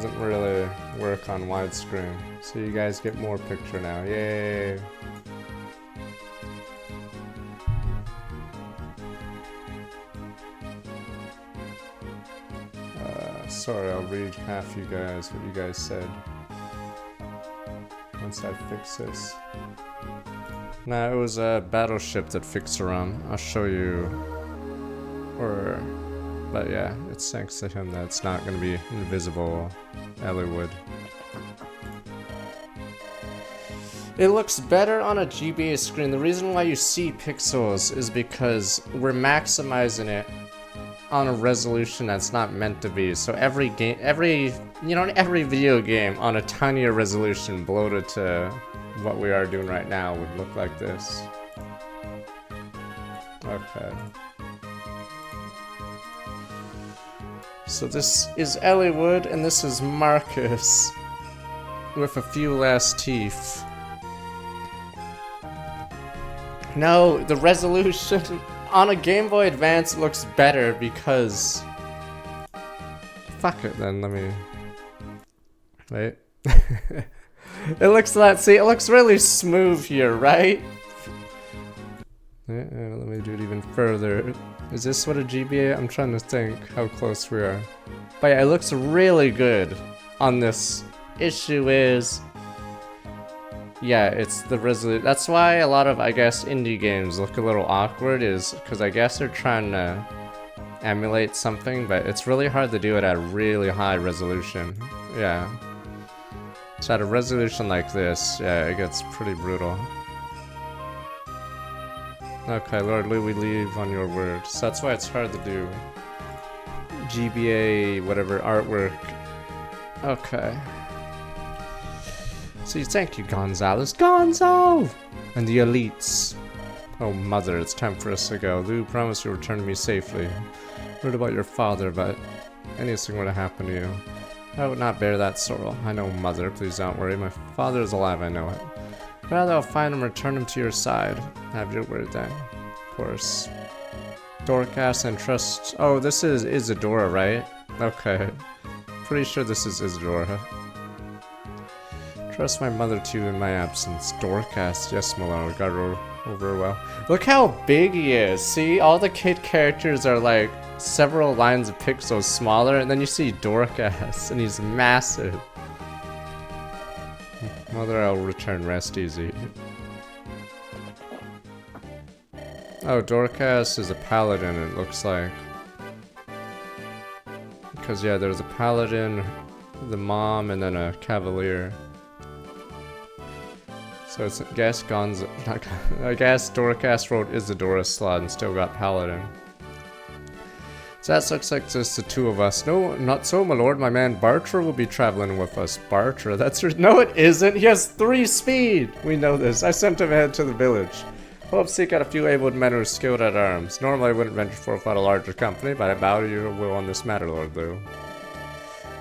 doesn't really work on widescreen. So you guys get more picture now. Yay! Sorry, I'll read half you guys, what you guys said. Once I fix this. Nah, it was a battleship that fixed her on. I'll show you. But yeah, it's thanks to him that it's not gonna be invisible Elliewood. It looks better on a GBA screen. The reason why you see pixels is because we're maximizing it on a resolution that's not meant to be. So every video game on a tinier resolution bloated to what we are doing right now would look like this. Okay. So this is Elliewood and this is Marcus with a few less teeth. No, the resolution on a Game Boy Advance looks better because... Fuck it then, let me... Wait. It looks it looks really smooth here, right? Let me do it even further. Is this what a GBA? I'm trying to think how close we are. But yeah, it looks really good on this. Issue is... Yeah, it's the resolution. That's why a lot of, I guess, indie games look a little awkward, is because I guess they're trying to emulate something, but it's really hard to do it at a really high resolution. Yeah. So at a resolution like this, yeah, it gets pretty brutal. Okay, Lord Lou, we leave on your word. So that's why it's hard to do GBA, whatever, artwork. Okay. So thank you, Gonzalez. Gonzo! And the elites. Oh, mother, it's time for us to go. Lou, promise you'll return to me safely. Heard about your father, but anything were to happen to you, I would not bear that sorrow. I know, mother, please don't worry. My father is alive, I know it. Rather, I'll find him, return him to your side. Have your word then. Of course. Dorcas and trust... Oh, this is Isadora, right? Okay. Pretty sure this is Isadora. Trust my mother to you in my absence. Dorcas, yes, Malone, got her over well. Look how big he is. See, all the kid characters are like several lines of pixels smaller, and then you see Dorcas, and he's massive. Mother, I'll return. Rest easy. Oh, Dorcas is a paladin, it looks like. Because, yeah, there's a paladin, the mom, and then a cavalier. So it's, I guess Dorcas wrote Isadora Slot and still got paladin. So that looks like just the two of us. No, not so, my lord. My man Bartra will be traveling with us. Bartra, that's no, it isn't. He has 3 speed. We know this. I sent him ahead to the village. Hope to seek out a few able men who are skilled at arms. Normally I wouldn't venture forth without a larger company, but I bow to your will on this matter, Lord Lou.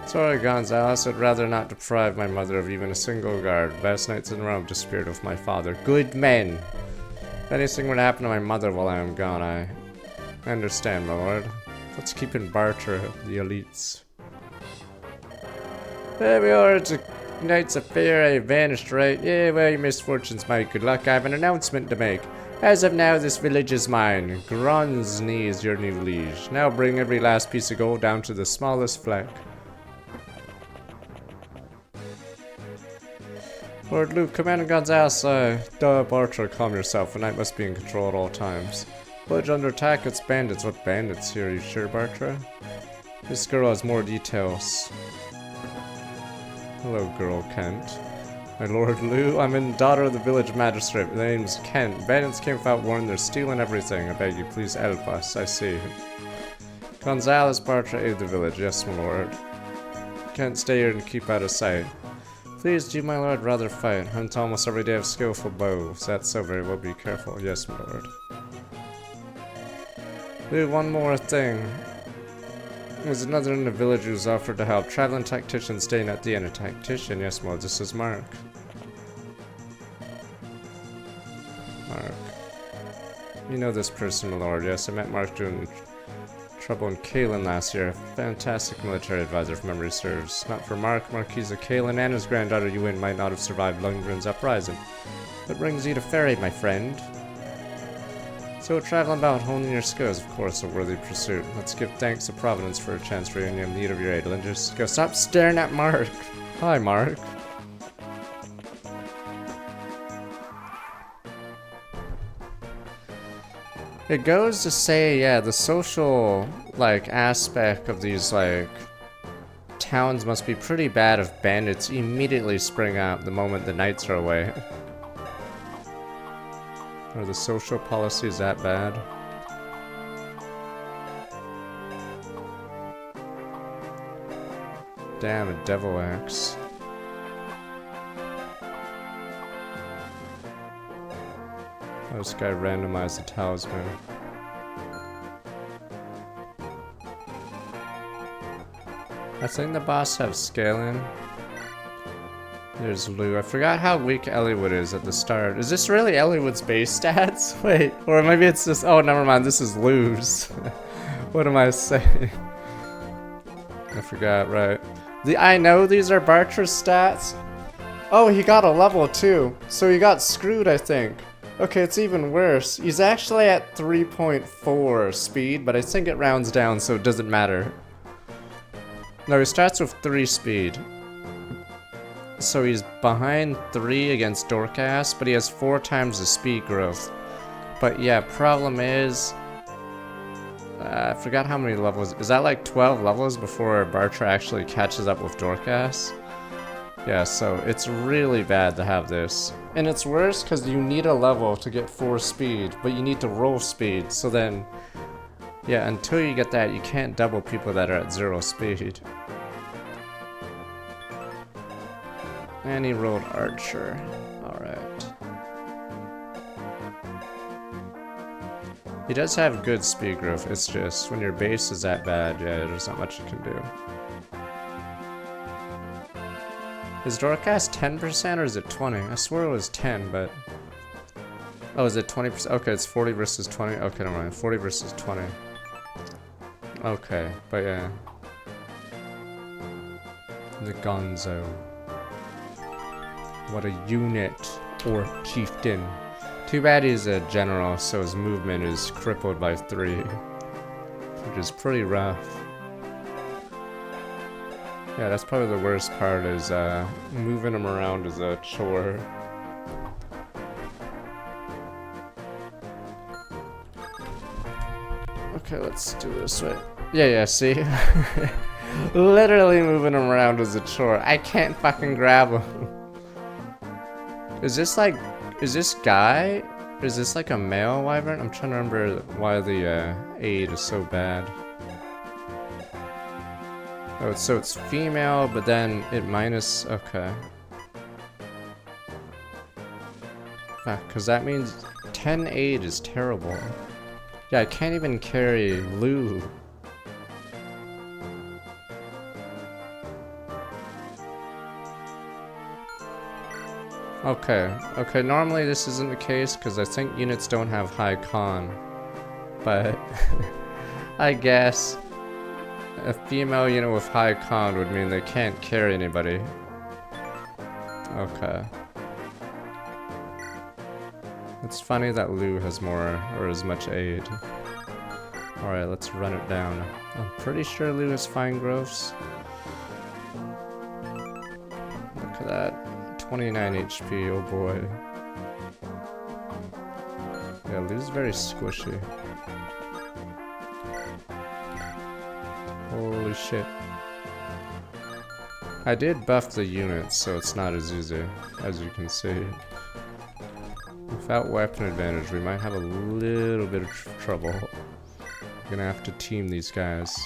Sorry, Gonzalez, I'd rather not deprive my mother of even a single guard. Best nights in Rome disappeared with my father. Good men! If anything were to happen to my mother while I am gone, I understand, my lord. Let's keep in Bartra, the elites. There we are, it's a night's affair, I vanished, right? Yeah, well, your misfortune's my good luck. I have an announcement to make. As of now, this village is mine. Gronsny is your new liege. Now bring every last piece of gold down to the smallest fleck. Lord Luke, Commander Gonzalez, Bartra, calm yourself. The knight must be in control at all times. Village under attack, it's bandits. What bandits here? Are you sure, Bartra? This girl has more details. Hello, girl Kent. My Lord Lou, I'm in daughter of the village magistrate. The name's Kent. Bandits came without warning. They're stealing everything. I beg you, please help us. I see. Gonzalez, Bartra, aid the village. Yes, my lord. Kent, stay here and keep out of sight. Please do, my lord, rather fight. Hunt almost every day of skillful bows. That's so very well. Be careful. Yes, my lord. Lou, one more thing. There's another in the village who's offered to help. Traveling tactician staying at the inn. A tactician? Yes, my lord. This is Mark. Mark. You know this person, my lord. Yes, I met Mark during trouble in Kalen last year. Fantastic military advisor if memory serves. Not for Marquis of Kalen and his granddaughter Yuan might not have survived Lundgren's uprising. What brings you to Ferry, my friend? So traveling about honing your skills, of course, a worthy pursuit. Let's give thanks to Providence for a chance for you in need of your aid. Linders, go stop staring at Mark. Hi, Mark. It goes to say, yeah, the social, like, aspect of these, like, towns must be pretty bad if bandits immediately spring out the moment the knights are away. Are the social policies that bad? Damn, a devil axe. Oh, this guy randomized the talisman. I think the boss has scaling. There's Lou. I forgot how weak Elliewood is at the start. Is this really Elliewood's base stats? Wait, or maybe it's just. Oh, never mind. This is Lou's. What am I saying? I forgot. Right. I know these are Bartra's stats. Oh, he got a level too. So he got screwed, I think. Okay, it's even worse. He's actually at 3.4 speed, but I think it rounds down, so it doesn't matter. No, he starts with 3 speed. So he's behind 3 against Dorcas, but he has 4 times the speed growth. But yeah, problem is... I forgot how many levels. Is that like 12 levels before Bartra actually catches up with Dorcas? Yeah, so it's really bad to have this. And it's worse because you need a level to get 4 speed, but you need to roll speed, so then... Yeah, until you get that, you can't double people that are at 0 speed. And he rolled Archer. Alright. He does have good speed growth, it's just when your base is that bad, yeah, there's not much you can do. Is Dorcas 10% or is it 20? I swear it was 10, but... Oh, is it 20%? Okay, it's 40 versus 20. Okay, never mind. 40 versus 20. Okay, but yeah. The Gonzo. What a unit or chieftain. Too bad he's a general, so his movement is crippled by 3. Which is pretty rough. Yeah, that's probably the worst part is moving him around is a chore. Okay, let's do this way. Yeah, see? Literally moving him around is a chore. I can't fucking grab him. Is this like... Is this guy? Is this like a male wyvern? I'm trying to remember why the aid is so bad. Oh, so it's female, but then it minus... Okay. Fuck, because that means 10 aid is terrible. Yeah, I can't even carry Lou. Okay, normally this isn't the case, because I think units don't have high con. But... I guess... A female unit with high con would mean they can't carry anybody. Okay. It's funny that Lou has more, or as much aid. Alright, let's run it down. I'm pretty sure Lou has fine growths. Look at that. 29 HP, oh boy. Yeah, Lou's very squishy. Holy shit. I did buff the units, so it's not as easy, as you can see. Without weapon advantage, we might have a little bit of trouble. We're gonna have to team these guys.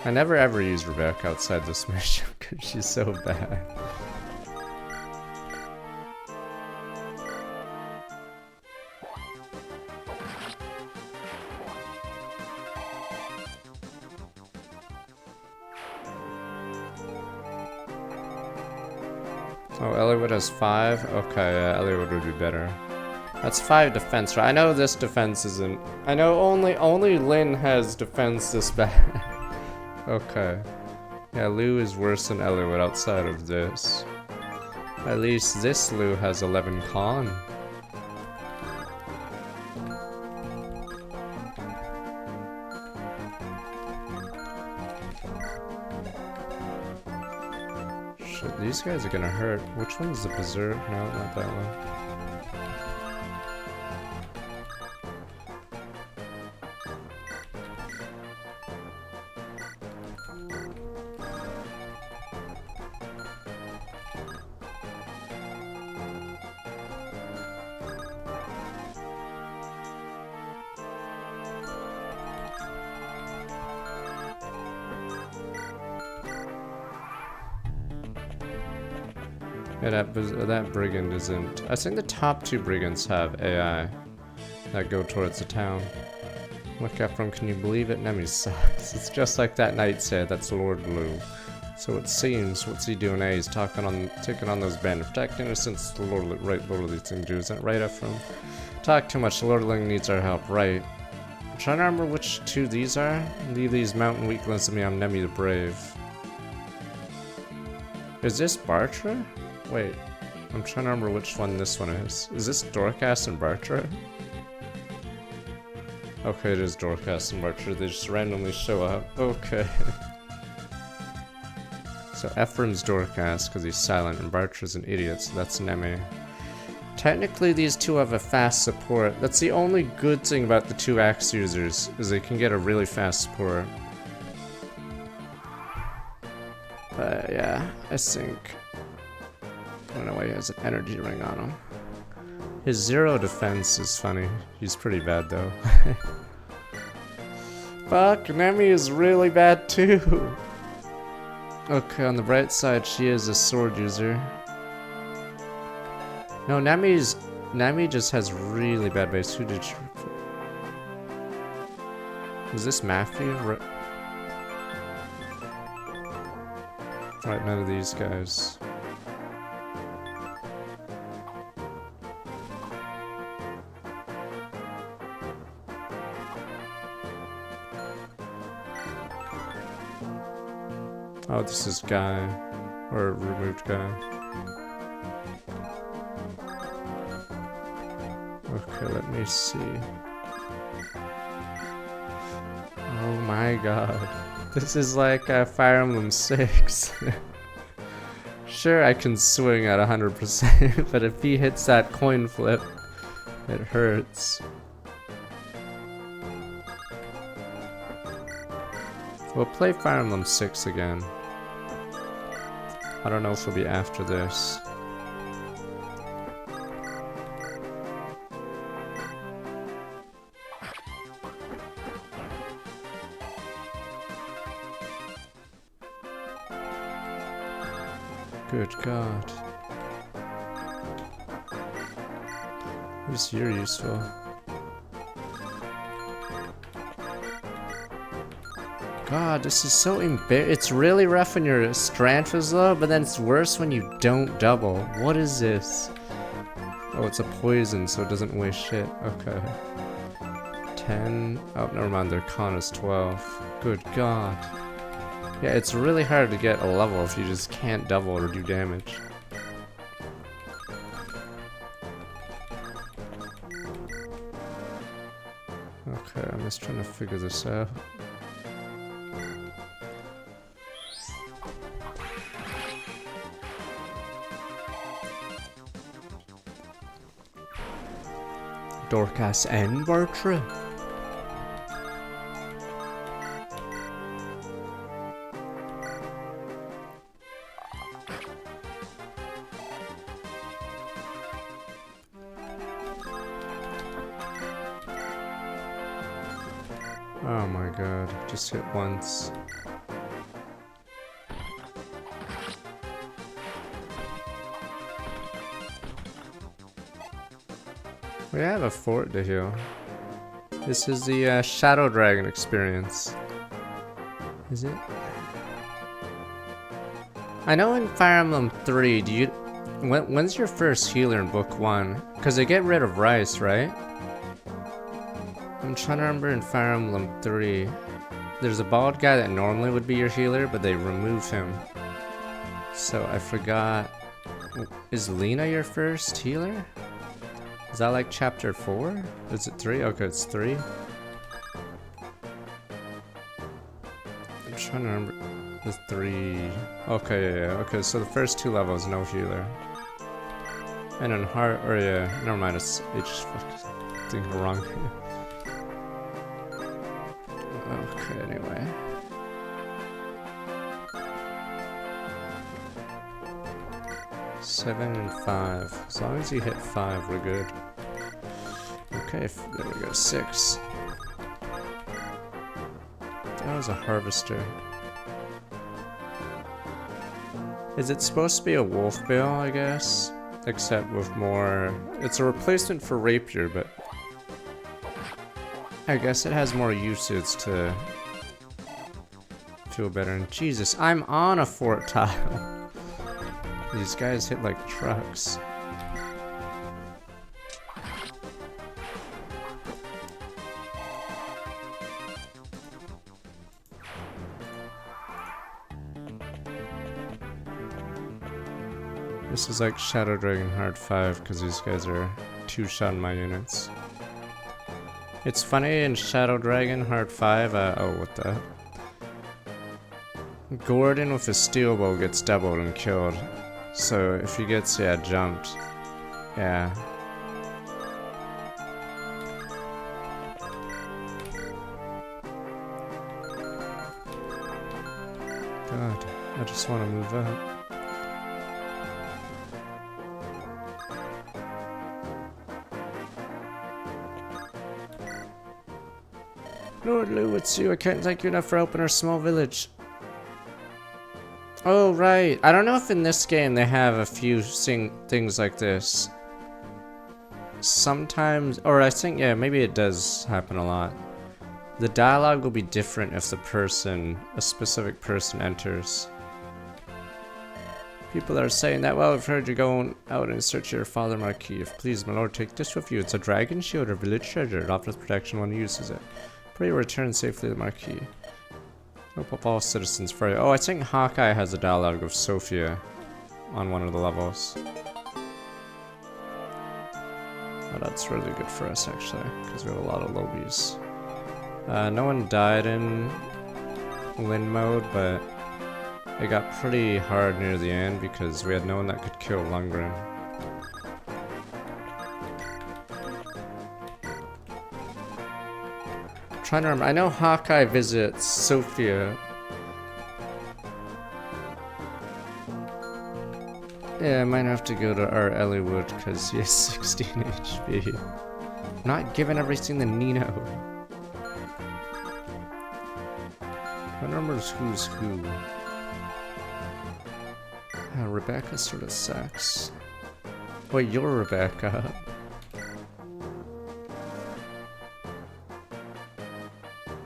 I never ever use Rebecca outside this mission, because she's so bad. Oh, Elliewood has 5? Okay, yeah, Elliewood would be better. That's 5 defense, right? I know this defense isn't. I know only Lynn has defense this bad. Okay. Yeah, Lou is worse than Eliwood outside of this. At least this Lou has 11 con. Shit, these guys are gonna hurt. Which one's the Berserk? No, not that one. Yeah, that brigand isn't. I think the top 2 brigands have AI that go towards the town. Look at from, can you believe it? Nemi sucks. It's just like that knight said, that's Lord Blue. So it seems, what's he doing? He's taking on those band. Protect innocence, the Lord of these things do. Is that right, Ephraim? Talk too much, the Lord of Ling needs our help, right? I'm trying to remember which 2 these are. Leave these mountain weaklings to me, I'm Nemi the Brave. Is this Bartra? Wait, I'm trying to remember which one this one is. Is this Dorcas and Bartra? Okay, it is Dorcas and Bartra. They just randomly show up. Okay. So Ephraim's Dorcas because he's silent, and Bartra's an idiot, so that's Nemi. Technically, these 2 have a fast support. That's the only good thing about the 2 axe users, is they can get a really fast support. But yeah, I think... I don't know why he has an energy ring on him. His 0 defense is funny. He's pretty bad though. Fuck, Nemi is really bad too. Okay, on the bright side, she is a sword user. No, Nemi just has really bad base. Who did she... Was this Matthew? Right, none of these guys. Oh, this is Guy. Or removed Guy. Okay, let me see. Oh my god. This is like Fire Emblem 6. Sure, I can swing at 100%, but if he hits that coin flip, it hurts. We'll play Fire Emblem 6 again. I don't know if it'll be after this. Good God. At least you're useful. God, this is so it's really rough when your strength is low, but then it's worse when you don't double. What is this? Oh, it's a poison, so it doesn't weigh shit. Okay. 10. Oh, never mind, their con is 12. Good God. Yeah, it's really hard to get a level if you just can't double or do damage. Okay, I'm just trying to figure this out. Dorcas and Bartra. Oh my god, just hit once. We have a fort to heal. This is the Shadow Dragon experience. Is it? I know in Fire Emblem 3, When's your first healer in book 1? Because they get rid of Rice, right? I'm trying to remember in Fire Emblem 3. There's a bald guy that normally would be your healer, but they remove him. So I forgot. Is Lena your first healer? Is that like chapter 4? Is it 3? Okay, it's 3. I'm trying to remember. The 3. Okay, yeah. Okay, so the first 2 levels, no healer. And in heart, or yeah, never mind. It's thinking wrong. Okay, anyway. Seven and 5. As long as you hit 5, we're good. Okay, there we go. 6. That was a harvester. Is it supposed to be a wolf bill, I guess? Except with more... It's a replacement for rapier, but... I guess it has more usage to... feel better. And Jesus, I'm on a fort tile. These guys hit like trucks. This is like Shadow Dragon Hard 5 because these guys are 2-shotting my units. It's funny in Shadow Dragon Hard 5, oh what the... Gordon with his steel bow gets doubled and killed. So if he gets, yeah, jumped. Yeah. God, I just want to move up. Lord Lou, it's you. I can't thank you enough for helping our small village. Oh, right. I don't know if in this game they have a few things like this. Sometimes, or I think, yeah, maybe it does happen a lot. The dialogue will be different if a specific person enters. People are saying that, well, I've heard you're going out in search of your father, Marquis. If please, my lord, take this with you. It's a dragon shield or village treasure. It offers protection when he uses it. Pray return safely to the Marquis. Hope of all citizens for you. Oh, I think Hawkeye has a dialogue with Sophia on one of the levels. Oh, that's really good for us, actually, because we have a lot of lobies. No one died in Lin mode, but it got pretty hard near the end because we had no one that could kill Lundgren. I'm trying to remember. I know Hawkeye visits Sophia. Yeah, I might have to go to our Elliewood because he has 16 HP. Not giving everything to Nino. I remember who's who. Rebecca sort of sucks. Wait, you're Rebecca.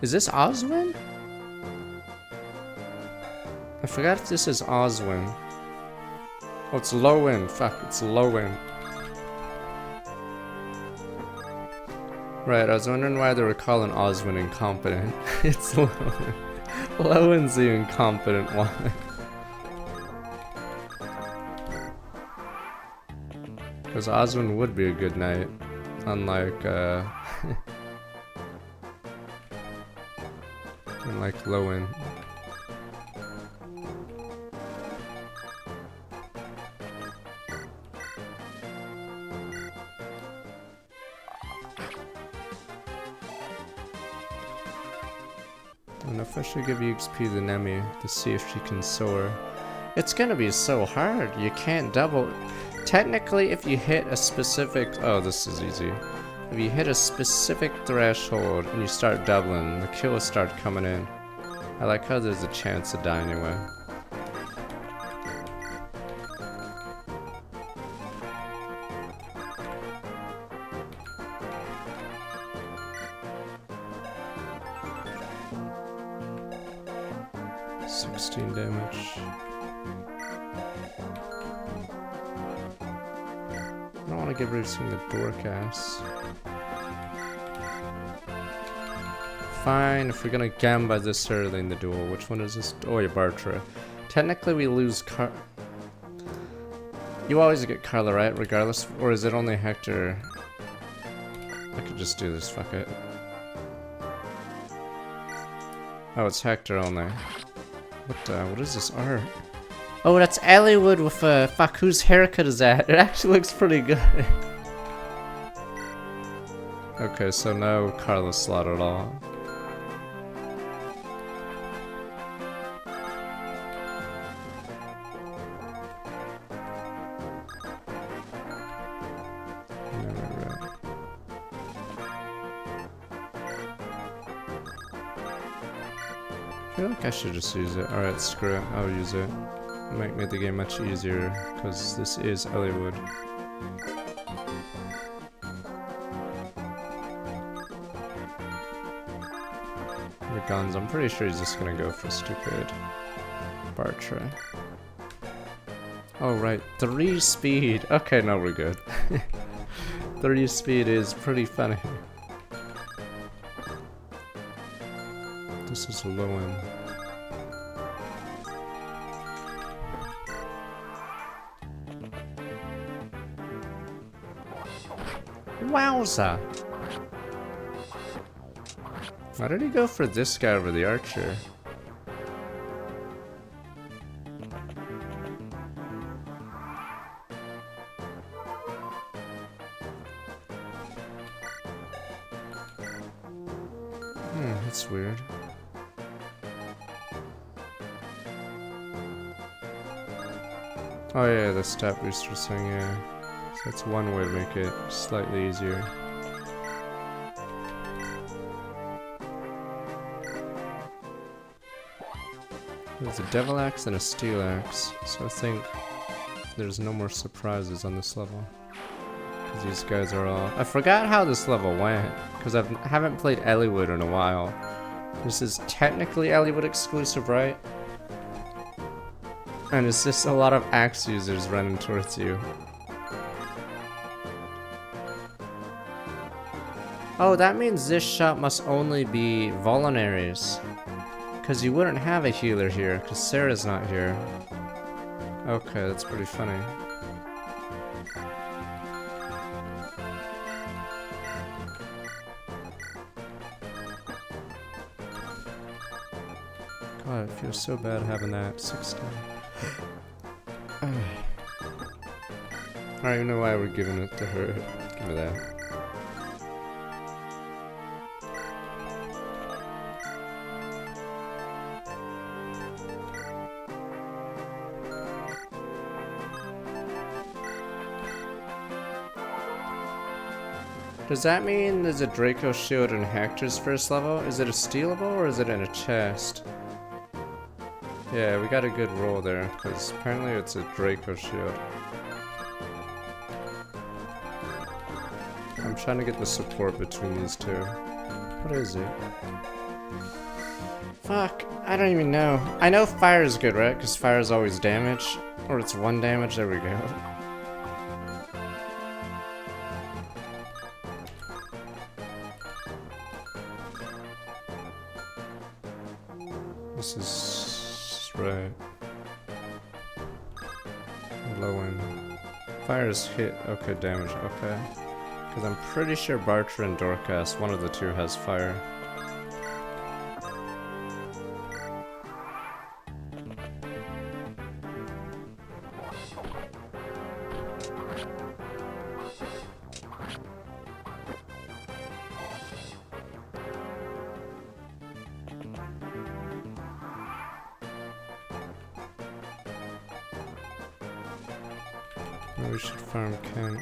Is this Oswin? I forgot if this is Oswin. Oh, it's Lowen. Fuck, it's Lowen. Right, I was wondering why they were calling Oswin incompetent. It's Lowen. Lowen's the incompetent one. Because Oswin would be a good knight. Unlike, unlike Lowen. I don't know if I should give XP to Nemi to see if she can soar. It's gonna be so hard. You can't double. Technically, if you hit a specific... Oh, this is easy. If you hit a specific threshold and you start doubling, the kills start coming in. I like how there's a chance to die anyway. .16 damage. want to get rid of seeing the Dorcas. Fine, if we're gonna gamba this early in the duel. Which one is this? Oh yeah, Bartra. Technically we lose You always get Carla, right? Regardless? Or is it only Hector? I could just do this, fuck it. Oh, it's Hector only. What is this art? Oh, that's Elliewood with fuck, whose haircut is that? It actually looks pretty good. Okay, so no Carla slot at all. I feel like I should just use it. Alright, screw it. I'll use it. Might make the game much easier, because this is Elliewood. The guns, I'm pretty sure he's just gonna go for stupid Bartra. Oh right, 3 speed. Okay, no, we're good. 3 speed is pretty funny. This is a low end. Wowza! Why did he go for this guy over the archer? That's weird. Oh yeah, the stat booster thing, yeah. So that's one way to make it slightly easier. There's a devil axe and a steel axe, so I think there's no more surprises on this level. Because these guys are all... I forgot how this level went, because I haven't played Elliewood in a while. This is technically Elliewood exclusive, right? And it's just a lot of axe users running towards you. Oh, that means this shot must only be Voluntaries. Because you wouldn't have a healer here, because Sarah's not here. Okay, that's pretty funny. God, it feels so bad having that 16. I don't even know why we're giving it to her. Give me that. Does that mean there's a Draco shield in Hector's first level? Is it a stealable or is it in a chest? Yeah, we got a good roll there, because apparently it's a Draco shield. I'm trying to get the support between these two. What is it? Fuck, I don't even know. I know fire is good, right? Because fire is always damage. Or it's 1 damage, there we go. This is right. Low end. Fire is hit. Okay, damage. Okay. Because I'm pretty sure Bartra and Dorcas, one of the two has fire. Maybe we should farm Kent.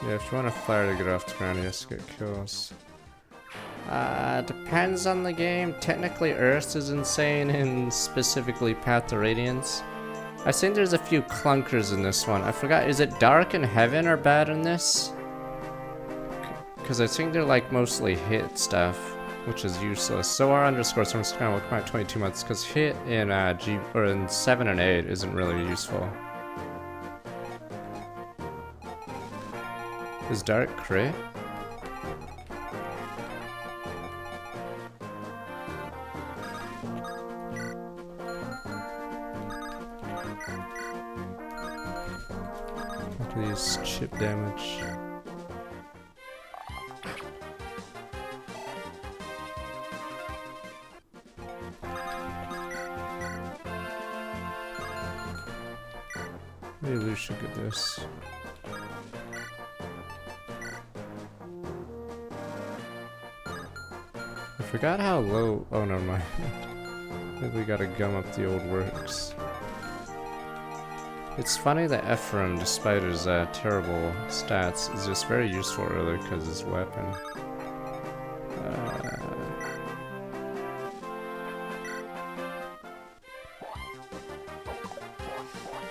Yeah, if you want a flyer to get off the ground, he has to get kills. Depends on the game. Technically, Earth is insane, and specifically Path to Radiance. I think there's a few clunkers in this one. I forgot, is it Dark and Heaven are bad in this? Because I think they're like mostly hit stuff. which is useless. So R underscore so I'm just gonna look at 22 months because hit in G or in 7 and 8 isn't really useful. Is Dark crit? Please chip damage. Maybe we should get this. I forgot how low. Oh, never mind. Maybe we gotta gum up the old works. It's funny that Ephraim, despite his terrible stats, is just very useful early because his weapon.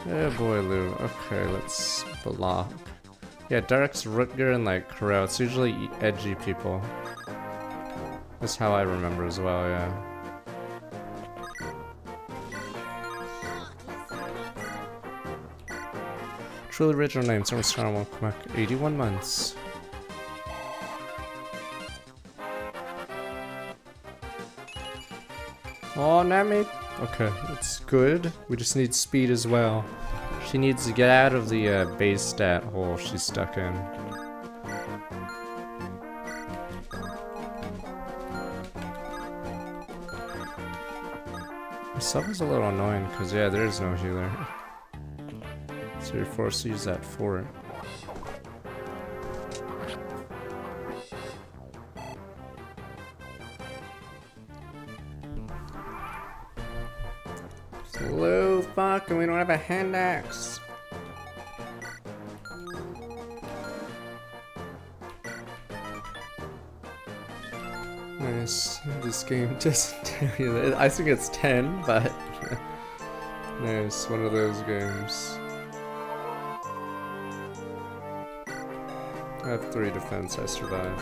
Oh boy, Lou. Okay, let's block. Yeah, Dark's Rutger and like Corral. It's usually edgy people. That's how I remember as well, yeah. Truly original name, Summer Star 1 Quebec, 81 months. Oh, Nami. Okay, that's good. We just need speed as well. She needs to get out of the base stat hole she's stuck in. Sub is a little annoying because, yeah, there is no healer. So you're forced to use that for it. Slow fuck, and we don't have a hand axe. Nice. This game doesn't tell you that. I think it's 10, but nice. One of those games. I have 3 defense, I survive.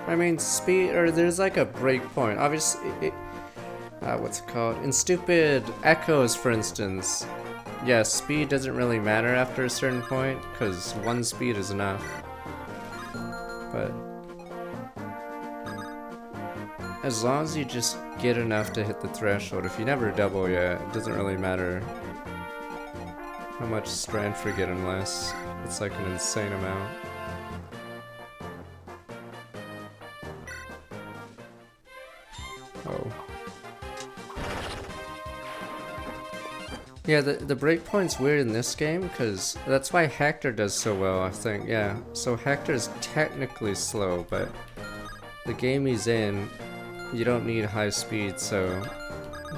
I mean, speed, or there's like a breakpoint. Obviously, what's it called? In stupid echoes, for instance, yeah, speed doesn't really matter after a certain point, because 1 speed is enough. But as long as you just get enough to hit the threshold, if you never double yet, it doesn't really matter how much strength you get unless it's like an insane amount. Oh. Yeah, the breakpoint's weird in this game, because that's why Hector does so well, I think, yeah. So Hector's technically slow, but the game he's in, you don't need high speed, so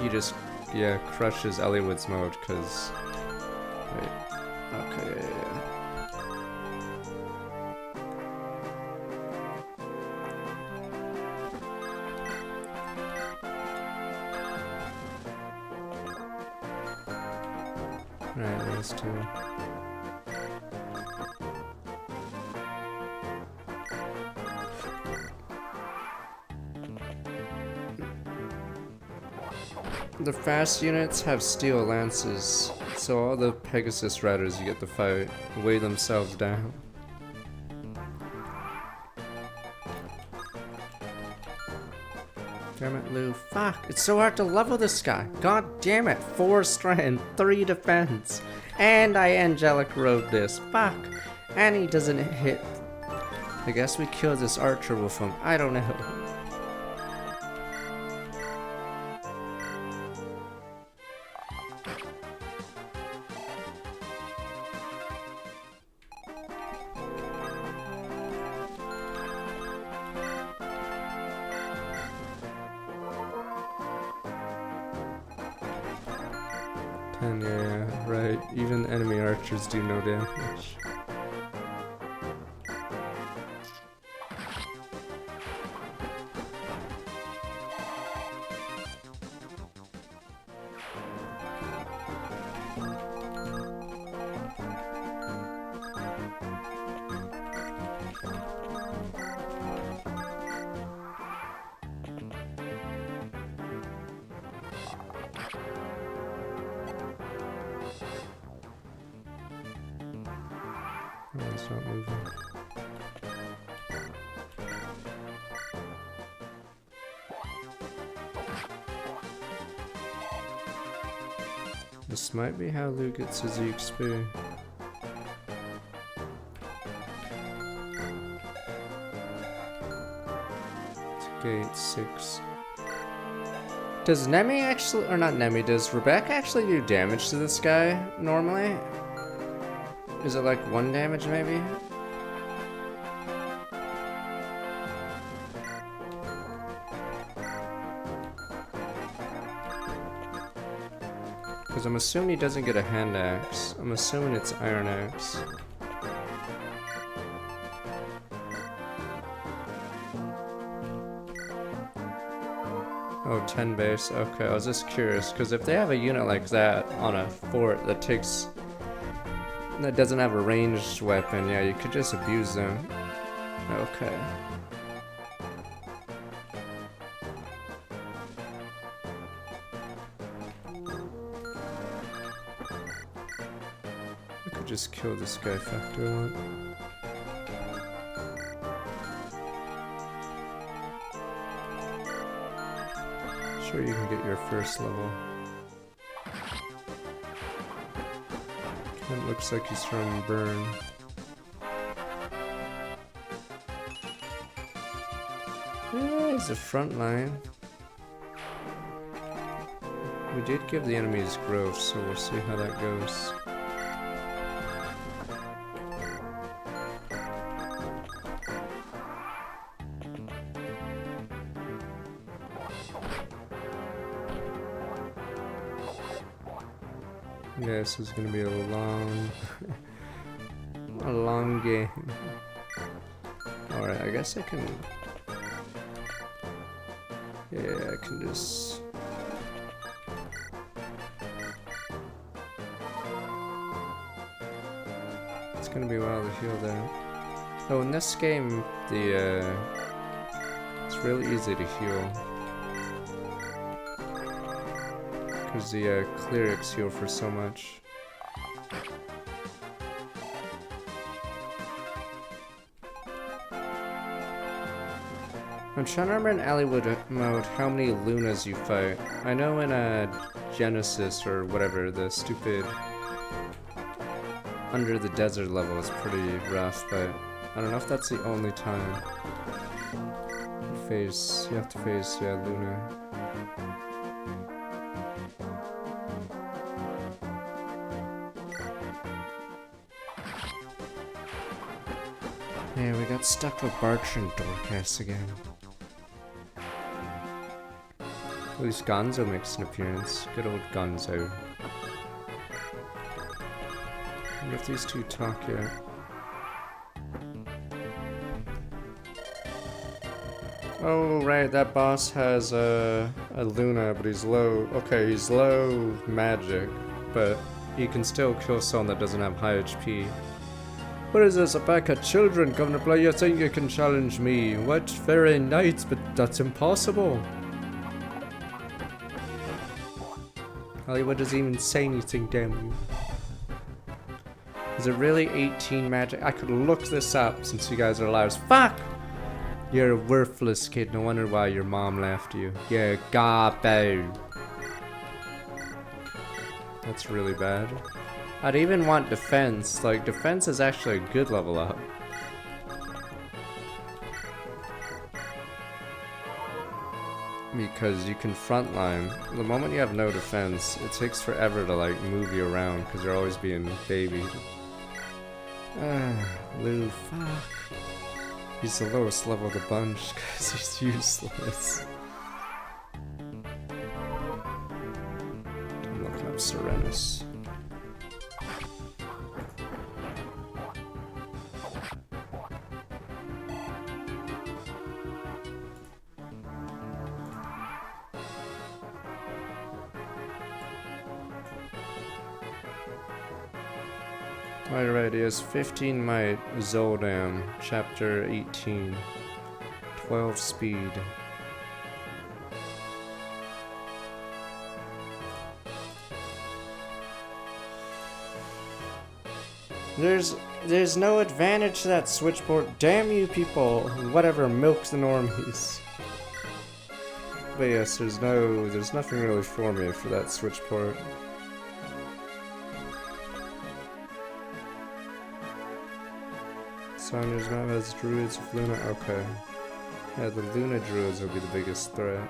you just, yeah, crushes Elliowood's mode, because... Wait. Okay, yeah. Alright, those 2. The fast units have steel lances, so all the Pegasus riders you get to fight weigh themselves down. Damn it, Lou. Fuck, it's so hard to level this guy. God damn it. 4 strength, 3 defense. And I angelic road this. Fuck. And he doesn't hit. I guess we killed this archer with him. I don't know. Yeah, right. Even enemy archers do no damage. It's not moving. This might be how Lou gets his EXP. It's gate 6. Does Nemi actually, or not Nemi, does Rebecca actually do damage to this guy normally? Is it like 1 damage maybe? Because I'm assuming he doesn't get a hand axe. I'm assuming it's iron axe. Oh, 10 base. Okay, I was just curious, because if they have a unit like that on a fort that doesn't have a ranged weapon, yeah, you could just abuse them. Okay. I could just kill this guy factor 1. Sure, you can get your first level. It looks like he's trying to burn. Yeah, he's a front line. We did give the enemies growth, so we'll see how that goes. Yeah, this is gonna be a long game. Alright, I guess I can... Yeah, I can just... It's gonna be a while to heal that. Oh, in this game, it's really easy to heal. Because the clerics heal for so much. I'm trying to remember in Allywood mode how many Lunas you fight. I know in Genesis or whatever, the stupid Under the Desert level is pretty rough, but I don't know if that's the only time. You have to face, yeah, Luna. Yeah, we got stuck with Barch and Dorcas again. At least Gonzo makes an appearance. Good old Gonzo. I wonder if these two talk yet. Oh, right, that boss has a Luna, but he's low. Okay, he's low magic, but he can still kill someone that doesn't have high HP. What is this, a pack of children come to play? You think you can challenge me? What very nice, but that's impossible. Hollywood doesn't even say anything, damn you. Is it really 18 magic? I could look this up since you guys are liars. Fuck! You're a worthless kid, no wonder why your mom left you. You're garbage. That's really bad. I'd even want defense. Like, defense is actually a good level up. Because you can frontline. The moment you have no defense, it takes forever to like move you around because you're always being babied. Lou, fuck. He's the lowest level of the bunch because he's useless. I'm looking up Serenus. Alright, he has 15 might, Zoldam, chapter 18, 12 speed. There's no advantage to that switchport. Damn you people. Whatever, milk the normies. But yes, there's nothing really for me for that switchport. Sonya's map has druids of Luna. Okay. Yeah, the Luna druids will be the biggest threat.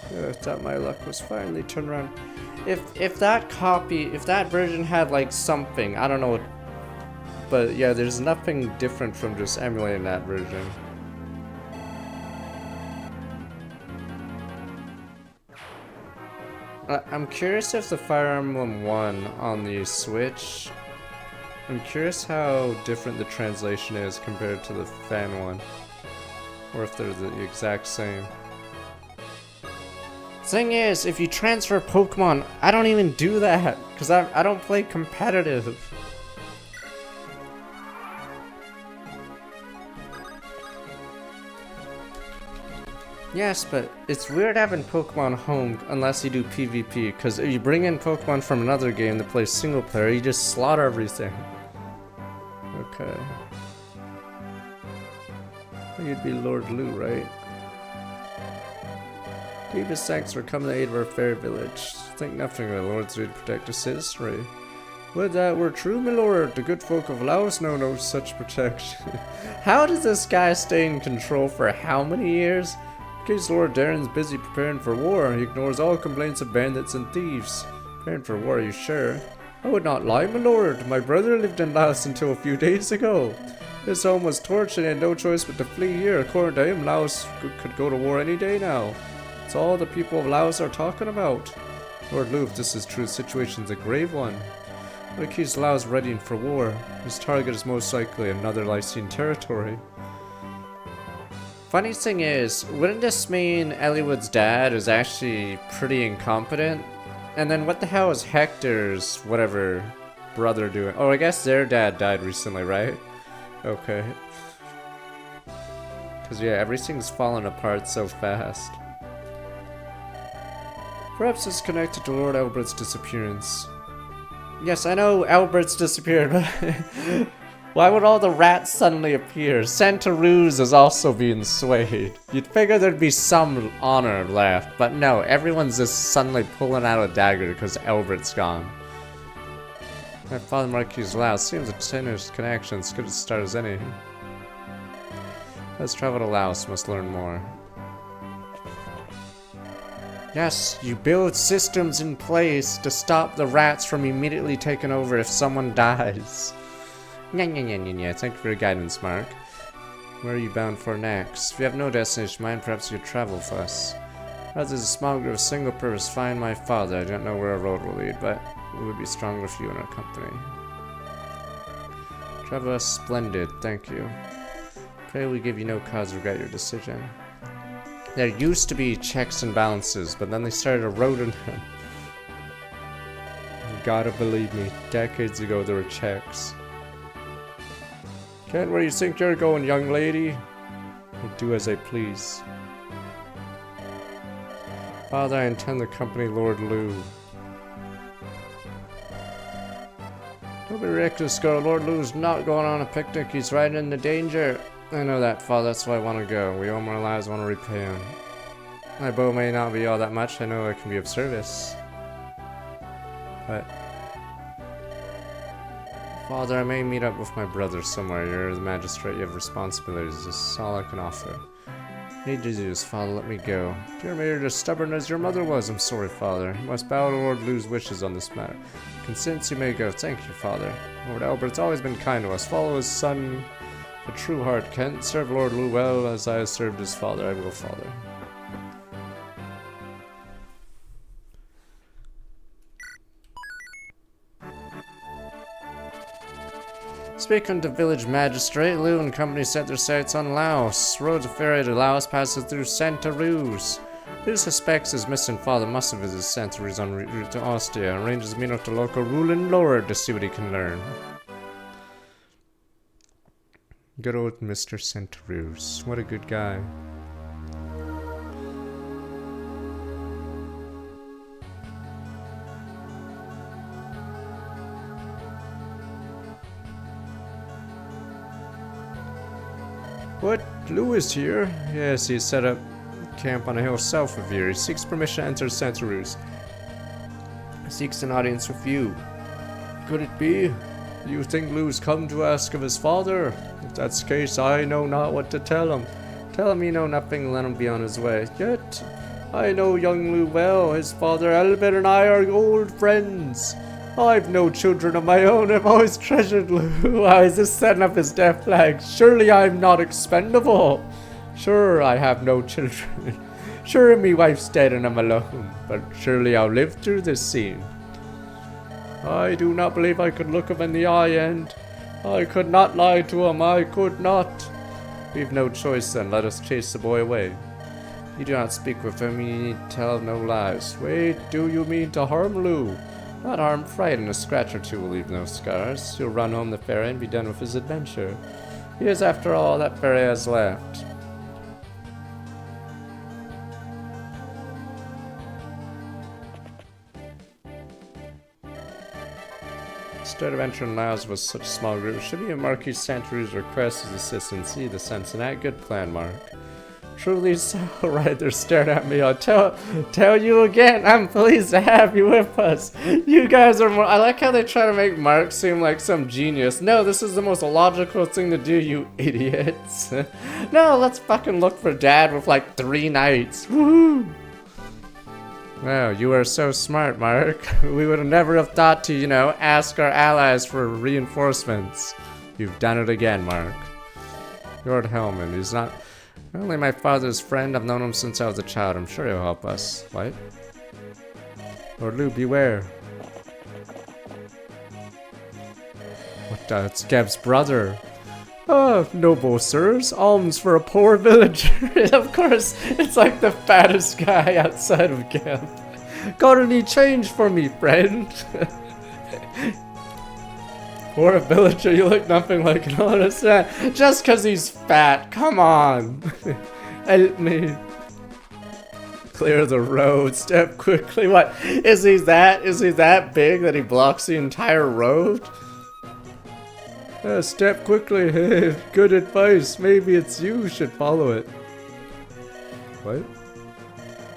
I thought my luck was finally turned around. If that version had like something, I don't know, but yeah, there's nothing different from just emulating that version. I'm curious if the Fire Emblem 1 on the Switch, I'm curious how different the translation is compared to the fan one, or if they're the exact same. Thing is, if you transfer Pokemon, I don't even do that, because I don't play competitive. Yes, but it's weird having Pokemon home unless you do PvP, because if you bring in Pokemon from another game that plays single player, you just slaughter everything. Okay. You'd be Lord Lou, right? Deepest thanks for coming to aid of our fair village. Think nothing of the lords would protect us citizenry. Would that were true, my lord. The good folk of Laos know no such protection. How does this guy stay in control for how many years? In case Lord Darren's busy preparing for war, he ignores all complaints of bandits and thieves. Preparing for war, are you sure? I would not lie, my lord. My brother lived in Laos until a few days ago. His home was torched and he had no choice but to flee here. According to him, Laos could go to war any day now. It's all the people of Laos are talking about. Lord Lou, if this is true, the situation's a grave one. What keeps Laos readying for war? His target is most likely another Lycian territory. Funny thing is, wouldn't this mean Eliwood's dad is actually pretty incompetent? And then what the hell is Hector's, whatever, brother doing? Oh, I guess their dad died recently, right? Okay. Because yeah, everything's falling apart so fast. Perhaps it's connected to Lord Albert's disappearance. Yes, I know Albert's disappeared, but why would all the rats suddenly appear? Santa Ruse is also being swayed. You'd figure there'd be some honor left, but no, everyone's just suddenly pulling out a dagger because Albert's gone. My father Marquis Laos seems a tenuous connection, as good a start as any. Let's travel to Laos, must learn more. Yes, you build systems in place to stop the rats from immediately taking over if someone dies. Thank you for your guidance, Mark. Where are you bound for next? If you have no destination in mind, perhaps you could travel with us. As is a small group of single purpose, find my father. I don't know where a road will lead, but it would be stronger with you in our company. Travel splendid, thank you. Pray we give you no cause to regret your decision. There used to be checks and balances, but then they started eroding them. You gotta believe me, decades ago there were checks. Get where you think you're going, young lady. I do as I please. Father, I intend to accompany Lord Lou. Don't be reckless, girl. Lord Lou's not going on a picnic. He's riding into danger. I know that, Father. That's why I want to go. We owe him our lives, want to repay him. My bow may not be all that much. I know I can be of service. But Father, I may meet up with my brother somewhere. You're the magistrate. You have responsibilities. This is all I can offer. I need to do this, Father. Let me go. Dear me, you're as stubborn as your mother was. I'm sorry, Father. You must bow to Lord Lou's wishes on this matter. Consent, you may go. Thank you, Father. Lord Albert's always been kind to us. Follow his son. A true heart, Kent. Serve Lord Lou well as I have served his father. I will, Father. Speaking to village magistrate, Lou and company set their sights on Laos. Road to ferry to Laos passes through Santa Ruse. Who suspects his missing father must have visited Santa Ruse en route to Ostia and arranges to meet up to local ruling lord to see what he can learn. Good old Mr. Santa Ruse. What a good guy. What? Lou is here? Yes, he's set up camp on a hill south of here. He seeks permission to enter Santa Cruz. He seeks an audience with you. Could it be? You think Lou's come to ask of his father? If that's the case, I know not what to tell him. Tell him you know nothing, let him be on his way. Yet, I know young Lou well. His father Albert and I are old friends. I've no children of my own. I've always treasured Lou. I was just setting up his death flag. Surely I'm not expendable. Sure, I have no children. Sure, me wife's dead and I'm alone. But surely I'll live through this scene. I do not believe I could look him in the eye, and I could not lie to him. I could not. We've no choice then. Let us chase the boy away. You do not speak with him. You need to tell no lies. Wait, do you mean to harm Lou? Not harm, frighten. A scratch or two will leave no scars. He'll run home the ferry and be done with his adventure. He is, after all, that ferry has left. Instead of entering Laos with such a small group, should be a Marquis Santa Cruz request his assistance. See the sense in that. Good plan, Mark. Truly so. Right, they're staring at me. I'll tell you again, I'm pleased to have you with us. You guys are more. I like how they try to make Mark seem like some genius. No, this is the most logical thing to do, you idiots. No, let's fucking look for Dad with like 3 nights. Woohoo! Wow, you are so smart, Mark. We would have never have thought to, you know, ask our allies for reinforcements. You've done it again, Mark. Lord Hellman, he's not only my father's friend, I've known him since I was a child. I'm sure he'll help us. What? Lord Lou, beware. What the? It's Geb's brother. Oh, noble sirs, alms for a poor villager. Of course, it's like the fattest guy outside of Geb. Got any change for me, friend? Poor villager, you look nothing like an honest man. Just cause he's fat, come on. Help me. Clear the road, step quickly. What, is he that big that he blocks the entire road? Step quickly. Good advice. Maybe it's you who should follow it. What?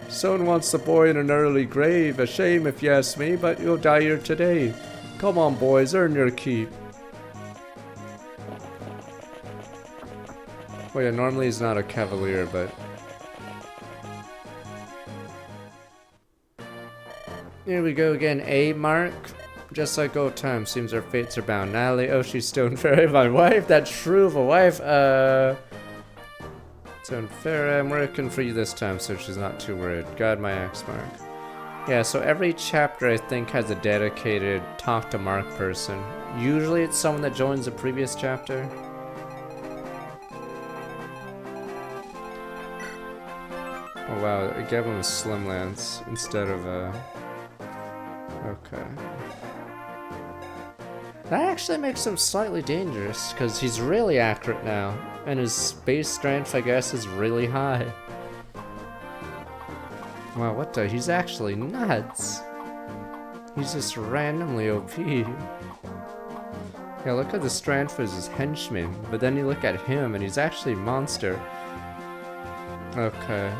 Someone wants the boy in an early grave. A shame if you ask me, but you'll die here today. Come on, boys, earn your keep. Well, yeah, normally he's not a cavalier, but... Here we go again, Mark? Just like old times, seems our fates are bound. Natalie, oh, she's Stone Fairy, my wife. That's true of a wife. Stone Fairy, I'm working for you this time, so she's not too worried. God, my axe, Mark. Yeah, so every chapter I think has a dedicated talk to Mark person. Usually it's someone that joins the previous chapter. Oh wow, I gave him a Slim Lance instead of okay. That actually makes him slightly dangerous, because he's really accurate now, and his space strength, I guess, is really high. Wow, what the? He's actually nuts. He's just randomly OP. Yeah, look at the strength of his henchman, but then you look at him, and he's actually a monster. Okay.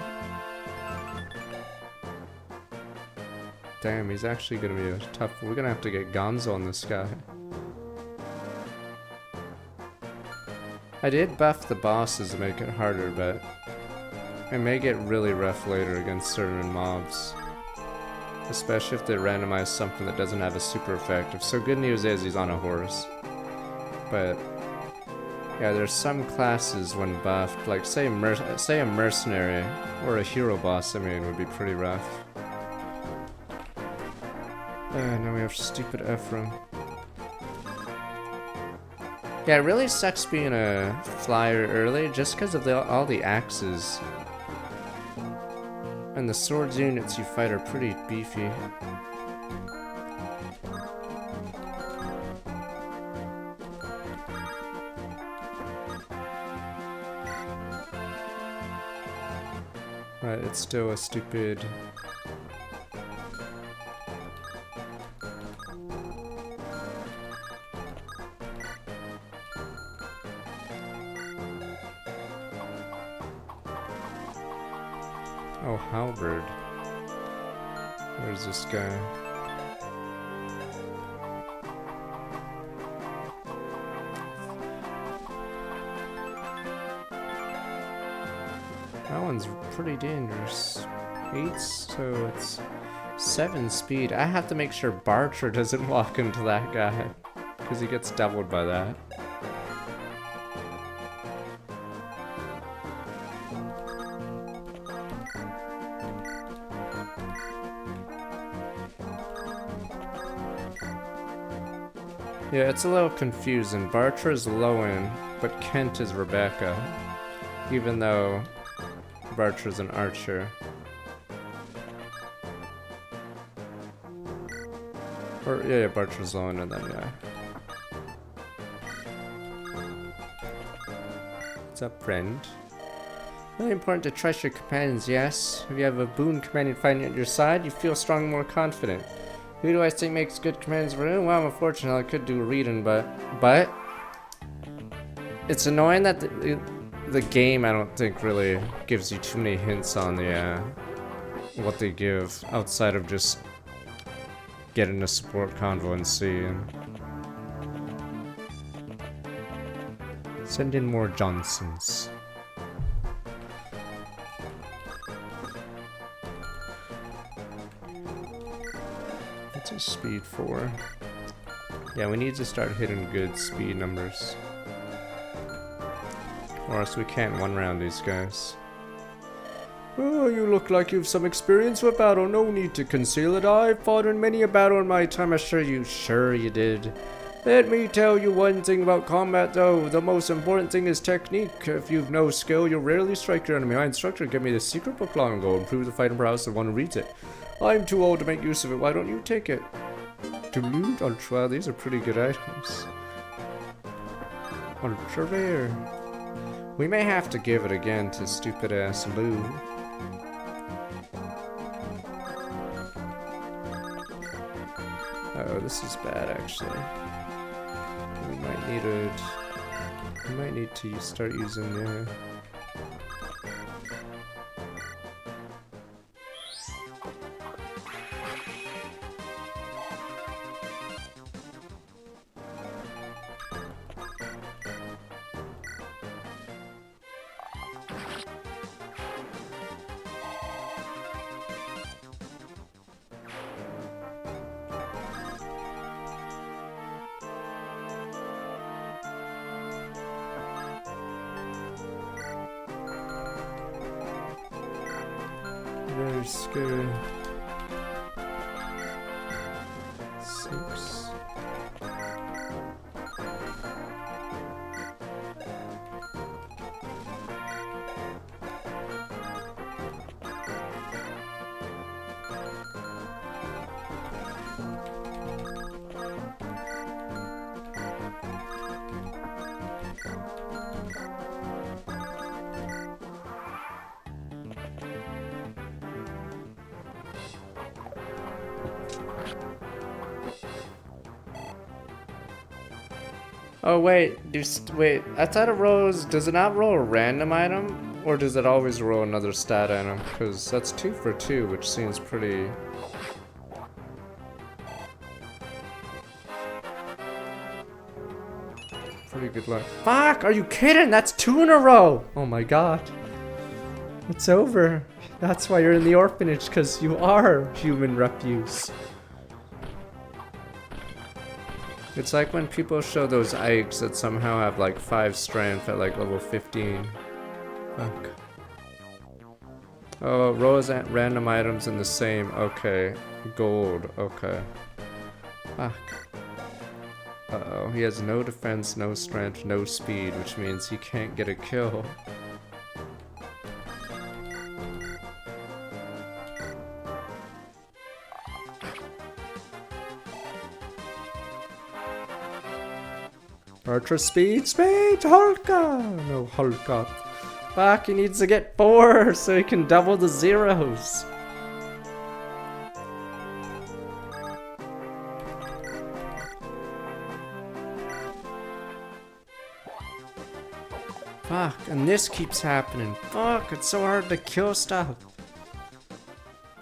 Damn, he's actually gonna be a tough... We're gonna have to get Gonzo on this guy. I did buff the bosses to make it harder, but it may get really rough later against certain mobs. Especially if they randomize something that doesn't have a super effective. So good news is he's on a horse. But yeah, there's some classes when buffed, like say a mercenary or a hero boss, I mean, would be pretty rough. Now we have stupid Ephraim. Yeah, it really sucks being a flyer early just because of all the axes. And the swords units you fight are pretty beefy. Right, it's still a stupid... Oh, halberd. Where's this guy? That one's pretty dangerous. 8, so it's 7 speed. I have to make sure Barter doesn't walk into that guy, because he gets doubled by that. Yeah, it's a little confusing. Barter is Lowen, but Kent is Rebecca, even though Barter's an archer. Or, yeah, Barter's Lowen and then, yeah. What's up, friend? Really important to trust your companions, yes. If you have a boon companion fighting at your side, you feel strong and more confident. Who do I think makes good companions for him? Well, I'm unfortunate, I could do reading, but it's annoying that the game, I don't think, really gives you too many hints on the what they give outside of just getting a support convo and seeing. Send in more Johnsons. What's his speed for? Yeah, we need to start hitting good speed numbers. Or else we can't one-round these guys. Oh, you look like you've some experience with battle. No need to conceal it. I've fought in many a battle in my time. I assure you. Sure you did. Let me tell you one thing about combat, though. The most important thing is technique. If you've no skill, you'll rarely strike your enemy. My instructor gave me the secret book long ago. Improve the fighting prowess of one who reads it. I'm too old to make use of it. Why don't you take it? Duluth Ultra. These are pretty good items. Ultra rare. We may have to give it again to stupid ass Lou. Oh, this is bad actually. We might need to start using the very scary. 6. Oh wait, wait, I thought it rolls, does it not roll a random item? Or does it always roll another stat item? Because that's 2 for 2, which seems pretty... pretty good luck. Fuck, are you kidding? That's 2 in a row! Oh my god. It's over. That's why you're in the orphanage, because you are human refuse. It's like when people show those Ikes that somehow have like 5 strength at like level 15. Fuck. Oh, rows at random items in the same. Okay. Gold. Okay. Fuck. Uh-oh. He has no defense, no strength, no speed, which means he can't get a kill. Ultra speed, Hulka! No, Hulk up. Fuck, he needs to get 4 so he can double the zeros. Fuck, and this keeps happening. Fuck, it's so hard to kill stuff.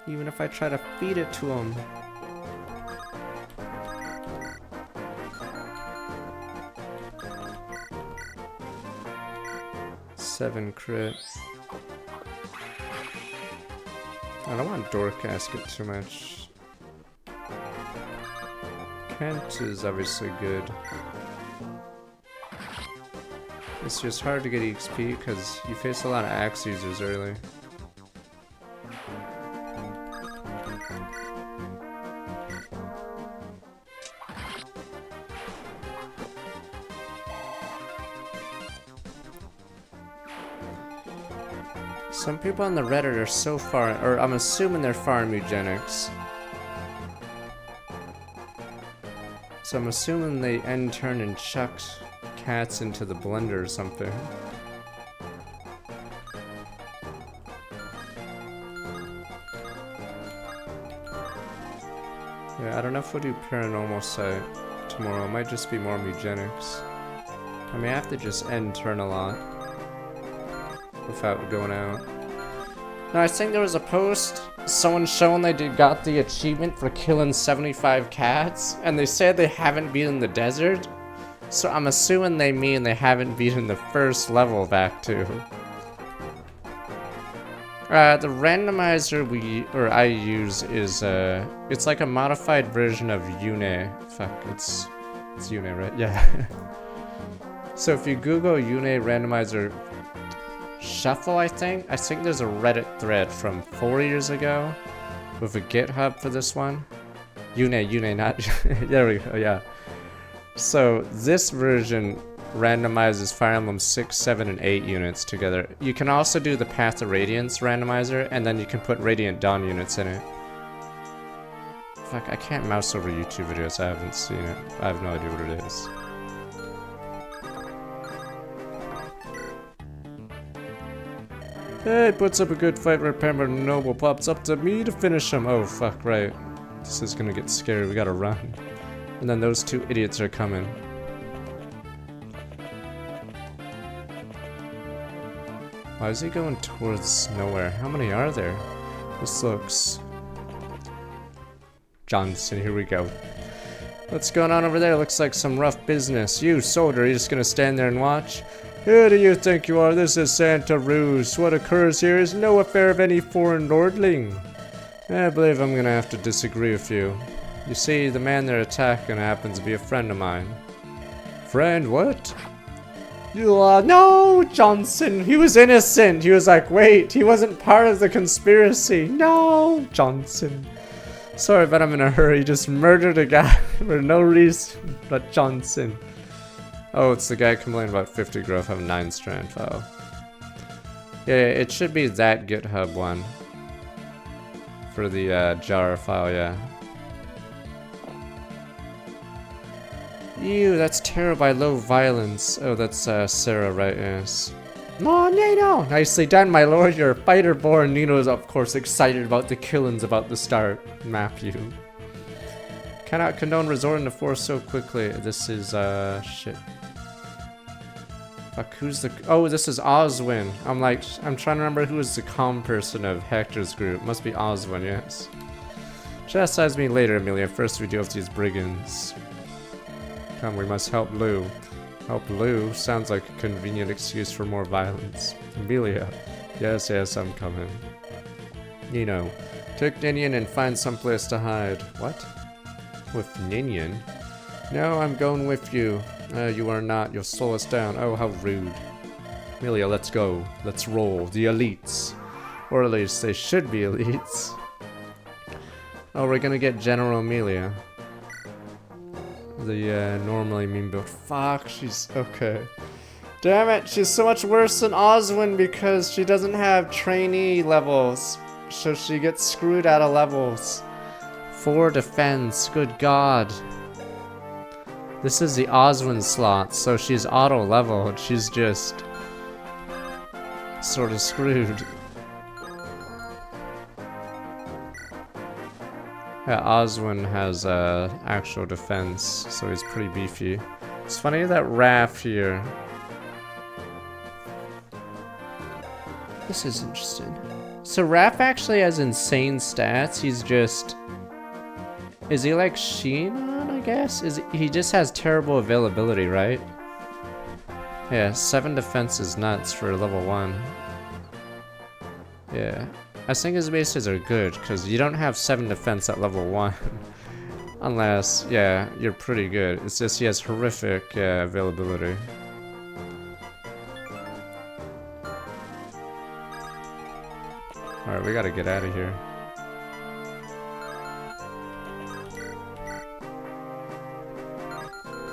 Even if I try to feed it to him. Seven crit. I don't want Door Casket too much. Kent is obviously good. It's just hard to get XP because you face a lot of axe users early. Some people on the Reddit are so far, or I'm assuming they're farm eugenics. So I'm assuming they end turn and chucked cats into the blender or something. Yeah, I don't know if we'll do paranormal site tomorrow. It might just be more eugenics. I may have to just end turn a lot without going out. Now, I think there was a post, someone showing they got the achievement for killing 75 cats, and they said they haven't beaten the desert. So I'm assuming they mean they haven't beaten the first level of Act 2. The randomizer I use is, it's like a modified version of Une. Fuck, it's Une, right? Yeah. So if you Google Une randomizer Shuffle, I think there's a Reddit thread from 4 years ago with a GitHub for this one. Une, not there we go, yeah. So this version randomizes Fire Emblem 6, 7, and 8 units together. You can also do the Path of Radiance randomizer, and then you can put Radiant Dawn units in it. Fuck, I can't mouse over YouTube videos, I haven't seen it. I have no idea what it is. Hey, puts up a good fight where Pamela Noble pops up to me to finish him. Oh, fuck, right. This is gonna get scary, we gotta run. And then those two idiots are coming. Why is he going towards nowhere? How many are there? This looks... Johnson, here we go. What's going on over there? Looks like some rough business. You, soldier, are you just gonna stand there and watch? Who do you think you are? This is Santa Ruse. What occurs here is no affair of any foreign lordling. I believe I'm gonna have to disagree with you. You see, the man they're attacking happens to be a friend of mine. Friend, what? No, Johnson, he was innocent. He was like, wait, he wasn't part of the conspiracy. No, Johnson. Sorry, but I'm in a hurry. Just murdered a guy for no reason but Johnson. Oh, it's the guy complaining about 50 growth having 9 strand. Oh. Yeah, it should be that GitHub one. For the jar file, yeah. Ew, that's terror by low violence. Oh, that's Sarah, right? Yes. No, Nino! Nicely done, my lord. You're a fighter born. Nino is, of course, excited about the killings about to start. Map you. Cannot condone resorting to force so quickly. This is, shit. Fuck, who's the... Oh, this is Oswin. I'm trying to remember who is the calm person of Hector's group. Must be Oswin, yes. Chastise me later, Amelia. First we deal with these brigands. Come, we must help Lou. Help Lou? Sounds like a convenient excuse for more violence. Amelia. Yes, yes, I'm coming. Nino. Take Ninian and find someplace to hide. What? With Ninian? No, I'm going with you. You are not. You'll slow us down. Oh, how rude. Amelia, let's go. Let's roll. The elites. Or at least they should be elites. Oh, we're gonna get General Amelia. The normally mean build. Fuck, she's okay. Damn it, she's so much worse than Oswin because she doesn't have trainee levels. So she gets screwed out of levels. 4 defense, good god. This is the Oswin slot, so she's auto leveled. She's just sort of screwed. Yeah, Oswin has actual defense, so he's pretty beefy. It's funny that Raph here. This is interesting. So Raph actually has insane stats. He's just... Is he like Sheenon, I guess? He just has terrible availability, right? Yeah, 7 defense is nuts for level 1. Yeah. I think his bases are good, because you don't have 7 defense at level 1. Unless, yeah, you're pretty good. It's just he has horrific availability. Alright, we gotta get out of here.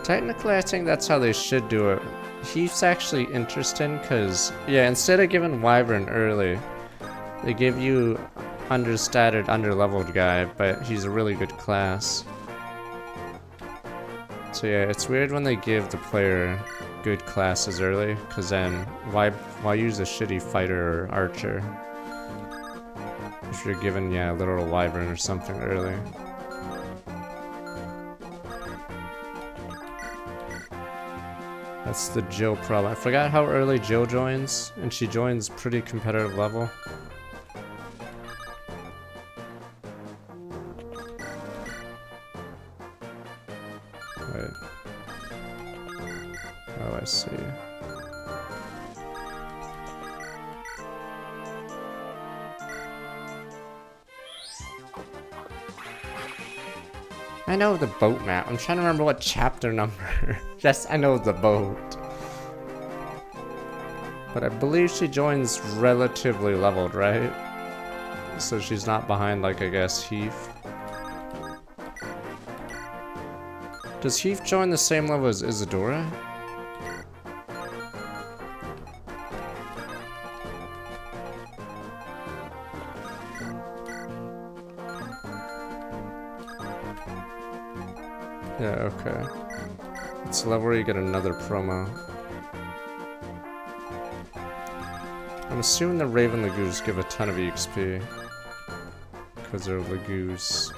Technically, I think that's how they should do it. Heath's actually interesting, because, yeah, instead of giving Wyvern early, they give you understated, underleveled guy, but he's a really good class. So yeah, it's weird when they give the player good classes early, because then why use a shitty fighter or archer if you're given, yeah, a literal Wyvern or something early. That's the Jill problem. I forgot how early Jill joins, and she joins pretty competitive level. Wait. Oh, I see. I know the boat map. I'm trying to remember what chapter number. Yes, I know the boat. But I believe she joins relatively leveled, right? So she's not behind, like, I guess, Heath. Does Heath join the same level as Isadora? Yeah, okay. It's a level where you get another promo. I'm assuming the Raven Lagoos give a ton of EXP. Because they're Lagoos.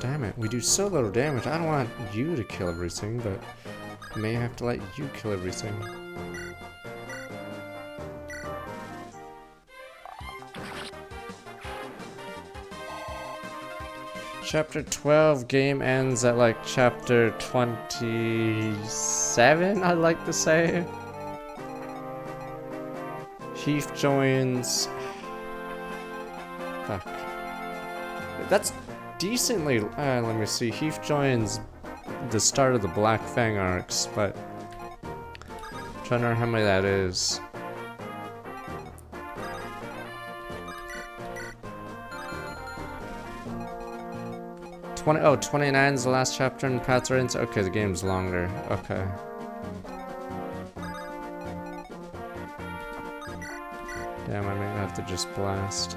Damn it, we do so little damage. I don't want you to kill everything, but I may have to let you kill everything. Chapter 12 game ends at like chapter 27, I'd like to say. Heath joins... Fuck. That's decently... let me see. Heath joins the start of the Black Fang arcs, but... I'm trying to remember how many that is. Oh, 29 is the last chapter in Paths Radiance. Okay, the game's longer. Okay. Damn, I may have to just blast.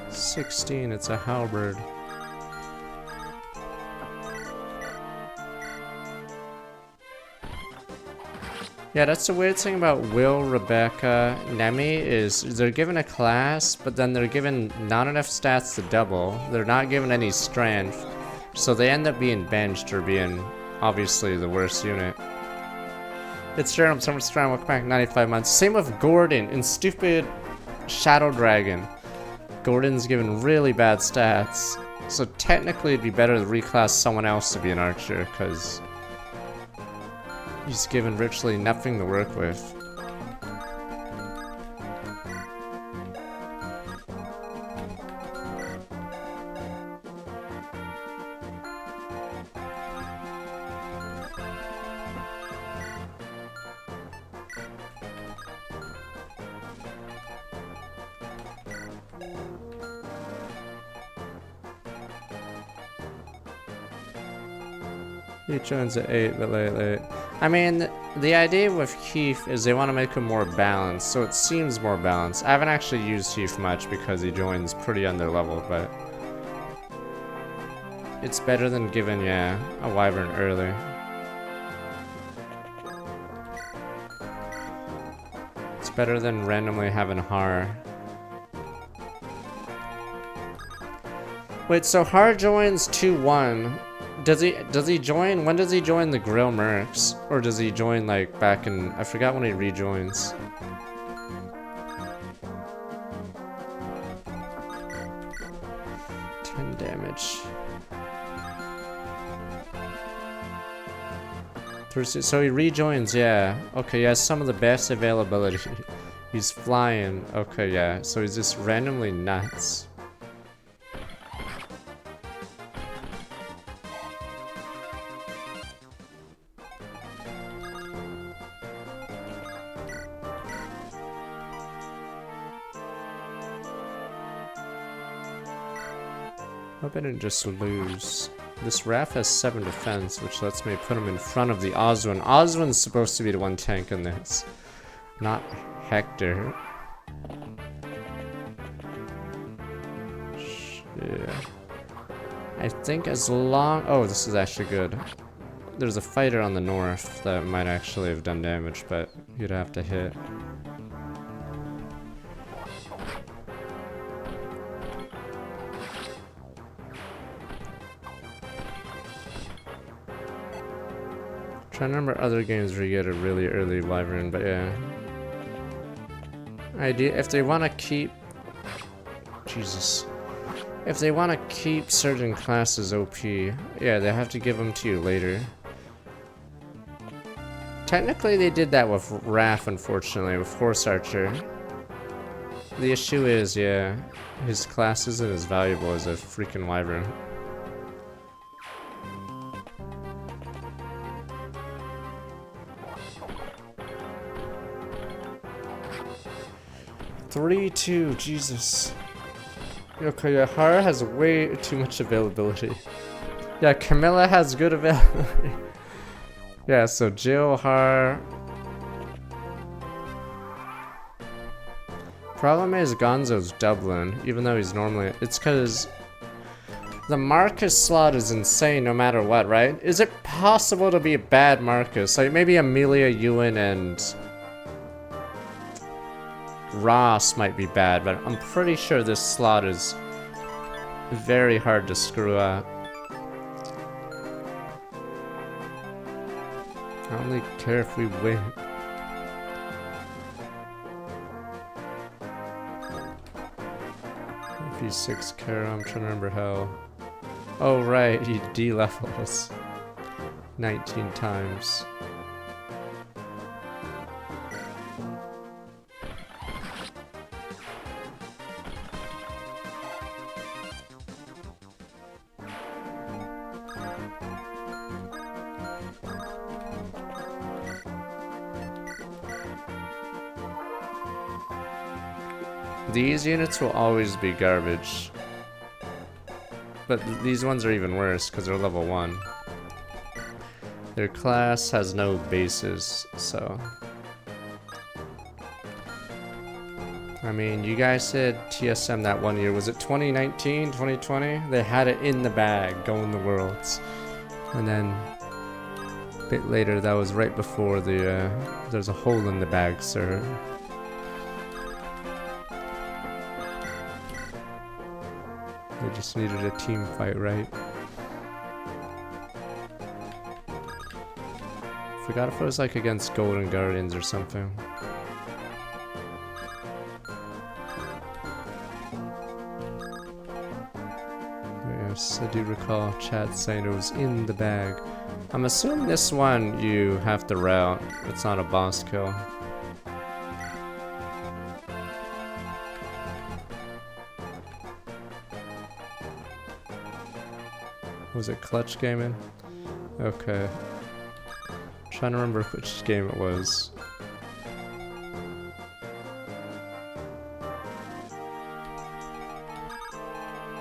$16, it's a halberd. Yeah, that's the weird thing about Will, Rebecca, Nemi is they're given a class, but then they're given not enough stats to double. They're not given any strength, so they end up being benched or being obviously the worst unit. It's Jerome, Summer Strand, welcome back, 95 months. Same with Gordon in stupid Shadow Dragon. Gordon's given really bad stats, so technically it'd be better to reclass someone else to be an archer, because he's given virtually nothing to work with. He joins at 8, but late. I mean, the idea with Heath is they want to make him more balanced, so it seems more balanced. I haven't actually used Heath much because he joins pretty underleveled, but it's better than giving, yeah, a Wyvern early. It's better than randomly having Har. Wait, so Har joins 2-1. Does he join? When does he join the Grill Mercs? Or does he join like back in, I forgot when he rejoins. Damage. So he rejoins, yeah. Okay, he has some of the best availability. He's flying. Okay, yeah. So he's just randomly nuts. I didn't just lose. This Raph has 7 defense, which lets me put him in front of the Oswin. Oswin's supposed to be the one tanking this, not Hector. Yeah. I think as long... Oh, this is actually good. There's a fighter on the north that might actually have done damage, but you'd have to hit. Trying to remember other games where you get a really early Wyvern, but yeah. If they want to keep... Jesus. If they want to keep certain classes OP, yeah, they have to give them to you later. Technically, they did that with Raph, unfortunately, with Horse Archer. The issue is, yeah, his class isn't as valuable as a freaking Wyvern. Three-two, Jesus. Okay, yeah, Har has way too much availability. Yeah, Camilla has good availability. Yeah, so Jill, Har. Problem is Gonzo's Dublin, even though he's normally... It's because the Marcus slot is insane no matter what, right? Is it possible to be a bad Marcus? Like maybe Amelia, Ewan, and Ross might be bad, but I'm pretty sure this slot is very hard to screw up. I only care if we win. FE6 Kara, I'm trying to remember how. Oh right, he D-levels 19 times. These units will always be garbage. But these ones are even worse because they're level 1. Their class has no bases, so... I mean, you guys said TSM that one year. Was it 2019, 2020? They had it in the bag, going the Worlds. And then, a bit later, that was right before the, there's a hole in the bag, sir. They just needed a team fight, right? Forgot if it was like against Golden Guardians or something. Yes, I do recall chat saying it was in the bag. I'm assuming this one you have to route. It's not a boss kill. Was it Clutch Gaming? Okay. I'm trying to remember which game it was.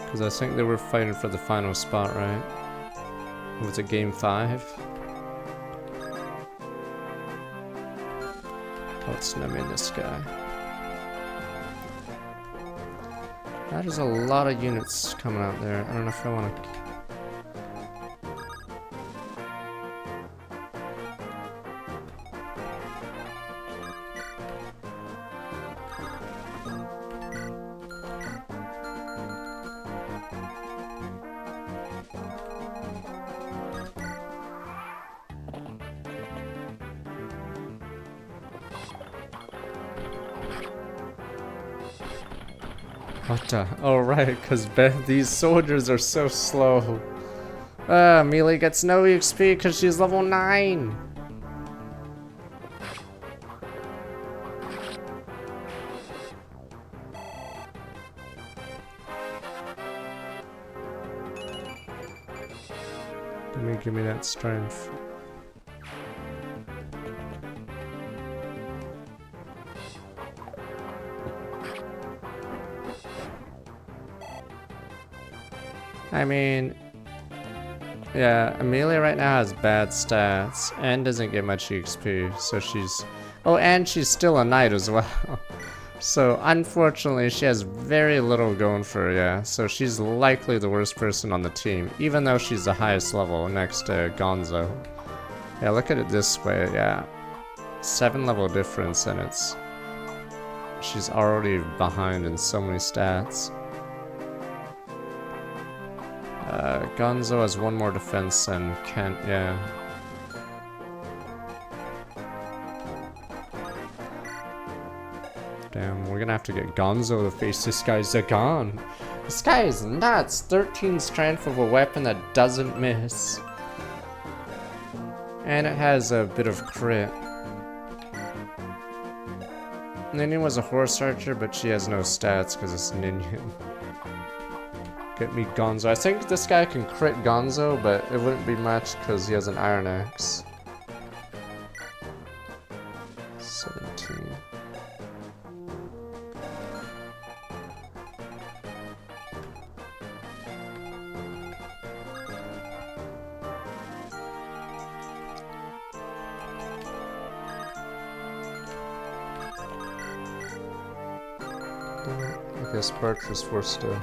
Because I think they were fighting for the final spot, right? Was it game 5? Let's name this guy. That is a lot of units coming out there. I don't know if I want to... What the? Oh right, because these soldiers are so slow. Melee gets no XP because she's level 9. Give me that strength. I mean, yeah, Amelia right now has bad stats and doesn't get much XP, so she's... Oh, and she's still a knight as well. So, unfortunately, she has very little going for her, yeah. So she's likely the worst person on the team, even though she's the highest level next to Gonzo. Yeah, look at it this way, yeah. 7 level difference, and it's... She's already behind in so many stats. Gonzo has 1 more defense than Kent, yeah. Damn, we're gonna have to get Gonzo to face this guy Zagan. This guy is nuts! 13 strength of a weapon that doesn't miss. And it has a bit of crit. Ninian was a horse archer, but she has no stats because it's Ninian. Get me Gonzo. I think this guy can crit Gonzo, but it wouldn't be much because he has an Iron Axe. 17. I guess Birch was forced to...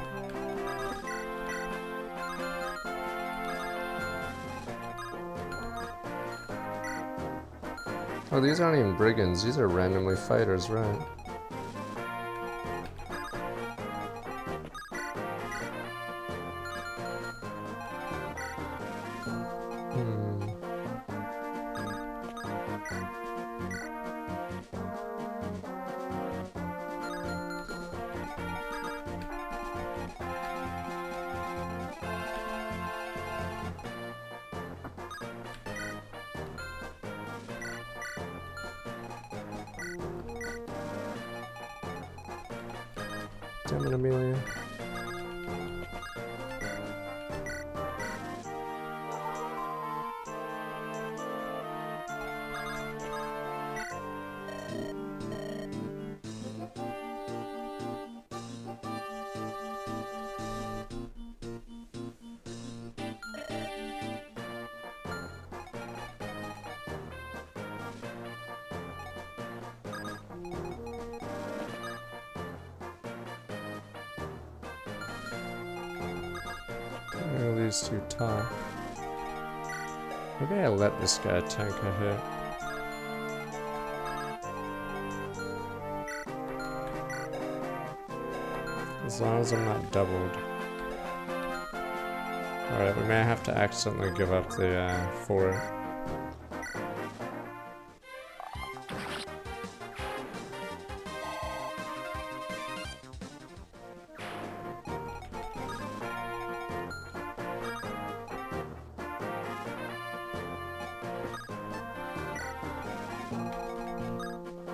Oh, these aren't even brigands, these are randomly fighters, right? Damn it, Amelia. These two talk. Maybe I let this guy tank a hit. As long as I'm not doubled. Alright, we may have to accidentally give up the fort.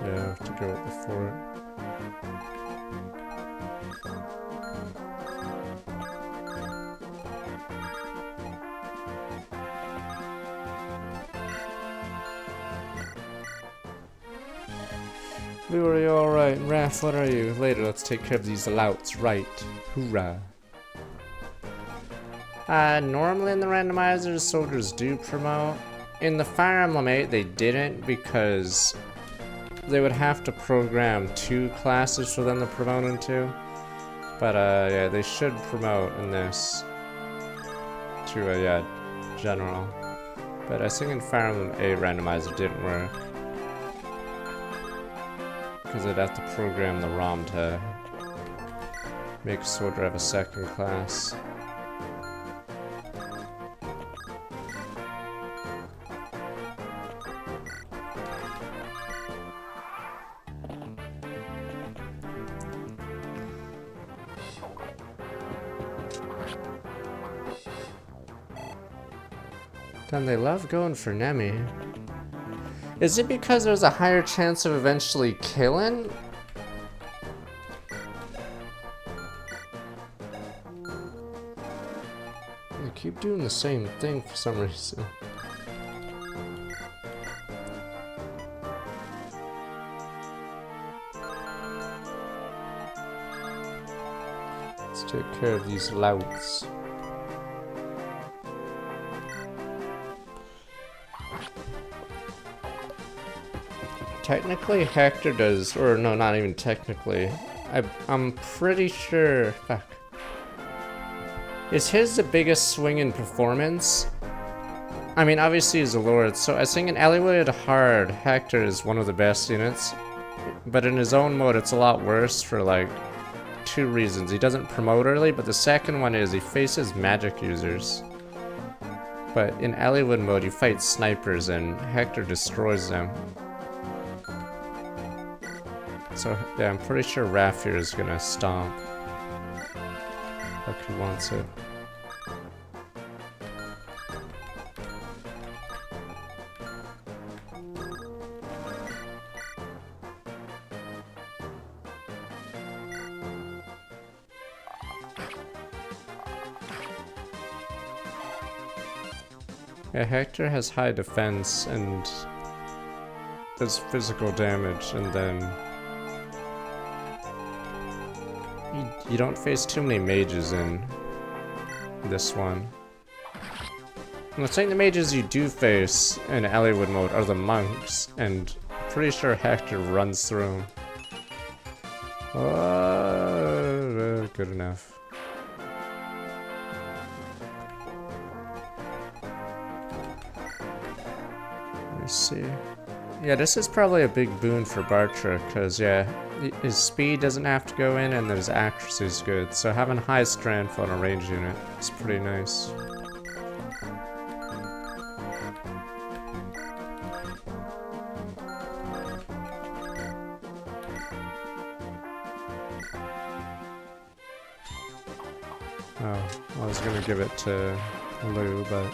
Yeah, I have to go with the fort. Lou, are you alright? Raph, what are you? Later, let's take care of these louts, right? Hoorah. Normally in the randomizers, soldiers do promote. In the Fire Emblem 8, they didn't because they would have to program 2 classes for them to promote into. But, yeah, they should promote in this to, yeah, general. But I think in Fire Emblem 8, randomizer didn't work. Because they'd have to program the ROM to make a soldier have a 2nd class. Then they love going for Nemi. Is it because there's a higher chance of eventually killing? They keep doing the same thing for some reason. Let's take care of these louts. Technically, Hector does, or no, not even technically. I'm pretty sure. Fuck. Is his the biggest swing in performance? I mean, obviously he's a lord, so I think in Eliwood Hard, Hector is one of the best units. But in his own mode, it's a lot worse for like 2 reasons. He doesn't promote early, but the second one is he faces magic users. But in Eliwood mode, you fight snipers and Hector destroys them. So yeah, I'm pretty sure Raffir is gonna stomp. Like he wants it. Yeah, Hector has high defense and does physical damage, and then you don't face too many mages in this one. And I think the mages you do face in Eliwood mode are the monks, and I'm pretty sure Hector runs through them. Good enough. See. Yeah, this is probably a big boon for Bartra, because yeah, his speed doesn't have to go in and his accuracy is good, so having high strength on a range unit is pretty nice. Oh, I was gonna give it to Lou, but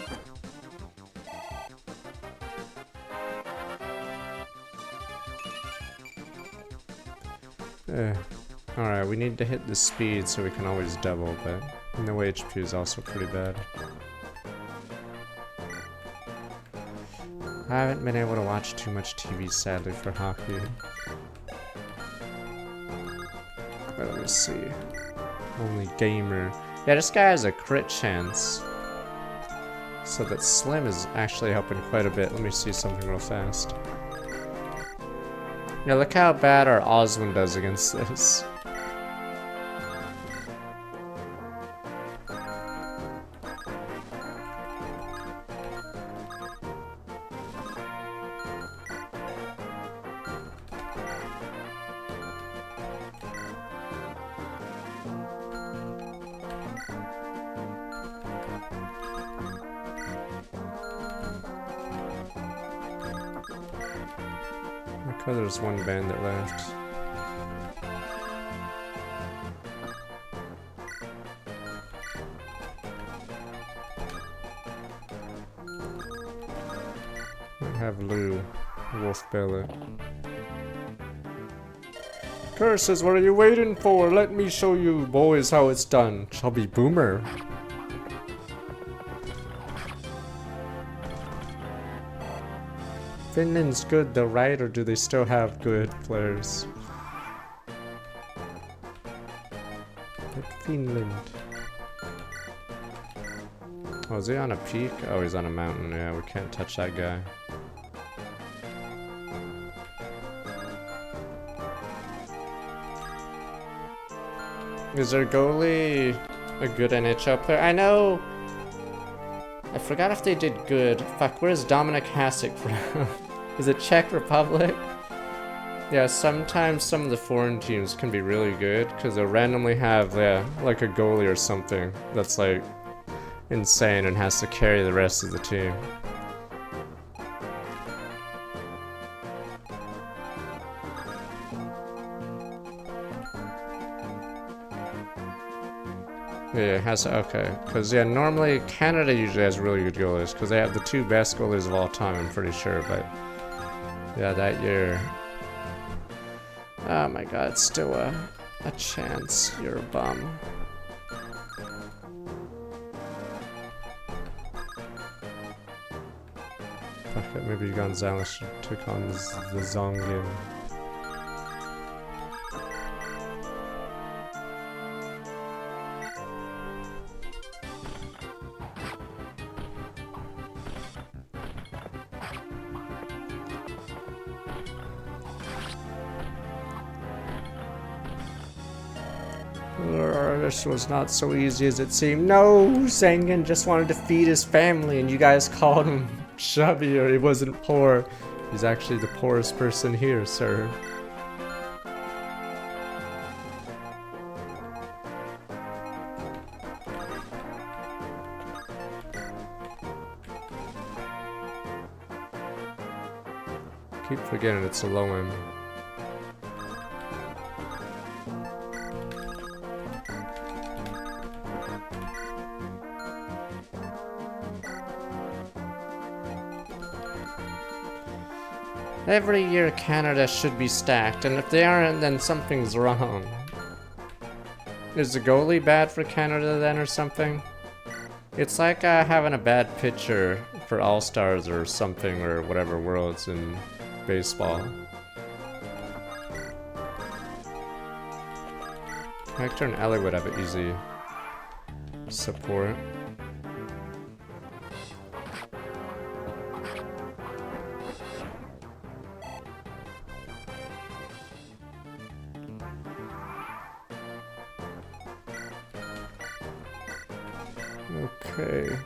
alright, we need to hit the speed so we can always double, but no HP is also pretty bad. I haven't been able to watch too much TV, sadly, for hockey. But let me see. Only gamer. Yeah, this guy has a crit chance. So that Slim is actually helping quite a bit. Let me see something real fast. Yeah, look how bad our Oswin does against this. Oh, there's one bandit left. I have Lou, Wolf Bellet. Curses, what are you waiting for? Let me show you boys how it's done. Chubby Boomer. Finland's good though, right? Or do they still have good players? Like Finland. Oh, is he on a peak? Oh, he's on a mountain. Yeah, we can't touch that guy. Is their goalie a good NHL player? I know. I forgot if they did good. Fuck, where's Dominic Hasek from? Is it Czech Republic? Yeah, sometimes some of the foreign teams can be really good because they'll randomly have, yeah, like a goalie or something that's like insane and has to carry the rest of the team. Yeah, it has, okay. Because, yeah, normally Canada usually has really good goalies, because they have the 2 best goalies of all time, I'm pretty sure, but yeah, that year. Oh my god, it's still a chance. You're a bum. Fuck it, maybe Gonzalez should take on the Zongian. This was not so easy as it seemed. No, Zangan just wanted to feed his family and you guys called him chubby, or he wasn't poor. He's actually the poorest person here, sir. Keep forgetting it's a low end. Every year Canada should be stacked, and if they aren't, then something's wrong. Is the goalie bad for Canada then, or something? It's like having a bad pitcher for All-Stars or something, or whatever worlds in baseball. Hector and Ellie would have an easy support. Okay.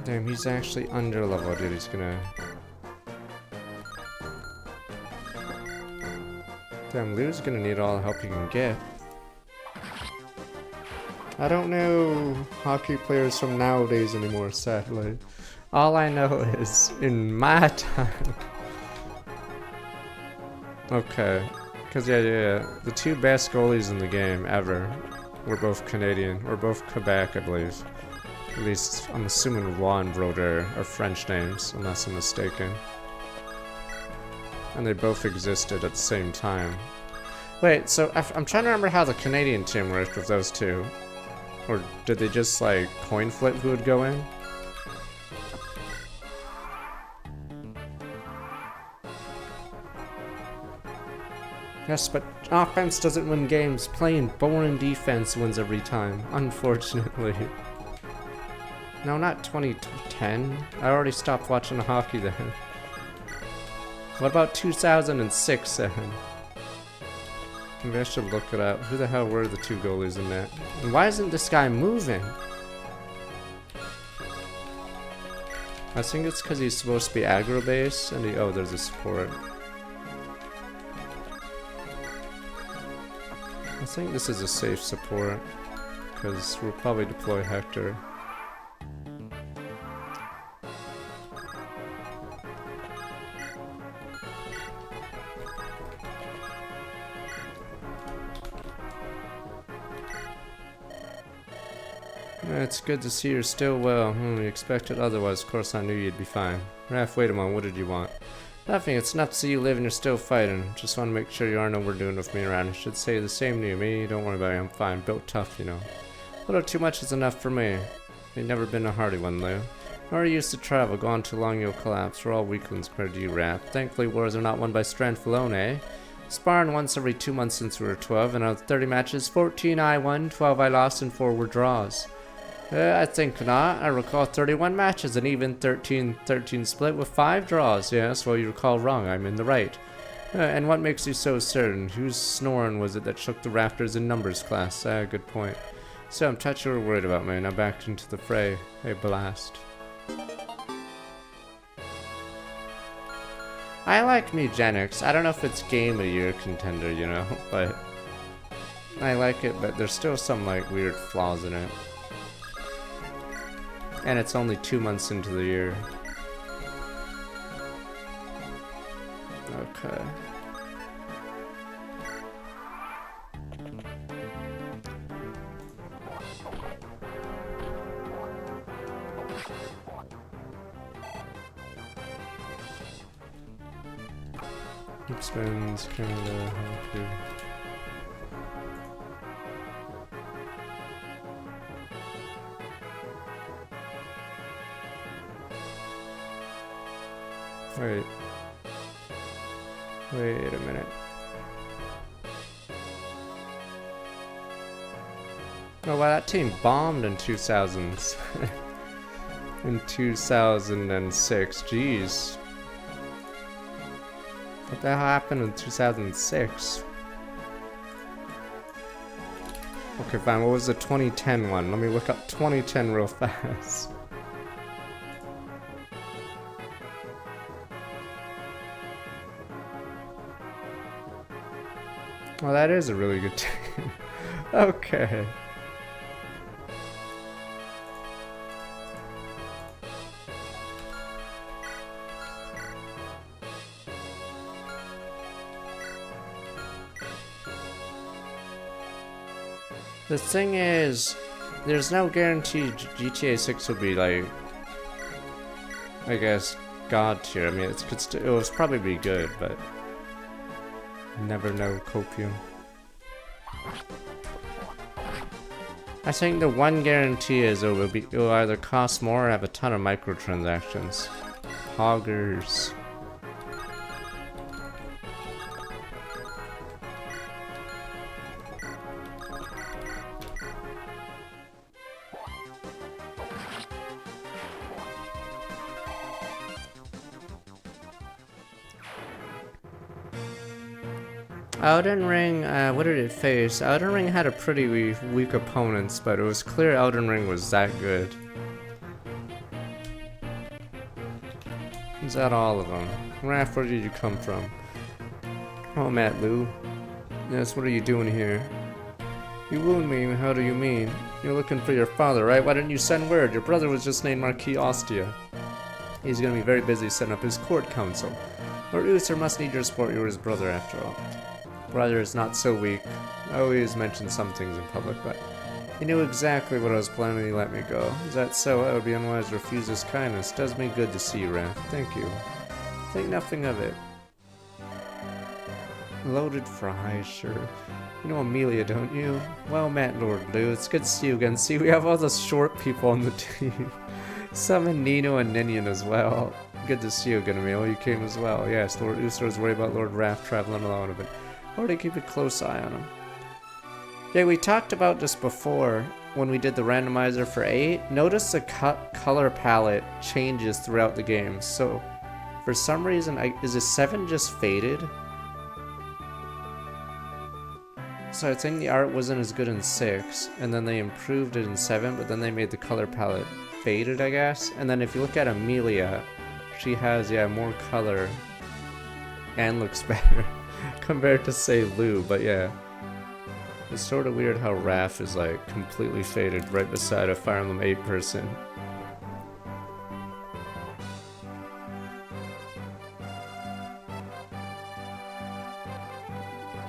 Damn, he's actually under level, dude. He's gonna... Damn, Lou's gonna need all the help he can get. I don't know hockey players from nowadays anymore, sadly. All I know is, in my time... Okay. Because, yeah, the 2 best goalies in the game, ever, were both Canadian. Or both Quebec, I believe. At least, I'm assuming Roy and Brodeur are French names, unless I'm mistaken. And they both existed at the same time. Wait, so I'm trying to remember how the Canadian team worked with those 2. Or did they just, like, coin flip who would go in? Yes, but offense doesn't win games. Playing boring defense wins every time, unfortunately. No, not 2010. I already stopped watching hockey then. What about 2006 then? Maybe I should look it up. Who the hell were the 2 goalies in that? And why isn't this guy moving? I think it's because he's supposed to be aggro base and oh, there's a support. I think this is a safe support because we'll probably deploy Hector. It's good to see you're still well. We expected otherwise. Of course I knew you'd be fine. Raph, wait a moment. What did you want? Nothing. It's enough to see you live and you're still fighting. Just want to make sure you aren't overdoing with me around. I should say the same to you. Me, don't worry about it. I'm fine. Built tough, you know. A little too much is enough for me. You've never been a hardy one, Lou. Nor used to travel. Gone too long, you'll collapse. We're all weaklings compared to you, Raph. Thankfully, wars are not won by strength alone, eh? Sparring once every 2 months since we were 12, and out of 30 matches, 14 I won, 12 I lost, and 4 were draws. I think not. I recall 31 matches, an even 13-13 split with 5 draws. Yes, well, you recall wrong. I'm in the right. And what makes you so certain? Whose snoring was it that shook the rafters in numbers class? Good point. So I'm touched you were worried about me. Now back into the fray. A blast. I like Mugenics. I don't know if it's Game of the Year contender, you know, but I like it, but there's still some, like, weird flaws in it. And it's only 2 months into the year. Okay. Loop spins, Canada, okay. Wait a minute. Oh wow, that team bombed in 2000s. In 2006, jeez. What the hell happened in 2006? Okay, fine, what was the 2010 one? Let me look up 2010 real fast. Well, that is a really good team. Okay. The thing is, there's no guarantee GTA 6 will be like, I guess, God tier. I mean, it will probably be good, but never know, copium. I think the one guarantee is it will either cost more or have a ton of microtransactions. Hoggers. Elden Ring, what did it face? Elden Ring had a pretty weak opponents, but it was clear Elden Ring was that good. Is that all of them? Raph, where did you come from? Oh, Matt Lou. Yes, what are you doing here? You wound me, how do you mean? You're looking for your father, right? Why didn't you send word? Your brother was just named Marquis Ostia. He's gonna be very busy setting up his court council. Lord Uther must need your support, you're his brother after all. Brother is not so weak. I always mention some things in public, but he knew exactly what I was planning when he let me go. Is that so? I would be unwise to refuse his kindness. Does me good to see you, Raph. Thank you. Think nothing of it. Loaded fries, sure. You know Amelia, don't you? Well met, Lord Lou. It's good to see you again. See, we have all the short people on the team. Summon Nino and Ninian as well. Good to see you again, Amelia. You came as well. Yes, Lord Usor was worried about Lord Raph traveling alone a bit. Already keep a close eye on him. Yeah, we talked about this before when we did the randomizer for 8. Notice the color palette changes throughout the game. So, for some reason, is it 7 just faded? So I think the art wasn't as good in 6, and then they improved it in 7, but then they made the color palette faded, I guess. And then if you look at Amelia, she has, yeah, more color and looks better. Compared to, say, Lou, but yeah. It's sort of weird how Raph is, like, completely faded right beside a Fire Emblem 8 person.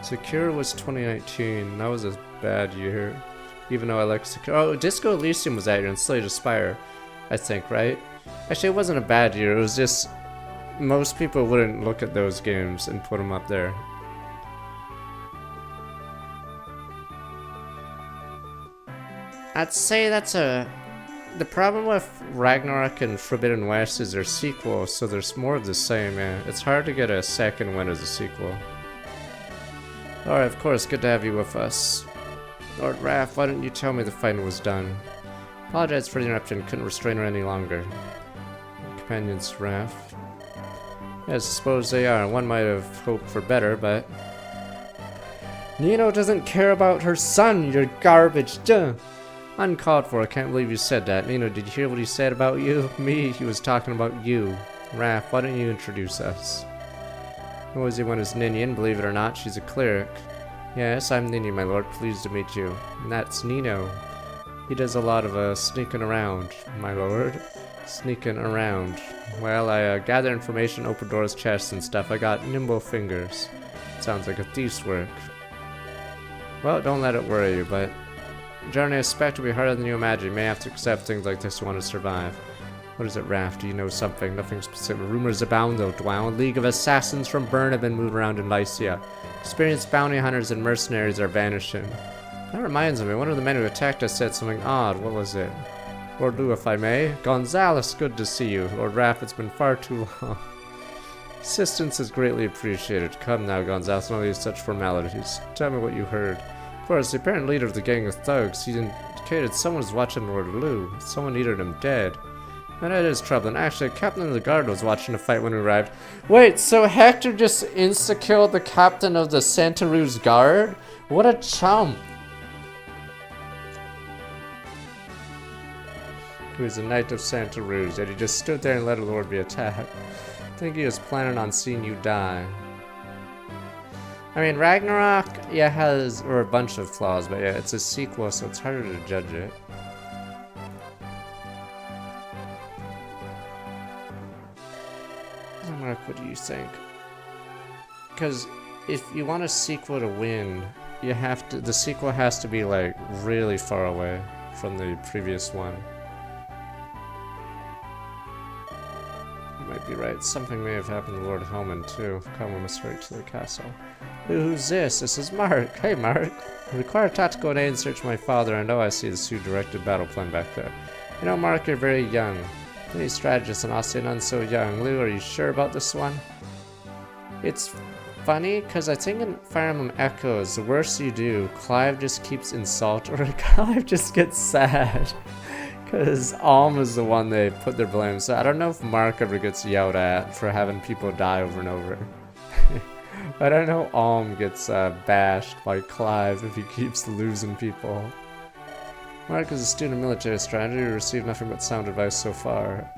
Secure was 2019. That was a bad year. Even though I like Secure. Oh, Disco Elysium was that year and Slay the Spire, I think, right? Actually, it wasn't a bad year. It was just... most people wouldn't look at those games and put them up there. I'd say that's a... the problem with Ragnarok and Forbidden West is they're sequels, so there's more of the same, yeah. It's hard to get a second one as a sequel. Alright, of course, good to have you with us. Lord Raph, why didn't you tell me the fighting was done? Apologize for the interruption, couldn't restrain her any longer. Companions, Raph. Yes, I suppose they are. One might have hoped for better, but... Nino doesn't care about her son, you're garbage, duh! Uncalled for, I can't believe you said that. Nino, did you hear what he said about you? Me, he was talking about you. Raph, why don't you introduce us? Noisy one is Ninian, believe it or not, she's a cleric. Yes, I'm Ninian, my lord, pleased to meet you. And that's Nino. He does a lot of sneaking around, my lord. Sneaking around. Well, I gather information, open doors, chests and stuff. I got nimble fingers. Sounds like a thief's work. Well, don't let it worry you, but... journey I expect to be harder than you imagine. You may have to accept things like this to want to survive. What is it, Raph? Do you know something? Nothing specific. Rumors abound, though, Dwow. A league of assassins from Bern have been moving around in Lycia. Experienced bounty hunters and mercenaries are vanishing. That reminds me, one of the men who attacked us said something odd. What was it? Lord Lou, if I may. Gonzalez, good to see you. Lord Raph, it's been far too long. Assistance is greatly appreciated. Come now, Gonzalez, no use such formalities. Tell me what you heard. Of course, the apparent leader of the gang of thugs, he indicated someone was watching Lord Lou. Someone needed him dead. And it is troubling. Actually, Captain of the Guard was watching the fight when we arrived. Wait, so Hector just insta-killed the captain of the Santa Ruz Guard? What a chump. He was a knight of Santa Ruz, yet he just stood there and let a lord be attacked. I think he was planning on seeing you die. I mean, Ragnarok, yeah, has a bunch of flaws, but yeah, it's a sequel, so it's harder to judge it. Mark, what do you think? Because if you want a sequel to win, you have to. The sequel has to be like really far away from the previous one. You might be right. Something may have happened to Lord Helman too. Come, we must hurry to the castle. Who's this? This is Mark. Hey, Mark. I require tactical aid and search my father. I know I see the Sioux-directed battle plan back there. You know, Mark, you're very young. Many strategists and Austin none so young. Lou, are you sure about this one? It's funny, because I think in Fire Emblem Echoes, the worse you do, Clive just keeps insulting, or Clive just gets sad. Because Alm is the one they put their blame. So I don't know if Mark ever gets yelled at for having people die over and over. But I know Alm gets bashed by Clive if he keeps losing people. Mark is a student of military strategy who received nothing but sound advice so far.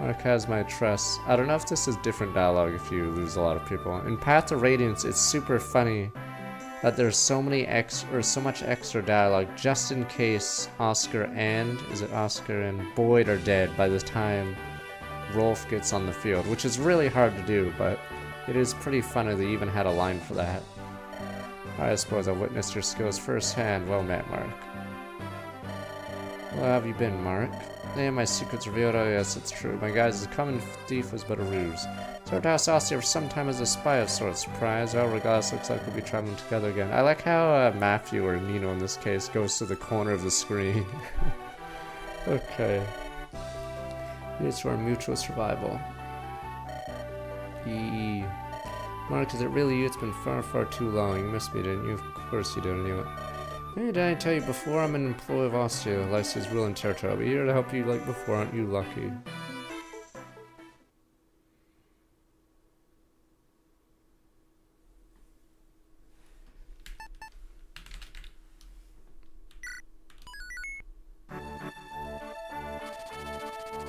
Mark has my trust. I don't know if this is different dialogue if you lose a lot of people. In Path to Radiance, it's super funny that there's so much extra dialogue just in case Oscar and Boyd are dead by the time Rolf gets on the field, which is really hard to do, but it is pretty funny they even had a line for that. I suppose I witnessed your skills firsthand. Well met, Mark. Well, how have you been, Mark? Yeah, my secret's revealed. Oh, yes, it's true. My guise as a common thief was but a ruse. Served House Ostia for some time as a spy of sorts. Surprise. Well, regardless, looks like we'll be traveling together again. I like how Matthew, or Nino in this case, goes to the corner of the screen. Okay. It's for our mutual survival. Mark, is it really you? It's been far, far too long. You missed me, didn't you? Of course you did, I knew it. Hey, did I tell you before? I'm an employee of Ostia, Lycia's ruling territory. I'll be here to help you like before, aren't you lucky?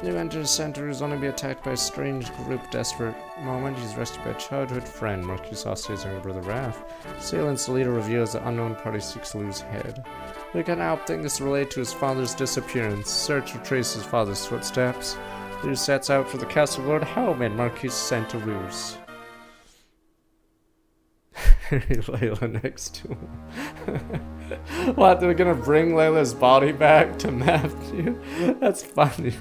You enter Santa Ruz only be attacked by a strange group. Desperate moment, he's rescued by a childhood friend, Marquis Ostia's younger brother Raph. Assailants, the leader reveals the unknown party seeks Lou's head. We can now think this related to his father's disappearance. Search to trace his father's footsteps. Lou sets out for the castle of Lord Helman, Marquis Santa Ruz. Layla next to him. What, they're gonna bring Layla's body back to Matthew? That's funny.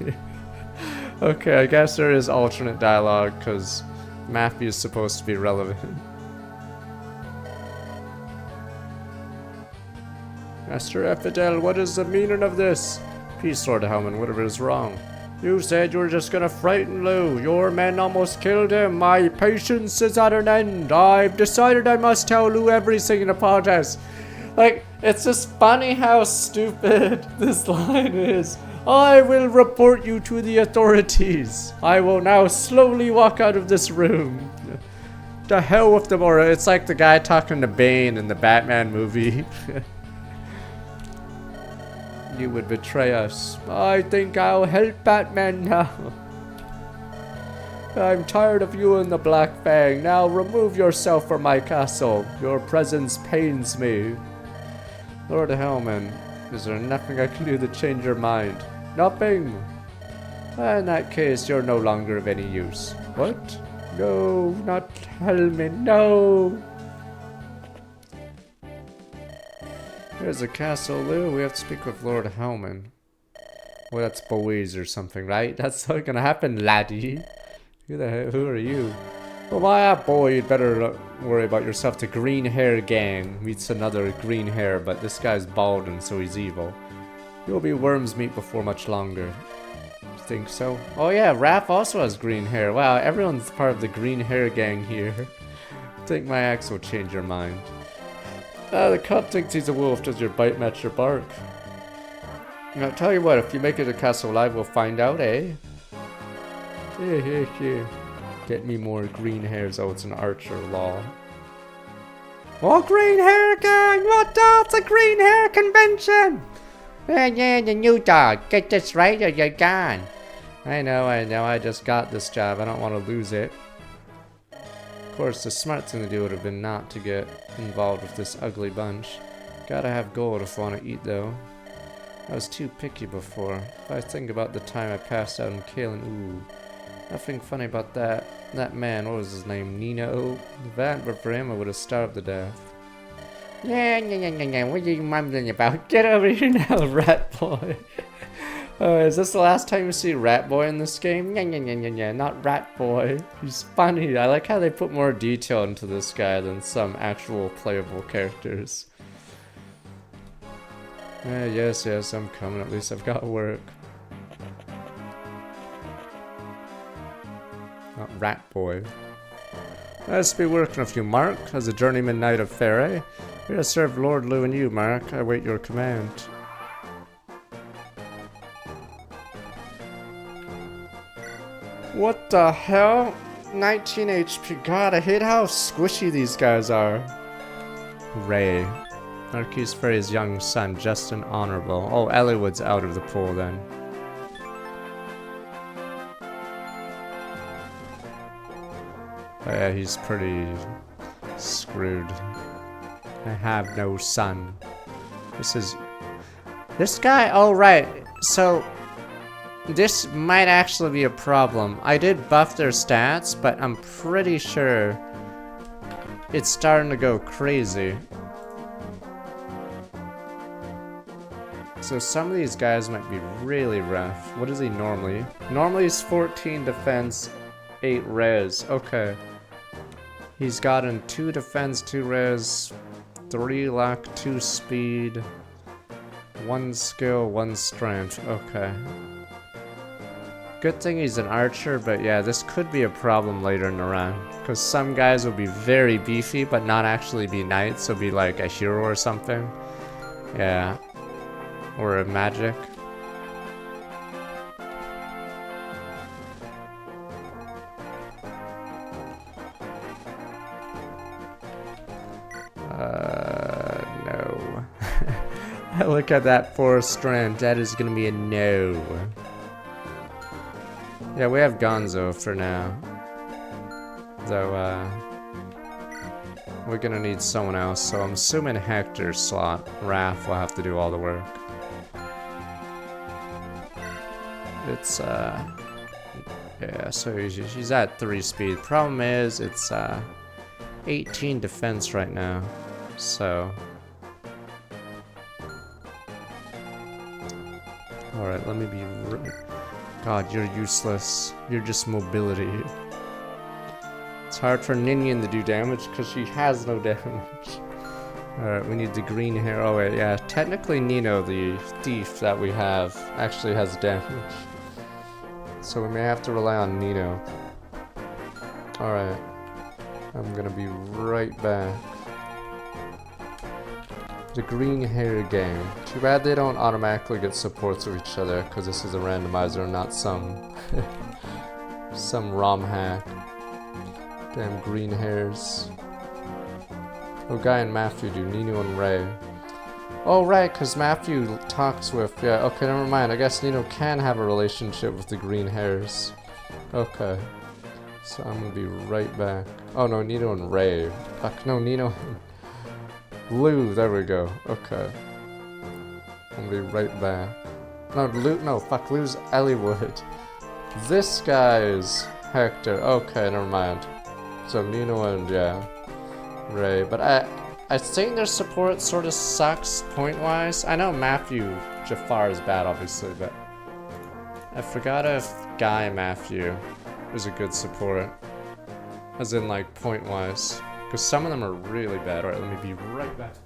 Okay, I guess there is alternate dialogue because Matthew is supposed to be relevant. Master Epidel, what is the meaning of this? Peace, Lord Helman, whatever is wrong. You said you were just gonna frighten Lou. Your men almost killed him. My patience is at an end. I've decided I must tell Lou everything and apologize. Like, it's just funny how stupid this line is. I will report you to the authorities. I will now slowly walk out of this room. The hell with them, or it's like the guy talking to Bane in the Batman movie. You would betray us. I think I'll help Batman now. I'm tired of you and the Black Fang. Now remove yourself from my castle. Your presence pains me. Lord Helman, is there nothing I can do to change your mind? Nothing. In that case, you're no longer of any use. What? No, not Helman, no. Here's the castle, Lou. We have to speak with Lord Helman. Well, that's boys or something, right? That's not gonna happen, laddie. Who are you? Well, my boy, you'd better not worry about yourself. The green hair gang meets another green hair, but this guy's bald and so he's evil. You'll be worm's meat before much longer. You think so? Oh yeah, Raph also has green hair. Wow, everyone's part of the green hair gang here. I think my axe will change your mind. The cub thinks he's a wolf. Does your bite match your bark? I'll tell you what, if you make it to Castle Live, we'll find out, eh? Yeah. Get me more green hairs. Oh, it's an archer law. Oh, green hair gang! What the? It's a green hair convention! Yeah, the new dog. Get this right or you're gone. I know. I just got this job. I don't want to lose it. Of course, the smart thing to do would have been not to get involved with this ugly bunch. Gotta have gold if I want to eat, though. I was too picky before. If I think about the time I passed out in Kalen, ooh. Nothing funny about that man, what was his name, Nino? If that weren't for him, I would have starved to death. Yeah, what are you mumbling about? Get over here now, rat boy. Is this the last time you see Rat Boy in this game? Yeah, not Rat Boy. He's funny. I like how they put more detail into this guy than some actual playable characters. Yes, I'm coming. At least I've got work. Not Rat Boy. Nice to be working with you, Mark, as a journeyman knight of Faerie. Here to serve Lord Lou and you, Mark. I wait your command. What the hell? 19 HP. God, I hate how squishy these guys are. Ray. Marquis Faerie's young son, just and honorable. Oh, Eliwood's out of the pool then. Oh yeah, he's pretty screwed. I have no son. This guy, oh right, so this might actually be a problem. I did buff their stats, but I'm pretty sure it's starting to go crazy. So some of these guys might be really rough. What is he normally? Normally he's 14 defense, 8 res. Okay. He's gotten 2 defense, 2 res, 3 luck, 2 speed, 1 skill, 1 strength. Okay. Good thing he's an archer, but yeah, this could be a problem later in the run. Because some guys will be very beefy, but not actually be knights. So be like a hero or something. Yeah. Or a magic. No. Look at that 4 strength. That is gonna be a no. Yeah, we have Gonzo for now. Though, we're gonna need someone else, so I'm assuming Hector's slot. Raph will have to do all the work. It's, yeah, so she's at 3 speed. Problem is, it's, 18 defense right now, so. Alright, let me be. God, you're useless. You're just mobility. It's hard for Ninian to do damage because she has no damage. Alright, we need the green hair. Oh wait, yeah. Technically Nino, the thief that we have, actually has damage. So we may have to rely on Nino. Alright. I'm gonna be right back. The green hair gang. Too bad they don't automatically get supports with each other, because this is a randomizer, not some some ROM hack. Damn green hairs. Oh, Guy and Matthew do. Nino and Ray. Oh right, because Matthew talks with. Yeah. Okay, never mind. I guess Nino can have a relationship with the green hairs. Okay. So I'm gonna be right back. Oh no, Nino and Ray. Fuck no, Nino. Lou, there we go. Okay. I'm gonna be right back. No, Lou, no, fuck, Lou's Eliwood. This guy's Hector. Okay, never mind. So Nino and, yeah, Ray. But I think their support sort of sucks point-wise. I know Matthew Jafar is bad, obviously, but I forgot if Guy Matthew is a good support. As in, like, point-wise. Because some of them are really bad. Alright, let me be right back.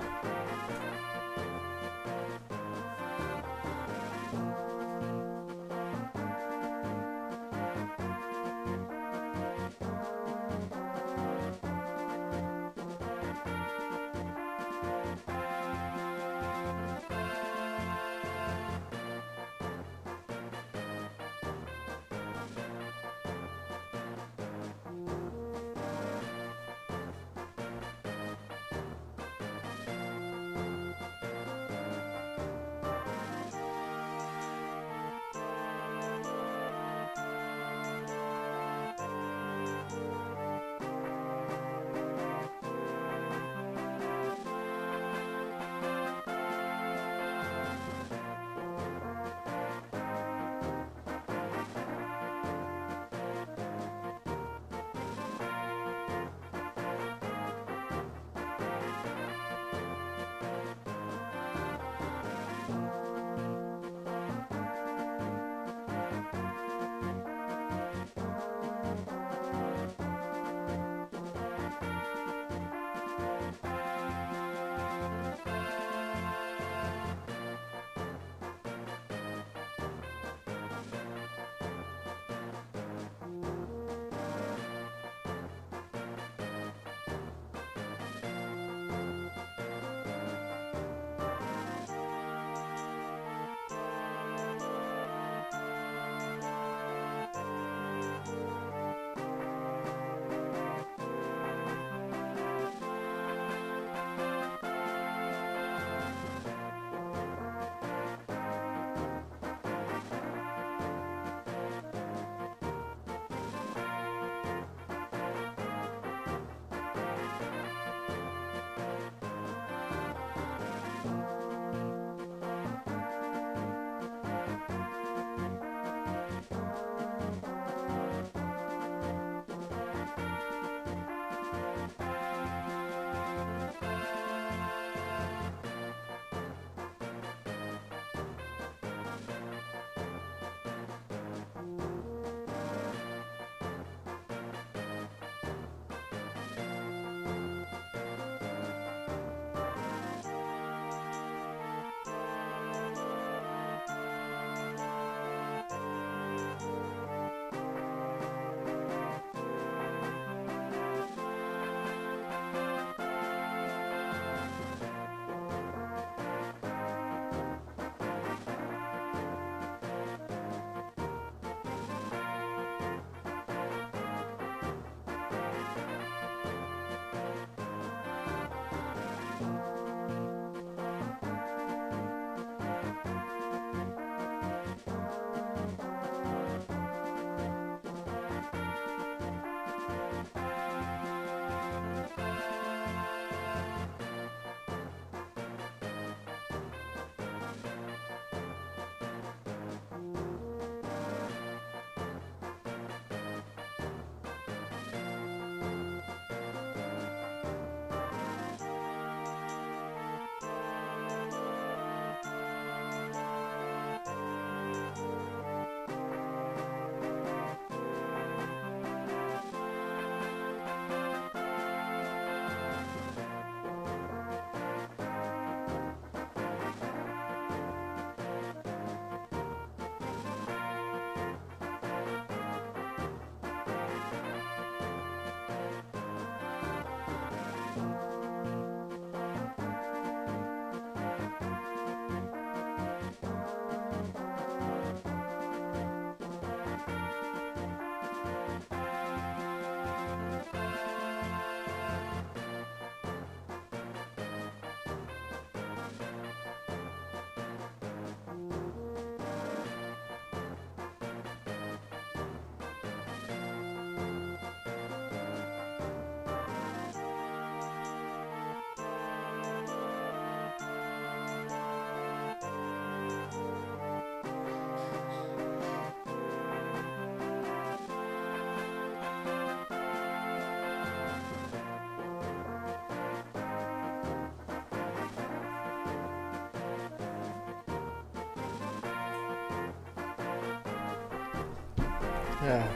Yeah.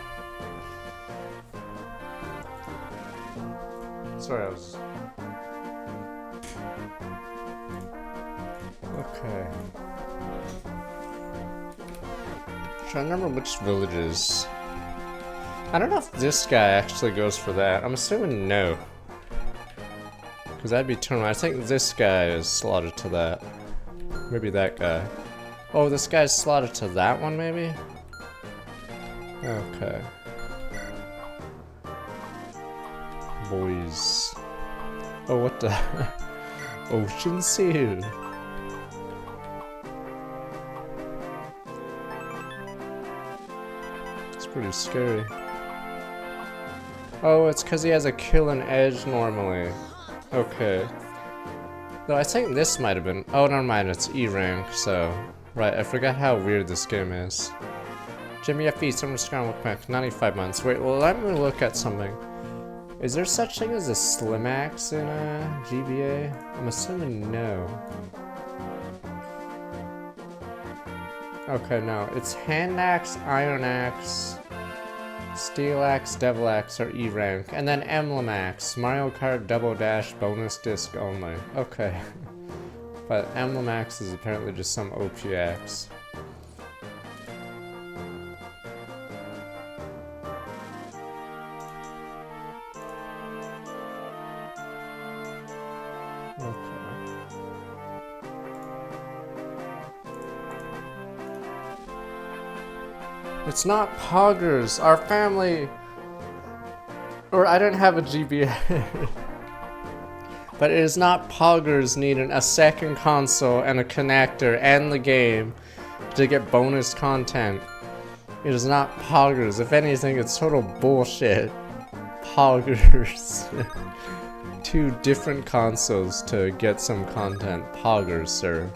Sorry, I was... Okay. I'm trying to remember which villages. I don't know if this guy actually goes for that. I'm assuming no. Because that'd be turned. I think this guy is slotted to that. Maybe that guy. Oh, this guy's slotted to that one, maybe? Okay. Boys. Oh, what the? Ocean seal. It's pretty scary. Oh, it's because he has a killing edge normally. Okay. Though I think this might have been. Oh, never mind. It's E rank. So, right. I forgot how weird this game is. Jimmy FE7 Randomizer 95 months. Wait. Well, let me look at something. Is there such thing as a slim axe in GBA? I'm assuming no. Okay, no. It's hand axe, iron axe, steel axe, devil axe, or E rank, and then emblem axe, Mario Kart double dash bonus disc only. Okay. But emblem axe is apparently just some OP axe. It's not Poggers. Our family... Or I didn't have a GBA. But it is not Poggers needing a second console and a connector and the game to get bonus content. It is not Poggers. If anything, it's total bullshit. Poggers. 2 different consoles to get some content. Poggers, sir.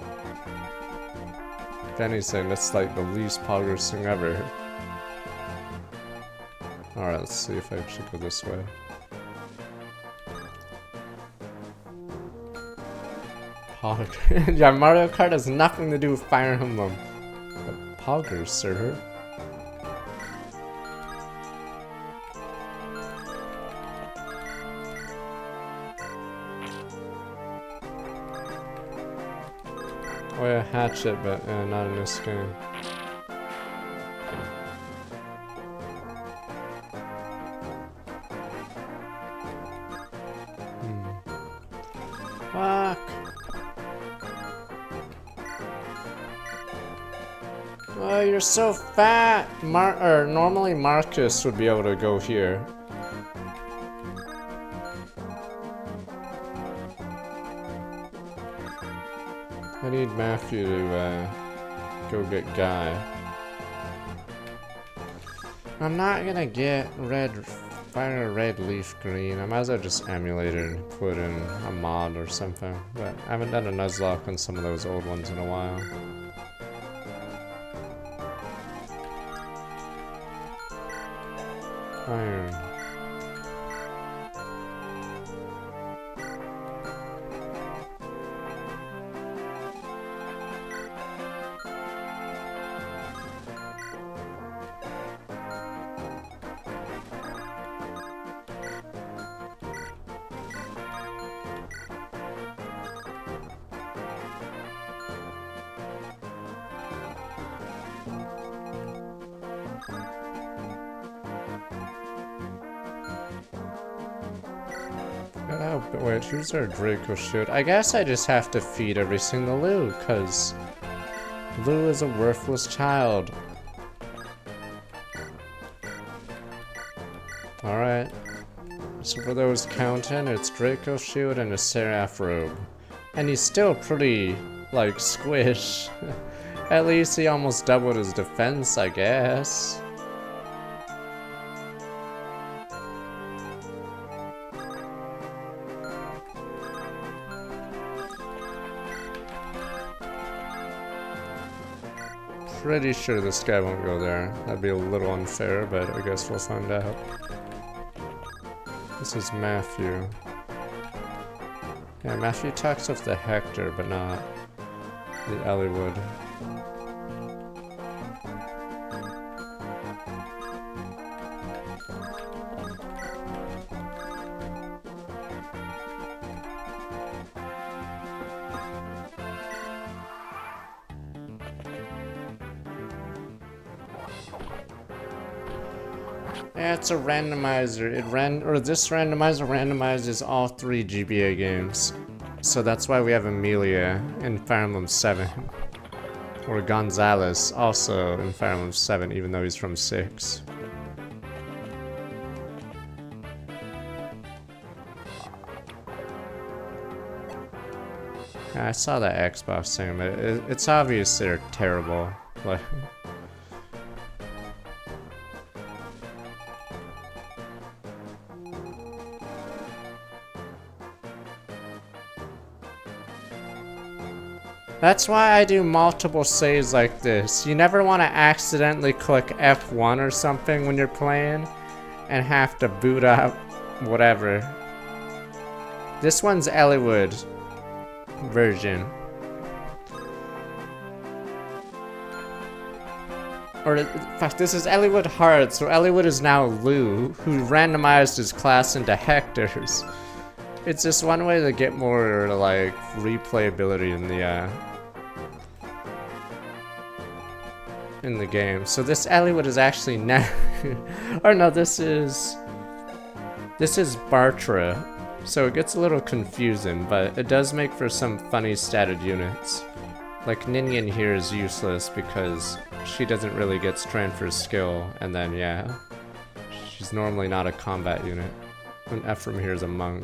If anything, that's like the least Poggers thing ever. Alright, let's see if I should go this way. Poggers. Yeah, Mario Kart has nothing to do with Fire Emblem. But Poggers, sir. Oh yeah, hatchet, but not in this game. Fuck. Oh, you're so fat. Normally Marcus would be able to go here. I need Matthew to go get Guy. I'm not gonna get fire red leaf green. I might as well just emulate it and put in a mod or something. But I haven't done a Nuzlocke on some of those old ones in a while. Iron. Oh, but wait, who's our Draco shield? I guess I just have to feed every single Lou, cause Lou is a worthless child. Alright. So for those counting, it's Draco shield and a Seraph robe. And he's still pretty, like, squish. At least he almost doubled his defense, I guess. Pretty sure this guy won't go there. That'd be a little unfair, but I guess we'll find out. This is Matthew. Yeah, Matthew talks with the Hector, but not the Elliewood. Yeah, it's a randomizer. This randomizer randomizes all 3 GBA games. So that's why we have Amelia in Fire Emblem 7. Or Gonzalez, also in Fire Emblem 7, even though he's from 6. I saw that Xbox thing, but it's obvious they're terrible. Like, that's why I do multiple saves like this. You never want to accidentally click F1 or something when you're playing and have to boot up whatever. This one's Elliewood version. Or, in fact, this is Elliewood Hard, so Elliewood is now Lou, who randomized his class into Hector's. It's just one way to get more, like, replayability in the game. So this Elliewood is actually now... or no, this is Bartra. So it gets a little confusing, but it does make for some funny statted units. Like Ninian here is useless because she doesn't really get transfer skill, and then yeah, she's normally not a combat unit. And Ephraim here is a monk.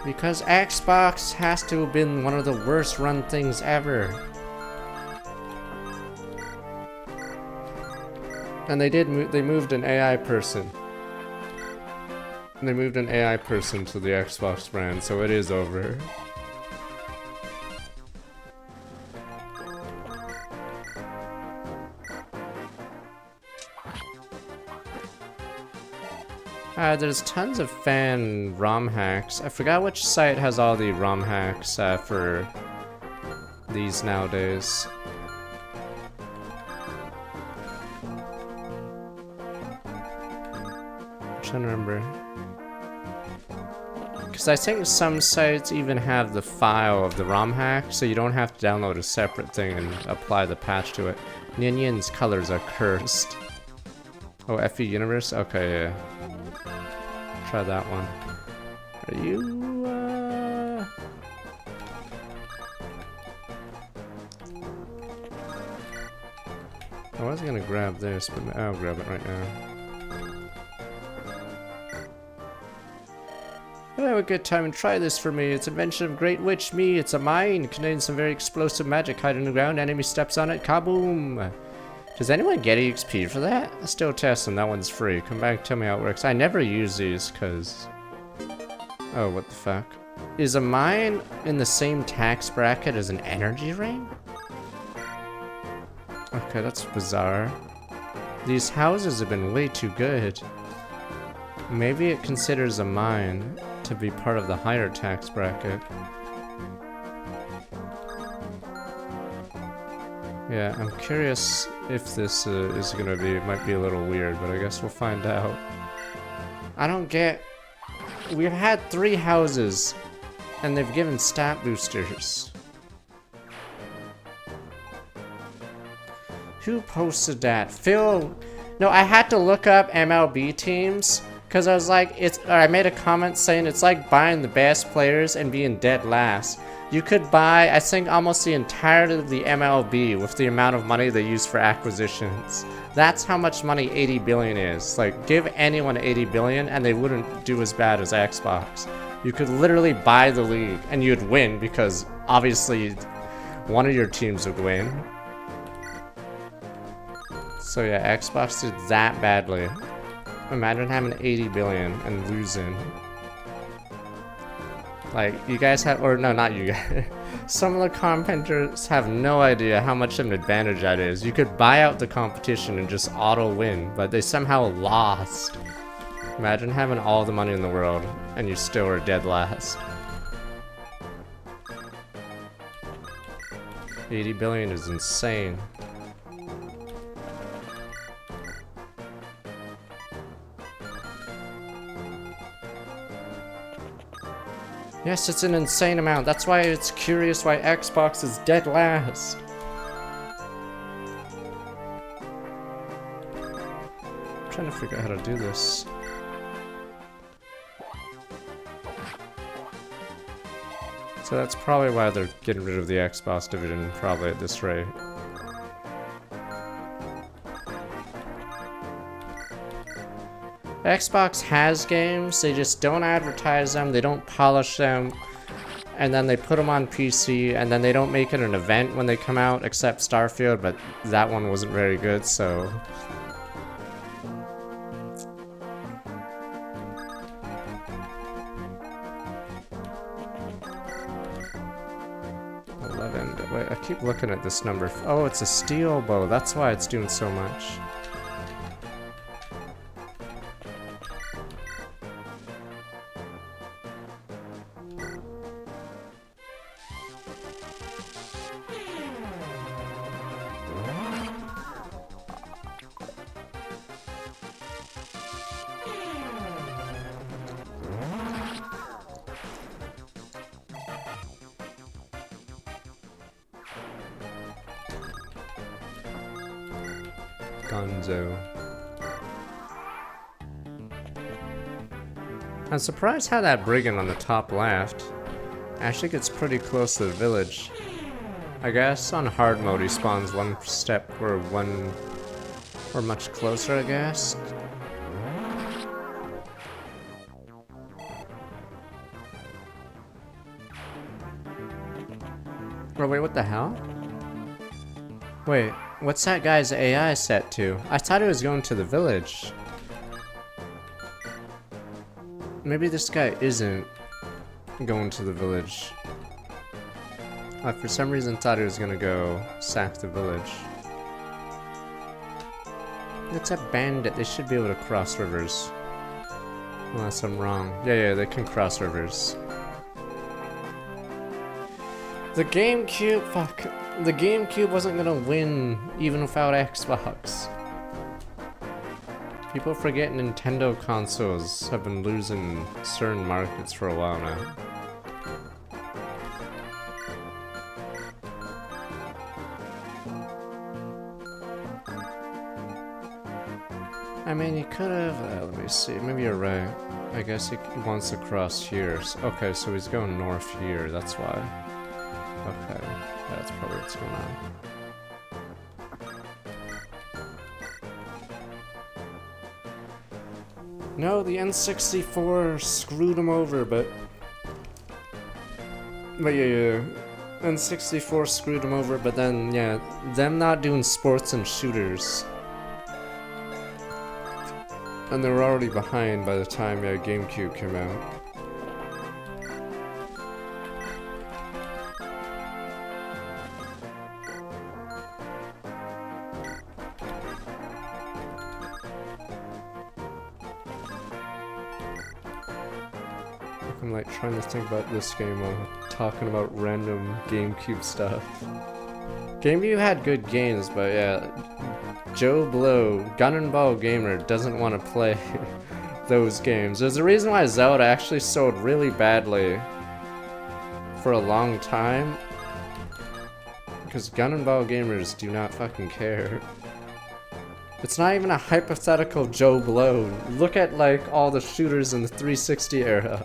Because Xbox has to have been one of the worst run things ever. And they moved an AI person. And they moved an AI person to the Xbox brand, so it is over. There's tons of fan ROM hacks. I forgot which site has all the ROM hacks for these nowadays. I'm trying to remember. Because I think some sites even have the file of the ROM hack, so you don't have to download a separate thing and apply the patch to it. Ninian's colors are cursed. Oh, FE Universe? Okay, yeah. Try that one. Are you, I was gonna grab this, but I'll grab it right now. Have a good time and try this for me. It's invention of Great Witch Me. It's a mine. Contains some very explosive magic hiding in the ground. Enemy steps on it. Kaboom! Does anyone get EXP for that? I'm still testing. That one's free. Come back and tell me how it works. I never use these because... Oh, what the fuck? Is a mine in the same tax bracket as an energy ring? Okay, that's bizarre. These houses have been way too good. Maybe it considers a mine to be part of the higher tax bracket. Yeah, I'm curious if this is gonna be, it might be a little weird, but I guess we'll find out. I don't get... We've had 3 houses, and they've given stat boosters. Who posted that? Phil... No, I had to look up MLB teams, because I was like, I made a comment saying it's like buying the best players and being dead last. You could buy, I think, almost the entirety of the MLB with the amount of money they use for acquisitions. That's how much money 80 billion is. Like, give anyone 80 billion and they wouldn't do as bad as Xbox. You could literally buy the league and you'd win because obviously one of your teams would win. So yeah, Xbox did that badly. Imagine having 80 billion and losing. Like, you guys have, or no, not you guys. Some of the commenters have no idea how much of an advantage that is. You could buy out the competition and just auto-win, but they somehow lost. Imagine having all the money in the world and you still are dead last. 80 billion is insane. Yes, it's an insane amount. That's why it's curious why Xbox is dead last. I'm trying to figure out how to do this. So that's probably why they're getting rid of the Xbox division, probably at this rate. Xbox has games, they just don't advertise them, they don't polish them, and then they put them on PC, and then they don't make it an event when they come out, except Starfield, but that one wasn't very good, so... Wait, I keep looking at this number. Oh, it's a steel bow. That's why it's doing so much. Gonzo. I'm surprised how that brigand on the top left actually gets pretty close to the village. I guess on hard mode he spawns one step or much closer, I guess. Oh wait, what the hell? Wait. What's that guy's AI set to? I thought it was going to the village. Maybe this guy isn't going to the village. I for some reason thought he was gonna go sack the village. It's a bandit. They should be able to cross rivers. Unless I'm wrong. Yeah, they can cross rivers. The GameCube, fuck. The GameCube wasn't gonna win even without Xbox. People forget Nintendo consoles have been losing certain markets for a while now. I mean, you could have, let me see, maybe you're right. I guess he wants to cross here. Okay, so he's going north here, that's why. Okay, yeah, that's probably what's going on. No, the N64 screwed him over, but yeah, N64 screwed him over, but then, yeah, them not doing sports and shooters. And they were already behind by the time, yeah, GameCube came out. I'm like trying to think about this game while talking about random GameCube stuff. GameCube had good games, but yeah, Joe Blow, Gun and Ball Gamer, doesn't want to play those games. There's a reason why Zelda actually sold really badly for a long time. Because Gun and Ball Gamers do not fucking care. It's not even a hypothetical Joe Blow. Look at like all the shooters in the 360 era.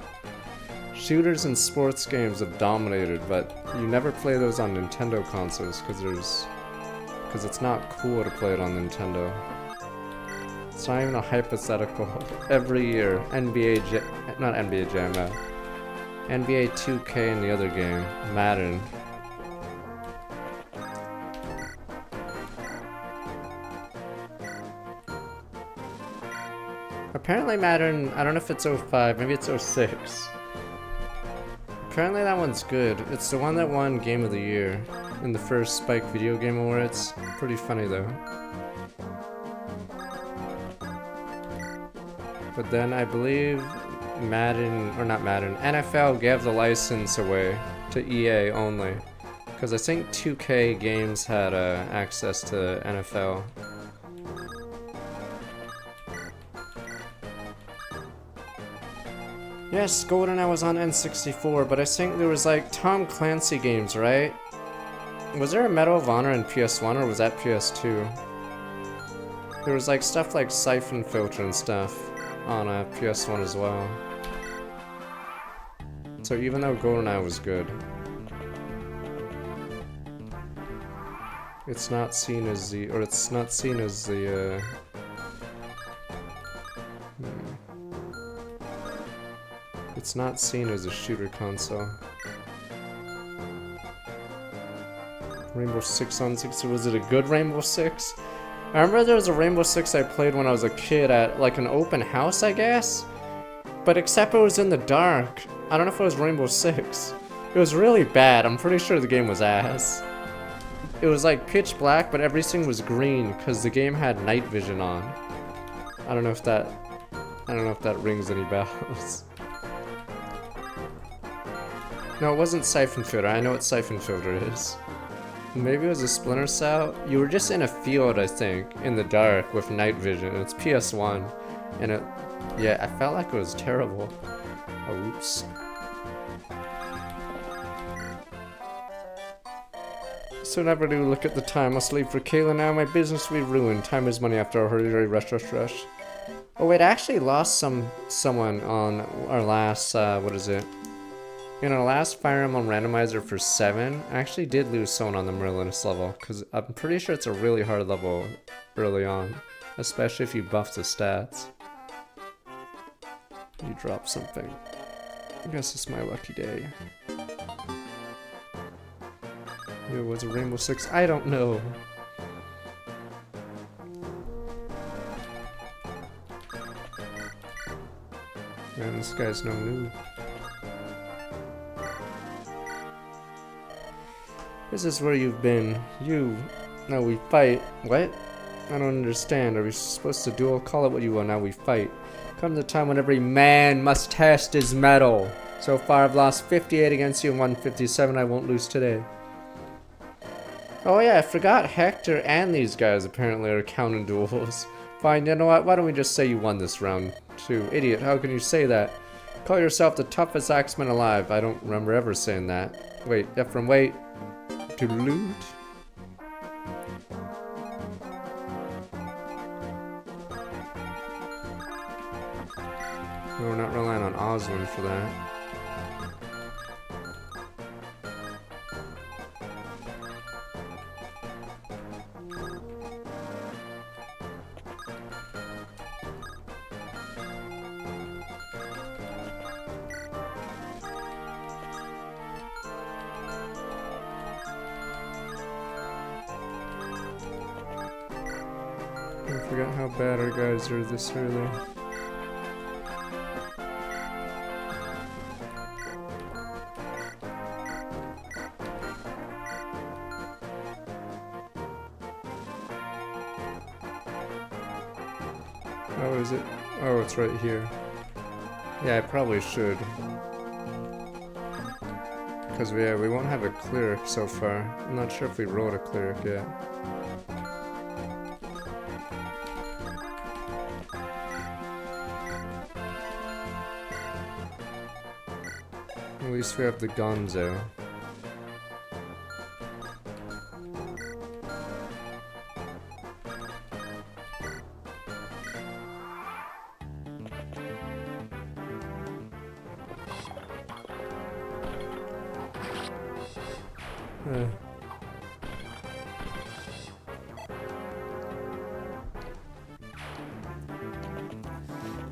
Shooters and sports games have dominated, but you never play those on Nintendo consoles because it's not cool to play it on Nintendo. It's not even a hypothetical. Every year, NBA 2K and the other game, Madden. Apparently Madden, I don't know if it's 05, maybe it's 06. Apparently that one's good. It's the one that won Game of the Year in the first Spike Video Game Awards. Pretty funny though. But then I believe NFL gave the license away to EA only. Because I think 2K games had access to NFL. Yes, GoldenEye was on N64, but I think there was like Tom Clancy games, right? Was there a Medal of Honor in PS1 or was that PS2? There was like stuff like Siphon Filter and stuff on PS1 as well. So even though GoldenEye was good, it's not seen as the, it's not seen as a shooter console. Rainbow Six on 6, was it a good Rainbow Six? I remember there was a Rainbow Six I played when I was a kid at like an open house, I guess? But except it was in the dark. I don't know if it was Rainbow Six. It was really bad. I'm pretty sure the game was ass. It was like pitch black, but everything was green because the game had night vision on. I don't know if that rings any bells. No, it wasn't Siphon Filter. I know what Siphon Filter is. Maybe it was a Splinter Cell? You were just in a field, I think, in the dark with night vision. It's PS1. And it... yeah, I felt like it was terrible. Oh, oops. So never do look at the time. I'll sleep for Kayla now. My business will be ruined. Time is money after a hurry, rush. Oh wait, I actually lost someone on our last, what is it? In our last Fire Emblem Randomizer for 7, I actually did lose someone on the Merlinus level, because I'm pretty sure it's a really hard level early on, especially if you buff the stats. You drop something. I guess it's my lucky day. It was a Rainbow Six, I don't know. Man, this guy's no noob. This is where you've been. No, we fight. What? I don't understand. Are we supposed to duel? Call it what you will. Now we fight. Comes a time when every man must test his mettle. So far I've lost 58 against you and 157. I won't lose today. Oh yeah, I forgot Hector and these guys apparently are counting duels. Fine, you know what? Why don't we just say you won this round too? Idiot, how can you say that? Call yourself the toughest axeman alive. I don't remember ever saying that. Wait, Ephraim, wait. To loot? No, we're not relying on Oswin for that. I forgot how bad our guys are this early. Oh, is it? Oh, it's right here. Yeah, I probably should. Because we won't have a cleric so far. I'm not sure if we rolled a cleric yet. At least we have the Gonzo.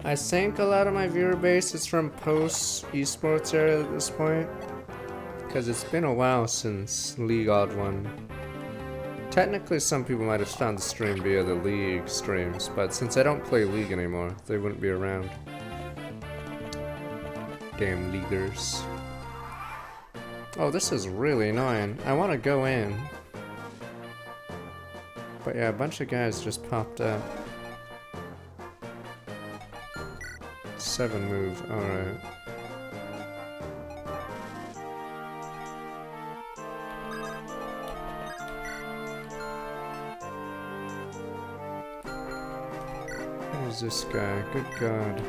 I think a lot of my viewer base is from post-esports era at this point, because it's been a while since League Odd One. Technically some people might have found the stream via the League streams, but since I don't play League anymore, they wouldn't be around. Damn Leaguers. Oh, this is really annoying. I want to go in. But yeah, a bunch of guys just popped up. 7 move, alright. Who's this guy? Good God.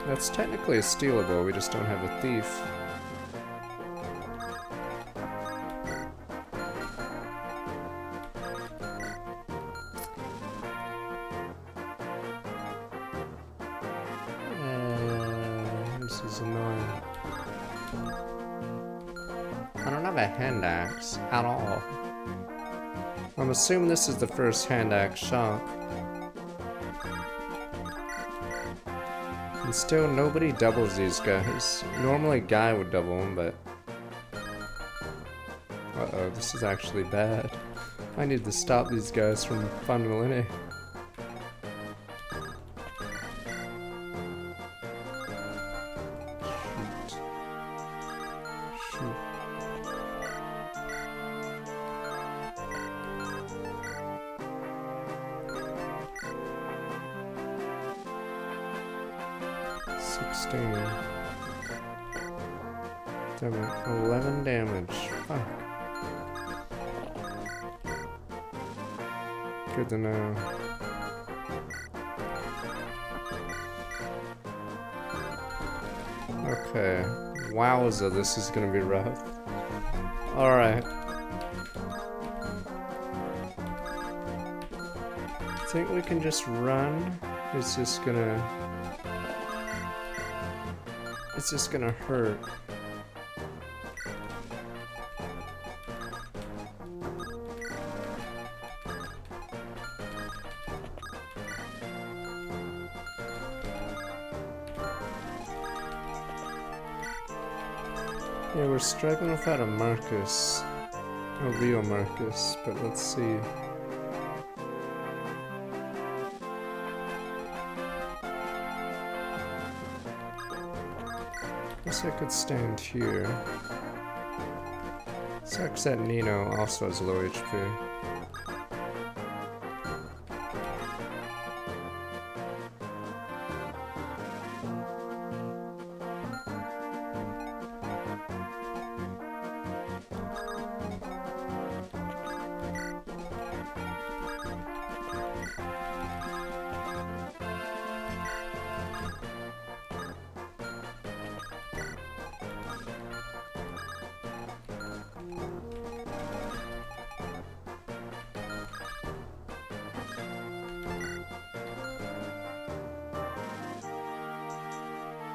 That's technically stealable, we just don't have a thief. This is annoying. I don't have a hand axe at all. I'm assuming this is the first hand axe shop. And still, nobody doubles these guys. Normally, Guy would double them, but... Uh-oh, this is actually bad. I need to stop these guys from funneling. Shoot. 16. Damn it, 11 damage. Fuck. Good to know. Okay. Wowza, this is gonna be rough. Alright. I think we can just run. It's just gonna hurt. Yeah, we're struggling without a Marcus. A real Marcus, but let's see. Guess I could stand here. Sucks that Nino also has low HP.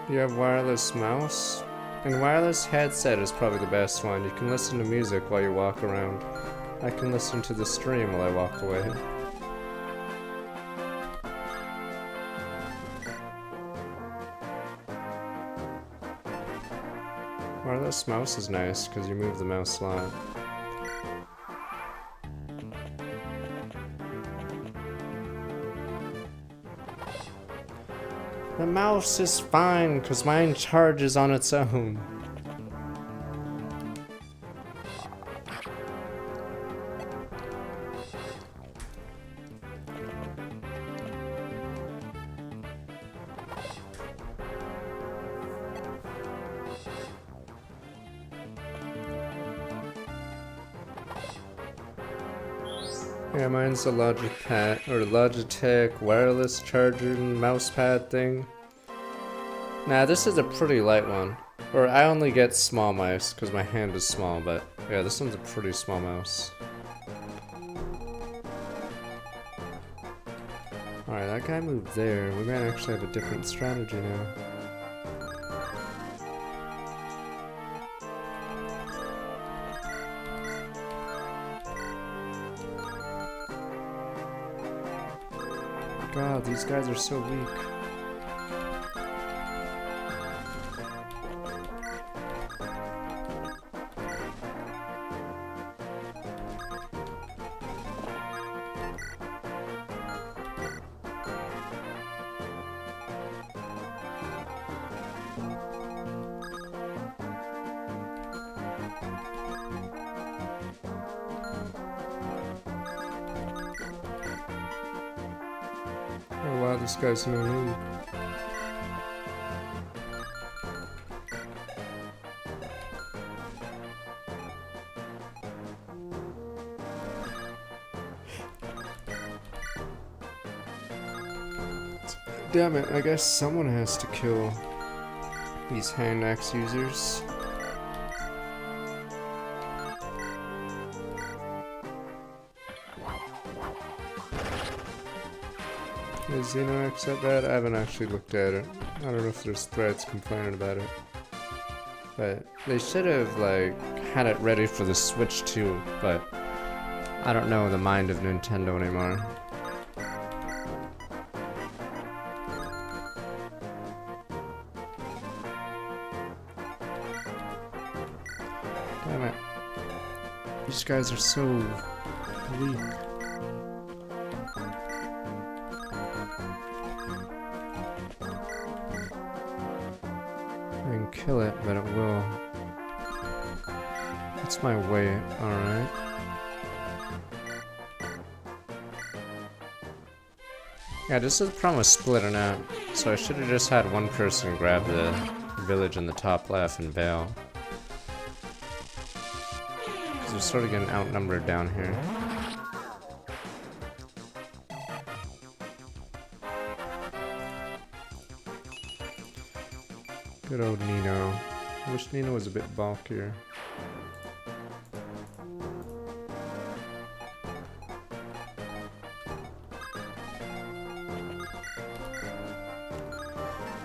You have wireless mouse? And wireless headset is probably the best one. You can listen to music while you walk around. I can listen to the stream while I walk away. Wireless mouse is nice because you move the mouse a lot. The mouse is fine, because mine charges on its own. Yeah, mine's a Logitech wireless charger and mouse pad thing. Nah, this is a pretty light one. Or I only get small mice because my hand is small, but yeah, this one's a pretty small mouse. Alright, that guy moved there. We might actually have a different strategy now. God, these guys are so weak. Oh wow, this guy's no need. Damn it, I guess someone has to kill these hand axe users. Is Xenox that bad? I haven't actually looked at it. I don't know if there's threads complaining about it. But they should have, like, had it ready for the Switch too, but I don't know the mind of Nintendo anymore. Damn it. These guys are so weak. I can kill it, but it will. What's my weight? Alright. Yeah, this is the problem with splitting out. So I should have just had one person grab the village in the top left and bail. Because we're sort of getting outnumbered down here. Good old Nino. I wish Nino was a bit bulkier.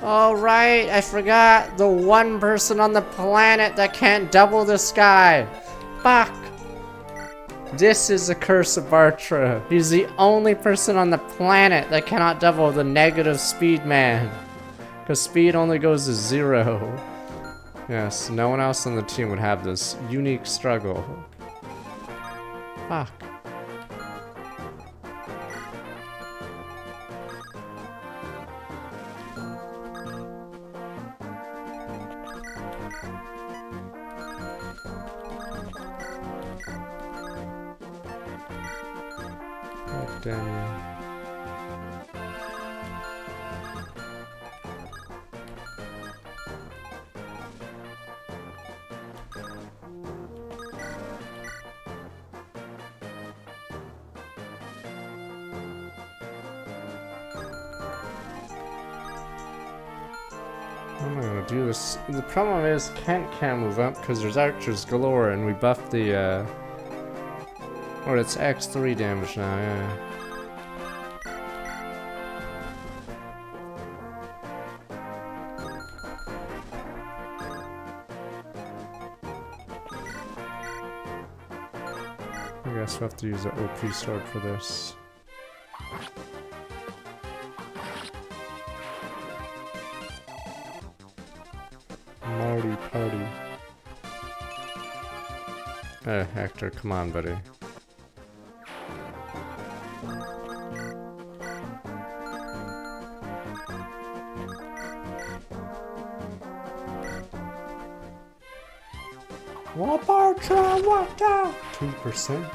Oh right, I forgot the one person on the planet that can't double this guy. Fuck. This is the curse of Bartra. He's the only person on the planet that cannot double the negative speed man. Because speed only goes to 0. Yes, no one else on the team would have this unique struggle. Fuck. God damn you. I'm not gonna do this. The problem is Kent can't move up because there's archers galore and we buffed the or it's X3 damage now, yeah. I guess we'll have to use an OP sword for this. Marty party. Hector, come on, buddy. What Bartra? What the? 2%.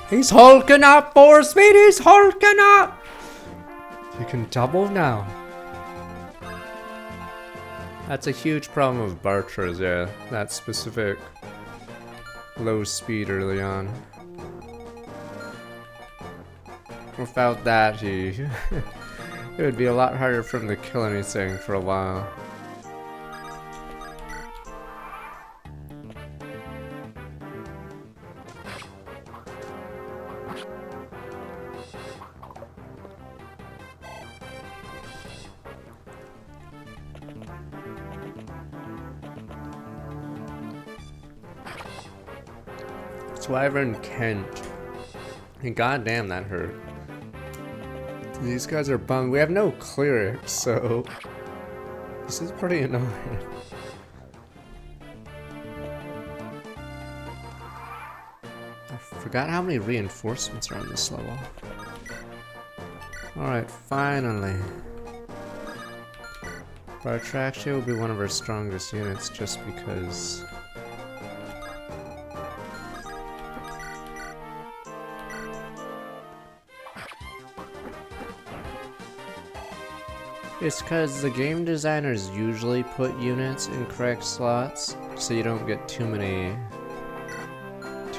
He's hulking up, for speed. He's hulking up. You can double now. That's a huge problem with Bartras, yeah. That specific low speed early on. Without that, he it would be a lot harder for him to kill anything for a while. Wyvern Kent. And goddamn, that hurt. These guys are bummed. We have no clerics, so this is pretty annoying. I forgot how many reinforcements are on this level. Alright, finally. Bartraxia will be one of our strongest units just because it's because the game designers usually put units in correct slots, so you don't get too many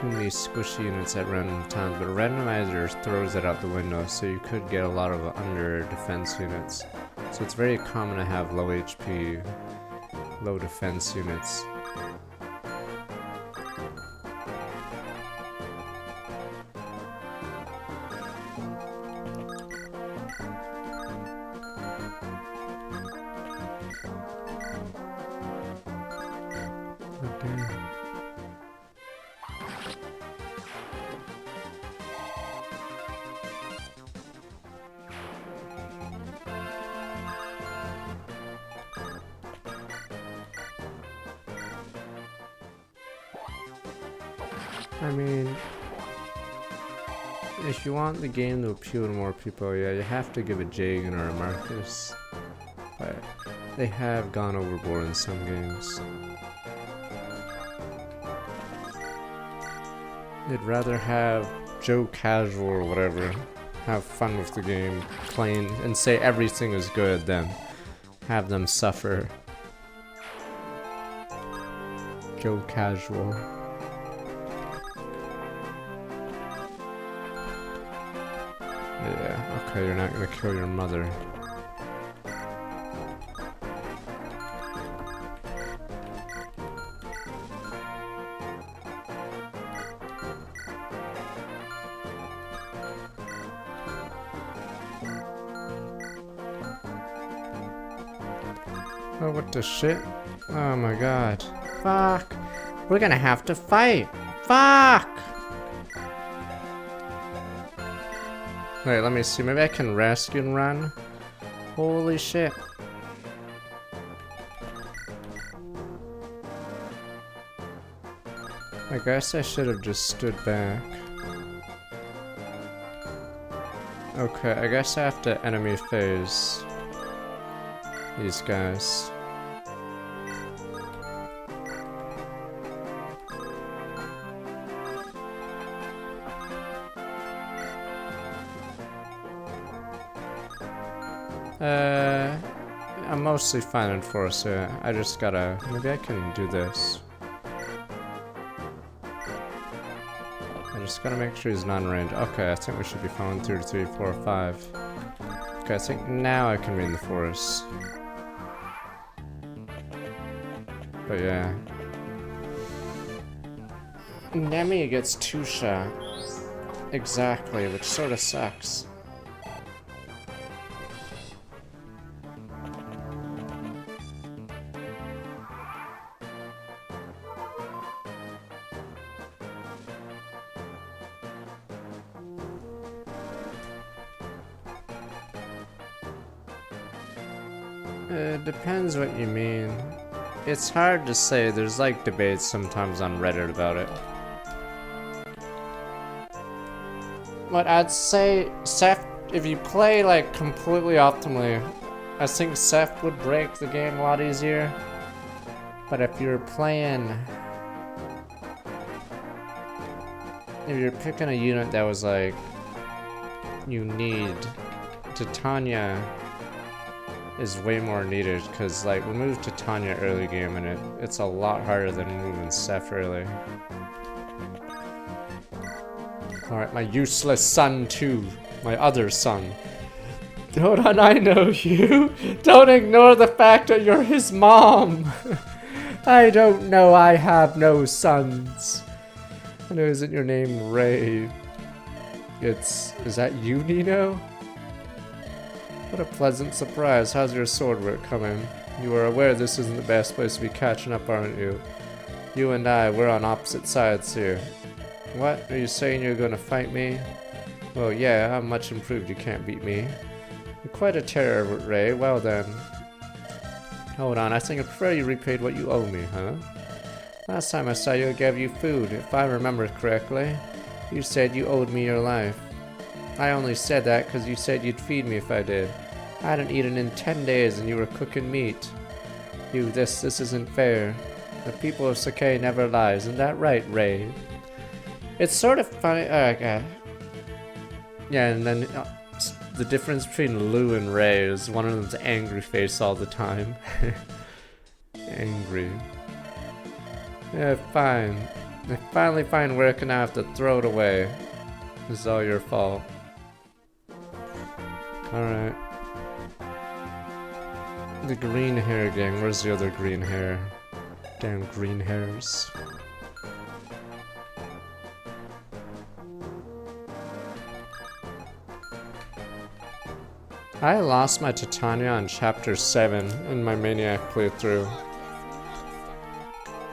too many squishy units at random times, but a randomizer throws it out the window, so you could get a lot of under defense units. So it's very common to have low HP, low defense units. I mean, if you want the game to appeal to more people, yeah, you have to give a Jagan or a Marcus. But they have gone overboard in some games. They'd rather have Joe Casual or whatever have fun with the game, playing, and say everything is good than have them suffer. Joe Casual. Yeah, okay, you're not gonna kill your mother. Oh, what the shit? Oh my god. Fuck! We're gonna have to fight! Fuck! Wait, let me see. Maybe I can rescue and run. Holy shit. I guess I should have just stood back. Okay, I guess I have to enemy phase these guys. I'm mostly fine in force, yeah. I just gotta... Maybe I can do this. I just gotta make sure he's not in range. Okay, I think we should be fine. 2, 3, 4, 5. Okay, I think now I can be in the forest. But yeah. Nemi gets 2 shot. Exactly, which sort of sucks. It depends what you mean. It's hard to say. There's like debates sometimes on Reddit about it. But I'd say Seth, if you play like completely optimally, I think Seth would break the game a lot easier. But if you're playing, if you're picking a unit that was like, you need, Titania is way more needed, because like we moved Titania early game and it's a lot harder than moving Seth early. Alright, my useless son too. My other son. Hold on, I know you. Don't ignore the fact that you're his mom. I don't know, I have no sons. I know, isn't your name Ray? Is that you, Nino? What a pleasant surprise. How's your sword work coming? You are aware this isn't the best place to be catching up, aren't you? You and I, we're on opposite sides here. What? Are you saying you're gonna fight me? Well, yeah, I'm much improved. You can't beat me. You're quite a terror, Ray. Well then. Hold on, I think I prefer you repaid what you owe me, huh? Last time I saw you, I gave you food. If I remember correctly, you said you owed me your life. I only said that because you said you'd feed me if I did. I hadn't eaten in 10 days and you were cooking meat. This isn't fair. The people of Sakai never lie, isn't that right, Ray? It's sort of funny, yeah, and then the difference between Lou and Ray is one of them's angry face all the time. Angry. Yeah, fine. I finally find work and I have to throw it away. This is all your fault. Alright. The green hair gang. Where's the other green hair? Damn green hairs. I lost my Titania on chapter 7 in my Maniac playthrough.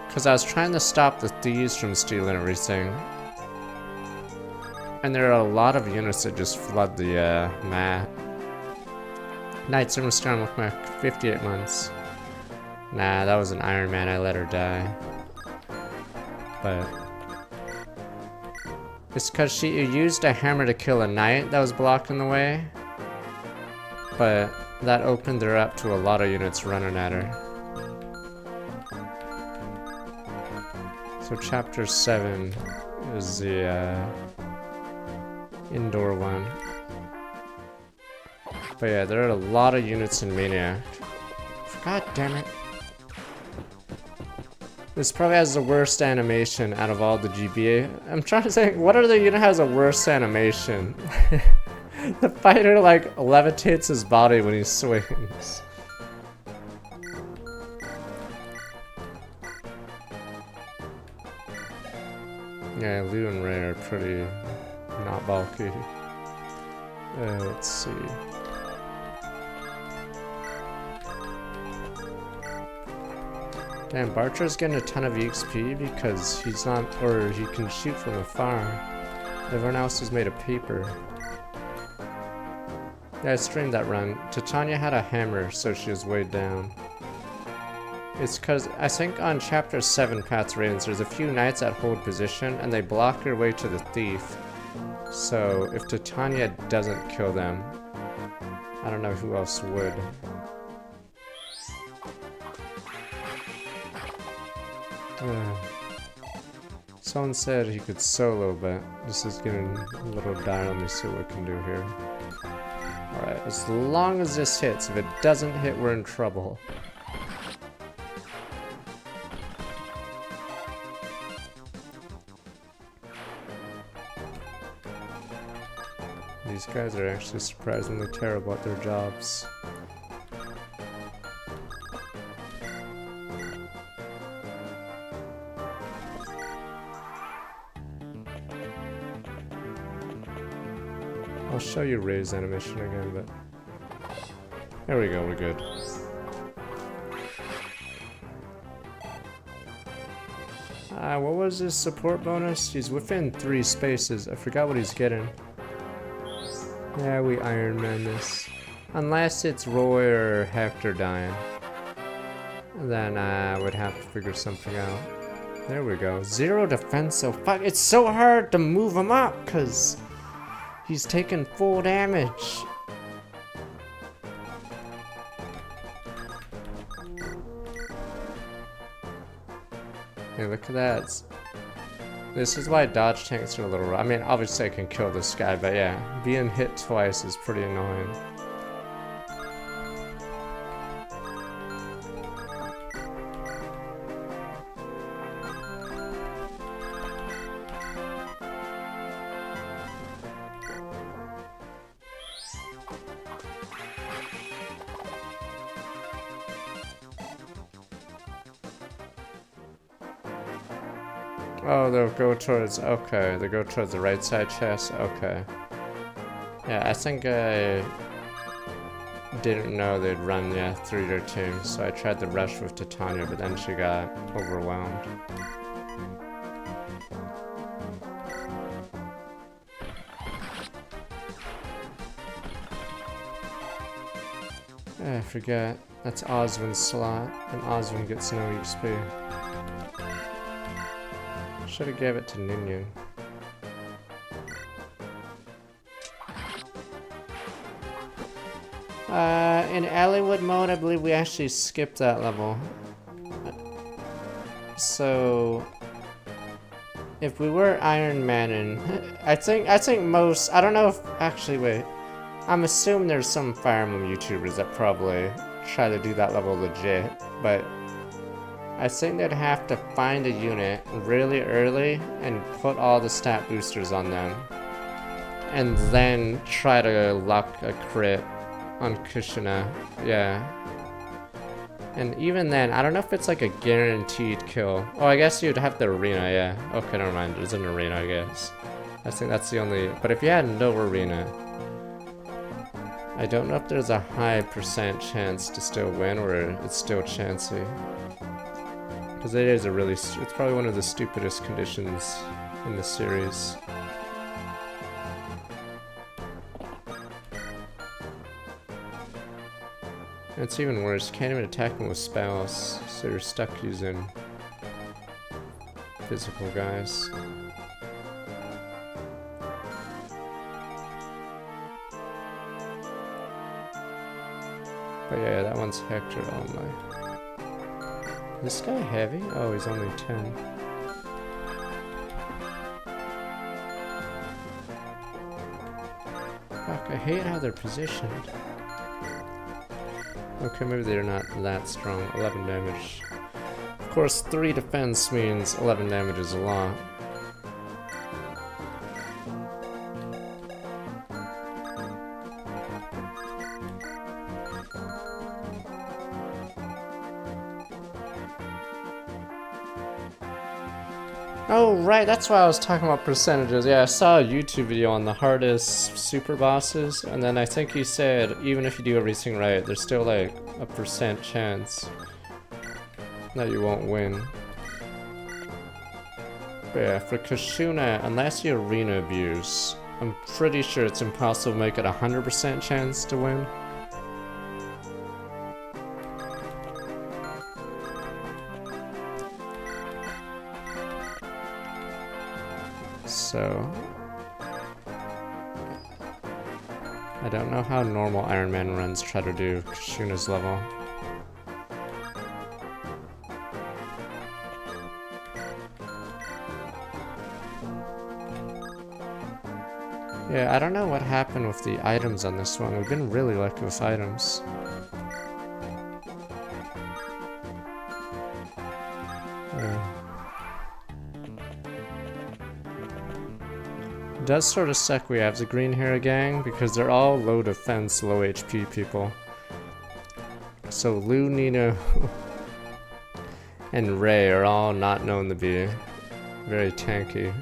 Cause I was trying to stop the thieves from stealing everything. And there are a lot of units that just flood the map. Night Storm with my 58 months. Nah, that was an Iron Man, I let her die. But it's cause she used a hammer to kill a knight that was blocking the way. But that opened her up to a lot of units running at her. So chapter 7 is the indoor one. But yeah, there are a lot of units in Maniac. God damn it. This probably has the worst animation out of all the GBA. I'm trying to think, what other unit has a worse animation? The fighter like levitates his body when he swings. Yeah, Liu and Ray are pretty not bulky. Let's see. Damn, Bartra's getting a ton of EXP because he's not, or he can shoot from afar. Everyone else is made of paper. Yeah, I streamed that run. Titania had a hammer, so she was weighed down. It's cause, I think on chapter 7 Path's Radiance, there's a few knights that hold position, and they block your way to the thief. So, if Titania doesn't kill them, I don't know who else would. Someone said he could solo, but this is getting a little dire. Let me see what we can do here. Alright, as long as this hits. If it doesn't hit, we're in trouble. These guys are actually surprisingly terrible at their jobs. I'll show you Ray's animation again, but there we go, we're good. What was his support bonus? He's within 3 spaces. I forgot what he's getting. Yeah, we Iron Man this. Unless it's Roy or Hector dying. Then I would have to figure something out. There we go. 0 defense, so fuck. It's so hard to move him up, cause he's taking full damage. Hey, look at that. This is why dodge tanks are a little rough. I mean, obviously I can kill this guy, but yeah, being hit twice is pretty annoying. Oh, they'll go towards, okay, they go towards the right side chest, okay. Yeah, I think I didn't know they'd run, yeah, through your team, so I tried to rush with Titania, but then she got overwhelmed. I forget, that's Oswin's slot, and Oswin gets no XP. Should've gave it to Ninyun. In Alleywood mode, I believe we actually skipped that level. So if we were Iron Man and I think most, I don't know if, actually wait, I'm assuming there's some Fire Emblem YouTubers that probably try to do that level legit, but I think they'd have to find a unit really early and put all the stat boosters on them. And then try to luck a crit on Kushina. Yeah. And even then, I don't know if it's like a guaranteed kill. Oh, I guess you'd have the arena, yeah. Okay, never mind. There's an arena, I guess. I think that's the only... But if you had no arena... I don't know if there's a high % chance to still win, or it's still chancy. Because it is a really... It's probably one of the stupidest conditions in the series. It's even worse, you can't even attack them with spells, so you're stuck using physical guys. But yeah, that one's Hector only. This guy heavy? Oh, he's only 10. Fuck, I hate how they're positioned. Okay, maybe they're not that strong. 11 damage. Of course, 3 defense means 11 damage is a lot. Oh, right, that's why I was talking about percentages. Yeah, I saw a YouTube video on the hardest super bosses, and then I think he said even if you do everything right, there's still like a % chance that you won't win. But yeah, for Kushina, unless you arena abuse, I'm pretty sure it's impossible to make it a 100% chance to win. So, I don't know how normal Iron Man runs try to do Kushina's level. Yeah, I don't know what happened with the items on this one. We've been really lucky with items. It does sort of suck we have the green hair gang because they're all low defense, low HP people. So Lou, Nino, and Ray are all not known to be very tanky.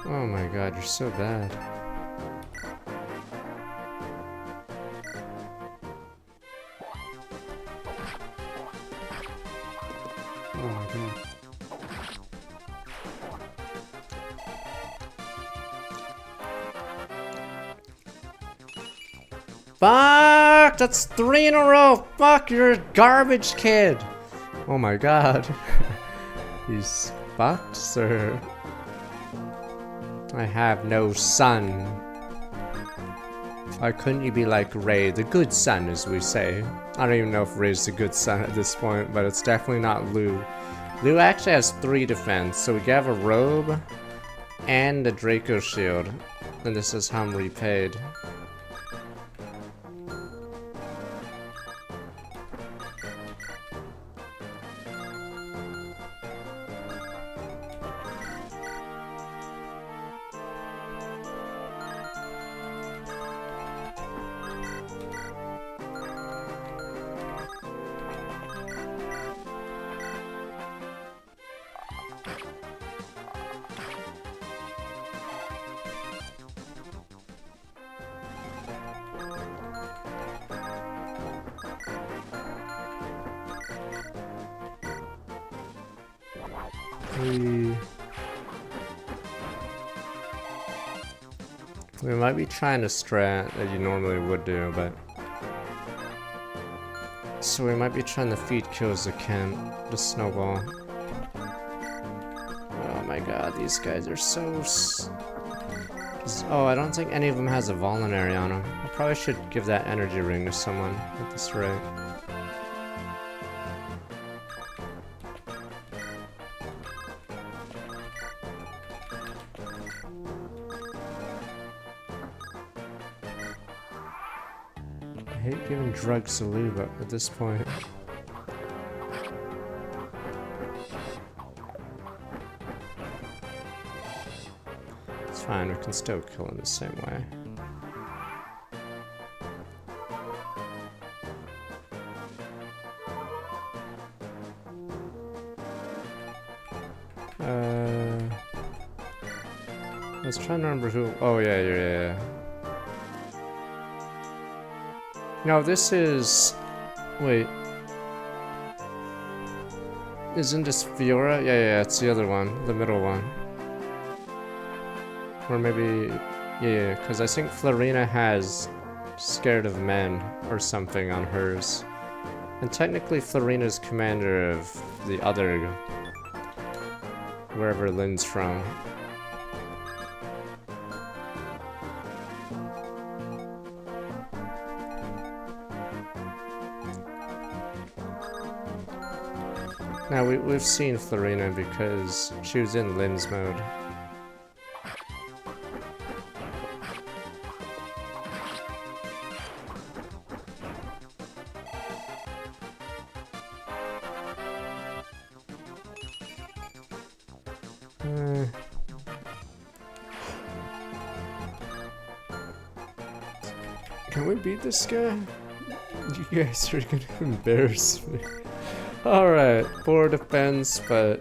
Oh my god, you're so bad. Oh my god. Fuck! That's 3 in a row! Fuck, you're a garbage kid! Oh my god. He's fucked, sir. I have no son. Why couldn't you be like Ray, the good son, as we say? I don't even know if Ray's the good son at this point, but it's definitely not Lou. Lou actually has 3 defense, so we have a robe and a Draco shield. And this is how I'm repaid. We might be trying to strat that you normally would do, but... So we might be trying to feed kills to Kent, the snowball. Oh my god, these guys are so... Oh, I don't think any of them has a voluntary on them. I probably should give that energy ring to someone at this rate. drug Saluba at this point. It's fine, we can still kill him the same way. I was trying to remember who. Oh, yeah. No, this is. Wait. Isn't this Fiora? Yeah, it's the other one, the middle one. Or maybe. Yeah, because I think Florina has Scared of Men or something on hers. And technically, Florina's commander of the other. Wherever Lynn's from. Now, we've seen Florina because she was in Lynn's mode. Can we beat this guy? You guys are gonna embarrass me. Alright, poor defense, but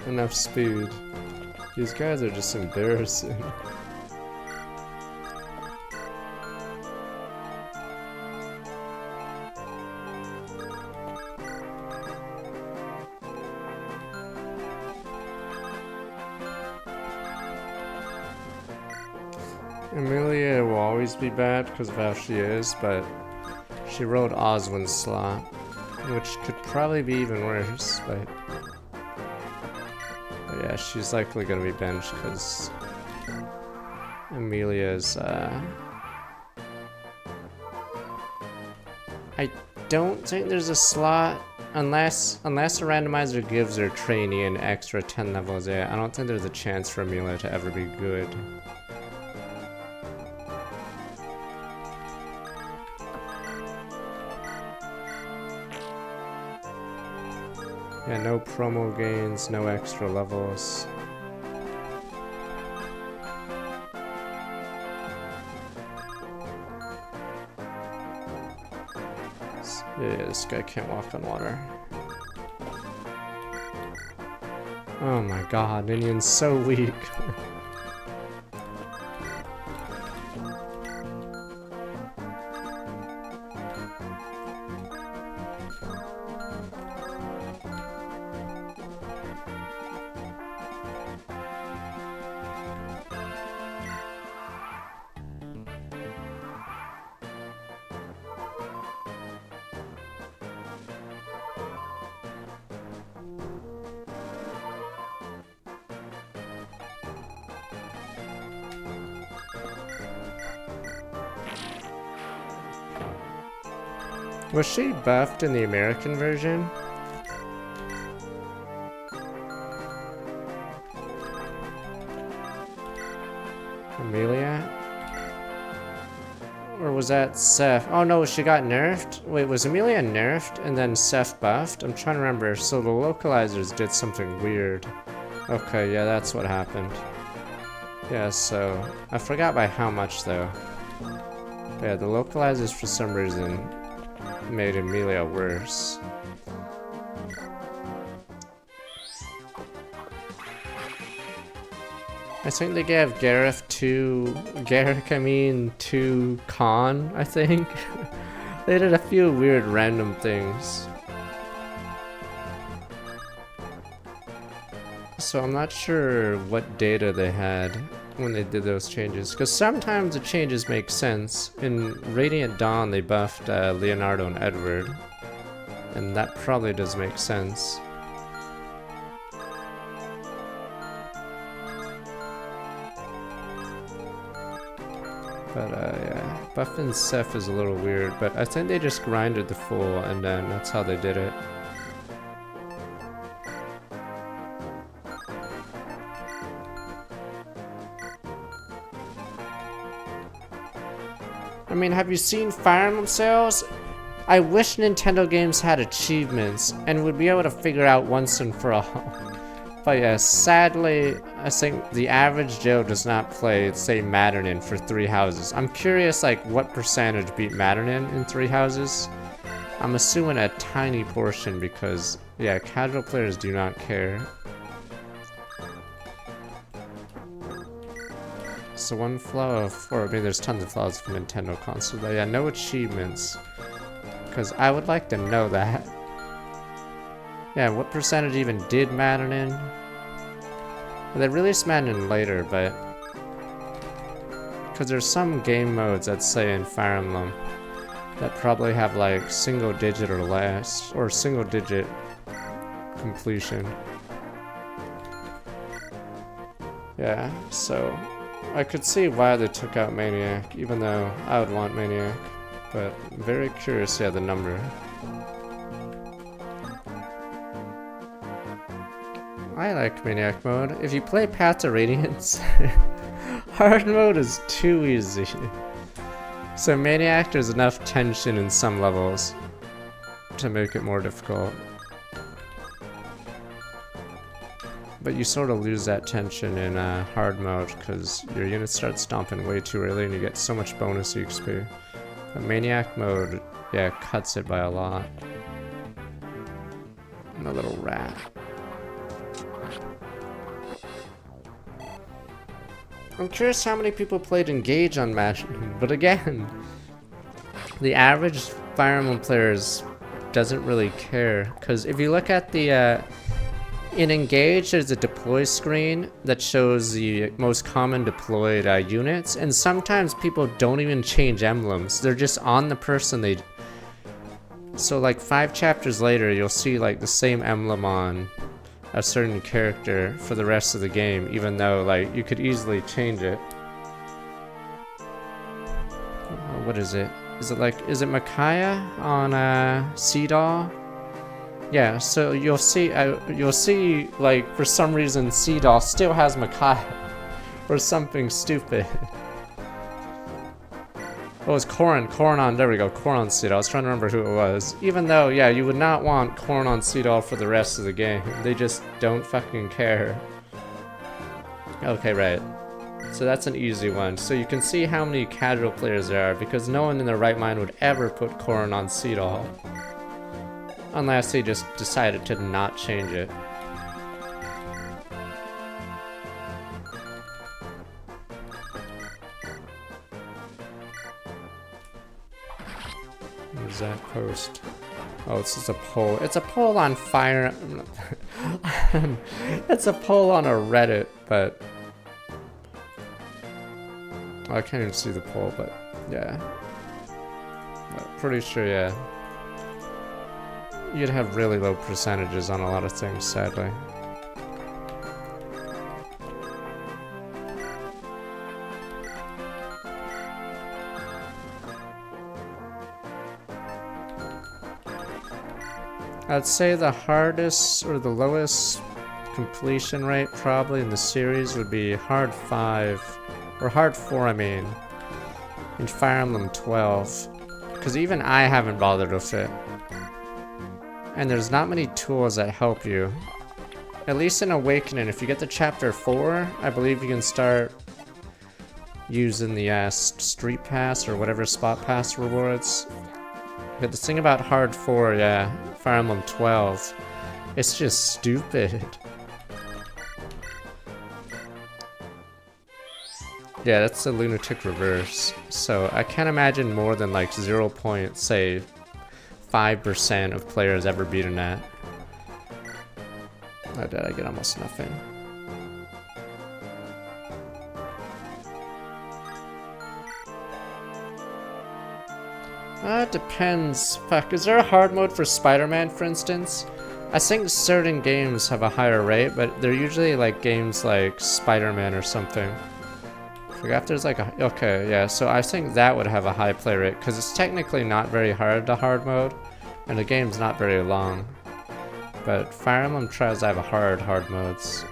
enough speed. These guys are just embarrassing. Amelia will always be bad because of how she is, but she rode Oswin's slot, which could probably be even worse, but yeah, she's likely gonna be benched because Amelia's, I don't think there's a slot, unless a randomizer gives her trainee an extra 10 levels. Yeah, I don't think there's a chance for Amelia to ever be good. Yeah, no promo gains, no extra levels. Yeah, this guy can't walk on water. Oh my god, Ninian's so weak. Was she buffed in the American version? Amelia? Or was that Seth? Oh no, she got nerfed? Wait, was Amelia nerfed and then Seth buffed? I'm trying to remember. So the localizers did something weird. Okay, yeah, that's what happened. Yeah, so I forgot by how much though. Yeah, the localizers for some reason made Amelia worse. I think they gave Gareth to Khan, I think. They did a few weird random things. So I'm not sure what data they had when they did those changes, because sometimes the changes make sense. In Radiant Dawn they buffed Leonardo and Edward, and that probably does make sense. But yeah, buffing Seth is a little weird, but I think they just grinded the full and then that's how they did it. I mean, have you seen Fire Emblem sales? I wish Nintendo games had achievements and would be able to figure out once and for all. But yeah, sadly, I think the average Joe does not play, say, Madden for 3 houses. I'm curious, like, what percentage beat Madden in 3 houses? I'm assuming a tiny portion because, yeah, casual players do not care. So one flaw of 4, I mean, there's tons of flaws for Nintendo console, but yeah, no achievements. Because I would like to know that. Yeah, what percentage even did Madden in? Well, they released Madden later, but... Because there's some game modes that say in Fire Emblem that probably have like single digit or less, or single digit completion. Yeah, so I could see why they took out Maniac, even though I would want Maniac, but I'm very curious, yeah, the number. I like Maniac mode. If you play Path to Radiance, hard mode is too easy. So Maniac, there's enough tension in some levels to make it more difficult. But you sort of lose that tension in hard mode because your units start stomping way too early and you get so much bonus XP. But Maniac mode, yeah, cuts it by a lot. And a little rat. I'm curious how many people played Engage on Madden, but again, the average Fire Emblem players doesn't really care, because if you look at the, in Engage, there's a deploy screen that shows the most common deployed units, and sometimes people don't even change emblems, they're just on the person they... So like 5 chapters later, you'll see like the same emblem on a certain character for the rest of the game, even though like you could easily change it. What is it? Is it Micaiah on Seedaw? Yeah, so you'll see like for some reason Seedaw still has Micaiah or something stupid. Oh, it's Koron, there we go, Koron Seedaw. I was trying to remember who it was. Even though, yeah, you would not want Koron Seedaw for the rest of the game. They just don't fucking care. Okay, right. So that's an easy one. So you can see how many casual players there are, because no one in their right mind would ever put Koron on Seedaw. Unless they just decided to not change it. What is that post? Oh, this is a poll. It's a poll on Fire... It's a poll on a Reddit, but... Oh, I can't even see the poll, but yeah. But pretty sure, yeah. You'd have really low percentages on a lot of things, sadly. I'd say the hardest or the lowest completion rate probably in the series would be hard 5, or hard 4 I mean, in Fire Emblem 12, because even I haven't bothered with it. And there's not many tools that help you. At least in Awakening, if you get to chapter 4, I believe you can start using the Street Pass or whatever Spot Pass rewards. But the thing about hard 4, yeah, Fire Emblem 12, it's just stupid. Yeah, that's the lunatic reverse. So I can't imagine more than like 0.5% of players ever beating that. Oh, did I get almost nothing? It depends. Fuck, is there a hard mode for Spider-Man, for instance? I think certain games have a higher rate, but they're usually like games like Spider-Man or something. I forgot if there's like a... Okay, yeah, so I think that would have a high play rate, because it's technically not very hard to hard mode, and the game's not very long. But Fire Emblem tries to have a hard modes.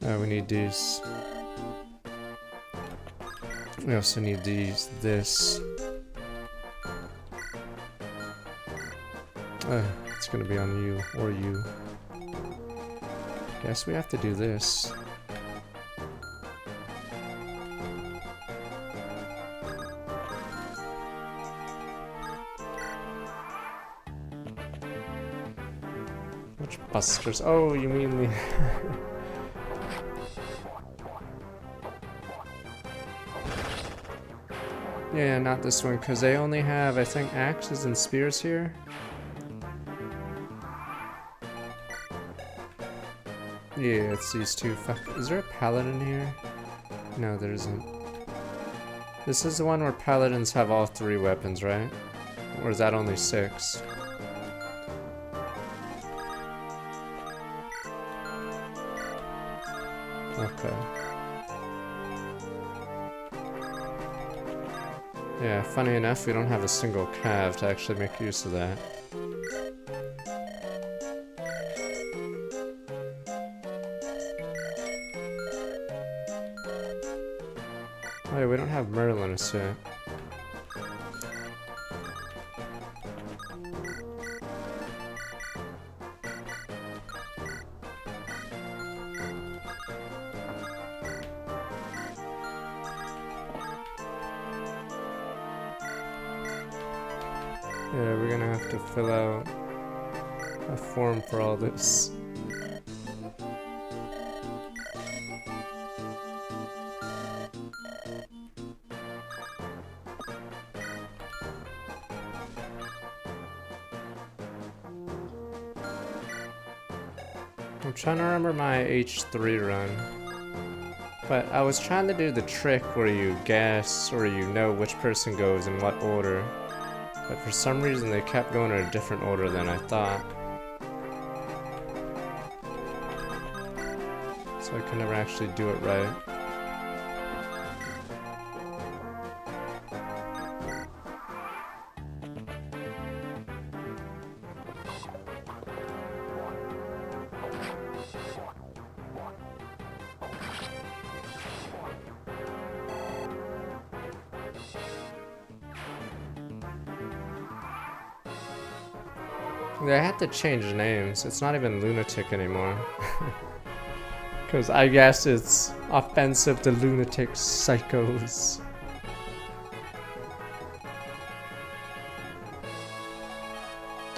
We need these. We also need these, this. It's gonna be on you, or you. Guess we have to do this. Which busters? Oh, you mean the... Yeah, not this one, because they only have, I think, axes and spears here. Yeah, it's these two. Fuck. Is there a paladin here? No, there isn't. This is the one where paladins have all 3 weapons, right? Or is that only 6? Okay. Yeah, funny enough, we don't have a single cav to actually make use of that. Oh yeah, we don't have Merlin yet. Yeah, we're gonna have to fill out a form for all this. I'm trying to remember my H3 run. But I was trying to do the trick where you guess or you know which person goes in what order. But for some reason they kept going in a different order than I thought. So I could never actually do it right. They had to change names. It's not even lunatic anymore. Because I guess it's offensive to lunatic psychos.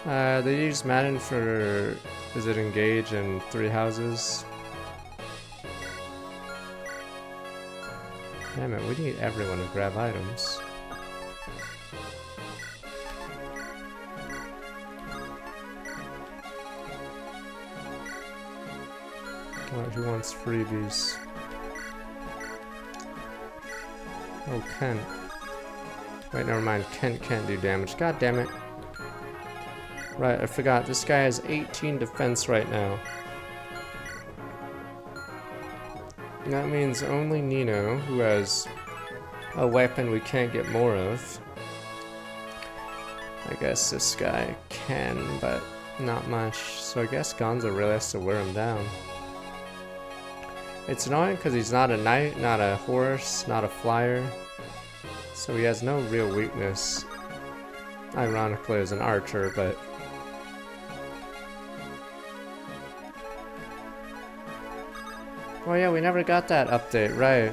They use Madden for... Is it engage in 3 houses? Damn it, we need everyone to grab items. Alright, who wants freebies? Oh, Kent. Wait, never mind. Kent can't do damage. God damn it. Right, I forgot. This guy has 18 defense right now. And that means only Nino, who has a weapon we can't get more of. I guess this guy can, but not much. So I guess Gonzo really has to wear him down. It's annoying because he's not a knight, not a horse, not a flyer. So he has no real weakness. Ironically as an archer, but... Oh yeah, we never got that update, right.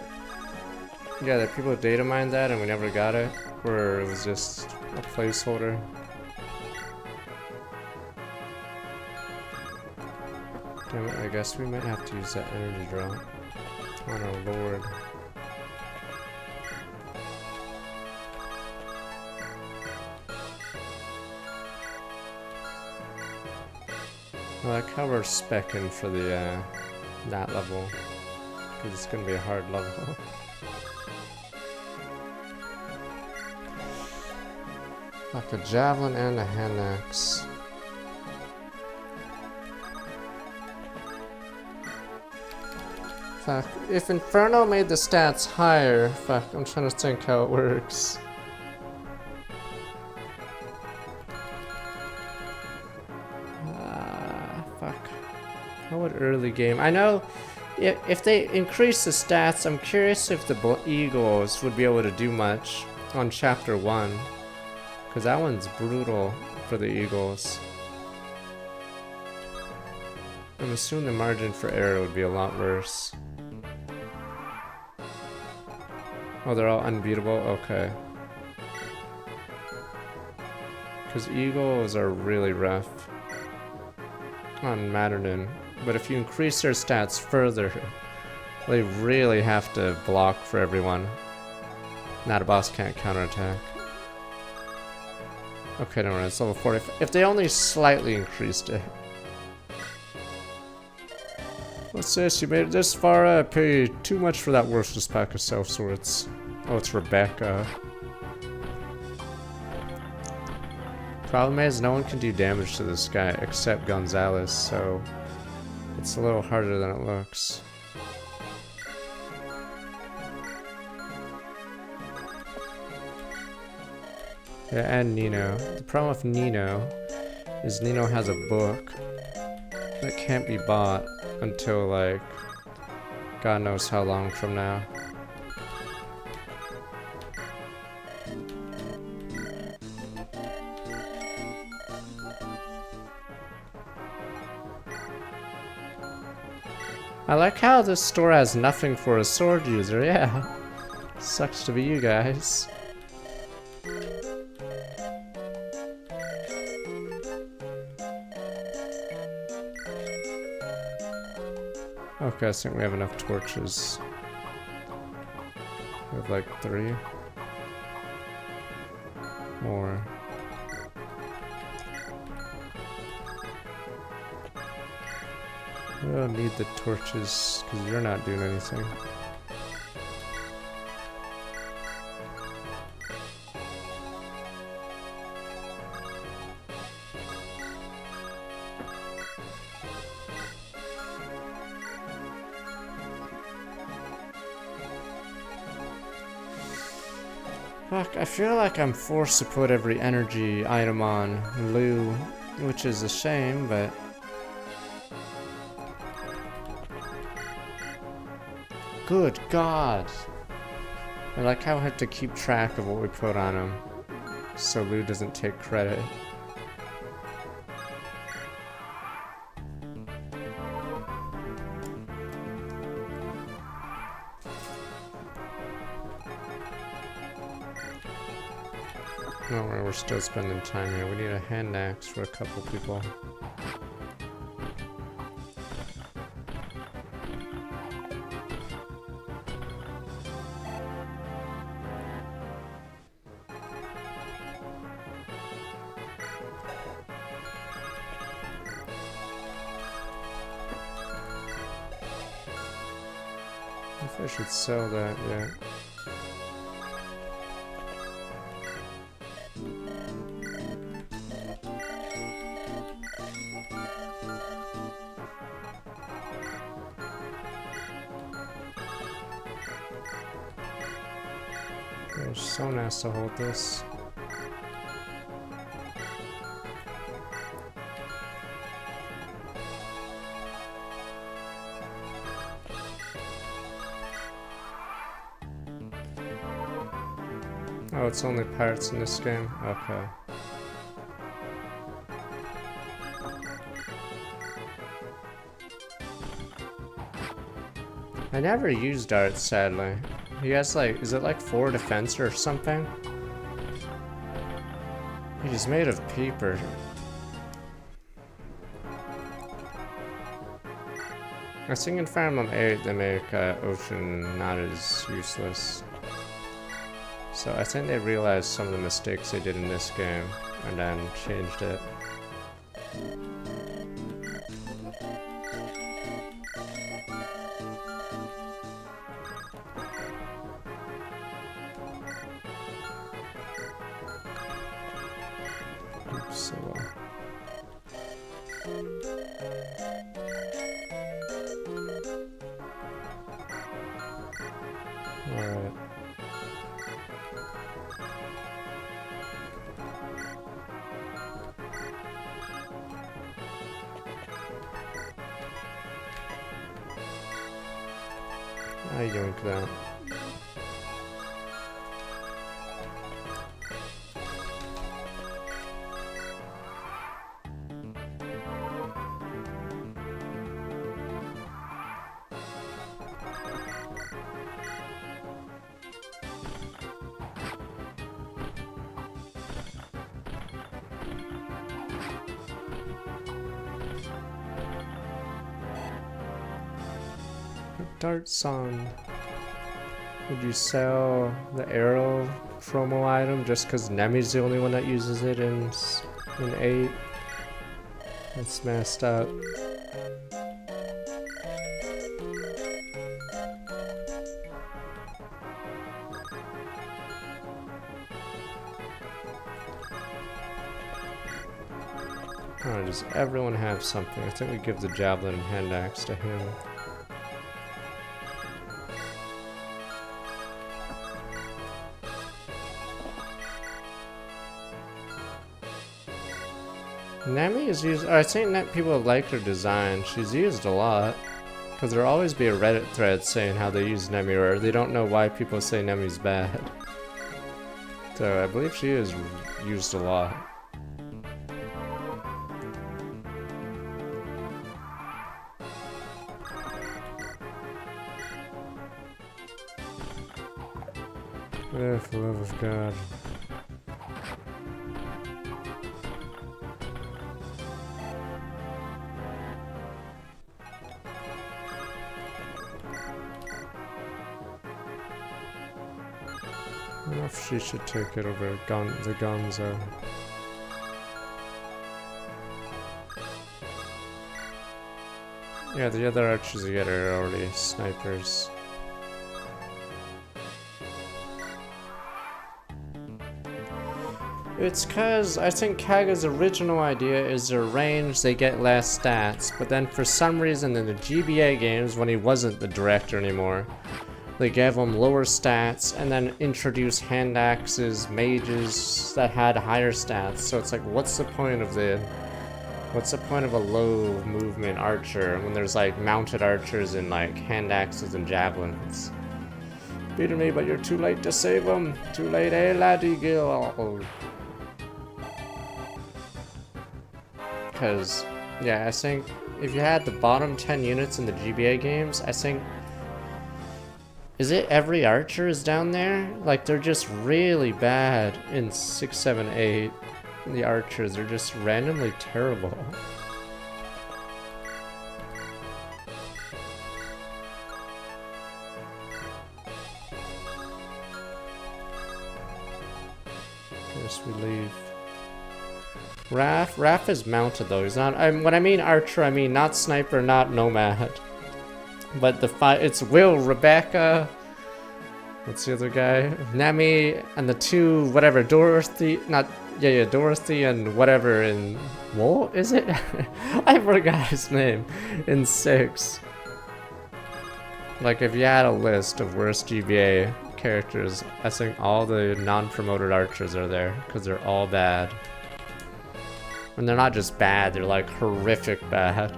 Yeah, that people data mined that and we never got it. Where it was just a placeholder. Damn it, I guess we might have to use that energy drop. On our lord. I like how we're spec'ing for the, that level. Because it's gonna be a hard level. Like a javelin and a hand axe. Fuck, if Inferno made the stats higher, fuck, I'm trying to think how it works. Fuck. How would early game? I know If they increase the stats, I'm curious if the Eagles would be able to do much on Chapter 1. Because that one's brutal for the Eagles. I'm assuming the margin for error would be a lot worse. Oh, they're all unbeatable? Okay. Because Eagles are really rough on Matterden. But if you increase their stats further, they really have to block for everyone. Now the boss can't counterattack. Okay, no, it's level 40. If they only slightly increased it. What's this? You made it this far? I pay too much for that worthless pack of self-swords. Oh, it's Rebecca. Problem is, no one can do damage to this guy except Gonzalez, so it's a little harder than it looks. Yeah, and Nino. The problem with Nino is Nino has a book that can't be bought until, like, God knows how long from now. I like how this store has nothing for a sword user, yeah. Sucks to be you guys. Okay, I think we have enough torches. We have like 3 more. We don't need the torches because you're not doing anything. Fuck, I feel like I'm forced to put every energy item on Lou, which is a shame, but... Good God! I like how I have to keep track of what we put on him, so Lou doesn't take credit. No, we're still spending time here. We need a hand axe for a couple people. If I should sell that, yeah. There's so nice to hold this. Oh, it's only pirates in this game? Okay. I never used darts, sadly. He has like, is it like 4 defense or something? He's made of paper. I think in Fire Emblem 8 they make Ocean not as useless. So I think they realized some of the mistakes they did in this game and then changed it. So, alright. I yoink that. Dart song. Would you sell the arrow promo item just because Nemi's the only one that uses it in 8? That's messed up. Oh, does everyone have something? I think we give the javelin and hand axe to him. Nemi is used. I think that people like her design. She's used a lot. Because there'll always be a Reddit thread saying how they use Nemi, or they don't know why people say Nemi's bad. So I believe she is used a lot. Oh, for the love of God. I don't know if she should take it over the Gonzo. Yeah, the other archers you get are already snipers. It's cause I think Kaga's original idea is their range, they get less stats, but then for some reason in the GBA games, when he wasn't the director anymore, they gave him lower stats and then introduced hand axes, mages that had higher stats. So it's like, what's the point of a low movement archer when there's like mounted archers and like hand axes and javelins? Beating me, but you're too late to save him. Too late, eh, laddie Gil? Because, yeah, I think if you had the bottom 10 units in the GBA games, I think... Is it every archer is down there? Like, they're just really bad in 6, 7, 8. The archers are just randomly terrible. Guess we leave. Raph is mounted though. He's not. When I mean archer, I mean not sniper, not nomad. But the it's Will, Rebecca. What's the other guy? Nemi and the two whatever Dorothy. Not yeah Dorothy and whatever in what is it? I forgot his name in 6. Like if you had a list of worst GBA characters, I think all the non-promoted archers are there because they're all bad. And they're not just bad, they're like horrific bad.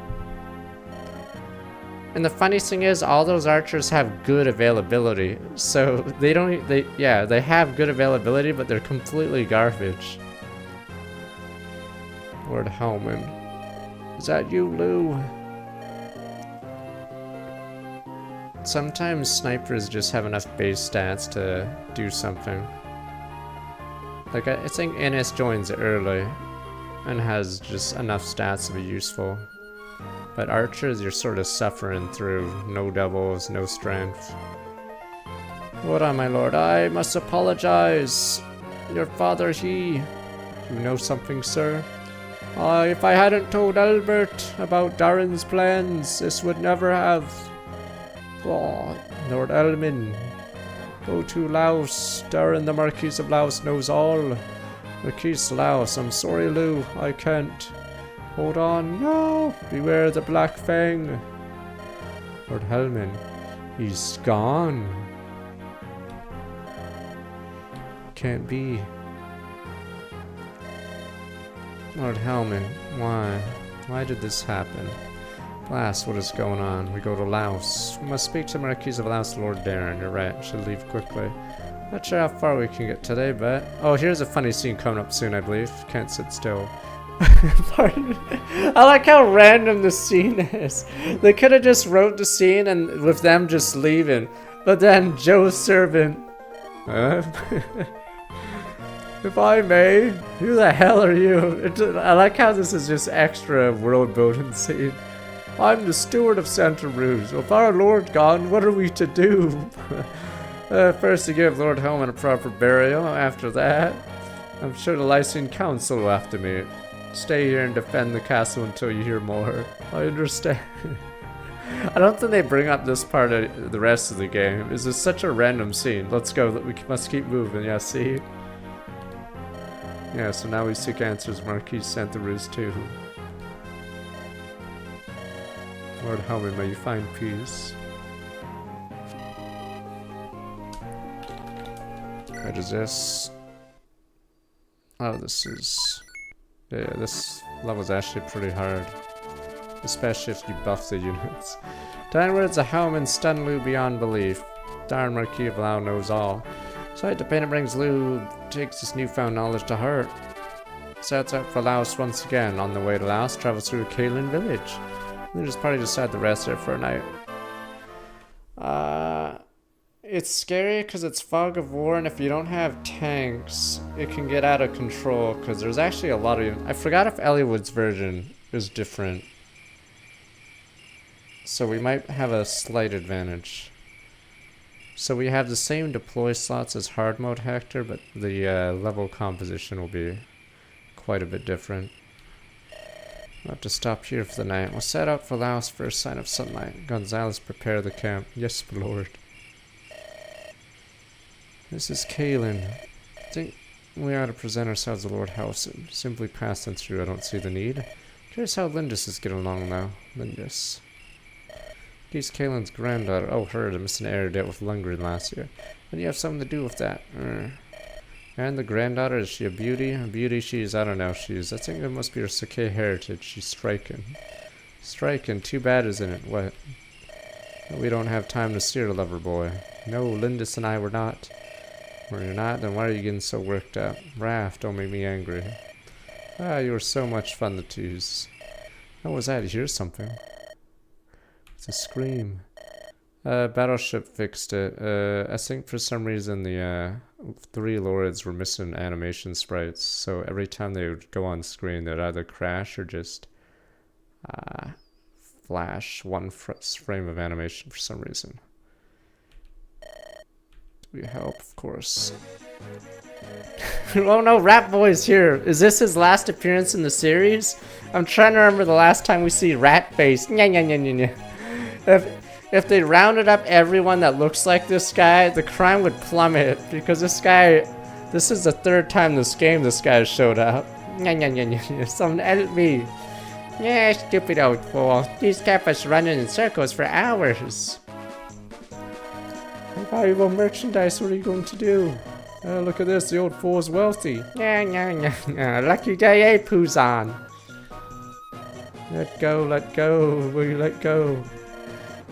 And the funniest thing is, all those archers have good availability. So they have good availability, but they're completely garbage. Lord Hellman. Is that you, Lou? Sometimes snipers just have enough base stats to do something. Like I think NS joins early and has just enough stats to be useful. But archers, you're sort of suffering through. No doubles, no strength. What on, my lord? I must apologize. Your father, he... You know something, sir? If I hadn't told Albert about Darren's plans, this would never have... Oh, Lord Elmin. Go to Laos. Darren, the Marquis of Laos, knows all. Marquis Laos, I'm sorry, Lou. I can't. Hold on. No! Beware the Black Fang. Lord Hellman. He's gone. Can't be. Lord Hellman, why? Why did this happen? Blast, what is going on? We go to Laos. We must speak to Marquis of Laos, Lord Darren. You're right, should leave quickly. Not sure how far we can get today, but... Oh, here's a funny scene coming up soon, I believe. Can't sit still. Pardon. I like how random the scene is. They could have just wrote the scene and with them just leaving. But then Joe's servant... If I may, who the hell are you? I like how this is just extra world building scene. I'm the steward of Santa Rouge. With our lord gone, what are we to do? First to give Lord Helman a proper burial. After that, I'm sure the Lycian Council will after me. Stay here and defend the castle until you hear more. I understand. I don't think they bring up this part of the rest of the game. This is such a random scene. Let's go. We must keep moving. Yeah, see? Yeah, so now we seek answers. Marquis Santa Rouge too. Lord Helman, may you find peace. What is this? Oh, this is... Yeah, this level's actually pretty hard. Especially if you buff the units. Downwards, the Helman stun Lou beyond belief. Darn Marquis of Lau knows all. Sight the pain brings Lou takes his newfound knowledge to heart. Sets out for Laos once again. On the way to Laos, travels through Kalen village. Luna's party decided to rest there for a night. It's scary because it's fog of war, and if you don't have tanks, it can get out of control because there's actually a lot of... I forgot if Elliowood's version is different. So we might have a slight advantage. So we have the same deploy slots as hard mode Hector, but the level composition will be quite a bit different. We'll have to stop here for the night. We'll set out for Laos first sign of sunlight. Gonzalez, prepare the camp. Yes, my lord. This is Kalen. I think we ought to present ourselves to Lord Howson. Simply pass them through. I don't see the need. Curious how Lindis is getting along now. Lindis. He's Kalen's granddaughter. Oh, her. I missed an heir debt with Lundgren last year. And you have something to do with that. And the granddaughter, is she a beauty? A beauty she's, I don't know, she's, I think it must be her Sakai heritage. She's striking. Striking, too bad isn't it? What? We don't have time to steer, lover boy. No, Lindis and I were not. Were you not? Then why are you getting so worked up? Raph, don't make me angry. Ah, you were so much fun to tease. What was that? You hear something? It's a scream. Battleship fixed it. I think for some reason the three lords were missing animation sprites, so every time they would go on screen, they'd either crash or just flash one frame of animation for some reason. Do we help? Of course. Oh no, Rat Boy's here. Is this his last appearance in the series? I'm trying to remember the last time we see Rat Face. Nya nya nya nya nya. If they rounded up everyone that looks like this guy, the crime would plummet, because this guy, this is the third time this game this guy has showed up. Nya nya nya nya. Someone edit me. Yeah, stupid old fool. These kept us running in circles for hours. Valuable merchandise, what are you going to do? Look at this, the old fool's wealthy. Yeah, yeah, yeah, yeah. Lucky day, eh, Puzan? Let go, will you let go?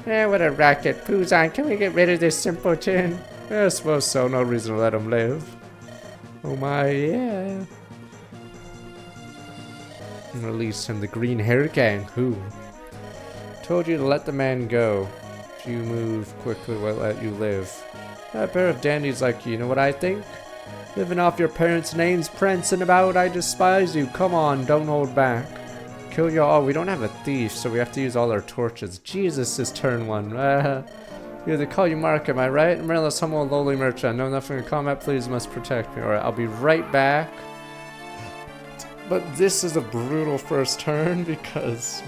Eh, what a racket. Puzan, can we get rid of this simpleton? I suppose so, no reason to let him live. Oh my, yeah. Release him, the green hair gang. Who? Told you to let the man go. If you move quickly, we'll let you live. A pair of dandies like you know what I think? Living off your parents' names, prancing about, I despise you. Come on, don't hold back. Kill you all. We don't have a thief, so we have to use all our torches. Jesus, is turn one. They call you Mark, am I right? Marilla's humble lowly merchant. Know nothing in combat, please must protect me. Alright, I'll be right back. But this is a brutal first turn because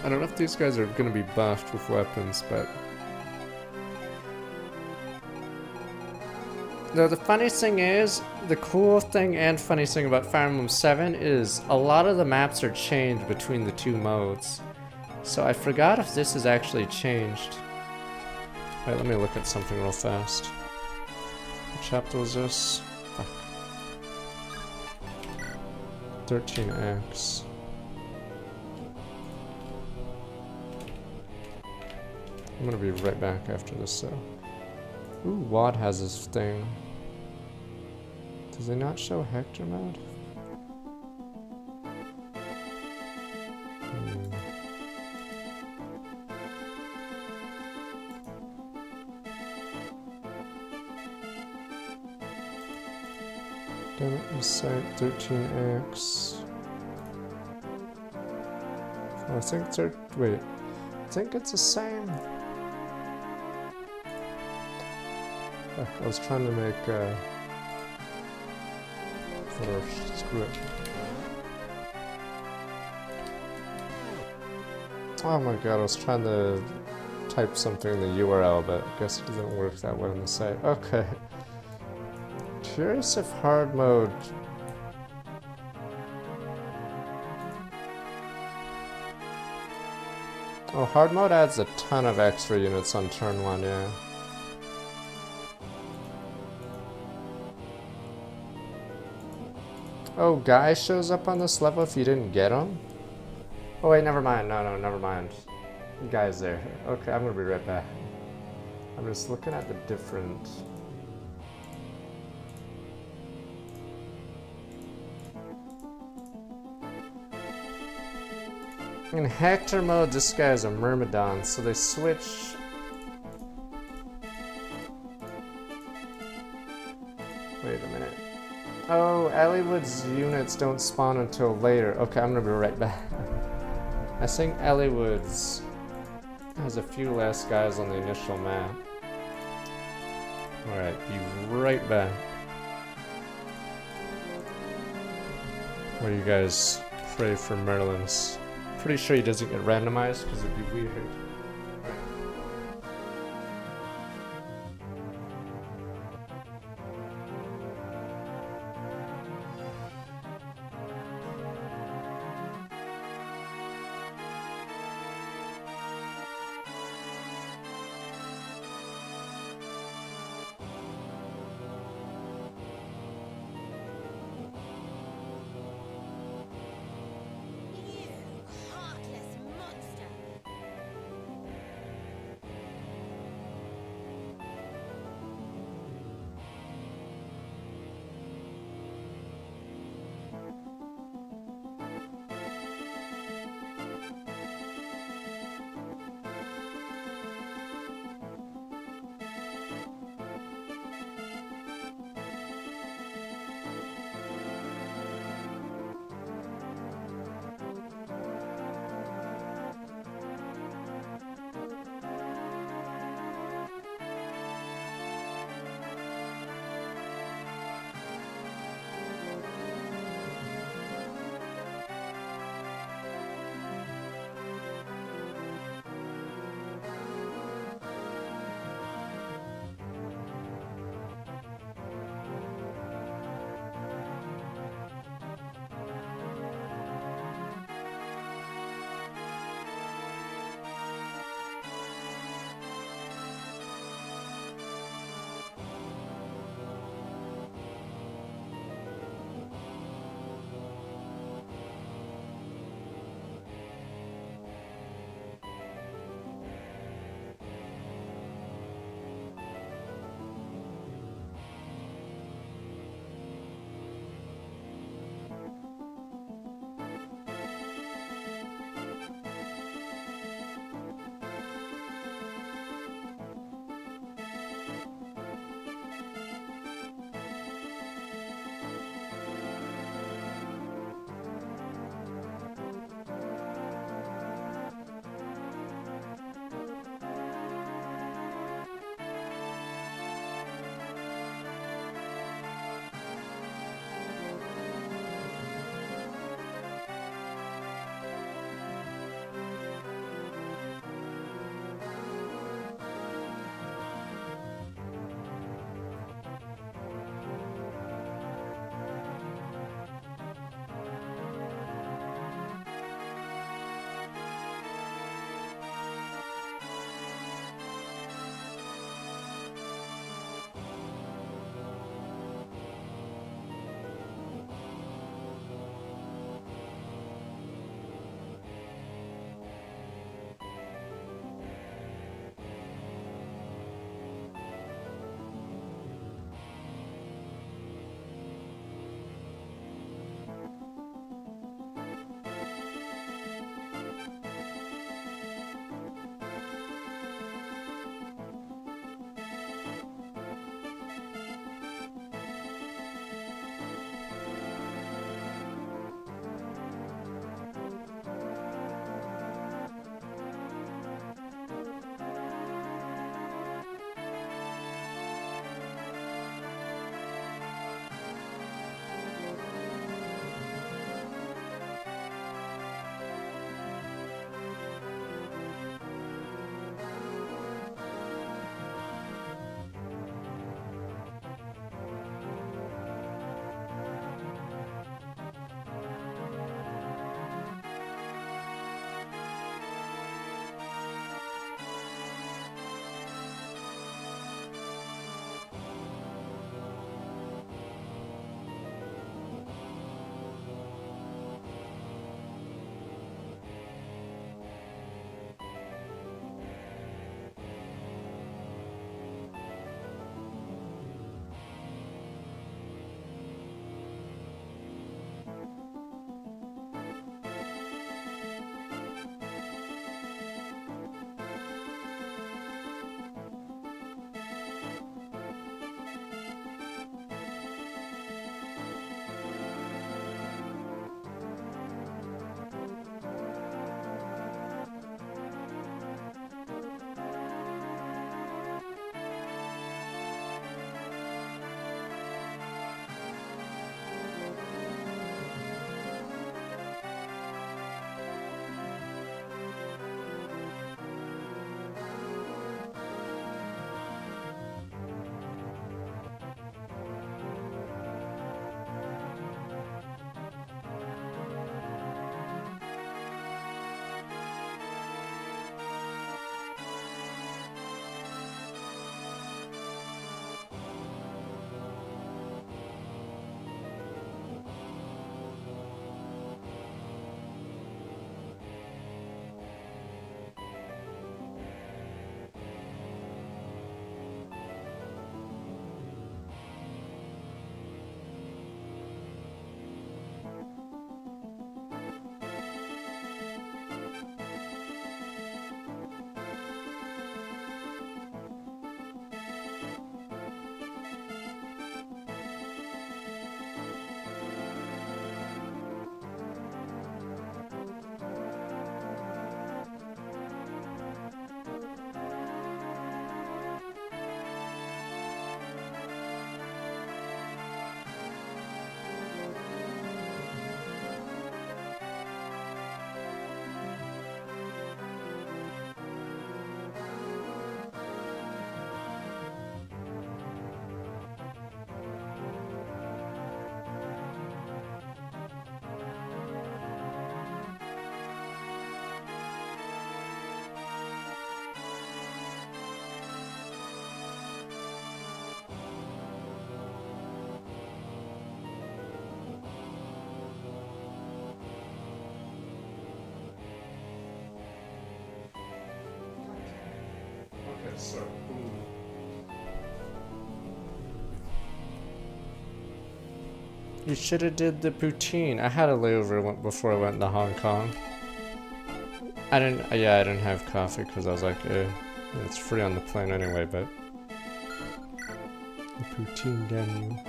I don't know if these guys are going to be buffed with weapons, but no, the funniest thing is, the cool thing and funny thing about Fire Emblem 7 is a lot of the maps are changed between the two modes. So I forgot if this is actually changed. Alright, let me look at something real fast. What chapter was this? Fuck. 13X. I'm gonna be right back after this though. Ooh, Wad has his thing. Does he not show Hector mode? Damn it, this site 13x. Oh, I think wait. I think it's the same. I was trying to make whatever, screw it. Oh my god, I was trying to type something in the URL, but I guess it doesn't work that way on the site. Okay. Curious if hard mode... Oh, hard mode adds a ton of extra units on turn 1, yeah. Oh, guy shows up on this level if you didn't get him? Oh wait, never mind. No, never mind. Guy's there. Okay, I'm gonna be right back. I'm just looking at the different... In Hector mode, this guy is a Myrmidon, so they switch... Wait a minute. Oh, Elliewood's units don't spawn until later. Okay, I'm gonna be right back. I think Elliewood's has a few less guys on the initial map. Alright, be right back. What do you guys pray for Merlin's? Pretty sure he doesn't get randomized because it'd be weird. So, you should have did the poutine. I had a layover before I went to Hong Kong. I didn't have coffee because I was like, it's free on the plane anyway, but the poutine Daniel.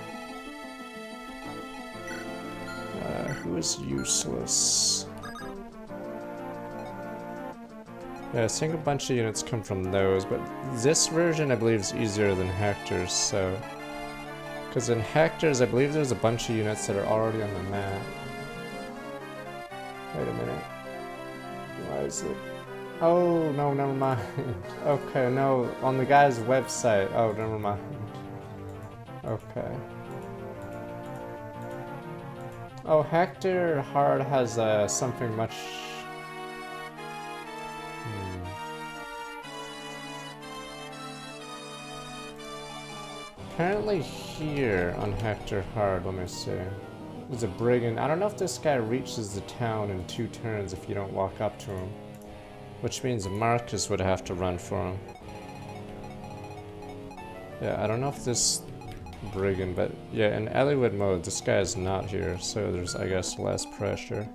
Who is useless? Yeah, I think a bunch of units come from those, but this version I believe is easier than Hector's, so... Because in Hector's, I believe there's a bunch of units that are already on the map. Wait a minute. Why is it? Oh, no, never mind. Okay, no, on the guy's website. Oh, never mind. Okay. Oh, Hector Hard has something much... Apparently here on Hector Hard, let me see. There's a brigand. I don't know if this guy reaches the town in 2 turns if you don't walk up to him. Which means Marcus would have to run for him. Yeah, I don't know if this brigand, but yeah, in Eliwood mode, this guy is not here, so there's, I guess, less pressure.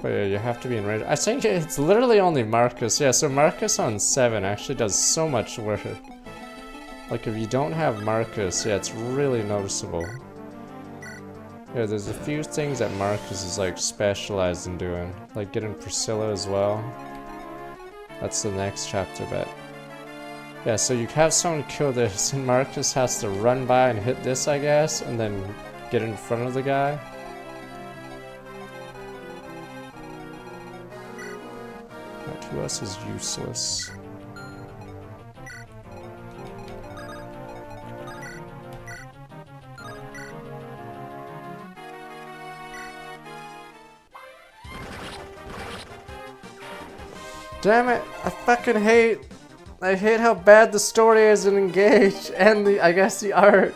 But yeah, you have to be in range. I think it's literally only Marcus. Yeah, so Marcus on 7 actually does so much work. Like, if you don't have Marcus, yeah, it's really noticeable. Yeah, there's a few things that Marcus is, like, specialized in doing. Like, getting Priscilla as well. That's the next chapter, but... Yeah, so you have someone kill this, and Marcus has to run by and hit this, I guess, and then get in front of the guy. Right, who else is useless? Damn it, I fucking hate how bad the story is in Engage and I guess the art.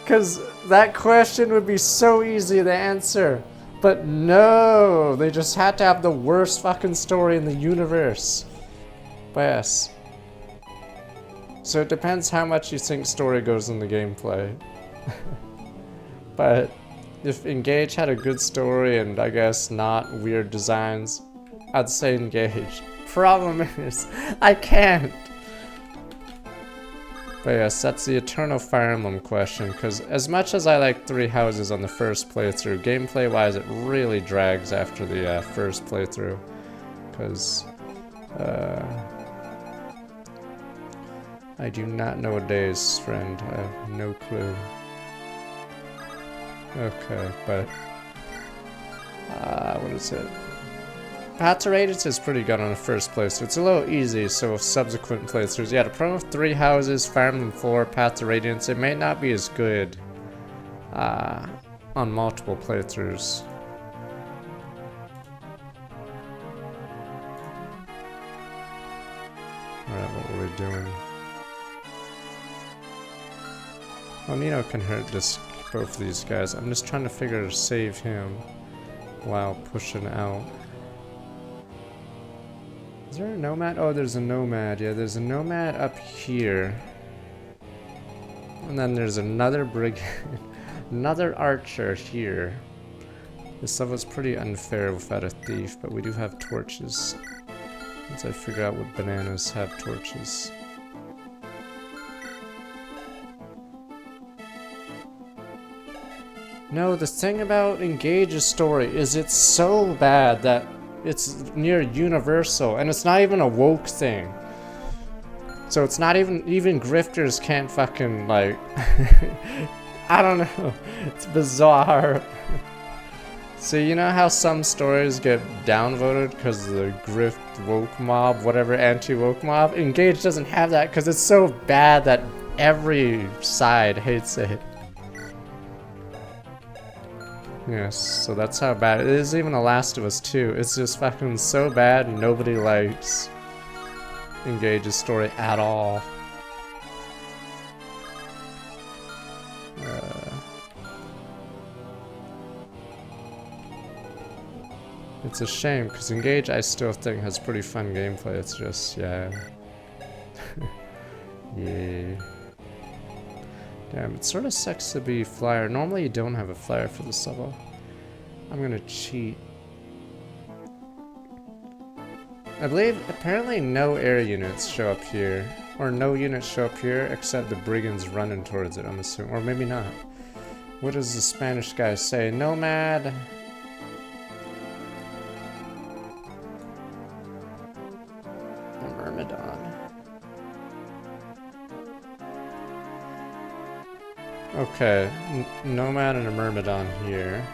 Cause that question would be so easy to answer. But no, they just had to have the worst fucking story in the universe. But yes. So it depends how much you think story goes in the gameplay. But if Engage had a good story and I guess not weird designs, I'd say Engage. Problem is, I can't. But yes, that's the eternal Fire Emblem question, because as much as I like 3 houses on the first playthrough, gameplay-wise it really drags after the first playthrough. Because, I do not know days, friend. I have no clue. Okay, but... what is it? Path to Radiance is pretty good on the first playthrough. It's a little easy, so with subsequent playthroughs. Yeah, the problem with 3 houses, Fire Emblem 4, Path to Radiance, it may not be as good on multiple playthroughs. Alright, what were we doing? Well, Nino can hurt both of these guys. I'm just trying to figure out to save him while pushing out. Is there a nomad? Oh, there's a nomad. Yeah, there's a nomad up here. And then there's another brigand, another archer here. This level's pretty unfair without a thief, but we do have torches. Once I figure out what bananas have torches. No, the thing about Engage's story is it's so bad that it's near universal, and it's not even a woke thing. So it's not even grifters can't fucking, like, I don't know, it's bizarre. So you know how some stories get downvoted because of the grift woke mob, whatever anti-woke mob? Engage doesn't have that because it's so bad that every side hates it. Yes, so that's how bad it is. Even The Last of Us 2. It's just fucking so bad and nobody likes Engage's story at all. It's a shame, because Engage I still think has pretty fun gameplay. It's just, yeah. Yeah. Damn, it sort of sucks to be flyer. Normally you don't have a flyer for this level. I'm gonna cheat. I believe apparently no air units show up here. Or no units show up here except the brigands running towards it, I'm assuming. Or maybe not. What does the Spanish guy say? Nomad! A Myrmidon. Okay, Nomad and a Myrmidon here.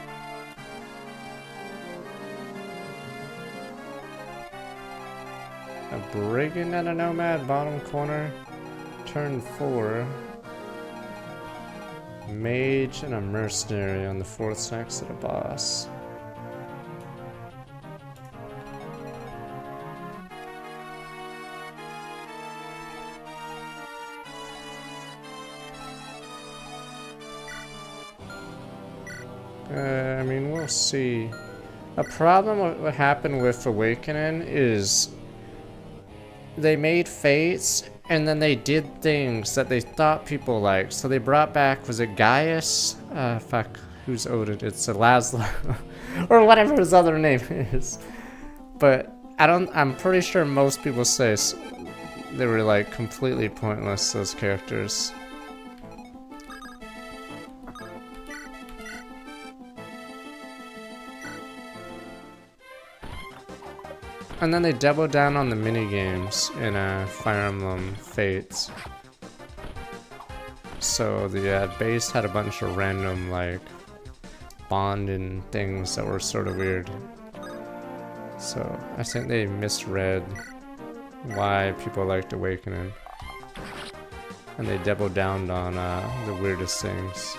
A Brigand and a Nomad, bottom corner. Turn 4. Mage and a Mercenary on the 4th next to the boss. I mean, we'll see. A problem what happened with Awakening is they made fates and then they did things that they thought people liked. So they brought back, was it Gaius? Fuck, who's Odin? It's Laszlo. Or whatever his other name is. But I'm pretty sure most people say they were like completely pointless, those characters. And then they doubled down on the minigames in Fire Emblem Fates. So the base had a bunch of random, like, bonding things that were sort of weird. So I think they misread why people liked Awakening. And they doubled down on the weirdest things.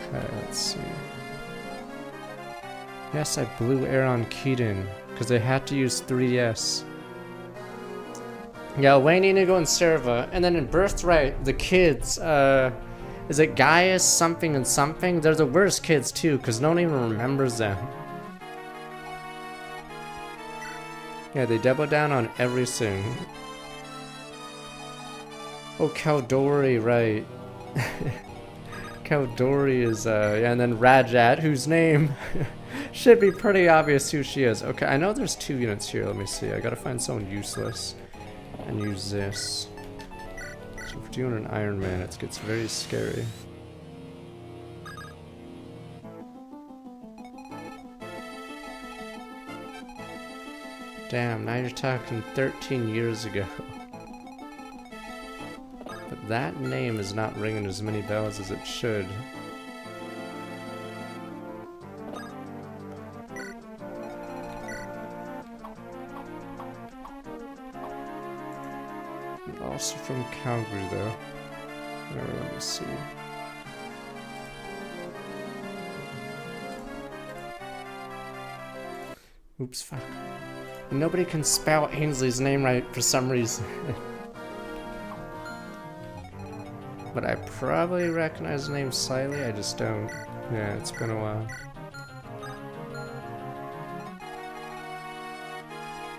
Okay, let's see. Yes, I blew air on Keaton, because they had to use 3S. Yeah, Wayne Inigo and Serva, and then in Birthright, the kids, is it Gaius something and something? They're the worst kids too, because no one even remembers them. Yeah, they double down on everything. Oh, Caldori, right. Caldori is, yeah, and then Rajat, whose name should be pretty obvious who she is. Okay, I know there's 2 units here. Let me see. I gotta find someone useless and use this. So if doing an Iron Man, it gets very scary. Damn, now you're talking 13 years ago. But that name is not ringing as many bells as it should. And also from Calgary, though. Let me see. Oops, fuck. Nobody can spell Ainsley's name right for some reason. But I probably recognize the name slightly, I just don't. Yeah, it's been a while.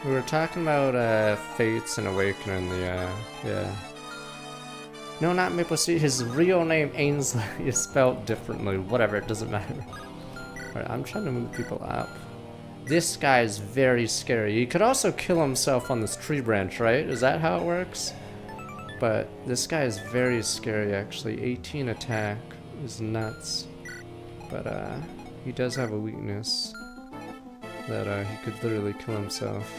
We were talking about Fates and Awakening, yeah. No, not Maple Street, his real name Ainsley is spelled differently. Whatever, it doesn't matter. Alright, I'm trying to move people up. This guy is very scary. He could also kill himself on this tree branch, right? Is that how it works? But this guy is very scary, actually. 18 attack is nuts. But he does have a weakness that he could literally kill himself.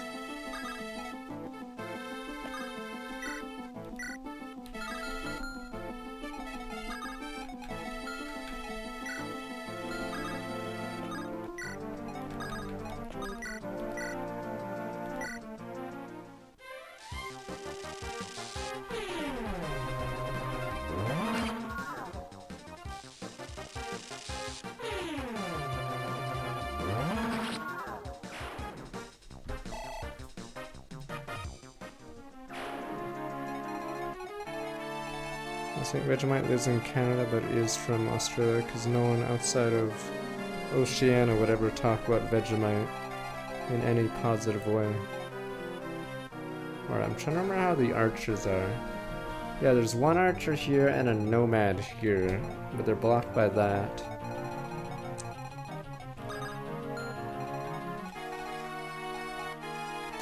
I think Vegemite lives in Canada but is from Australia because no one outside of Oceania would ever talk about Vegemite in any positive way. Alright, I'm trying to remember how the archers are. Yeah, there's one archer here and a nomad here, but they're blocked by that.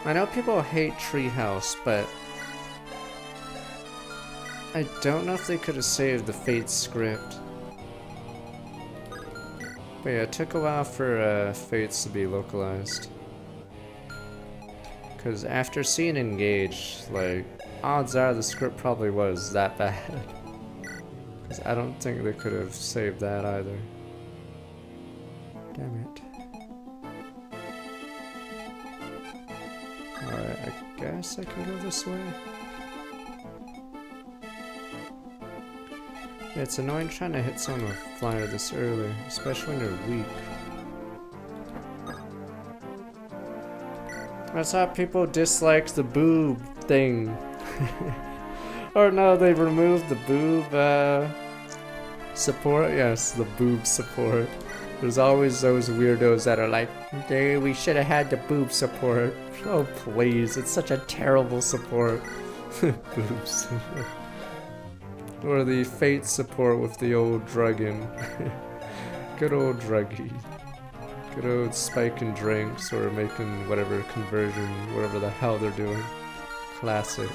I know people hate Treehouse, but I don't know if they could have saved the Fate script. But yeah, it took a while for Fates to be localized. Because after seeing Engage, like, odds are the script probably was that bad. Because I don't think they could have saved that either. Damn it. Alright, I guess I can go this way. Yeah, it's annoying trying to hit someone with flyer this early, especially when they're weak. That's how people dislike the boob thing. Or no, they removed the boob support. Yes, the boob support. There's always those weirdos that are like, hey, we should have had the boob support. Oh please, it's such a terrible support. Boobs. Or the Fate support with the old drugging. Good old druggy. Good old spiking drinks or making whatever conversion, whatever the hell they're doing. Classic.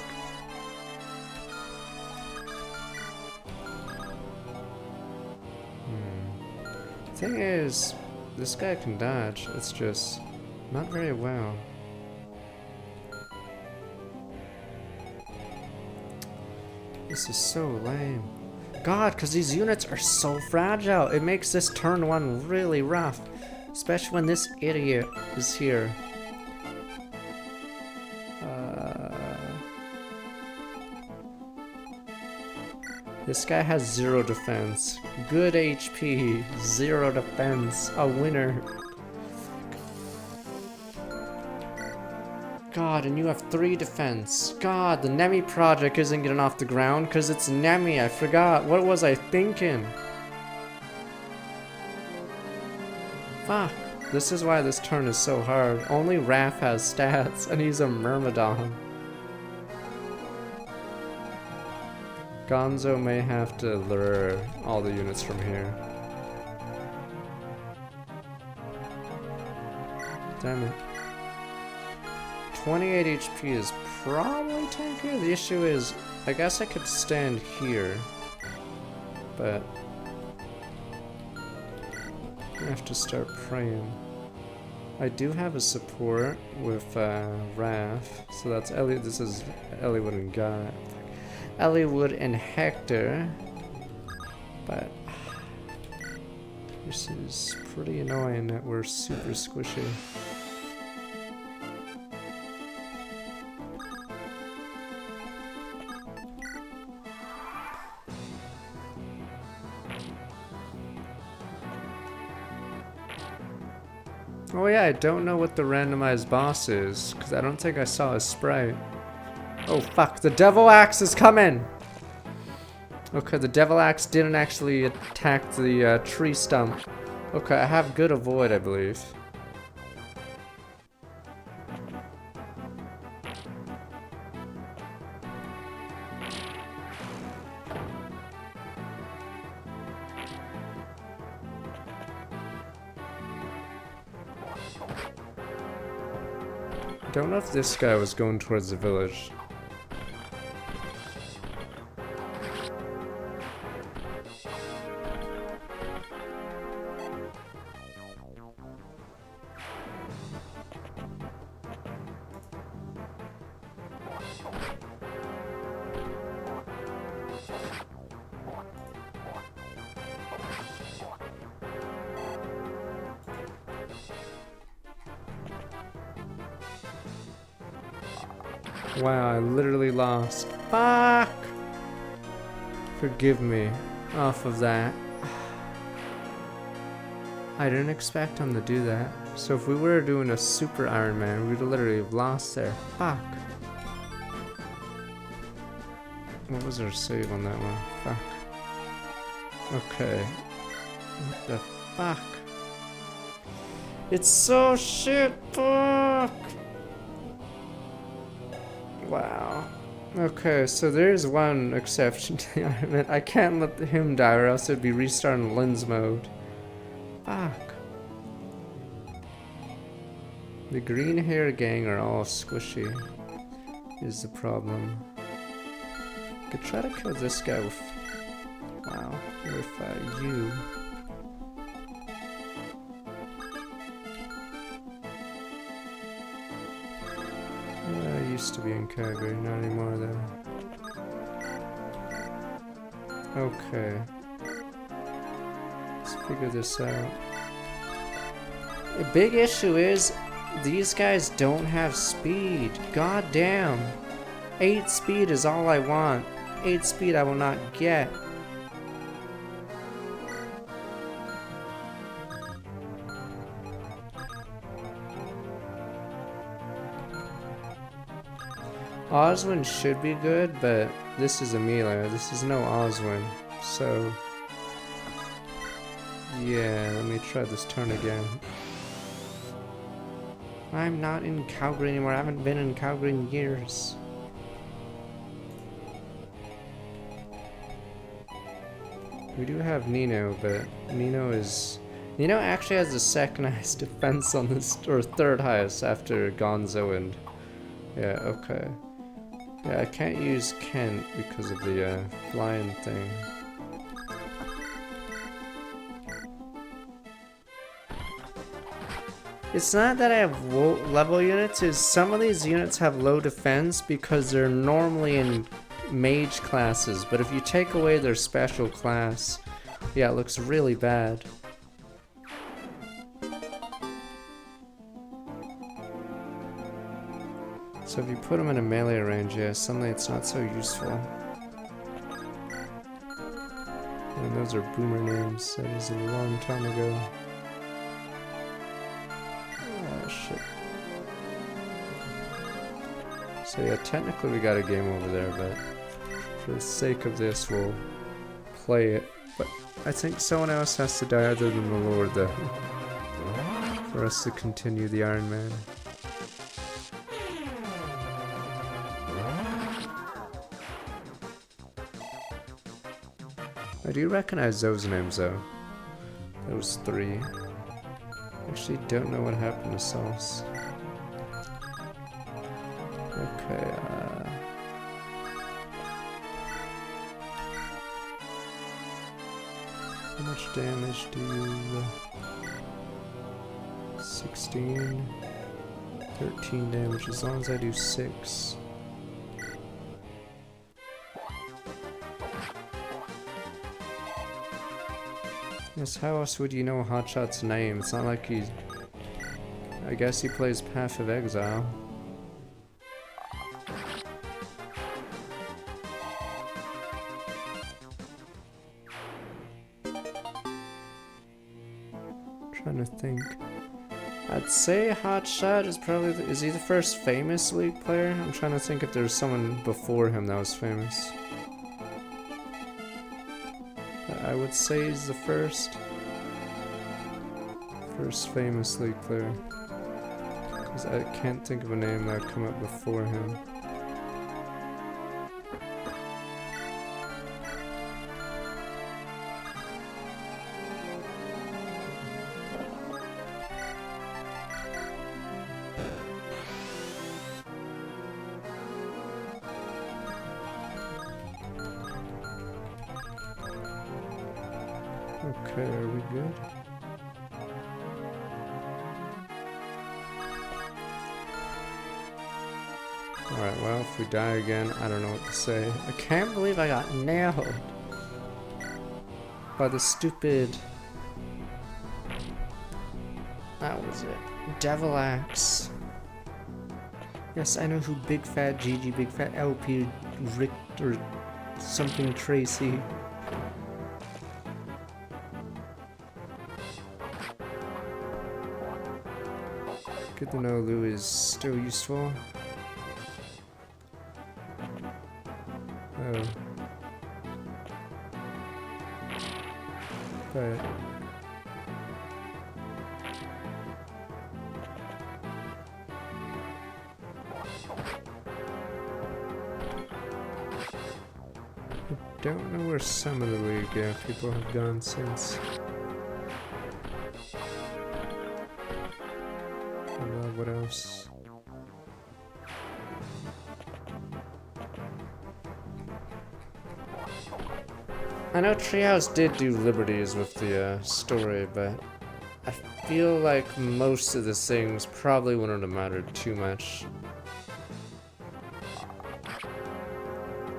Thing is, this guy can dodge, it's just not very well. This is so lame. God, because these units are so fragile. It makes this turn one really rough. Especially when this idiot is here. This guy has 0 defense. Good HP. 0 defense. A winner. God, and you have 3 defense. God, the Nemi project isn't getting off the ground because it's Nemi. I forgot. What was I thinking? Fuck. This is why this turn is so hard. Only Raph has stats, and he's a Myrmidon. Gonzo may have to lure all the units from here. Damn it. 28 HP is probably tankier. The issue is, I guess I could stand here, but I have to start praying. I do have a support with Raph, so that's Ellie. This is Elliewood and Guy. Elliewood and Hector, but this is pretty annoying that we're super squishy. Oh yeah, I don't know what the randomized boss is, because I don't think I saw a sprite. Oh fuck, the Devil Axe is coming! Okay, the Devil Axe didn't actually attack the tree stump. Okay, I have good avoid, I believe. Don't know if this guy was going towards the village. Wow, I literally lost. Fuck! Forgive me off of that. I didn't expect him to do that. So if we were doing a super Iron Man, we'd literally have lost there. Fuck. What was our save on that one? Fuck. Okay. What the fuck? It's so shit, fuck! Wow. Okay, so there's one exception to the Iron Man. I can't let him die or else it'd be restarting lens mode. Fuck. The green hair gang are all squishy, is the problem. Could try to kill this guy with... Wow, with you. I used to be in Calgary, not anymore though. Okay. Let's figure this out. The big issue is these guys don't have speed. God damn. 8 speed is all I want. 8 speed I will not get. Oswin should be good, but this is Amelia. This is no Oswin. So, yeah, let me try this turn again. I'm not in Calgary anymore. I haven't been in Calgary in years. We do have Nino, but Nino actually has the second highest defense on this, or third highest after Gonzo and... Yeah, okay. Yeah, I can't use Kent because of the flying thing. It's not that I have low level units, it's some of these units have low defense because they're normally in mage classes, but if you take away their special class, yeah, it looks really bad. So if you put them in a melee range, yeah, suddenly it's not so useful. And those are boomer names, that was a long time ago. Oh shit. So yeah, technically we got a game over there, but for the sake of this we'll play it. But I think someone else has to die other than the Lord though, for us to continue the Iron Man. I do recognize those names though. Those 3. Actually don't know what happened to Sauce. Okay, how much damage do you... 16... 13 damage, as long as I do 6. Yes, how else would you know Hotshot's name? It's not like he's... I guess he plays Path of Exile. Trying to think. I'd say Hotshot is probably... is he the first famous League player? I'm trying to think if there's someone before him that was famous. I would say he's the first famous League player. Because I can't think of a name that would come up before him. Okay, are we good? Alright, well, if we die again, I don't know what to say. I can't believe I got nailed by the stupid... That was it. Devil Axe. Yes, I know who Big Fat GG, Big Fat LP, Rick, or something Tracy. Good to know Lou is still useful. Oh. but I don't know where some of the league people have gone since. What else? I know Treehouse did do liberties with the story, but I feel like most of the things probably wouldn't have mattered too much.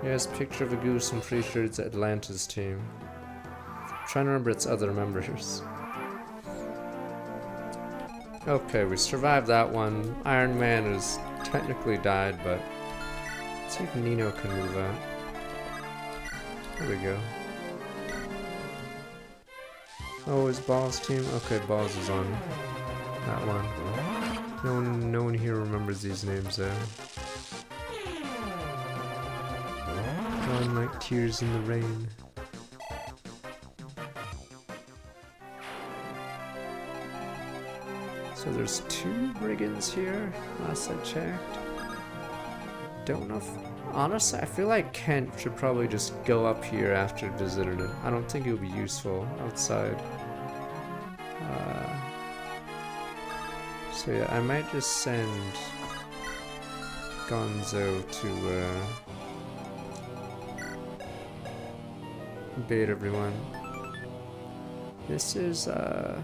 Yes, picture of a goose. I'm pretty sure it's Atlanta's team. I'm trying to remember its other members. Okay, we survived that one. Iron Man is technically died, but let's see if Nino can move out. There we go. Oh, is Ball's team? Okay, Balls is on that one. No one here remembers these names though. Drawn like tears in the rain. So there's 2 brigands here, last I checked. Don't know if... Honestly, I feel like Kent should probably just go up here after visiting it. I don't think it would be useful outside. So yeah, I might just send Gonzo to bait everyone. This is I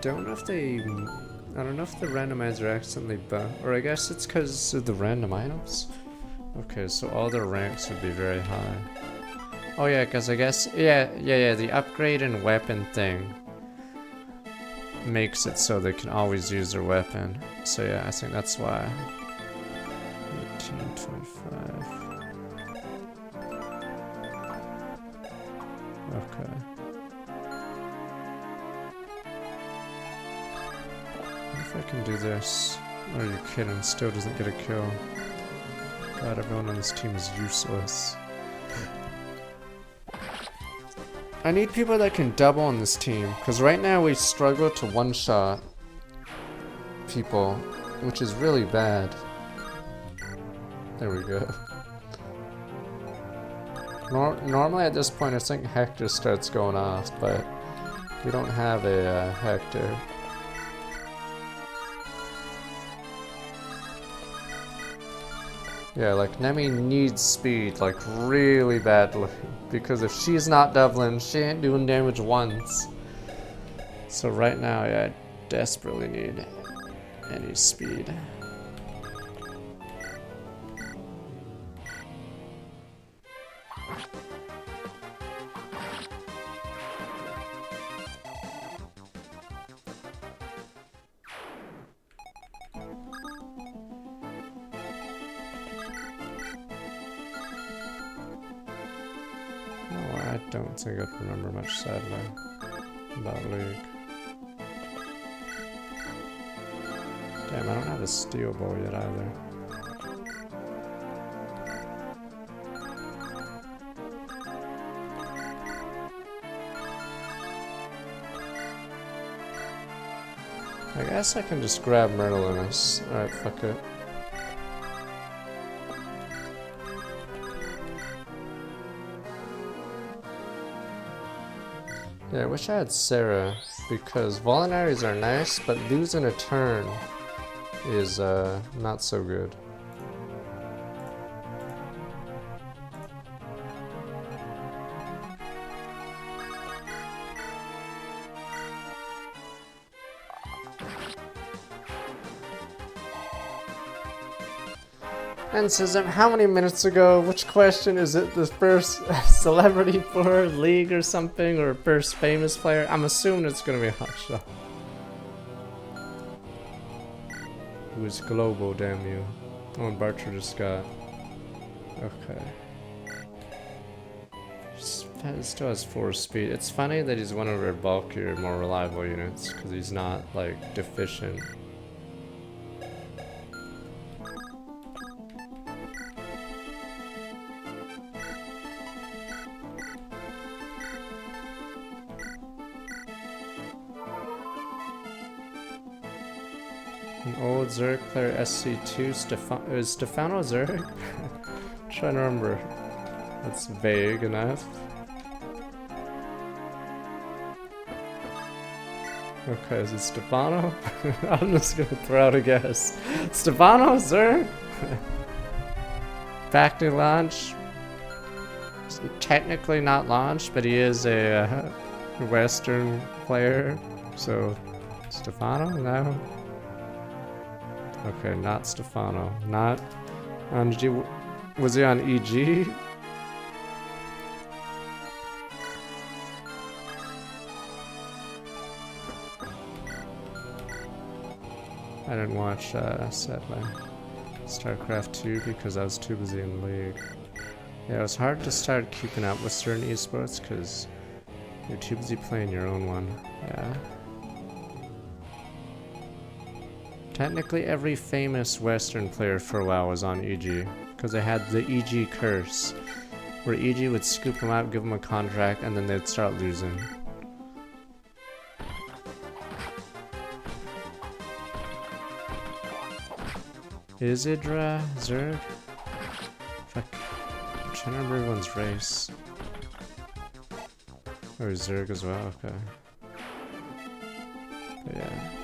don't know if they... I don't know if the randomizer accidentally bugged, or I guess it's because of the random items. Okay, so all their ranks would be very high. Oh yeah, because I guess... Yeah, the upgrade and weapon thing makes it so they can always use their weapon. So yeah, I think that's why. 1825. Okay. If I can do this. Oh, you're kidding, still doesn't get a kill. God, everyone on this team is useless. I need people that can double on this team, because right now we struggle to one-shot people, which is really bad. There we go. Normally at this point I think Hector starts going off, but we don't have a Hector. Yeah, like Nemi needs speed, like really badly, because if she's not doubling, she ain't doing damage once. So right now, yeah, I desperately need any speed. I don't think I remember much, sadly, about League. Damn, I don't have a steel bow yet either. I guess I can just grab Merlinus. Alright, fuck it. Yeah, I wish I had Sarah, because Voluntaries are nice, but losing a turn is not so good. And says, how many minutes ago, which question is it, the first celebrity for League or something, or first famous player? I'm assuming it's gonna be Hotshot. Who is global, damn you. Oh, and Barcher just got... Okay. Still has 4 speed. It's funny that he's one of our bulkier, more reliable units, because he's not, like, deficient. An old Zurich player, SC2, is Stefano Zurich? Trying to remember. That's vague enough. Okay, is it Stefano? I'm just gonna throw out a guess. Stefano Zurich? Factory launch. Technically not launched, but he is a Western player. So, Stefano? No. Okay, not Stefano. Not on G. Was he on EG? I didn't watch sadly StarCraft 2 because I was too busy in League. Yeah, it was hard to start keeping up with certain esports because you're too busy playing your own one. Yeah. Technically every famous Western player for a while was on EG, because they had the EG curse, where EG would scoop them out, give them a contract, and then they'd start losing. Isidra? Zerg? Fuck. I'm trying to remember everyone's race. Oh, Zerg as well? Okay. But yeah.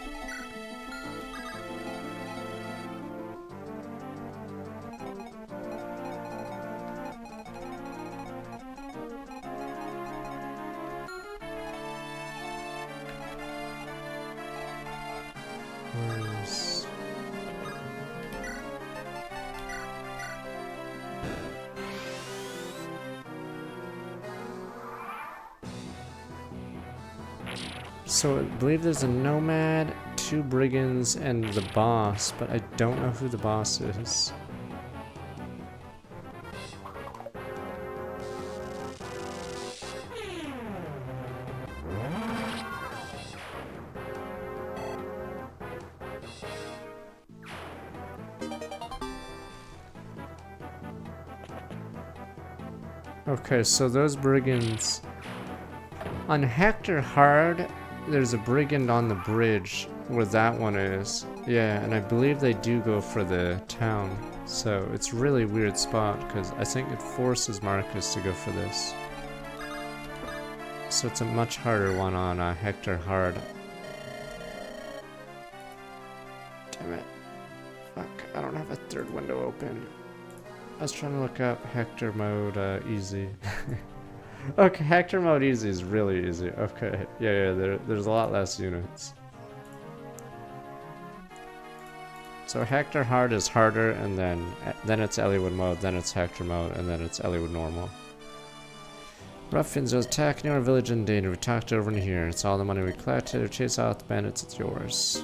So I believe there's a Nomad, 2 Brigands, and the boss, but I don't know who the boss is. Okay, so those Brigands... On Hector Hard, there's a Brigand on the bridge where that one is. Yeah, and I believe they do go for the town. So it's a really weird spot because I think it forces Marcus to go for this. So it's a much harder one on Hector Hard. Damn it. Fuck, I don't have a third window open. I was trying to look up Hector mode easy. Okay, Hector mode easy is really easy. Okay, yeah, there's a lot less units. So Hector Hard is harder, and then it's Eliwood mode, then it's Hector mode, and then it's Eliwood normal. Ruffians are attacking our village in danger. We talked over in here. It's all the money we collected. Or chase out the bandits, it's yours.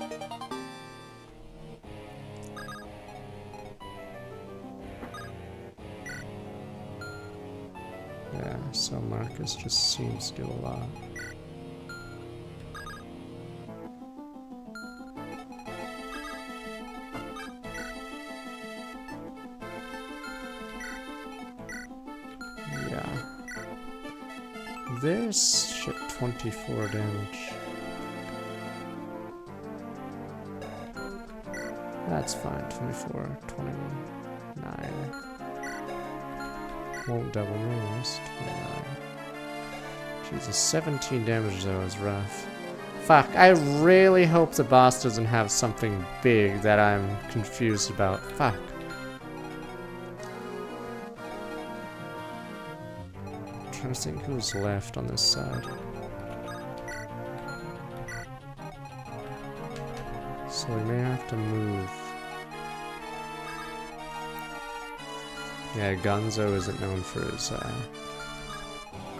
Yeah, so Marcus just seems to do a lot. Yeah. This shit 24 damage. That's fine, 24, 29. Won't double moves. 29. Jesus, 17 damage though is rough. Fuck, I really hope the boss doesn't have something big that I'm confused about. Fuck. I'm trying to think who's left on this side. So we may have to move. Yeah, Gonzo isn't known for his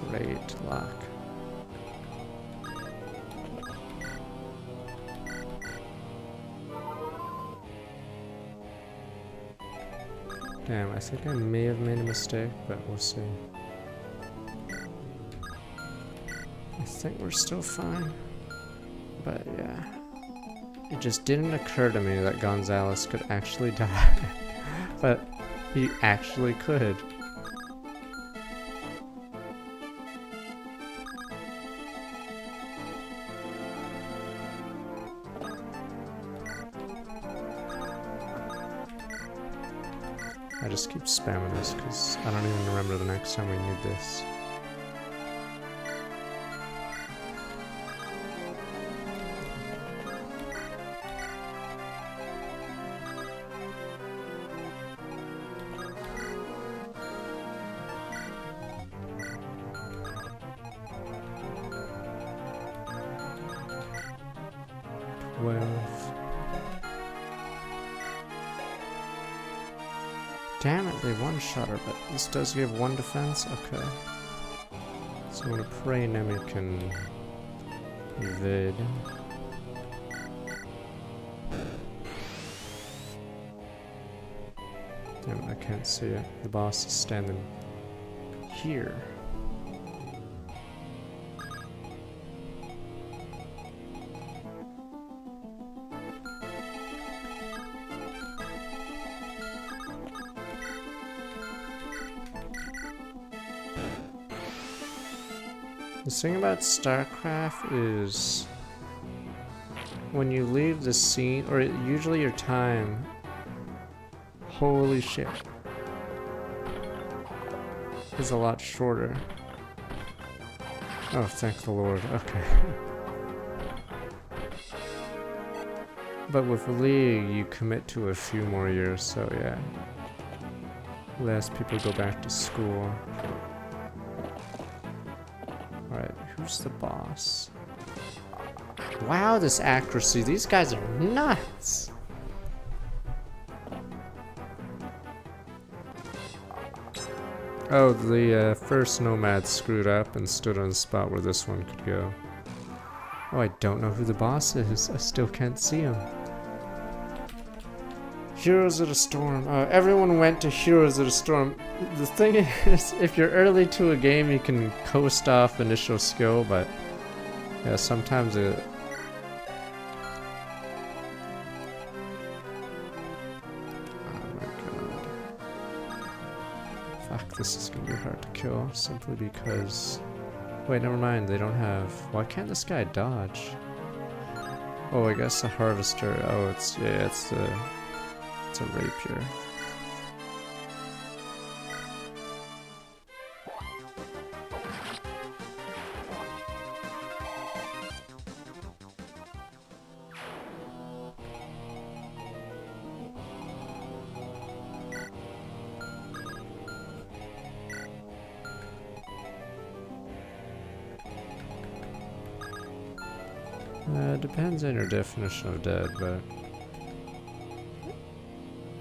great luck. Damn, I think I may have made a mistake, but we'll see. I think we're still fine. But yeah. It just didn't occur to me that Gonzalez could actually die. But he actually could. I just keep spamming this because I don't even remember the next time we need this. Damn it, they one-shot her, but this does give 1 defense? Okay. So I'm gonna pray Nemi can evade. Damn it, I can't see it. The boss is standing here. The thing about StarCraft is when you leave the scene, or usually your time, holy shit, is a lot shorter. Oh, thank the Lord, okay. But with League, you commit to a few more years, so yeah. Less people go back to school. Alright, who's the boss? Wow, this accuracy. These guys are nuts! Oh, the first nomad screwed up and stood on a spot where this one could go. Oh, I don't know who the boss is. I still can't see him. Heroes of the Storm. Everyone went to Heroes of the Storm. The thing is, if you're early to a game, you can coast off initial skill, but yeah, sometimes it... Oh my god. Fuck, this is gonna be hard to kill, simply because... Wait, never mind, they don't have... Why can't this guy dodge? Oh, I guess the Harvester... Oh, it's... Yeah, it's the... It's a rapier. Depends on your definition of dead, but...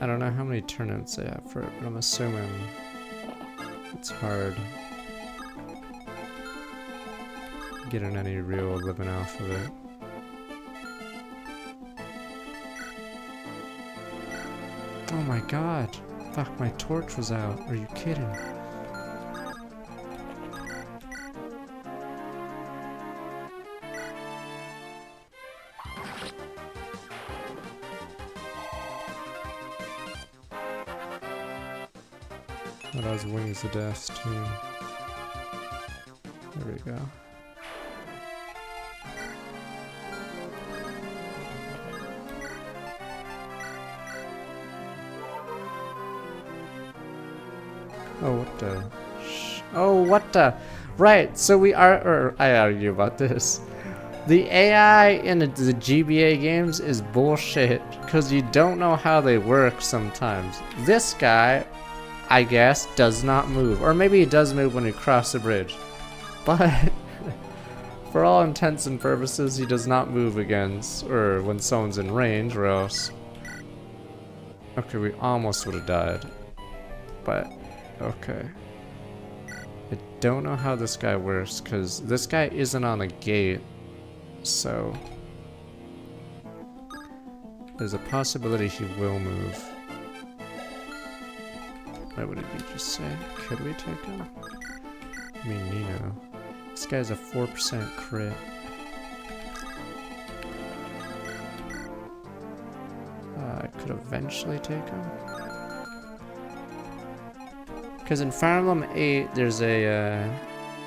I don't know how many turnips they have for it, but I'm assuming it's hard getting any real living off of it. Oh my god! Fuck, my torch was out. Are you kidding? That has wings of death too. There we go. Oh, what the? Oh, what the? Right, so we are, or I argue about this. The AI in the GBA games is bullshit, because you don't know how they work sometimes. This guy, I guess, does not move. Or maybe he does move when you cross the bridge. But for all intents and purposes, he does not move against, or when someone's in range, or else... Okay, we almost would have died. But, okay. I don't know how this guy works, because this guy isn't on a gate, so... There's a possibility he will move. What did you just say? Could we take him? I mean, Nino. This guy's a 4% crit. I could eventually take him. Because in Fire Emblem 8, there's a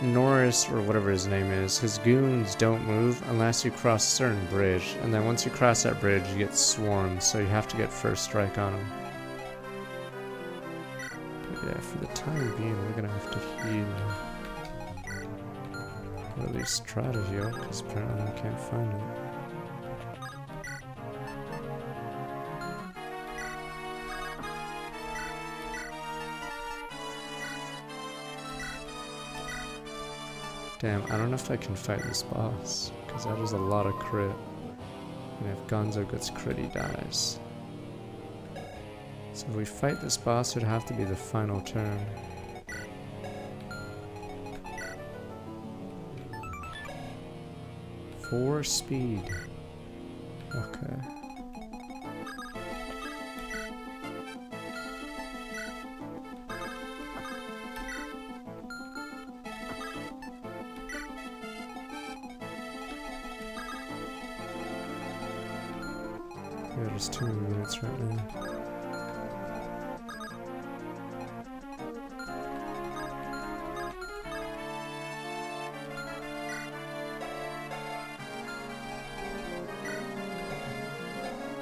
Norris, or whatever his name is. His goons don't move unless you cross a certain bridge. And then once you cross that bridge, you get swarmed, so you have to get first strike on him. Yeah, for the time being, we're gonna have to heal. Or at least try to heal, because apparently we can't find it. Damn, I don't know if I can fight this boss, because that is a lot of crit. And if Gonzo gets crit, he dies. So if we fight this boss, it would have to be the final turn. For speed. Okay. Yeah, there's too many units right now.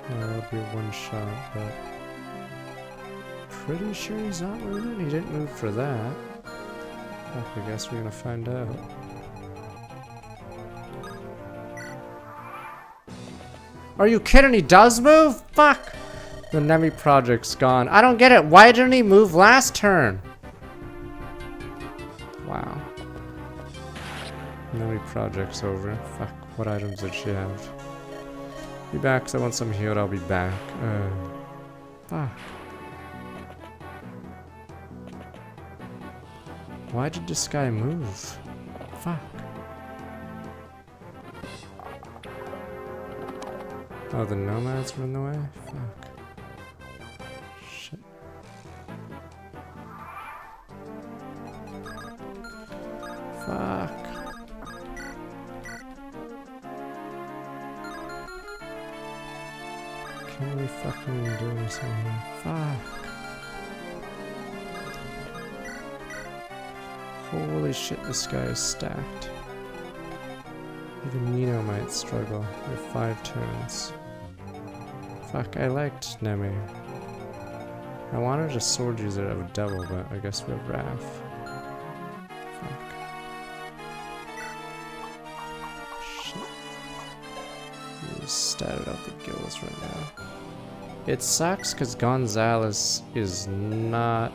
That'll be a one shot, but pretty sure he's not moving. He didn't move for that. I guess we're gonna find out. Are you kidding? He does move? Fuck! The Nemi project's gone. I don't get it. Why didn't he move last turn? Wow. Nemi project's over. Fuck. What items did she have? Be back, because I want some healed. I'll be back. Fuck. Why did this guy move? Fuck. Oh, the nomads were in the way? Fuck. Shit. Fuck. Can we fucking do something? Fuck. Holy shit, this guy is stacked. Even Nino might struggle. We have 5 turns. Fuck, I liked Nemi. I wanted a sword user of a devil, but I guess we have Raph. Fuck. Shit. He's statted out the gills right now. It sucks because Gonzalez is not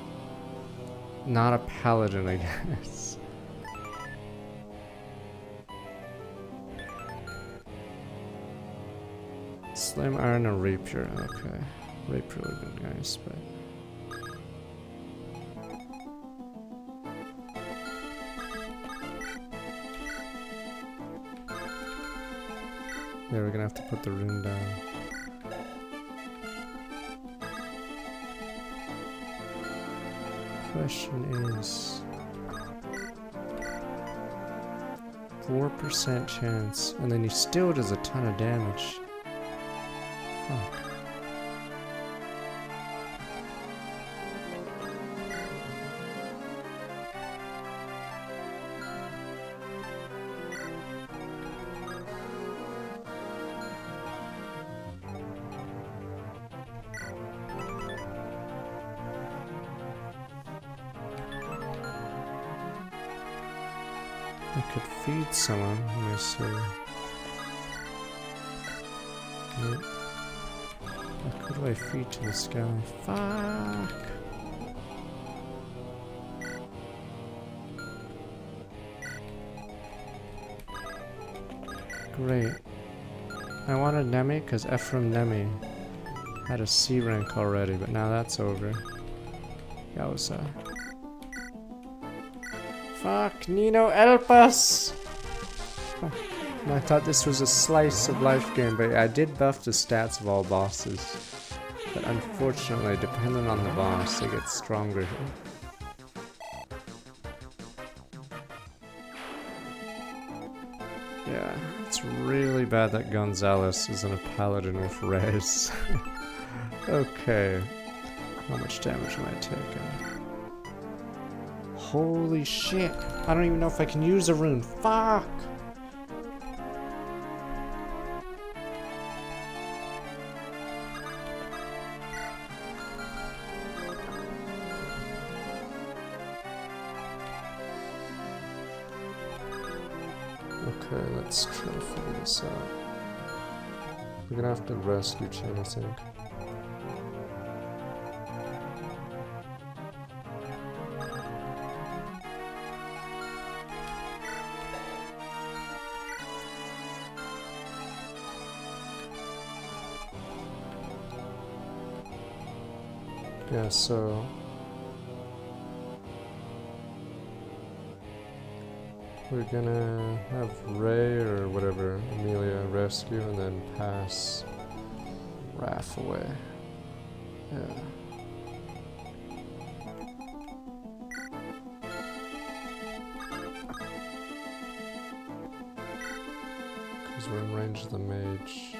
a paladin, I guess. Slim iron and rapier. Okay, rapier would have been nice, but yeah, we're gonna have to put the rune down. Question is 4% chance, and then he still does a ton of damage. Fuck. I could feed someone. Let me see. Nope. Who do I feed to this guy? Fuck! Great. I wanted Nemi because Ephraim Nemi had a C rank already, but now that's over. Yowza. Fuck, Nino, help us! Fuck. I thought this was a slice of life game, but I did buff the stats of all bosses. But unfortunately, depending on the boss, they get stronger. Yeah, it's really bad that Gonzalez isn't a paladin with res. Okay. How much damage am I taking? Holy shit! I don't even know if I can use a rune. Fuck! Okay, let's try to figure this out. We're gonna have to rescue Chen, I think. Yeah, so we're gonna have Ray or whatever, Amelia, rescue and then pass Raph away. Yeah. Because we're in range of the mage.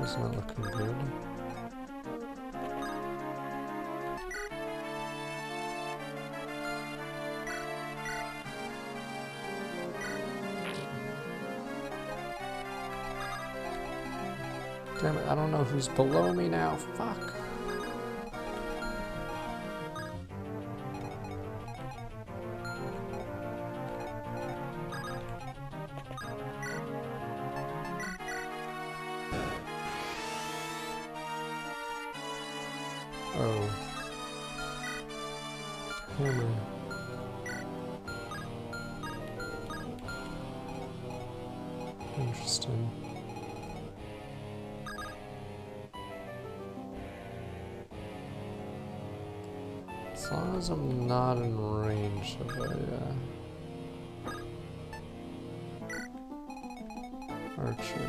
It's not looking good. Damn it, I don't know who's below me now. Fuck. Oh. Hammer. Interesting. As long as I'm not in range of a archer.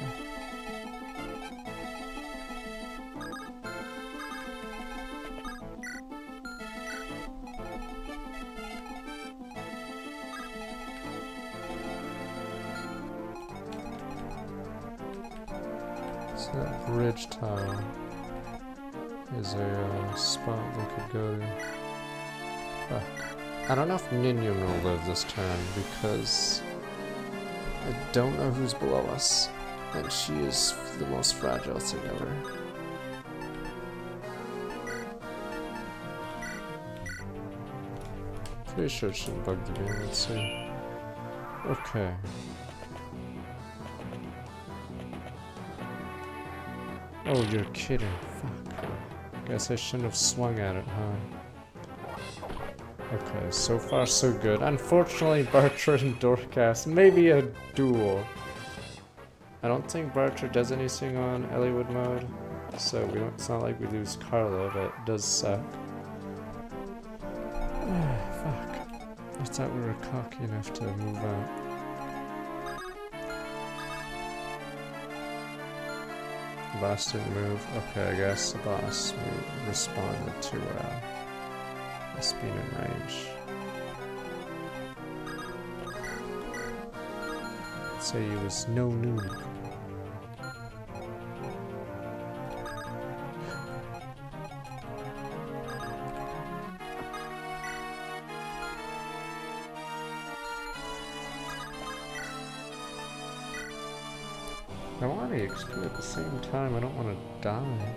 So that bridge tile is a spot we could go to. Fuck. I don't know if Ninian will live this turn because I don't know who's below us, and she is the most fragile thing ever. Pretty sure it shouldn't bug the game, let's see. Okay. Oh, you're kidding. Fuck. Guess I shouldn't have swung at it, huh? Okay, so far so good. Unfortunately, Bartra and Dorcas, maybe a duel. I don't think Bartra does anything on Elliowood mode, so we don't, it's not like we lose Carla, but it does suck. Fuck. I thought we were cocky enough to move out. The boss didn't move. Okay, I guess the boss responded to us being in range. Let's say he was no noob. I want to XP at the same time, I don't want to die.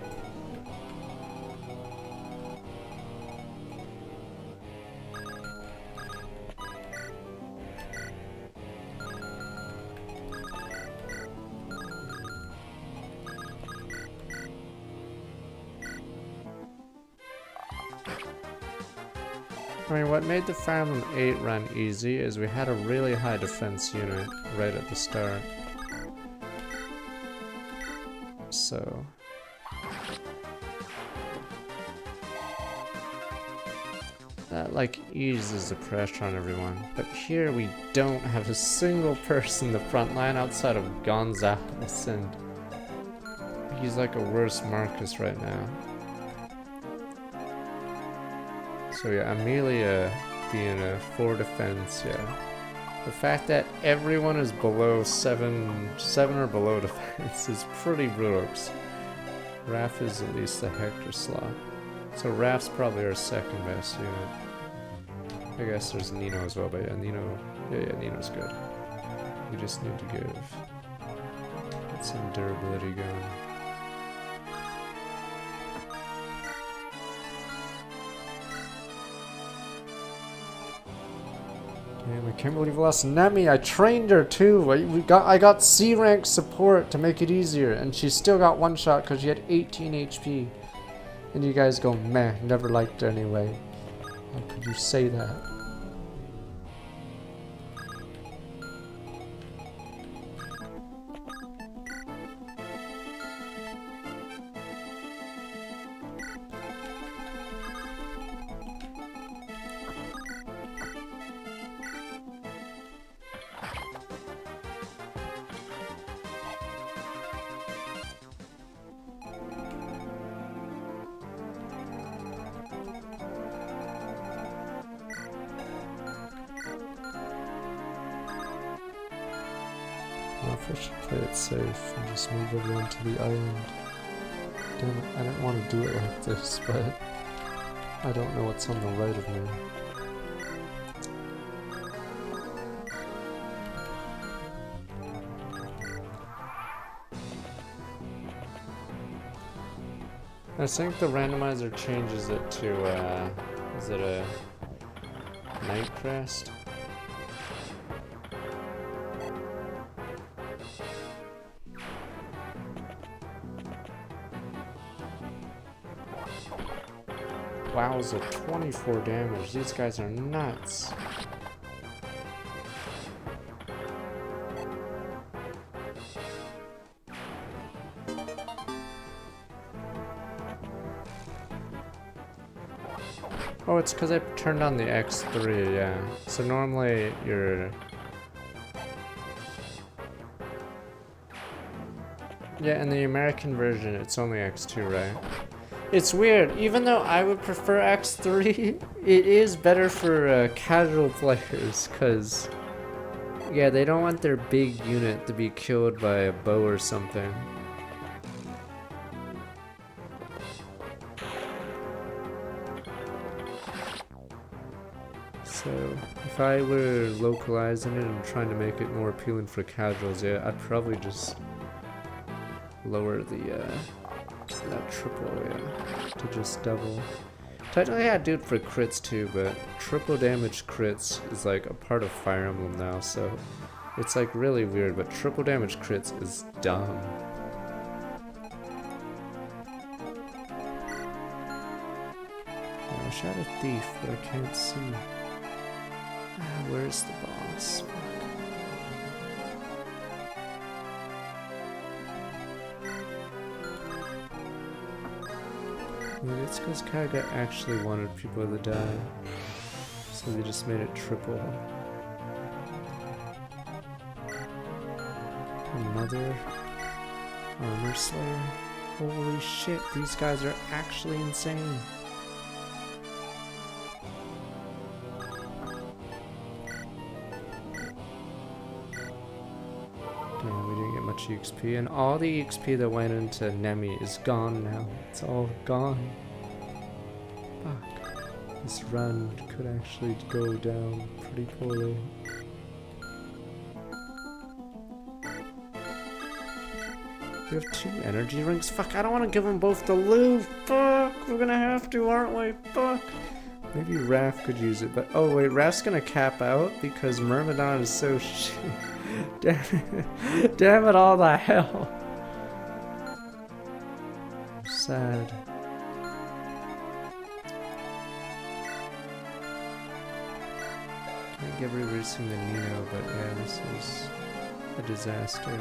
I mean, what made the Farmland 8 run easy is we had a really high defense unit right at the start. So that like eases the pressure on everyone. But here we don't have a single person in the front line outside of Gonzalez, and he's like a worse Marcus right now. So yeah, Amelia being a 4 defense, yeah. The fact that everyone is below 7 or below defense is pretty brutal. Raph is at least the Hector slot. So Raph's probably our second best unit. I guess there's Nino as well, but yeah, Nino's good. We just need to get some durability going. I can't believe we lost Nemi. I trained her too. I got C rank support to make it easier, and she still got one shot because she had 18 HP. And you guys go, meh, never liked her anyway. How could you say that? I should play it safe and just move everyone to the island. Damn it, I didn't want to do it like this, but I don't know what's on the right of me. I think the randomizer changes it to, is it a night crest? Wowza, 24 damage. These guys are nuts. Oh, it's because I turned on the X3, yeah. So normally you're... Yeah, in the American version it's only X2, right? It's weird, even though I would prefer X3, it is better for casual players, because, yeah, they don't want their big unit to be killed by a bow or something. So, if I were localizing it and trying to make it more appealing for casuals, yeah, I'd probably just lower the, that triple, yeah, to just double. Technically I'd do it for crits too, but triple damage crits is like a part of Fire Emblem now, so it's like really weird, but triple damage crits is dumb. I wish I had a thief, but I can't see. Where's the boss? Maybe it's because Kaga actually wanted people to die, so they just made it triple. Another armor slayer. Holy shit, these guys are actually insane. Damn, we didn't get much EXP, and all the EXP that went into Nemi is gone now. It's all gone. Fuck. This run could actually go down pretty poorly. We have 2 energy rings? Fuck, I don't want to give them both to Lou. Fuck, we're gonna have to, aren't we? Fuck. Maybe Raph could use it, but oh wait, Raph's gonna cap out because Myrmidon is so shit. Damn it, all the hell. Sad. Can't get releasing the Nino, but yeah, this is a disaster.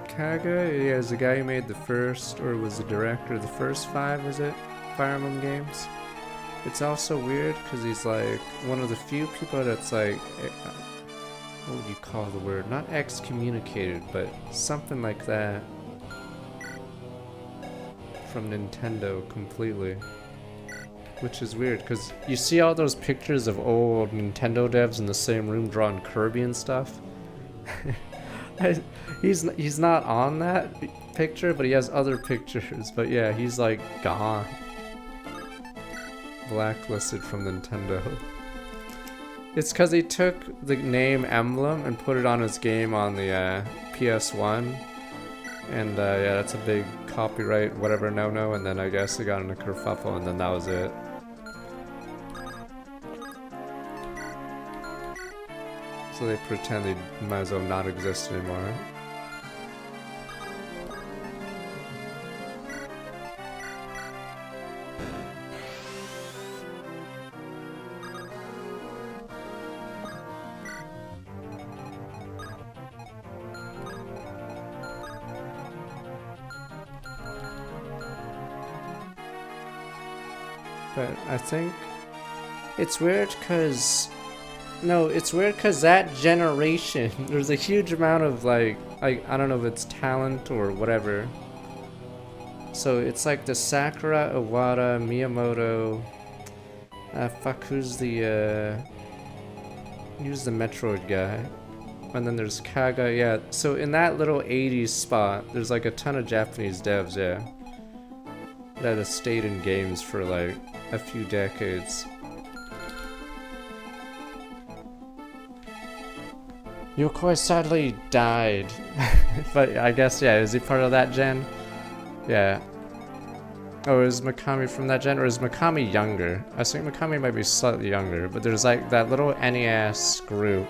Kaga, yeah, is the guy who made the first, or was the director of the first 5, was it? Fire Emblem games. It's also weird because he's like one of the few people that's like, what would you call the word? Not excommunicated, but something like that from Nintendo completely. Which is weird because you see all those pictures of old Nintendo devs in the same room drawing Kirby and stuff. He's not on that picture, but he has other pictures. But yeah, he's like gone. Blacklisted from Nintendo. It's because he took the name Emblem and put it on his game on the PS1. And yeah, that's a big copyright, whatever, no, and then I guess they got in a kerfuffle, and then that was it. So they pretend they might as well not exist anymore. But I think it's weird because it's weird because that generation, there's a huge amount of like, I don't know if it's talent or whatever. So it's like the Sakura, Iwata, Miyamoto, who's the Metroid guy? And then there's Kaga, yeah. So in that little 80s spot, there's like a ton of Japanese devs, yeah. That have stayed in games for like a few decades. Yokoi sadly died. But I guess, yeah, is he part of that gen? Yeah. Oh, is Mikami from that gen, or is Mikami younger? I think Mikami might be slightly younger, but there's like that little NES group,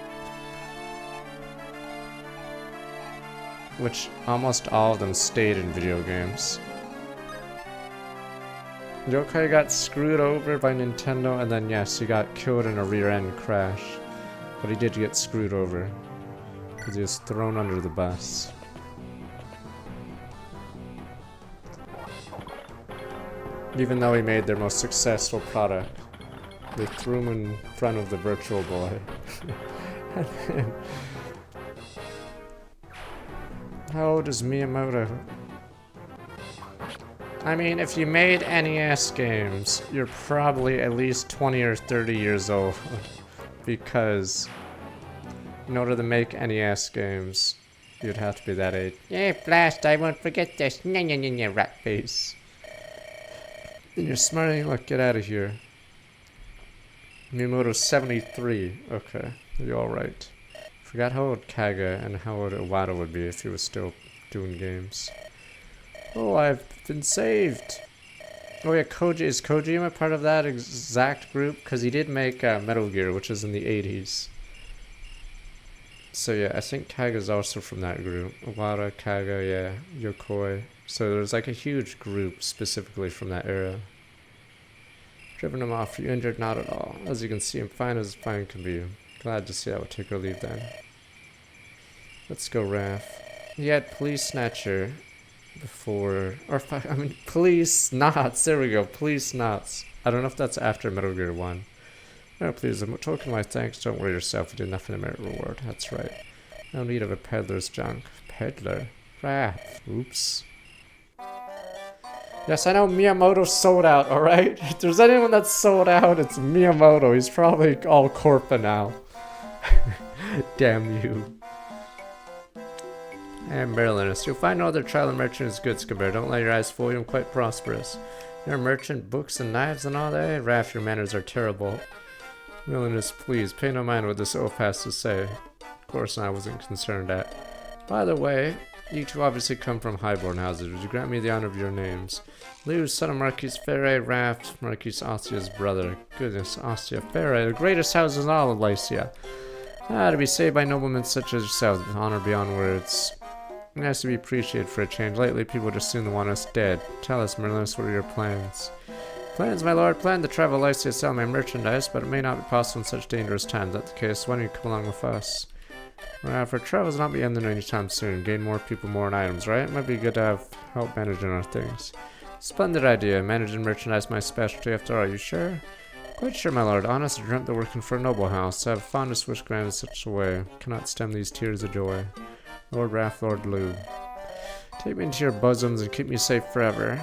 which almost all of them stayed in video games. Yokai got screwed over by Nintendo, and then yes, he got killed in a rear-end crash. But he did get screwed over, because he was thrown under the bus. Even though he made their most successful product, they threw him in front of the Virtual Boy. How old is Miyamoto? I mean, if you made NES games, you're probably at least 20 or 30 years old. Because in order to make NES games, you'd have to be that age. Yeah, blast, I won't forget this. Nya nya nya nya, rat face. And you're smarter than look, get out of here. Miyamoto's 73. Okay, you're alright. Forgot how old Kaga and how old Iwata would be if he was still doing games. Oh, I've been saved. Oh yeah, is Kojima part of that exact group? Because he did make Metal Gear, which is in the 80s. So yeah, I think Kaga's also from that group. Iwata, Kaga, yeah, Yokoi. So there's like a huge group specifically from that era. Driven him off, you injured? Not at all. As you can see, I'm fine as fine can be. Glad to see I would take or leave then. Let's go, Raph. He had Police Snatcher before, or I mean, Police Knots. There we go, Police Knots. I don't know if that's after Metal Gear 1. No, please, I'm token my thanks. Don't worry yourself. You did nothing to merit reward. That's right. No need of a peddler's junk. Peddler? Raph. Oops. Yes, I know Miyamoto sold out, alright? If there's anyone that's sold out, it's Miyamoto. He's probably all corpa now. Damn you. And Marylandist. You'll find no other trial and merchant is good, Skabear. Don't let your eyes fool you. I'm quite prosperous. You're a merchant, books and knives and all that? Raph, your manners are terrible. Marylandist, please, pay no mind what this oaf has to say. Of course I wasn't concerned at. By the way, you two obviously come from highborn houses. Would you grant me the honor of your names? Lou, son of Marquis Ferre, Raph, Marquis Ostia's brother. Goodness, Ostia Ferre, the greatest house in all of Lycia. Ah, to be saved by noblemen such as yourselves, honor beyond words. Nice to be appreciated for a change. Lately, people just seem to want us dead. Tell us, Merlinus, what are your plans? Plans, my lord. Plan to travel Lycia to sell my merchandise, but it may not be possible in such dangerous times. That's the case. Why don't you come along with us? For travel's not be ending anytime soon. Gain more people, more items, right? It might be good to have help managing our things. Splendid idea. Managing merchandise my specialty after all. You sure? Quite sure, my lord. Honest, I dreamt that working for a noble house. I have fondest wish granted in such a way. Cannot stem these tears of joy. Lord Raph, Lord Lou. Take me into your bosoms and keep me safe forever.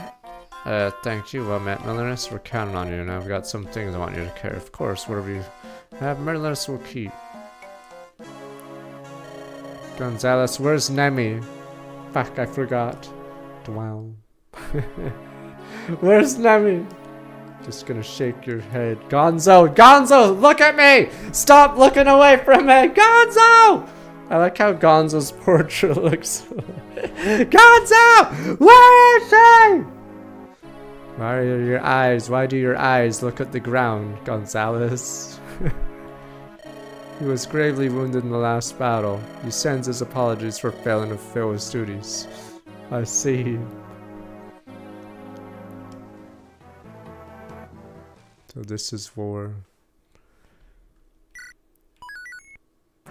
Thank you. Well met, Merlinus. We're counting on you, and I've got some things I want you to care. Of course, whatever you have, Merlinus will keep. Gonzalez, where's Nemi? Fuck, I forgot. Dwell. Where's Nemi? Just gonna shake your head. Gonzo! Gonzo! Look at me! Stop looking away from me! Gonzo! I like how Gonzo's portrait looks. Gonzo! Where is she? Why are your eyes? Why do your eyes look at the ground, Gonzalez? He was gravely wounded in the last battle. He sends his apologies for failing to fulfill his duties. I see. So this is for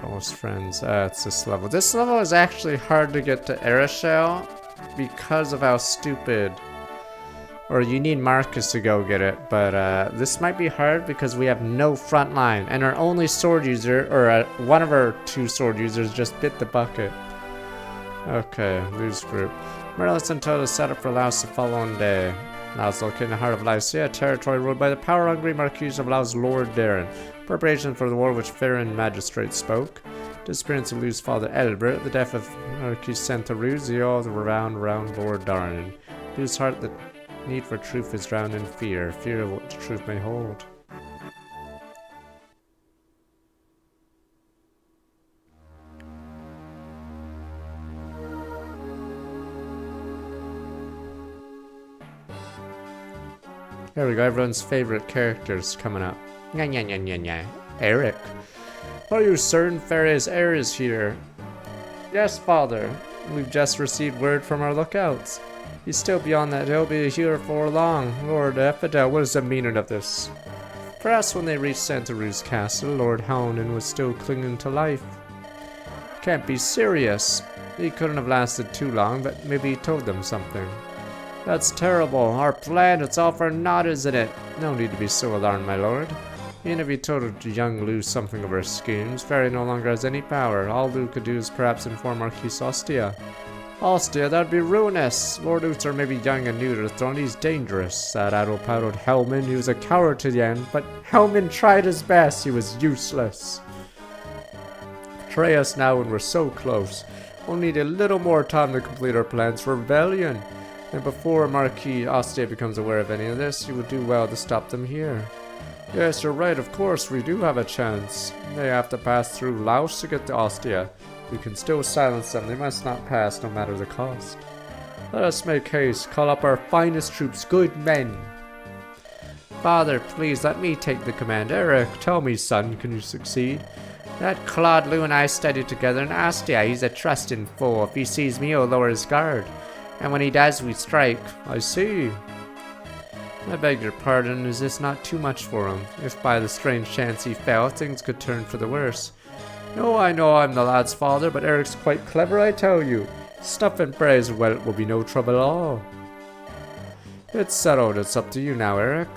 almost friends. It's this level. This level is actually hard to get to Arashel because of how stupid. Or you need Marcus to go get it, but this might be hard because we have no front line, and our only sword user, or one of our 2 sword users, just bit the bucket. Okay, lose group. Merlis and Toto set up for Laos the following day. Laos located in the heart of Lycia, a territory ruled by the power-hungry Marquis of Laos Lord Darren. Preparation for the war which Farron magistrate spoke. Disappearance of Lou's father Elbert, the death of Marquis Santaruz, the all around Lord Darren. Lou's heart the need for truth is drowned in fear. Fear of what the truth may hold. There we go, everyone's favorite characters coming up. Nya nya nya nya nya. Eric. Are you certain Ferre's heir is here? Yes, father. We've just received word from our lookouts. He's still beyond that hill, be here for long. Lord Epidel, what is the meaning of this? Perhaps when they reached Santaruz Castle, Lord Hownan was still clinging to life. Can't be serious. He couldn't have lasted too long, but maybe he told them something. That's terrible. Our plan, it's all for naught, isn't it? No need to be so alarmed, my lord. Even if he told young Lou something of her schemes, Fairy no longer has any power. All Lou could do is perhaps inform Marquis Ostia. Ostia, that'd be ruinous. Lord Uther may be young and new to the throne. He's dangerous. That addle-paddled Hellman, he was a coward to the end, but Hellman tried his best. He was useless. Betray us now when we're so close. We'll need a little more time to complete our plans for rebellion. And before Marquis Ostia becomes aware of any of this, you would do well to stop them here. Yes, you're right, of course, we do have a chance. They have to pass through Laos to get to Ostia. We can still silence them, they must not pass no matter the cost. Let us make haste, call up our finest troops, good men. Father, please let me take the command. Eric, tell me, son, can you succeed? That Claude, Lou, and I studied together in Ostia. He's a trusting fool. If he sees me, he'll lower his guard. And when he does, we strike. I see. I beg your pardon, is this not too much for him? If by the strange chance he fell, things could turn for the worse. No, I know I'm the lad's father, but Eric's quite clever, I tell you. Stuff and praise, well, it will be no trouble at all. It's settled, it's up to you now, Eric.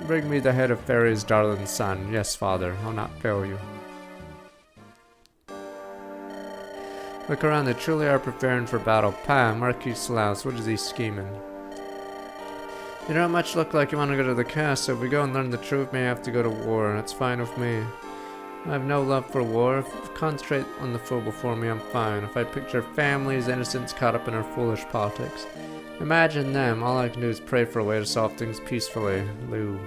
Bring me the head of Fairy's darling son. Yes, father, I'll not fail you. Look around, they truly are preparing for battle. Pam, Marquis Laos, what is he scheming? You don't much look like you want to go to the castle. If we go and learn the truth, may have to go to war. That's fine with me. I have no love for war. If I concentrate on the foe before me, I'm fine. If I picture families, innocents caught up in our foolish politics. Imagine them. All I can do is pray for a way to solve things peacefully. Lou.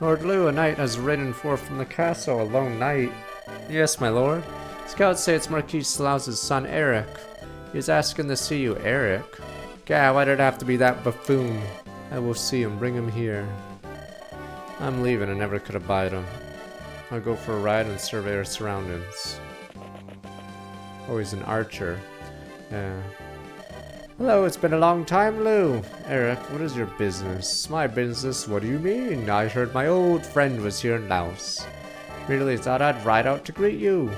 Lord Lou, a knight has ridden forth from the castle. A lone knight. Yes, my lord. Scouts say it's Marquis Laos' son, Eric. He's asking to see you, Eric. Gah, why did it have to be that buffoon? I will see him. Bring him here. I'm leaving. I never could abide him. I'll go for a ride and survey our surroundings. Oh, he's an archer. Hello, it's been a long time, Lou. Eric, what is your business? My business? What do you mean? I heard my old friend was here in Laos. Really thought I'd ride out to greet you.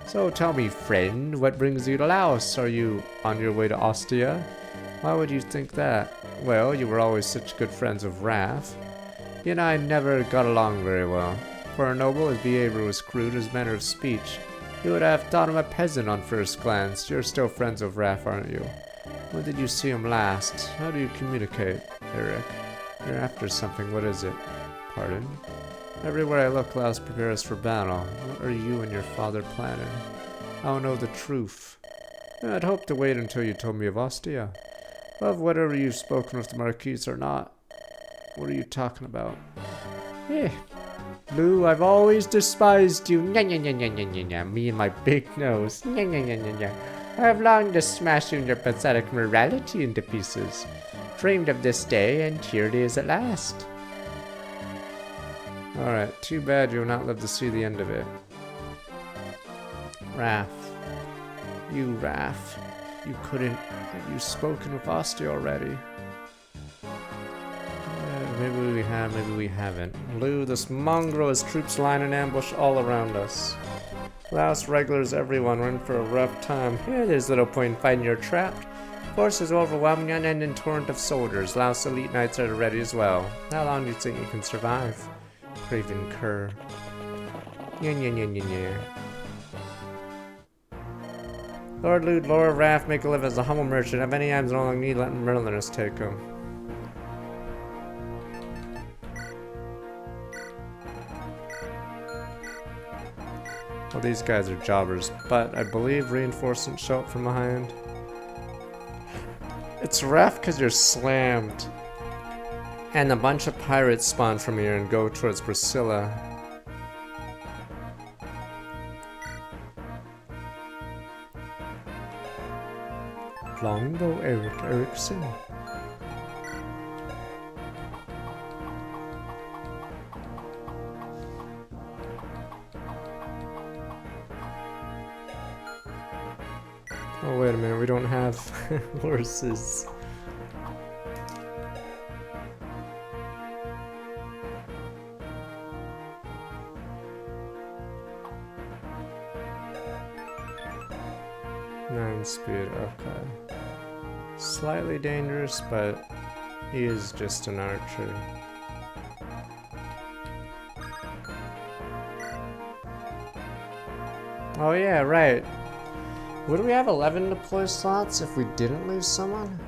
So tell me, friend, what brings you to Laos? Are you on your way to Ostia? Why would you think that? Well, you were always such good friends with Raph. He and I never got along very well. For a noble, his behavior was crude, his manner of speech. You would have thought him a peasant on first glance. You're still friends with Raph, aren't you? When did you see him last? How do you communicate, Eric? You're after something. What is it? Pardon? Everywhere I look, Laos prepares for battle. What are you and your father planning? I'll know the truth. I'd hoped to wait until you told me of Ostia. Of whatever you've spoken with the Marquis or not. What are you talking about? Lou, I've always despised you. Nya nya nya nya nya nya nya. Me and my big nose. Nya nya nya nya nya. I have longed to smash you and your pathetic morality into pieces. Dreamed of this day, and here it is at last. Alright, too bad you will not live to see the end of it. Raph. You, Raph. You couldn't. Have you spoken with Asti already? Maybe we have, maybe we haven't. Lou, this mongrel has troops lying in ambush all around us. Laos regulars, everyone, we're in for a rough time. Here, there's little point in fighting your trapped. Forces overwhelming an unending torrent of soldiers. Laos elite knights are ready as well. How long do you think you can survive? Craven cur. Nya nya nya nya nya. Lord Lude, Laura Raff make a live as a humble merchant. Have any items no longer need, let Merliners take them. Well, these guys are jobbers, but I believe reinforcements show up from behind. It's Raff because you're slammed. And a bunch of pirates spawn from here and go towards Priscilla. Longbow Eric Erickson. Oh wait a minute, we don't have horses. Nine speed, okay. Slightly dangerous, but he is just an archer. Oh yeah, right. Would we have 11 deploy slots if we didn't lose someone?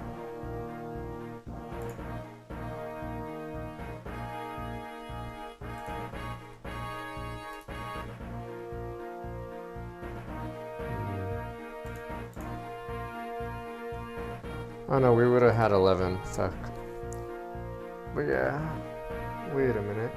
Oh no, we would have had 11. Fuck. But yeah. Wait a minute.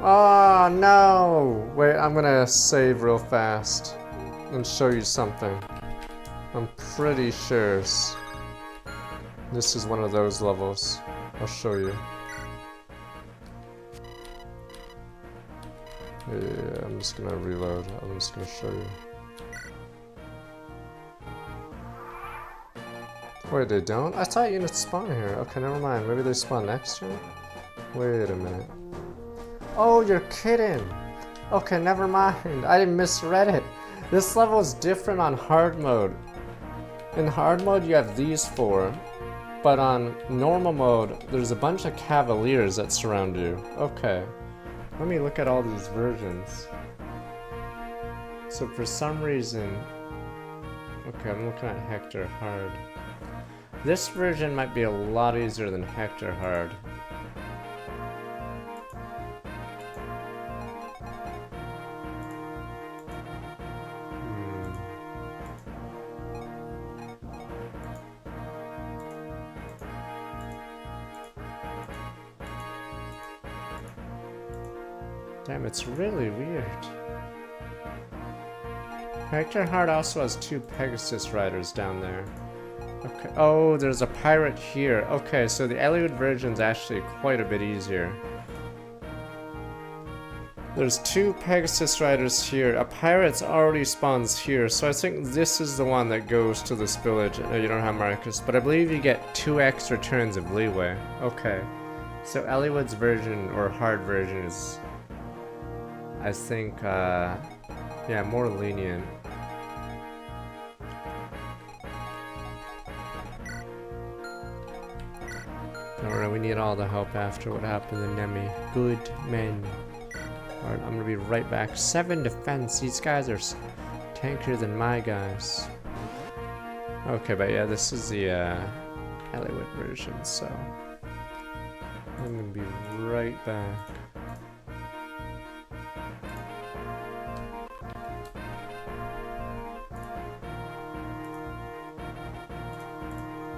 Oh no! Wait, I'm gonna save real fast and show you something. I'm pretty sure this is one of those levels. I'll show you. Yeah, I'm just gonna reload. I'm just gonna show you. Wait, they don't? I thought units spawn here. Okay, never mind. Maybe they spawn next turn? Wait a minute. Oh, you're kidding! Okay, never mind. I misread it. This level is different on hard mode. In hard mode, you have these four, but on normal mode, there's a bunch of cavaliers that surround you. Okay, let me look at all these versions. So for some reason, okay, I'm looking at Hector hard. This version might be a lot easier than Hector hard. Damn, it's really weird. Hector Hard also has 2 Pegasus riders down there. Okay. Oh, there's a pirate here. Okay, so the Eliud version's actually quite a bit easier. There's 2 Pegasus riders here. A pirate's already spawns here, so I think this is the one that goes to this village. No, you don't have Marcus, but I believe you get 2 extra turns of leeway. Okay. So Eliud's version, or hard version, is, I think, yeah, more lenient. Alright, we need all the help after what happened to Nemi. Good men. Alright, I'm gonna be right back. 7 defense. These guys are tankier than my guys. Okay, but yeah, this is the Eliud version, so I'm gonna be right back.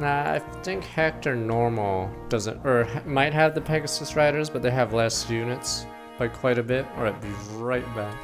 Nah, I think Hector normal doesn't, or might have the Pegasus Riders, but they have less units by quite a bit. Alright, be right back.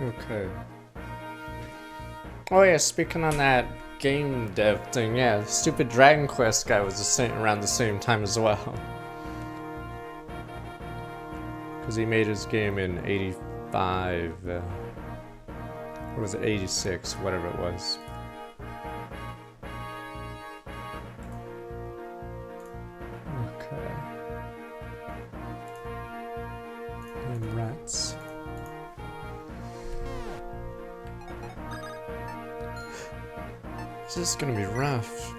Okay. Oh yeah, speaking on that game dev thing, yeah, the stupid Dragon Quest guy was around the same time as well. Because he made his game in 85, or was it 86, whatever it was. Okay. This is gonna be rough.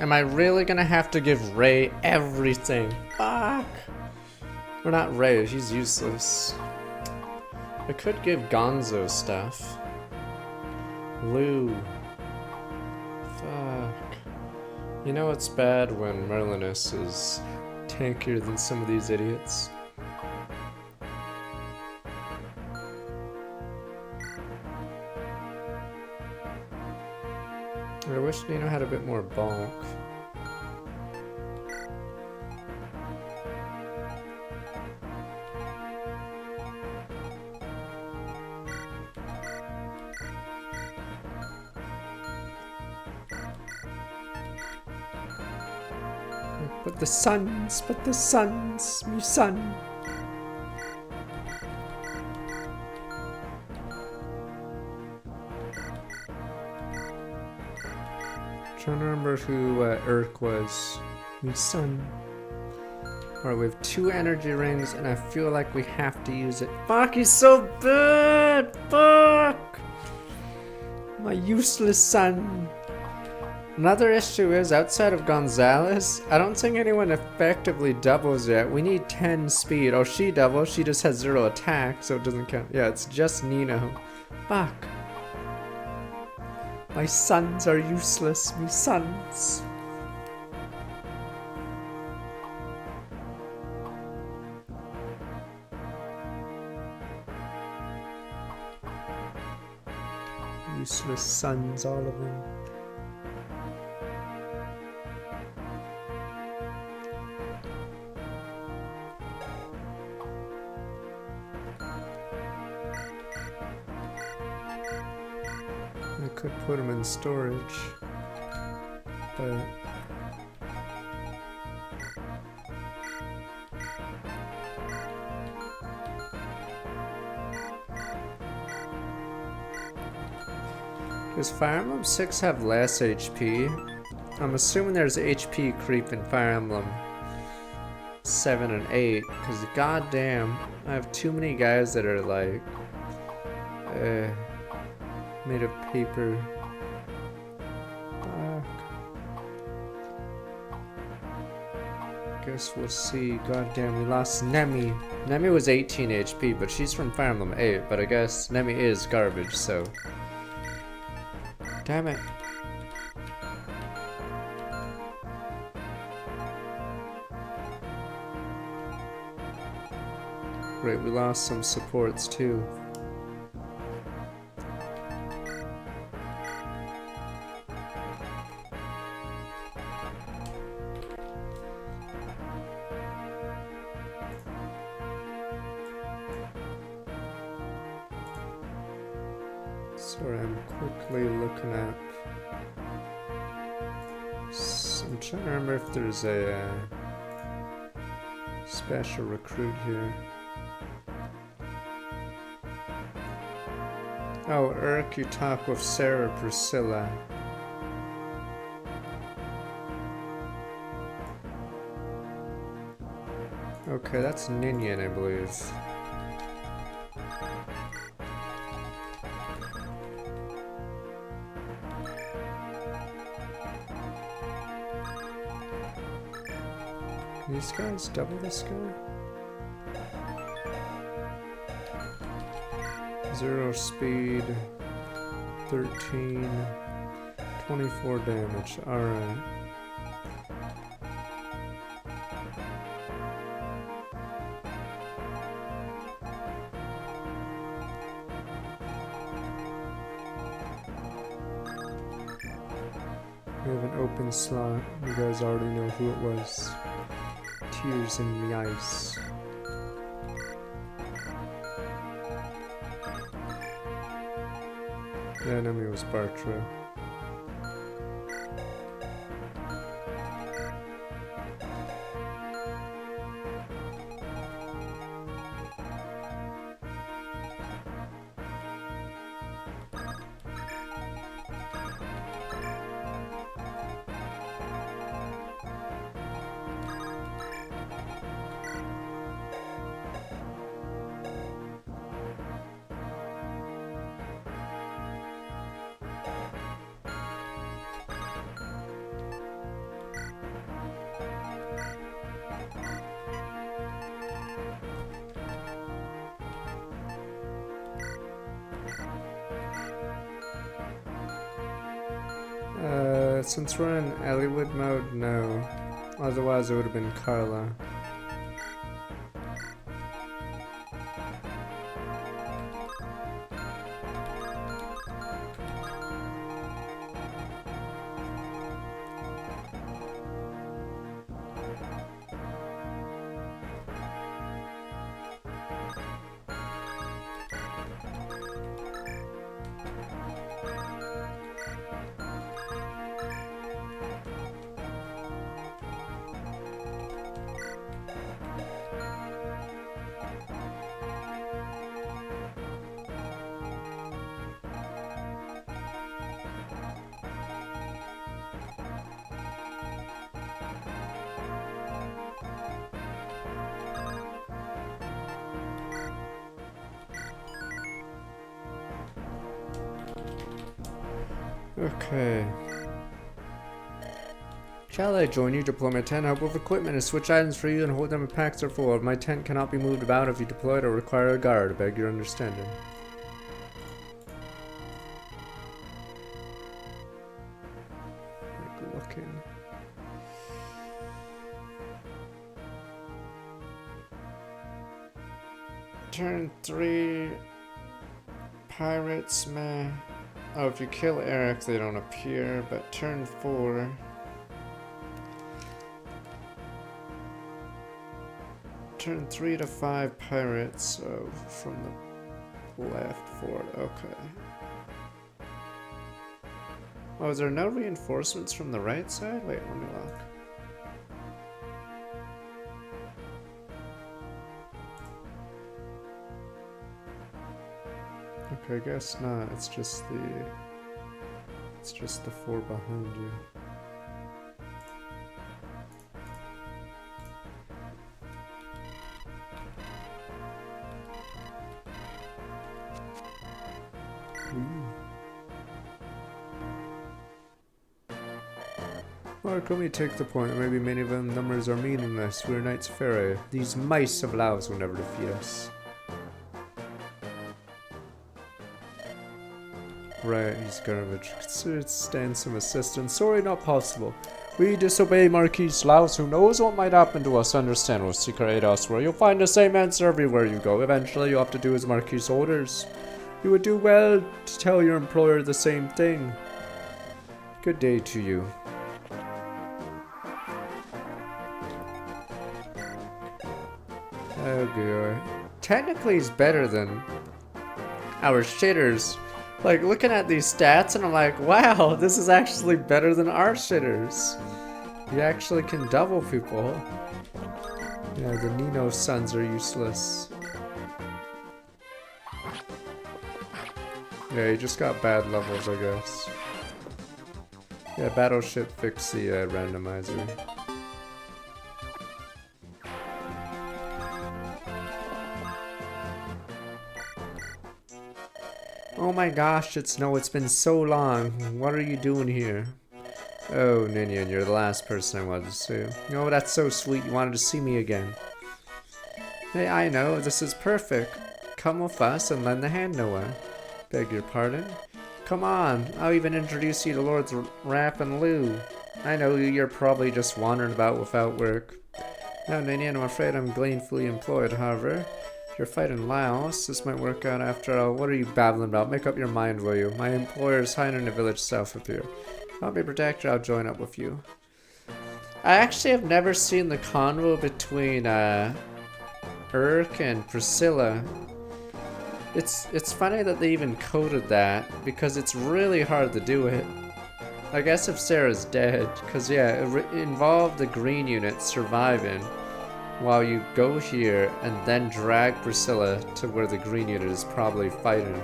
Am I really gonna have to give Ray everything? Fuck! Or not Ray, he's useless. I could give Gonzo stuff. Lou. Fuck. You know it's bad when Merlinus is tankier than some of these idiots. I wish Nino had a bit more bulk. But the suns, me son. Trying to remember who Urk was. Me son. Alright, we have 2 energy rings and I feel like we have to use it. Fuck, he's so bad! Fuck! My useless son. Another issue is, outside of Gonzalez, I don't think anyone effectively doubles yet. We need 10 speed. Oh, she doubles. She just has 0 attack, so it doesn't count. Yeah, it's just Nino. Fuck. My sons are useless. Me sons. Useless sons, all of them. I could put them in storage, but does Fire Emblem 6 have less HP? I'm assuming there's HP creep in Fire Emblem 7 and 8, because goddamn, I have too many guys that are like made of paper. Fuck. Guess we'll see. Goddamn, we lost Nemi. Nemi was 18 HP, but she's from Fire Emblem 8, but I guess Nemi is garbage, so. Damn it. Great, we lost some supports too. Sorry, I'm quickly looking up. I'm trying to remember if there's a special recruit here. Oh, Urk, you talk with Sarah Priscilla. Okay, that's Ninian, I believe. Can these guys double this guy? 0 speed, 13, 24 damage. Alright. We have an open slot. You guys already know who it was. Tears in the ice. The enemy was Bartra. Since we're in Elliewood mode, no. Otherwise it would have been Carla. Okay. Shall I join you? Deploy my tent, help with equipment, and switch items for you and hold them in packs or full. My tent cannot be moved about if you deploy it or require a guard. I beg your understanding. Like looking. Turn 3. Pirates, meh. Oh, if you kill Eric, they don't appear, but turn 4. Turn 3 to 5 pirates, so from the left forward, okay. Oh, is there no reinforcements from the right side? Wait, let me look. Okay, I guess not. It's just the 4 behind you. Or can we take the point? Maybe many of them numbers are meaningless. We're knights faerie. These mice of Laos will never defeat us. Right, he's garbage. Consider stand some assistance. Sorry, not possible. We disobey Marquis Laos. Who knows what might happen to us? Understand, we'll seek our aid elsewhere. You'll find the same answer everywhere you go. Eventually, you'll have to do as Marquis orders. You would do well to tell your employer the same thing. Good day to you. Oh god. Technically, he's better than our shitters. Like, looking at these stats and I'm like, wow, this is actually better than our shitters. You actually can double people. Yeah, the Nino sons are useless. Yeah, he just got bad levels, I guess. Yeah, Battleship fixed the randomizer. Oh my gosh, it's been so long. What are you doing here? Oh, Ninian, you're the last person I wanted to see. Oh, that's so sweet. You wanted to see me again. Hey, I know. This is perfect. Come with us and lend a hand, Noah. Beg your pardon? Come on. I'll even introduce you to Lords Rap and Lou. I know you're probably just wandering about without work. No, Ninian, I'm afraid I'm gainfully employed, however. You're fighting Laos. This might work out after all. What are you babbling about? Make up your mind, will you? My employer is hiding in a village south of here. I'll be protector. I'll join up with you. I actually have never seen the convo between Urk and Priscilla. It's funny that they even coded that because it's really hard to do it. I guess if Sarah's dead, because yeah, it involved the green unit surviving. While you go here and then drag Priscilla to where the green unit is probably fighting.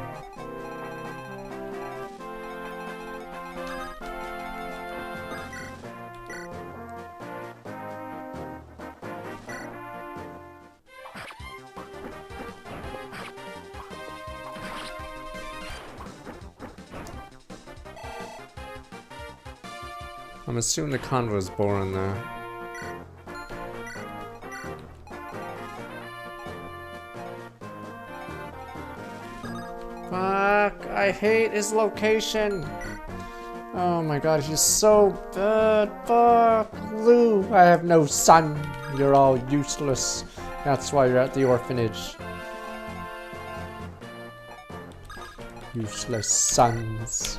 I'm assuming the convo's boring though. Fuck, I hate his location. Oh my god, he's so bad. Fuck, Lou. I have no son. You're all useless. That's why you're at the orphanage. Useless sons.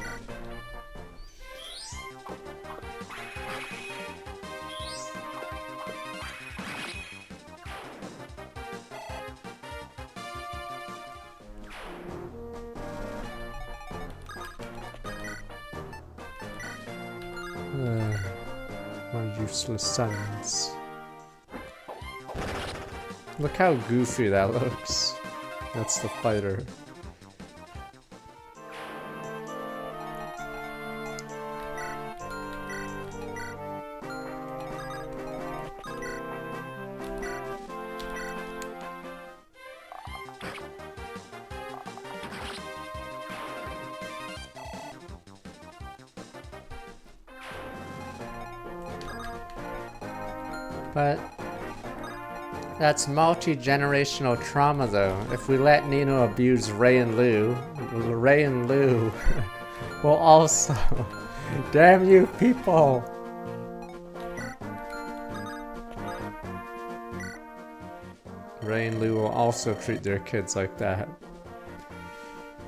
My useless sons. Look how goofy that looks. That's the fighter. But that's multi-generational trauma though. If we let Nino abuse Ray and Lou will also... Damn you people! Ray and Lou will also treat their kids like that.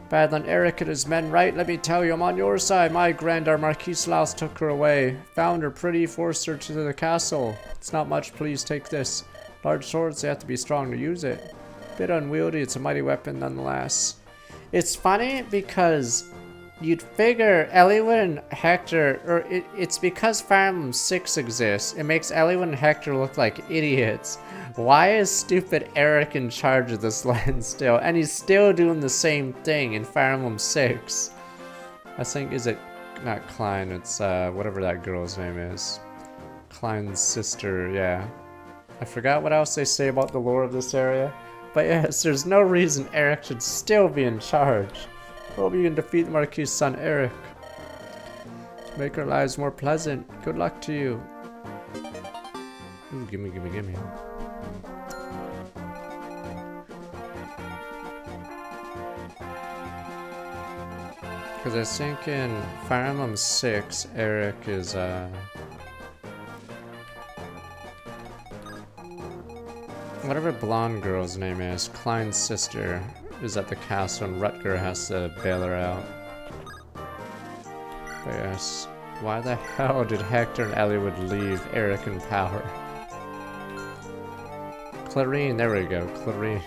Badland Eric and his men right, let me tell you, I'm on your side. My grandar Marquise Laus took her away. Found her pretty, forced her to the castle. It's not much, please take this. Large swords, they have to be strong to use it. Bit unwieldy, it's a mighty weapon nonetheless. It's funny because you'd figure Eliwood and Hector, or it's because Fire Emblem 6 exists, it makes Eliwood and Hector look like idiots. Why is stupid Eric in charge of this land still? And he's still doing the same thing in Fire Emblem 6. I think, is it not Klein, it's whatever that girl's name is. Klein's sister, yeah. I forgot what else they say about the lore of this area. But yes, there's no reason Eric should still be in charge. Hope you can defeat the Marquis' son Eric. To make our lives more pleasant. Good luck to you. Ooh, gimme. Because I think in Fire Emblem 6, Eric is, whatever blonde girl's name is, Klein's sister, is at the castle and Rutger has to bail her out. But yes, why the hell did Hector and Eliwood leave Eric in power? Clarine, there we go, Clarine.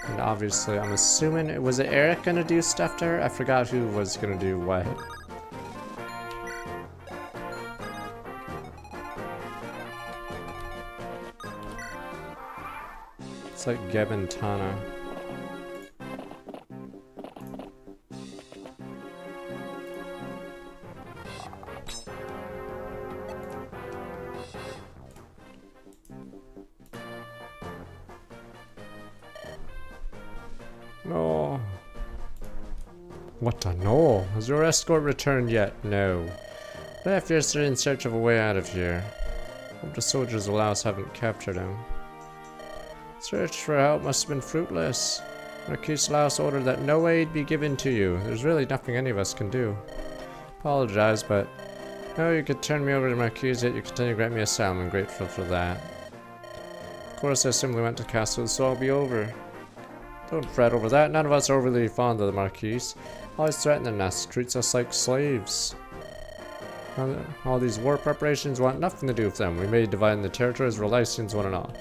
And obviously, I'm assuming, was it Eric gonna do stuff to her? I forgot who was gonna do what. It's like Geb and Tana. No. What the no? Has your escort returned yet? No. Left yesterday in search of a way out of here. Hope the soldiers of Laos haven't captured him. Search for help must have been fruitless. Marquis Laos ordered that no aid be given to you. There's really nothing any of us can do. Apologize, but no, you could turn me over to Marquis, yet you continue to grant me asylum. I'm grateful for that. Of course, I simply went to castle, so I'll be over. Don't fret over that. None of us are overly fond of the Marquis. Always threatening us, treats us like slaves. All these war preparations want nothing to do with them. We may divide the territories, we're Lycians one and all.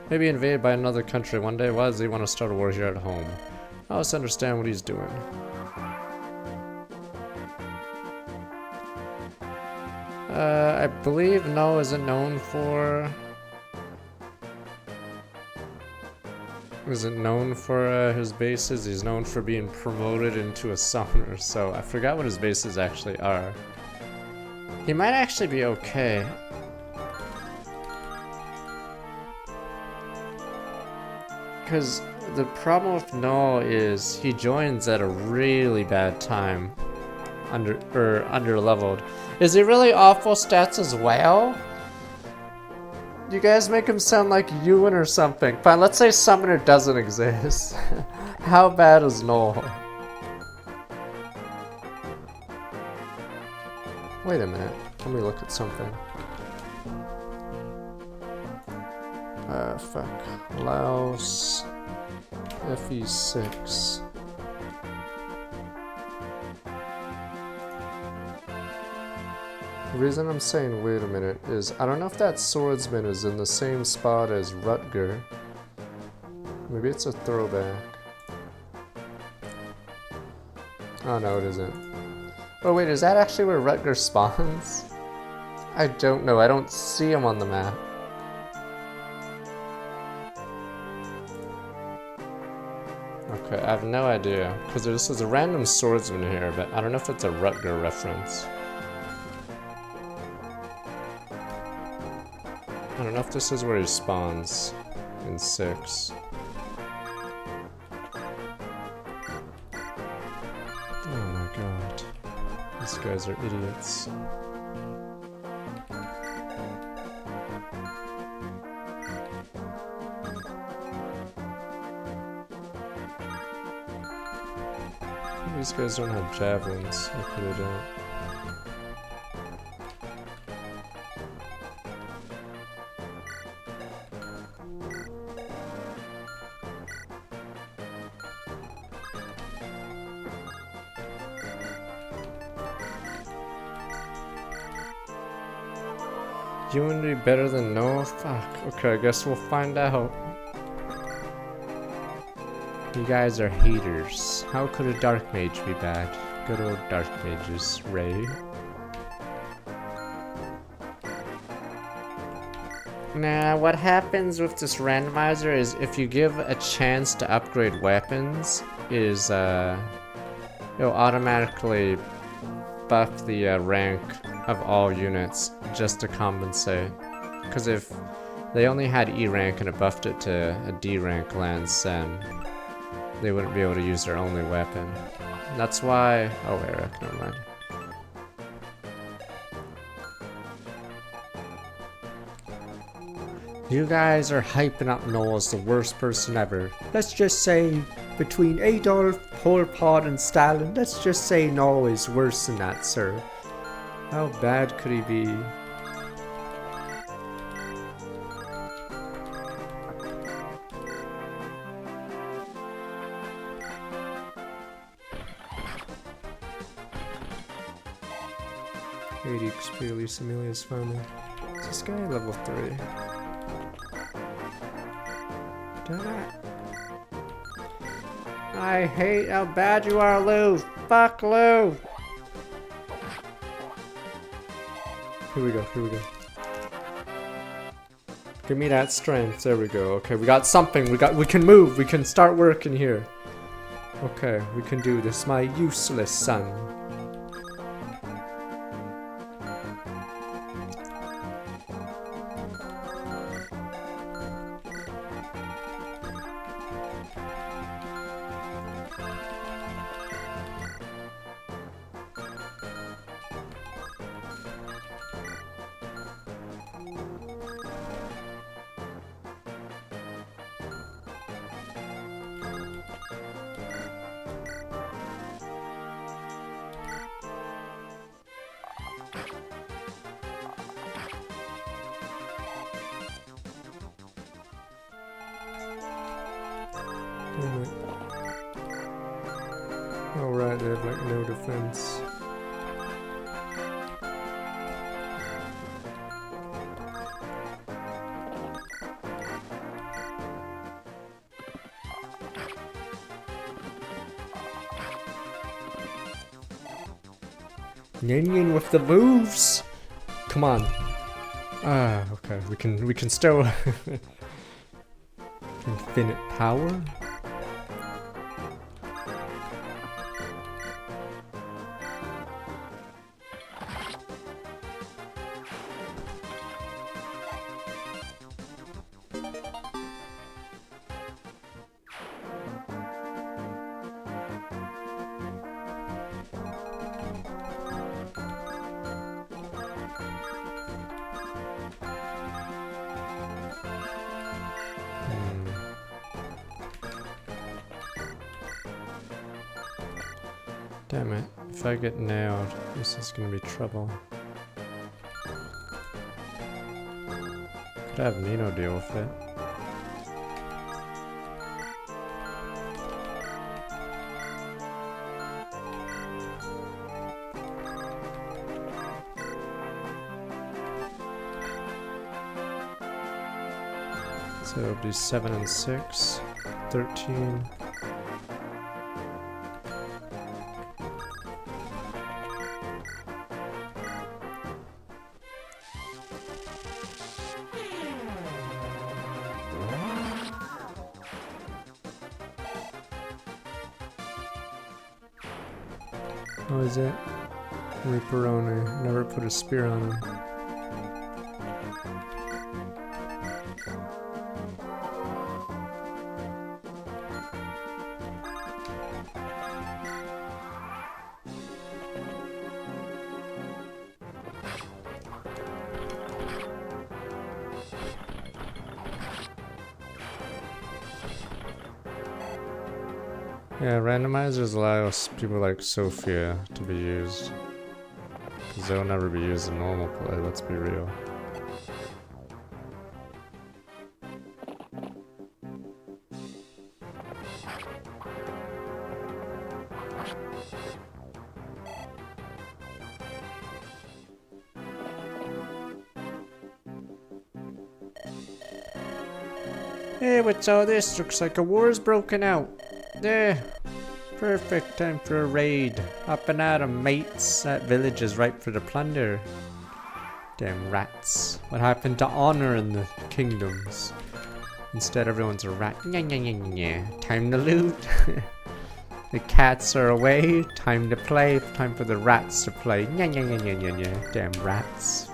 Maybe invaded by another country one day. Why does he want to start a war here at home? I just understand what he's doing. I believe No isn't known for... Isn't known for his bases. He's known for being promoted into a summoner, so I forgot what his bases actually are. He might actually be okay. Because the problem with No is he joins at a really bad time. Under leveled. Is he really awful stats as well? You guys make him sound like Ewan or something. Fine, let's say Summoner doesn't exist. How bad is Noel? Wait a minute. Let me look at something. Fuck. Laos. FE6. The reason I'm saying wait a minute is I don't know if that swordsman is in the same spot as Rutger. Maybe it's a throwback. Oh no, it isn't. Oh wait, is that actually where Rutger spawns? I don't know, I don't see him on the map. Okay, I have no idea, because this is a random swordsman here, but I don't know if it's a Rutger reference. I don't know if this is where he spawns in 6. Oh my god. These guys are idiots. These guys don't have javelins. Okay, they don't. You want to be better than Noah? Fuck. Okay, I guess we'll find out. You guys are haters. How could a dark mage be bad? Good old dark mages, Ray. Nah, what happens with this randomizer is if you give a chance to upgrade weapons, it'll automatically buff the rank of all units just to compensate. Because if they only had E rank and it buffed it to a D rank lance, then they wouldn't be able to use their only weapon. That's why... Oh, Eric, never mind. You guys are hyping up Noel as the worst person ever. Let's just say, between Adolf, Pol Pot, and Stalin, let's just say Noel is worse than that, sir. How bad could he be? XP, Lisa Amelia's family. Is this guy level 3? Damn it. I hate how bad you are, Lou. Fuck Lou. Here we go, here we go. Give me that strength. There we go. Okay, we got something. We can move. We can start working here. Okay, we can do this. My useless son. Oh right, they have like no defense. Yin with the moves. Come on. Ah, okay. We can still infinite power. Damn it. If I get nailed, this is gonna be trouble. Could have Nino deal with it. So it'll be 7 and 6, 13. What is it? Reaperoni. Never put a spear on him. Yeah, randomizers allow people like Sophia to be used. Because they'll never be used in normal play, let's be real. Hey, what's all this? Looks like a war's broken out. There. Perfect time for a raid. Up and at 'em, mates. That village is ripe for the plunder. Damn rats. What happened to honor in the kingdoms? Instead, everyone's a rat. Nya, nya, nya, nya, nya. Time to loot. The cats are away. Time to play. Time for the rats to play. Nya, nya, nya, nya, nya, nya. Damn rats.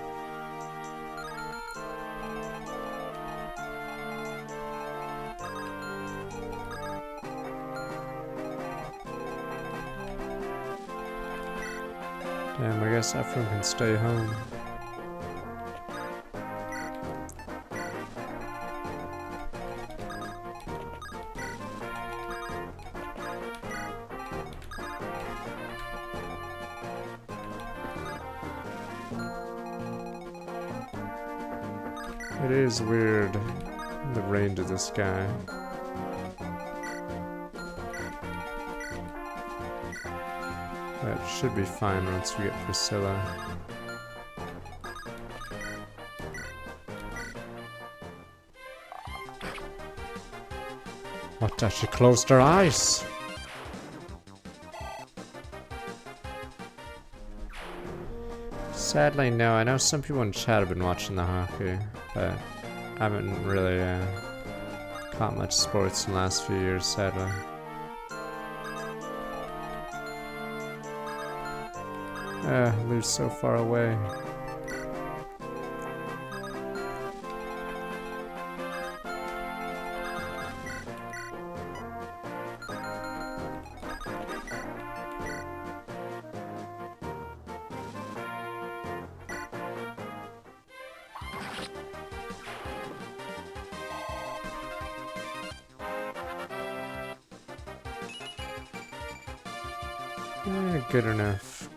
Damn, I guess everyone can stay home. It is weird, the range of this guy. That should be fine once we get Priscilla. What, does she closed her eyes? Sadly, no. I know some people in chat have been watching the hockey, but I haven't really caught much sports in the last few years, sadly. Lou's so far away. Good enough.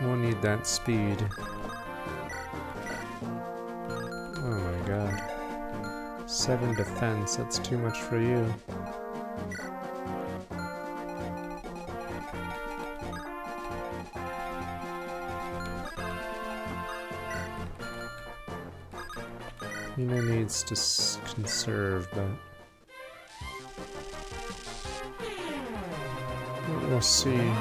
We'll need that speed. Oh my god. 7 defense, that's too much for you. Nina needs to conserve, but we'll see.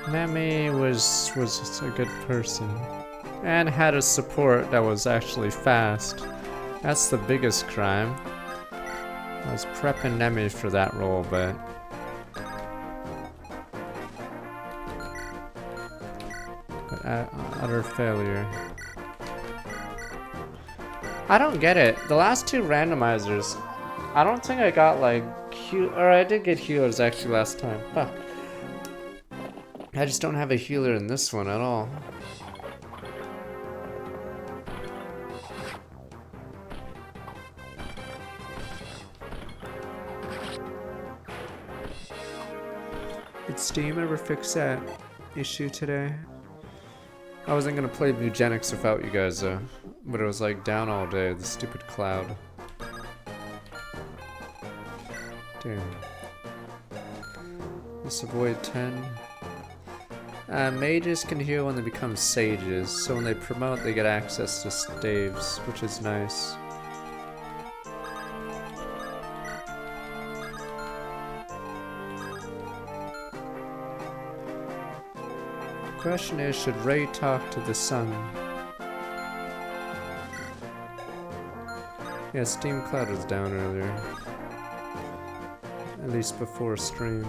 Nami was a good person and had a support that was actually fast. That's the biggest crime. I was prepping Nemi for that role, but utter failure. I don't get it. The last two randomizers, I don't think I got like or I did get healers actually last time. Fuck. I just don't have a healer in this one at all. Did Steam ever fix that issue today? I wasn't gonna play Bugenics without you guys though, but it was like down all day, the stupid cloud. Damn. Let's avoid 10. Mages can heal when they become sages, so when they promote they get access to staves, which is nice. Question is, should Ray talk to the sun? Yeah, Steam Cloud was down earlier. At least before stream.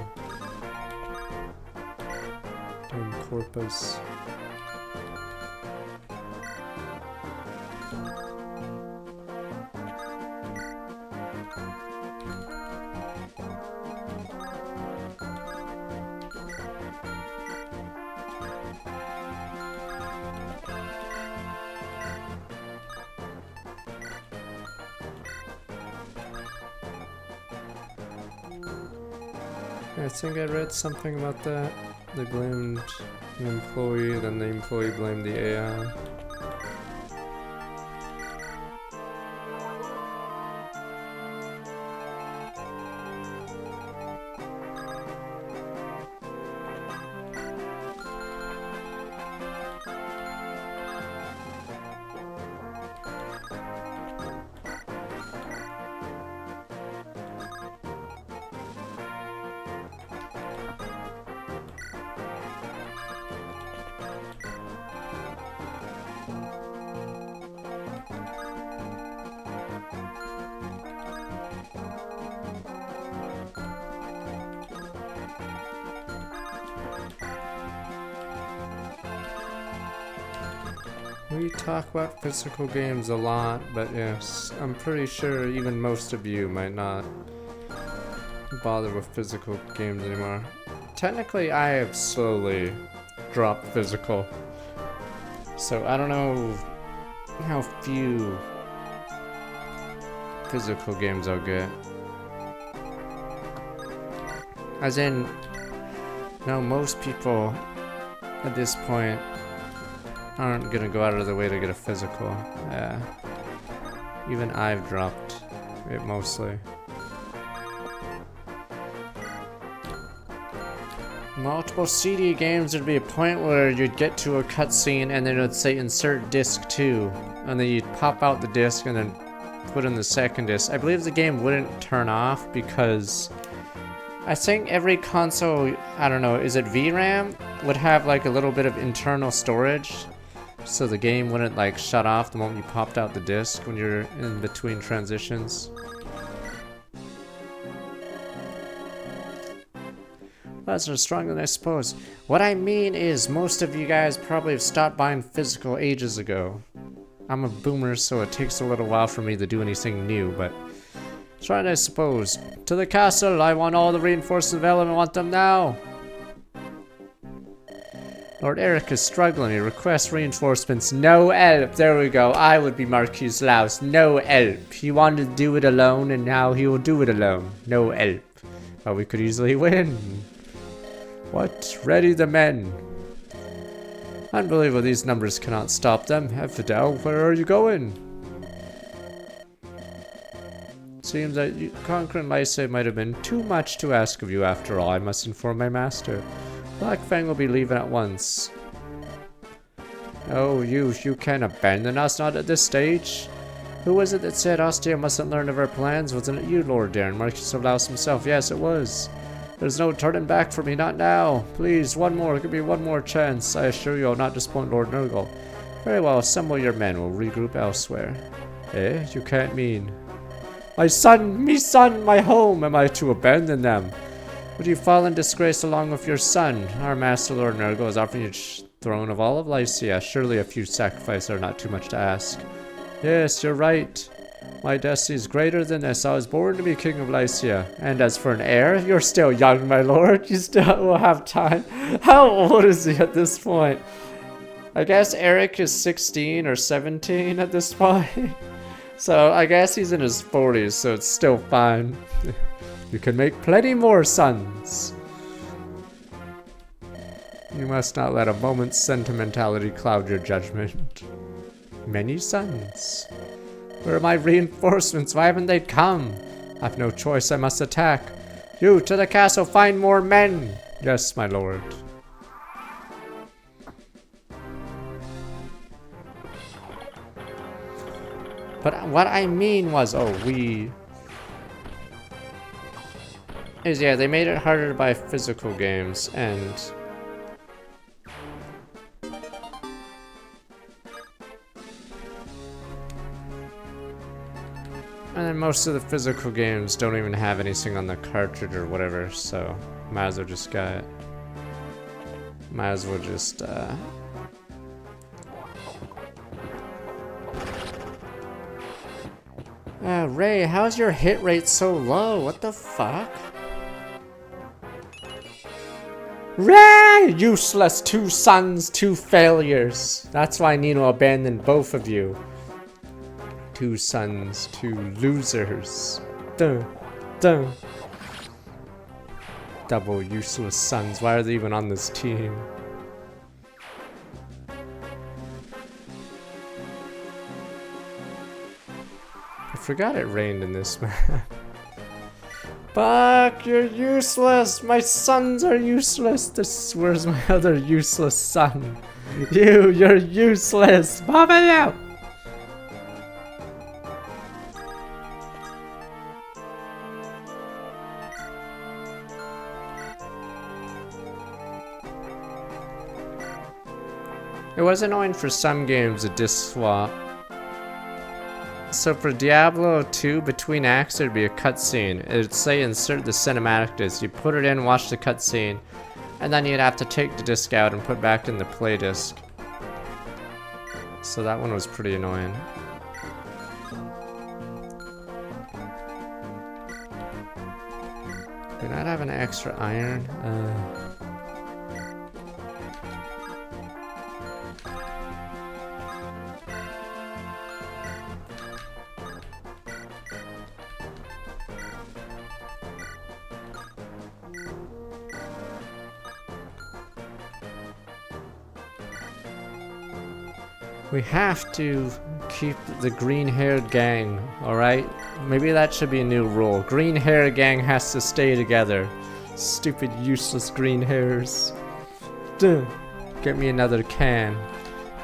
Damn Corpus. I think I read something about that. They blamed the employee, then the employee blamed the AI. We talk about physical games a lot, but yes, I'm pretty sure even most of you might not bother with physical games anymore. Technically, I have slowly dropped physical, so I don't know how few physical games I'll get. As in, no, most people at this point aren't gonna go out of their way to get a physical. Yeah. Even I've dropped it mostly. Multiple CD games, there'd be a point where you'd get to a cutscene and then it would say insert disc 2. And then you'd pop out the disc and then put in the second disc. I believe the game wouldn't turn off because I think every console, I don't know, is it VRAM? Would have like a little bit of internal storage. So the game wouldn't like shut off the moment you popped out the disc when you're in between transitions. That's not stronger than I suppose. What I mean is most of you guys probably have stopped buying physical ages ago. I'm a boomer, so it takes a little while for me to do anything new, but that's right, I suppose. To the castle, I want all the reinforcements available, I want them now. Lord Eric is struggling, he requests reinforcements. No help, there we go. I would be Marquis Laus. No help. He wanted to do it alone and now he will do it alone. No help. Well, we could easily win. What? Ready the men. Unbelievable, these numbers cannot stop them. Fidel, where are you going? Seems that conquering Lysae might have been too much to ask of you after all. I must inform my master. Blackfang will be leaving at once. Oh, you can abandon us not at this stage? Who was it that said Ostia mustn't learn of our plans? Wasn't it you, Lord Darren, Marquis of Laos himself? Yes, it was. There's no turning back for me, not now. Please, one more, give me one more chance. I assure you I'll not disappoint Lord Nurgle. Very well, assemble your men, we'll regroup elsewhere. Eh? You can't mean... My son, my home, am I to abandon them? Would you fall in disgrace along with your son? Our master Lord Nurgle is offering you the throne of all of Lycia. Surely a few sacrifices are not too much to ask. Yes, you're right. My destiny is greater than this. I was born to be king of Lycia. And as for an heir, you're still young, my lord. You still will have time. How old is he at this point? I guess Eric is 16 or 17 at this point. So I guess he's in his 40s, so it's still fine. You can make plenty more sons. You must not let a moment's sentimentality cloud your judgment. Many sons. Where are my reinforcements? Why haven't they come? I've no choice, I must attack. You, to the castle, find more men! Yes, my lord. But what I mean was, yeah, they made it harder to buy physical games, and then most of the physical games don't even have anything on the cartridge or whatever, so might as well just get it. Might as well just, Ray, how's your hit rate so low? What the fuck? Ray! Useless! 2 sons, 2 failures. That's why Nino abandoned both of you. 2 sons, 2 losers. Duh. Duh. Double useless sons. Why are they even on this team? I forgot it rained in this map. Fuck, you're useless! My sons are useless! Where's my other useless son? You're useless! Pop it out! It was annoying for some games a disc swap. So for Diablo 2, between acts there'd be a cutscene. It'd say insert the cinematic disc. You put it in, watch the cutscene, and then you'd have to take the disc out and put back in the play disc. So that one was pretty annoying. Do not have an extra iron. We have to keep the green-haired gang, alright? Maybe that should be a new rule. Green-haired gang has to stay together. Stupid, useless green hairs. Duh. Get me another can.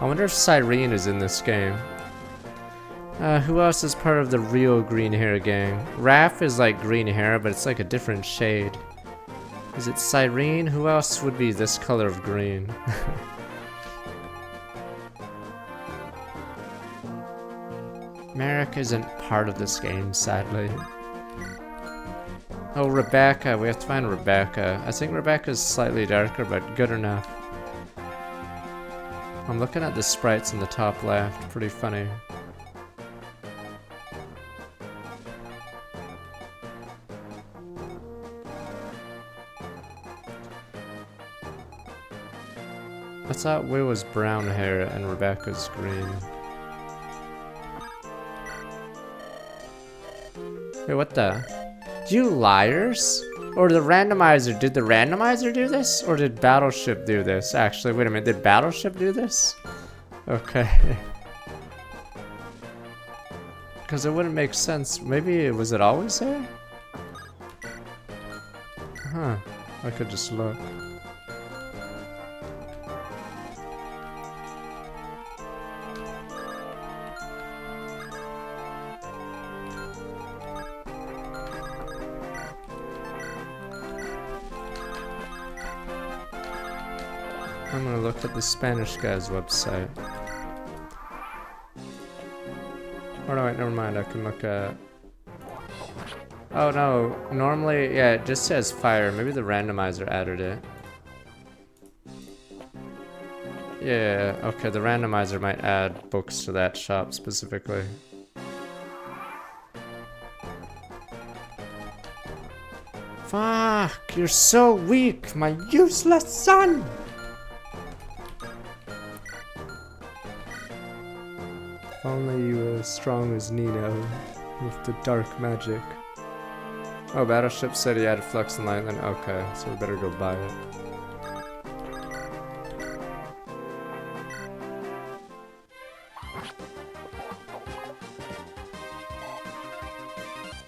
I wonder if Cyrene is in this game. Who else is part of the real green hair gang? Raph is like green hair, but it's like a different shade. Is it Cyrene? Who else would be this color of green? Merrick isn't part of this game, sadly. Oh, Rebecca. We have to find Rebecca. I think Rebecca's slightly darker, but good enough. I'm looking at the sprites in the top left. Pretty funny. I thought Will was brown hair and Rebecca's green. Wait, what the? You liars? Or the randomizer? Did the randomizer do this? Or did Battleship do this? Actually, wait a minute. Did Battleship do this? Okay. Because it wouldn't make sense. Maybe was it always there? Huh. I could just look. I'm gonna look at the Spanish guy's website. Oh no, wait, never mind. I can look at... Oh no, normally, yeah, it just says fire. Maybe the randomizer added it. Yeah, okay, the randomizer might add books to that shop specifically. Fuck, you're so weak, my useless son! If only you were as strong as Nino with the dark magic. Oh, Battleship said he added Flux and Lightning. Okay, so we better go buy it.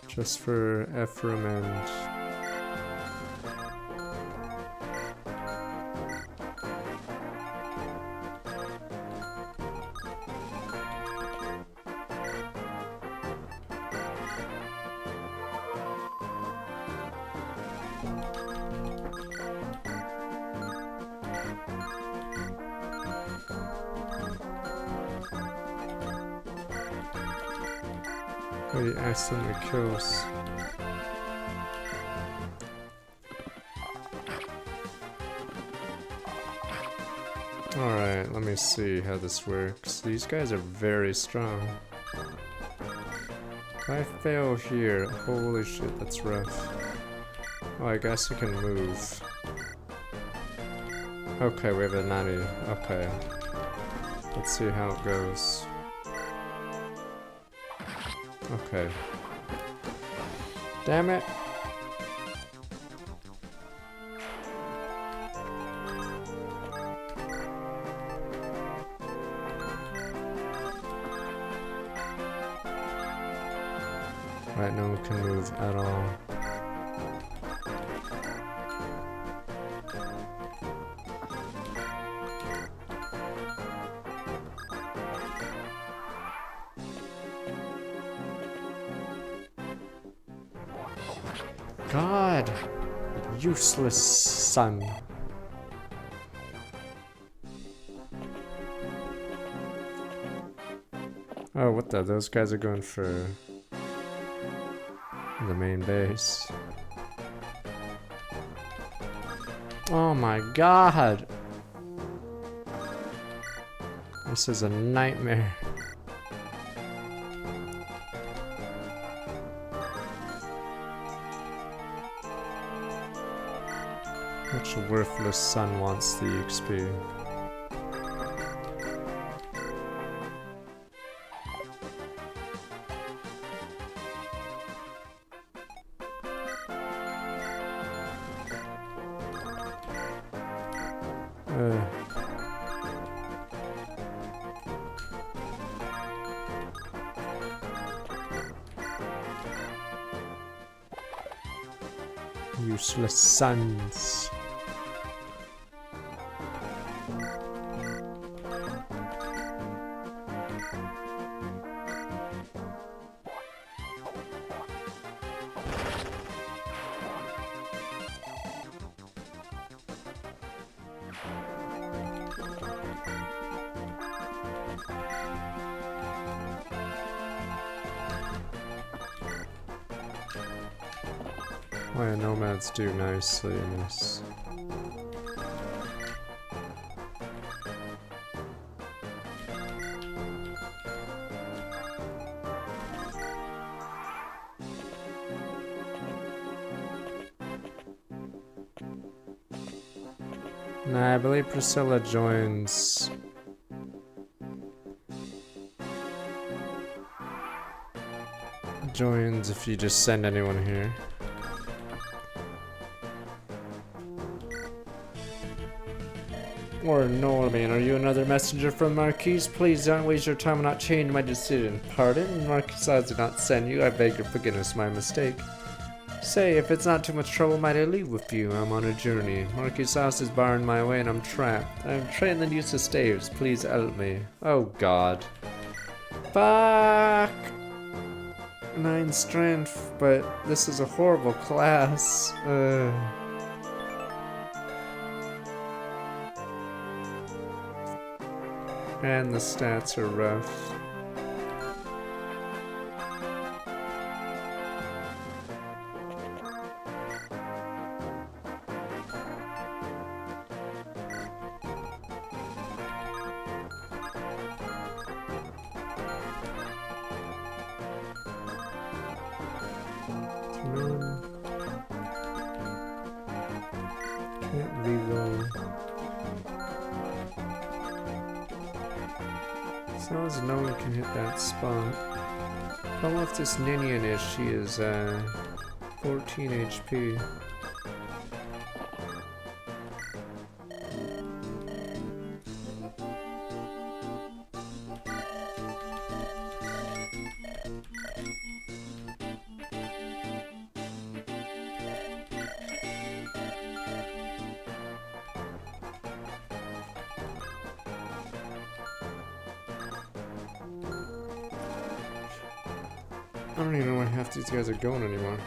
Just for Ephraim and... Oh, he accidentally kills. Alright, let me see how this works. These guys are very strong. If I fail here, holy shit, that's rough. Oh, I guess I can move. Okay, we have a 90. Okay. Let's see how it goes. Okay. Damn it! Right, no one can move at all. God! Useless son. Oh, what the? Those guys are going for the main base. Oh my god! This is a nightmare. Which worthless son wants the XP? Useless sons. Oh yeah, nomads do nicely in this. Nah, I believe Priscilla joins. Joins if you just send anyone here. Or Norman, are you another messenger from Marquise? Please don't waste your time and not change my decision. Pardon? Marquise, I did not send you. I beg your forgiveness, my mistake. Say, if it's not too much trouble, might I leave with you? I'm on a journey. Marquis House is barring my way and I'm trapped. I'm trained in the use of staves. Please help me. Oh god. Fuck! 9 strength, but this is a horrible class. And the stats are rough. As long as no one can hit that spot. Problem with this Ninian is she is 14 HP. I don't even know where half these guys are going anymore.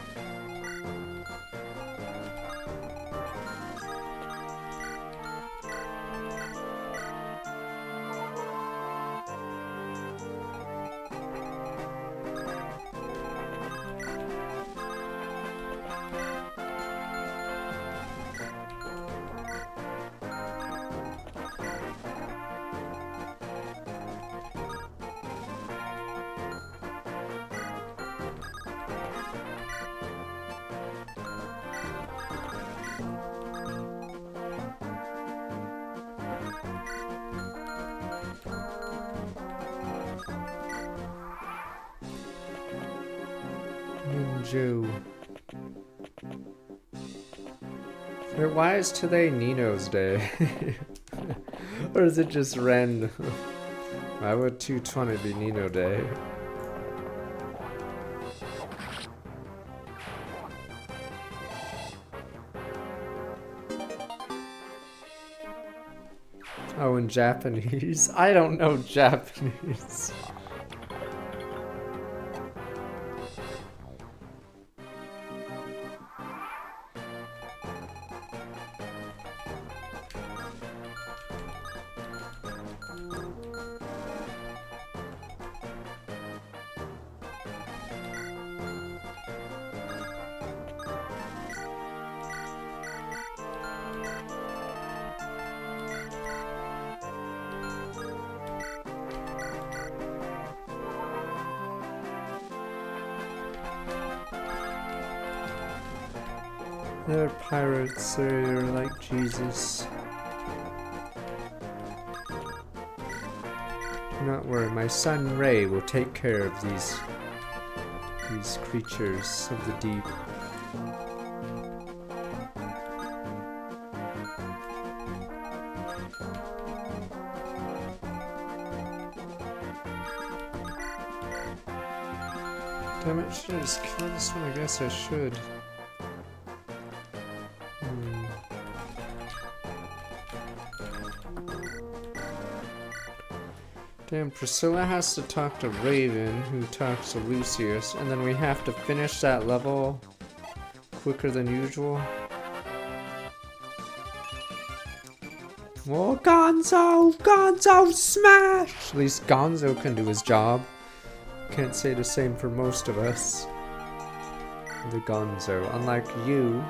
Ninja. Why is today Nino's day? Or is it just random? Why would 220 be Nino day? Oh, in Japanese? I don't know Japanese. They're pirates, they're like Jesus. Do not worry, my son Ray will take care of these creatures of the deep. Damn it, should I just kill this one? I guess I should. Damn, Priscilla has to talk to Raven, who talks to Lucius, and then we have to finish that level quicker than usual. Oh, Gonzo! Gonzo, smash! At least Gonzo can do his job. Can't say the same for most of us. The Gonzo, unlike you.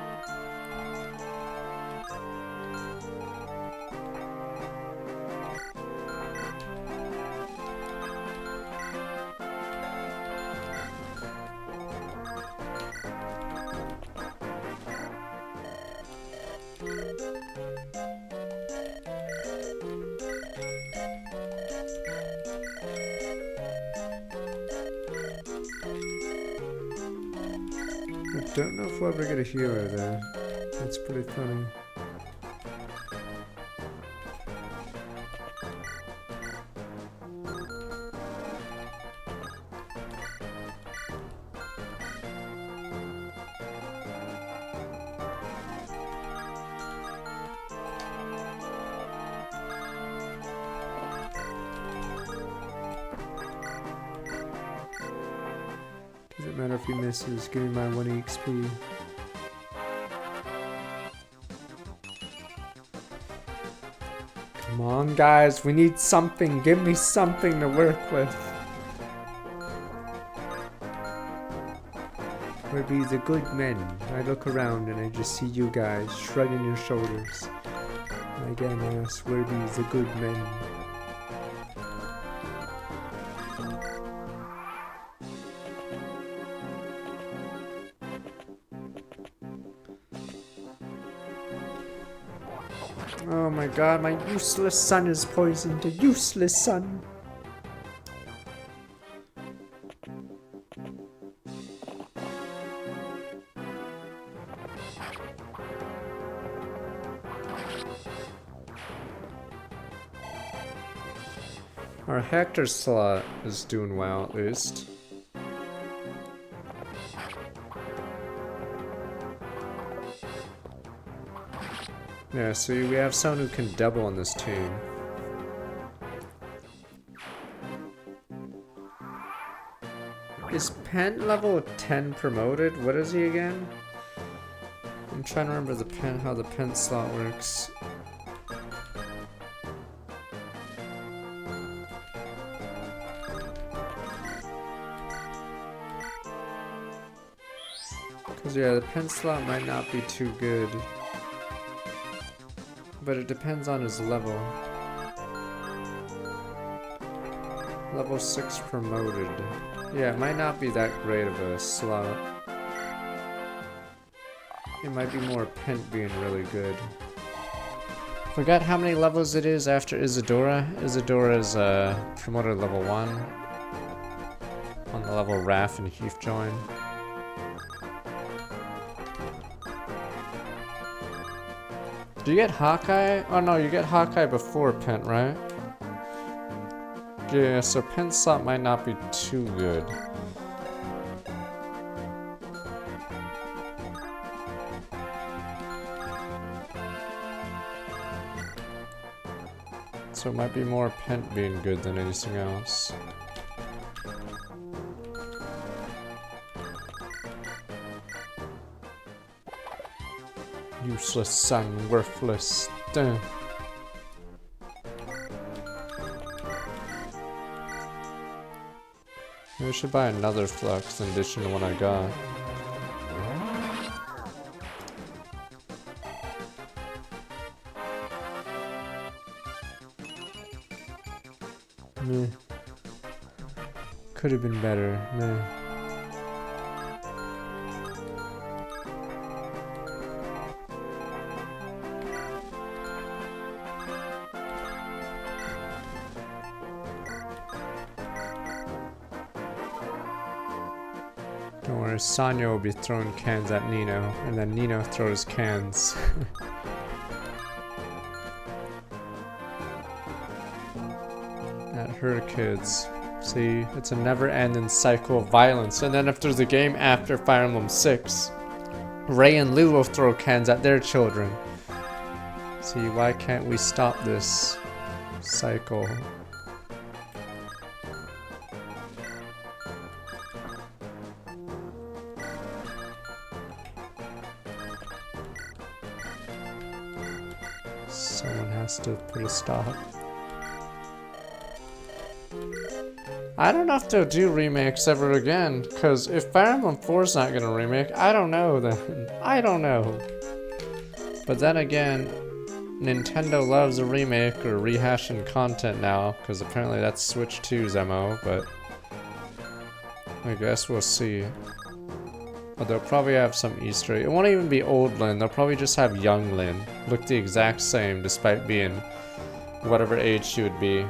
I don't know if we'll ever get a hero there. That's pretty funny. Doesn't matter if he misses, give me my 1 XP. Come on guys, we need something, give me something to work with. Where be the good men? I look around and I just see you guys shrugging your shoulders. And again I ask, where be the good men? Oh my god, my useless son is poisoned. A useless son. Our Hector slot is doing well, at least. Yeah, see, we have someone who can double on this team. Is Pent level 10 promoted? What is he again? I'm trying to remember how the Pent slot works. Because yeah, the Pent slot might not be too good. But it depends on his level. Level 6 promoted. Yeah, it might not be that great of a slot. It might be more Pent being really good. Forgot how many levels it is after Isadora. Isadora is promoted level 1. On the level Raph and Heath join. Do you get Hawkeye? Oh no, you get Hawkeye before Pent, right? Yeah, so Pent slot might not be too good. So it might be more Pent being good than anything else. Useless son, worthless. Damn. Maybe I should buy another flux in addition to what I got. Meh. Could have been better. Meh. Don't worry, Sonya will be throwing cans at Nino, and then Nino throws cans. At her kids. See, it's a never-ending cycle of violence. And then if there's a game after Fire Emblem 6, Ray and Lou will throw cans at their children. See, why can't we stop this cycle? Someone has to put a stop. I don't know if they'll do remakes ever again, because if Fire Emblem 4's not gonna remake, I don't know then. I don't know. But then again, Nintendo loves a remake or rehashing content now, because apparently that's Switch 2's MO, but I guess we'll see. But they'll probably have some Easter egg. It won't even be old Lyn, they'll probably just have young Lyn. Look the exact same despite being whatever age she would be.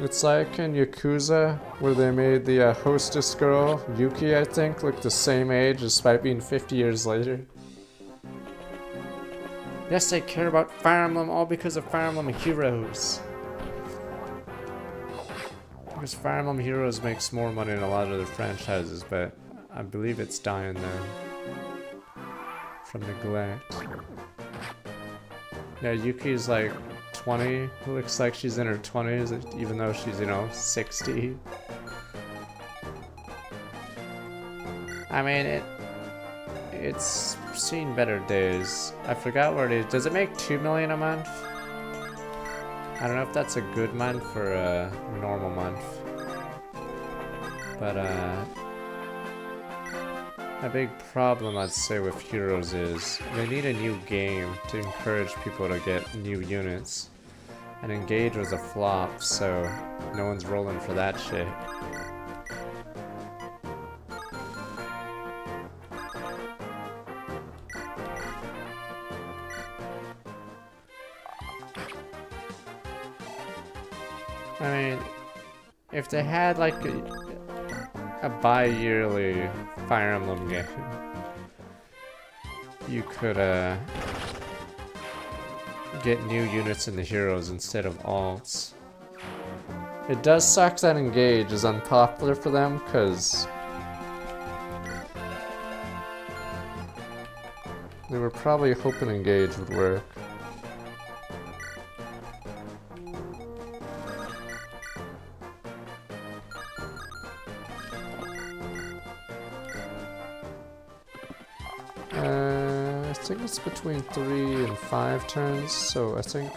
It's like in Yakuza, where they made the hostess girl, Yuki I think, look the same age despite being 50 years later. Yes, I care about Fire Emblem all because of Fire Emblem Heroes. Because Fire Emblem Heroes makes more money than a lot of other franchises, but I believe it's dying then. From neglect. Yeah, Yuki's like 20. Looks like she's in her 20s, even though she's, you know, 60. I mean, it's seen better days. I forgot where it is. Does it make 2 million a month? I don't know if that's a good month or a normal month. But, a big problem I'd say with Heroes is they need a new game to encourage people to get new units. And Engage was a flop, so no one's rolling for that shit. I mean, if they had like a bi-yearly Fire Emblem game, you could get new units in the heroes instead of alts. It does suck that Engage is unpopular for them, because they were probably hoping Engage would work. I think it's between 3 and 5 turns, so I think...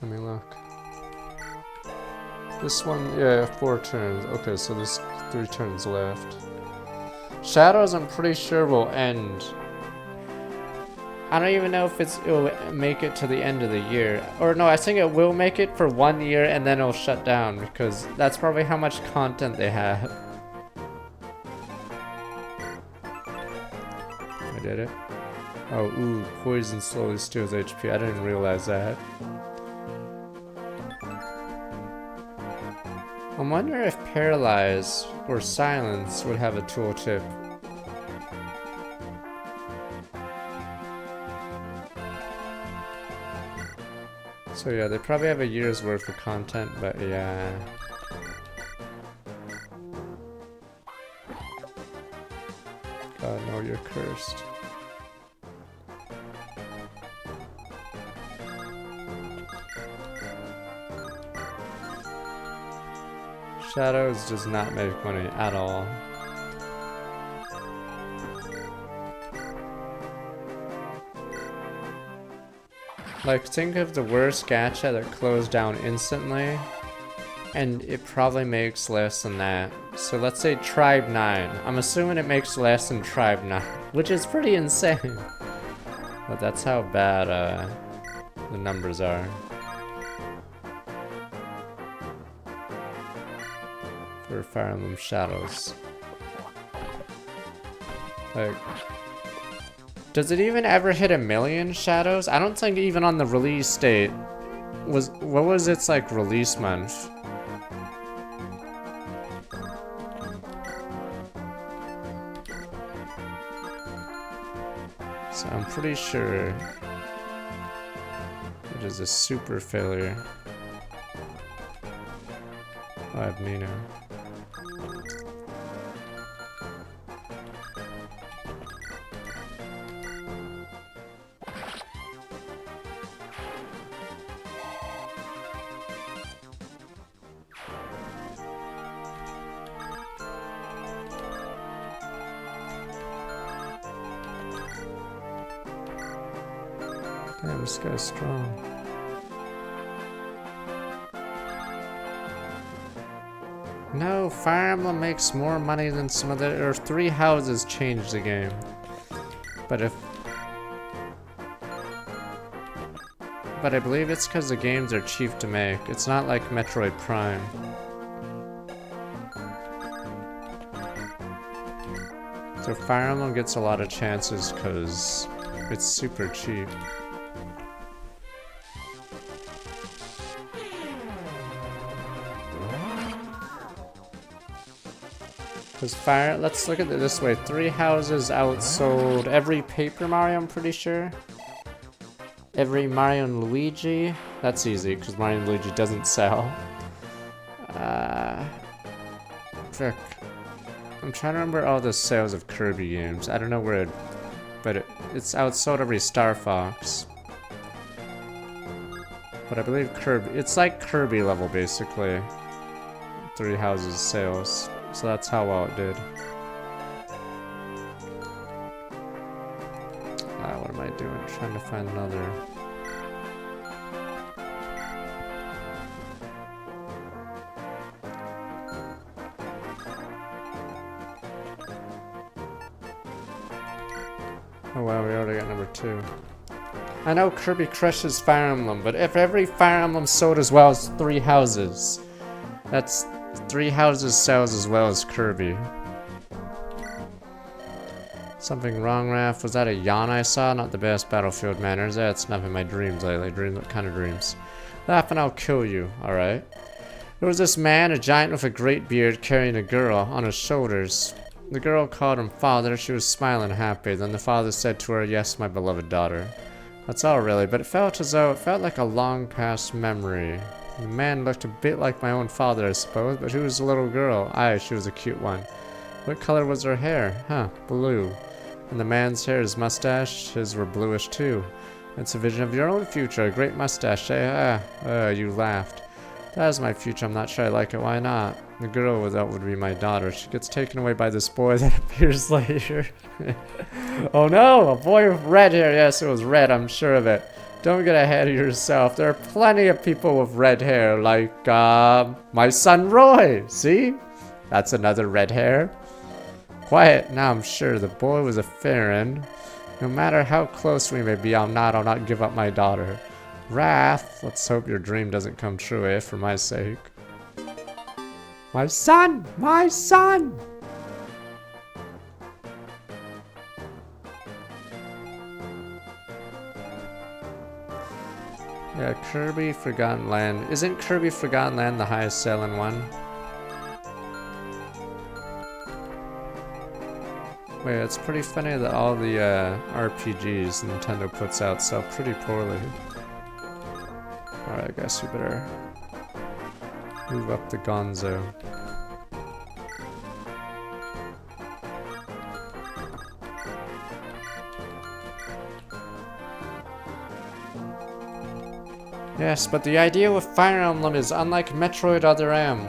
Let me look. This one, yeah, 4 turns. Okay, so there's 3 turns left. Shadows, I'm pretty sure, will end. I don't even know if it'll make it to the end of the year. Or no, I think it will make it for 1 year and then it'll shut down, because that's probably how much content they have. I did it. Oh, ooh, poison slowly steals HP. I didn't realize that. I wonder if Paralyze or Silence would have a tooltip. So yeah, they probably have a year's worth of content, but yeah. God, no, you're cursed. Shadows does not make money at all. Like, think of the worst gacha that closed down instantly, and it probably makes less than that. So let's say Tribe 9. I'm assuming it makes less than Tribe 9, which is pretty insane. But that's how bad the numbers are. For Fire Emblem Shadows. Like, does it even ever hit 1 million Shadows? I don't think even on the release date what was its like release month? So I'm pretty sure it is a super failure. Oh, I have Nino. Damn, this guy's strong. No, Fire Emblem makes more money than some other, or 3 houses changed the game. But I believe it's because the games are cheap to make. It's not like Metroid Prime. So Fire Emblem gets a lot of chances because it's super cheap. Because let's look at it this way. 3 houses outsold every Paper Mario, I'm pretty sure. Every Mario and Luigi. That's easy, because Mario and Luigi doesn't sell. Frick. I'm trying to remember all the sales of Kirby games. I don't know where but it's outsold every Star Fox. But I believe Kirby, it's like Kirby level basically. 3 houses sales. So that's how well it did. What am I doing? Trying to find another. Oh wow, we already got number 2. I know Kirby crushes Fire Emblem, but if every Fire Emblem sold as well as 3 houses, that's 3 houses sells as well as Kirby. Something wrong, Raph? Was that a yawn I saw? Not the best Battlefield manners. That's not in my dreams lately. What kind of dreams? Laugh and I'll kill you. Alright. There was this man, a giant with a great beard, carrying a girl on his shoulders. The girl called him father. She was smiling happy. Then the father said to her, "Yes, my beloved daughter." That's all really, but it felt like a long past memory. The man looked a bit like my own father, I suppose, but he was a little girl. Aye, she was a cute one. What color was her hair? Huh, blue. And the man's hair, his mustache, his were bluish too. It's a vision of your own future, a great mustache, eh? You laughed. That is my future, I'm not sure I like it, why not? The girl without would be my daughter. She gets taken away by this boy that appears later. Oh no, a boy with red hair. Yes, it was red, I'm sure of it. Don't get ahead of yourself. There are plenty of people with red hair, like, my son Roy. See? That's another red hair. Quiet, now I'm sure the boy was a Farron. No matter how close we may be, I'll not give up my daughter. Wrath, let's hope your dream doesn't come true, eh, for my sake. My son! My son! Yeah, Kirby Forgotten Land. Isn't Kirby Forgotten Land the highest selling one? Wait, it's pretty funny that all the RPGs Nintendo puts out sell pretty poorly. Alright, I guess we better move up the Gonzo. Yes, but the idea with Fire Emblem is unlike Metroid Other M.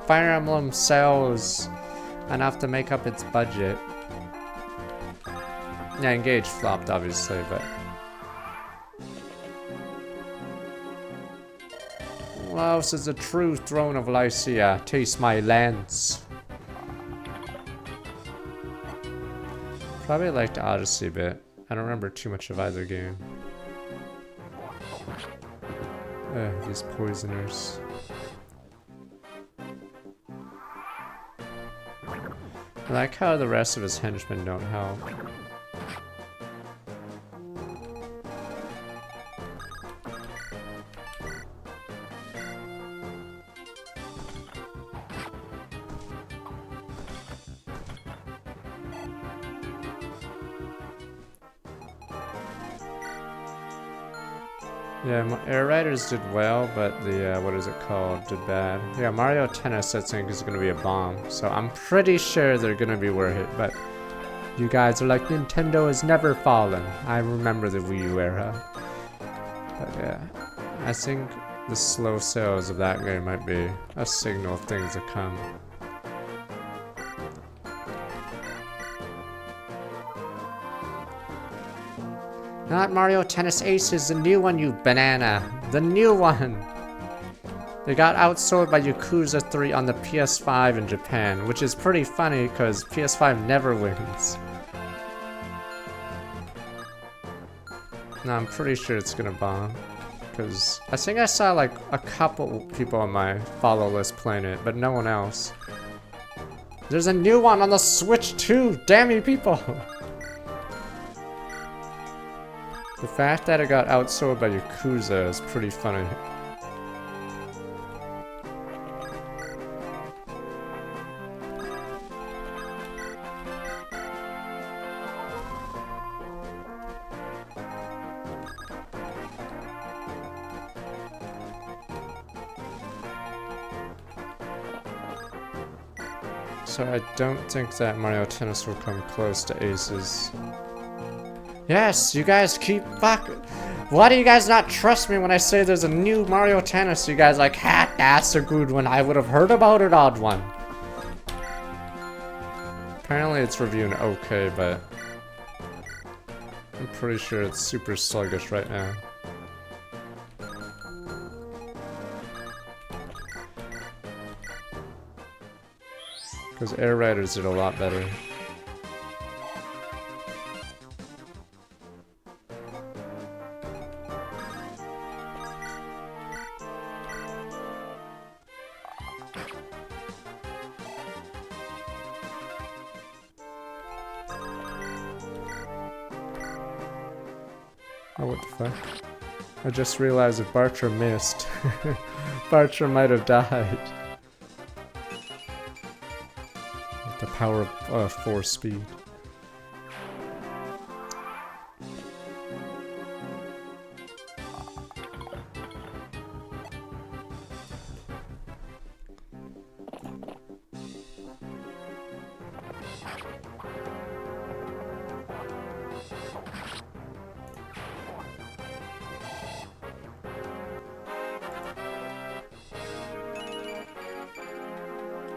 Fire Emblem sells enough to make up its budget. Yeah, Engage flopped obviously, but... Laos is the true throne of Lycia. Taste my lance. Probably liked Odyssey a bit. I don't remember too much of either game. These poisoners. I like how the rest of his henchmen don't help. Yeah, Air Riders did well, but the, what is it called, did bad. Yeah, Mario Tennis I think is gonna be a bomb, so I'm pretty sure they're gonna be worth it, but you guys are like, Nintendo has never fallen. I remember the Wii U era. But yeah, I think the slow sales of that game might be a signal of things to come. Not Mario Tennis Aces, the new one, you banana. The new one! They got outsold by Yakuza 3 on the PS5 in Japan, which is pretty funny because PS5 never wins. No, I'm pretty sure it's gonna bomb. Because I think I saw like a couple people on my follow list playing it, but no one else. There's a new one on the Switch too! Damn you people! The fact that it got outsold by Yakuza is pretty funny. So I don't think that Mario Tennis will come close to Aces. Yes, you guys keep why do you guys not trust me when I say there's a new Mario Tennis? You guys like, ha, that's a good one. I would have heard about it, odd one. Apparently it's reviewing okay, but I'm pretty sure it's super sluggish right now. Because Air Riders did a lot better. Oh, what the fuck? I just realized if Bartra missed, Bartra might have died. With the power of 4 speed.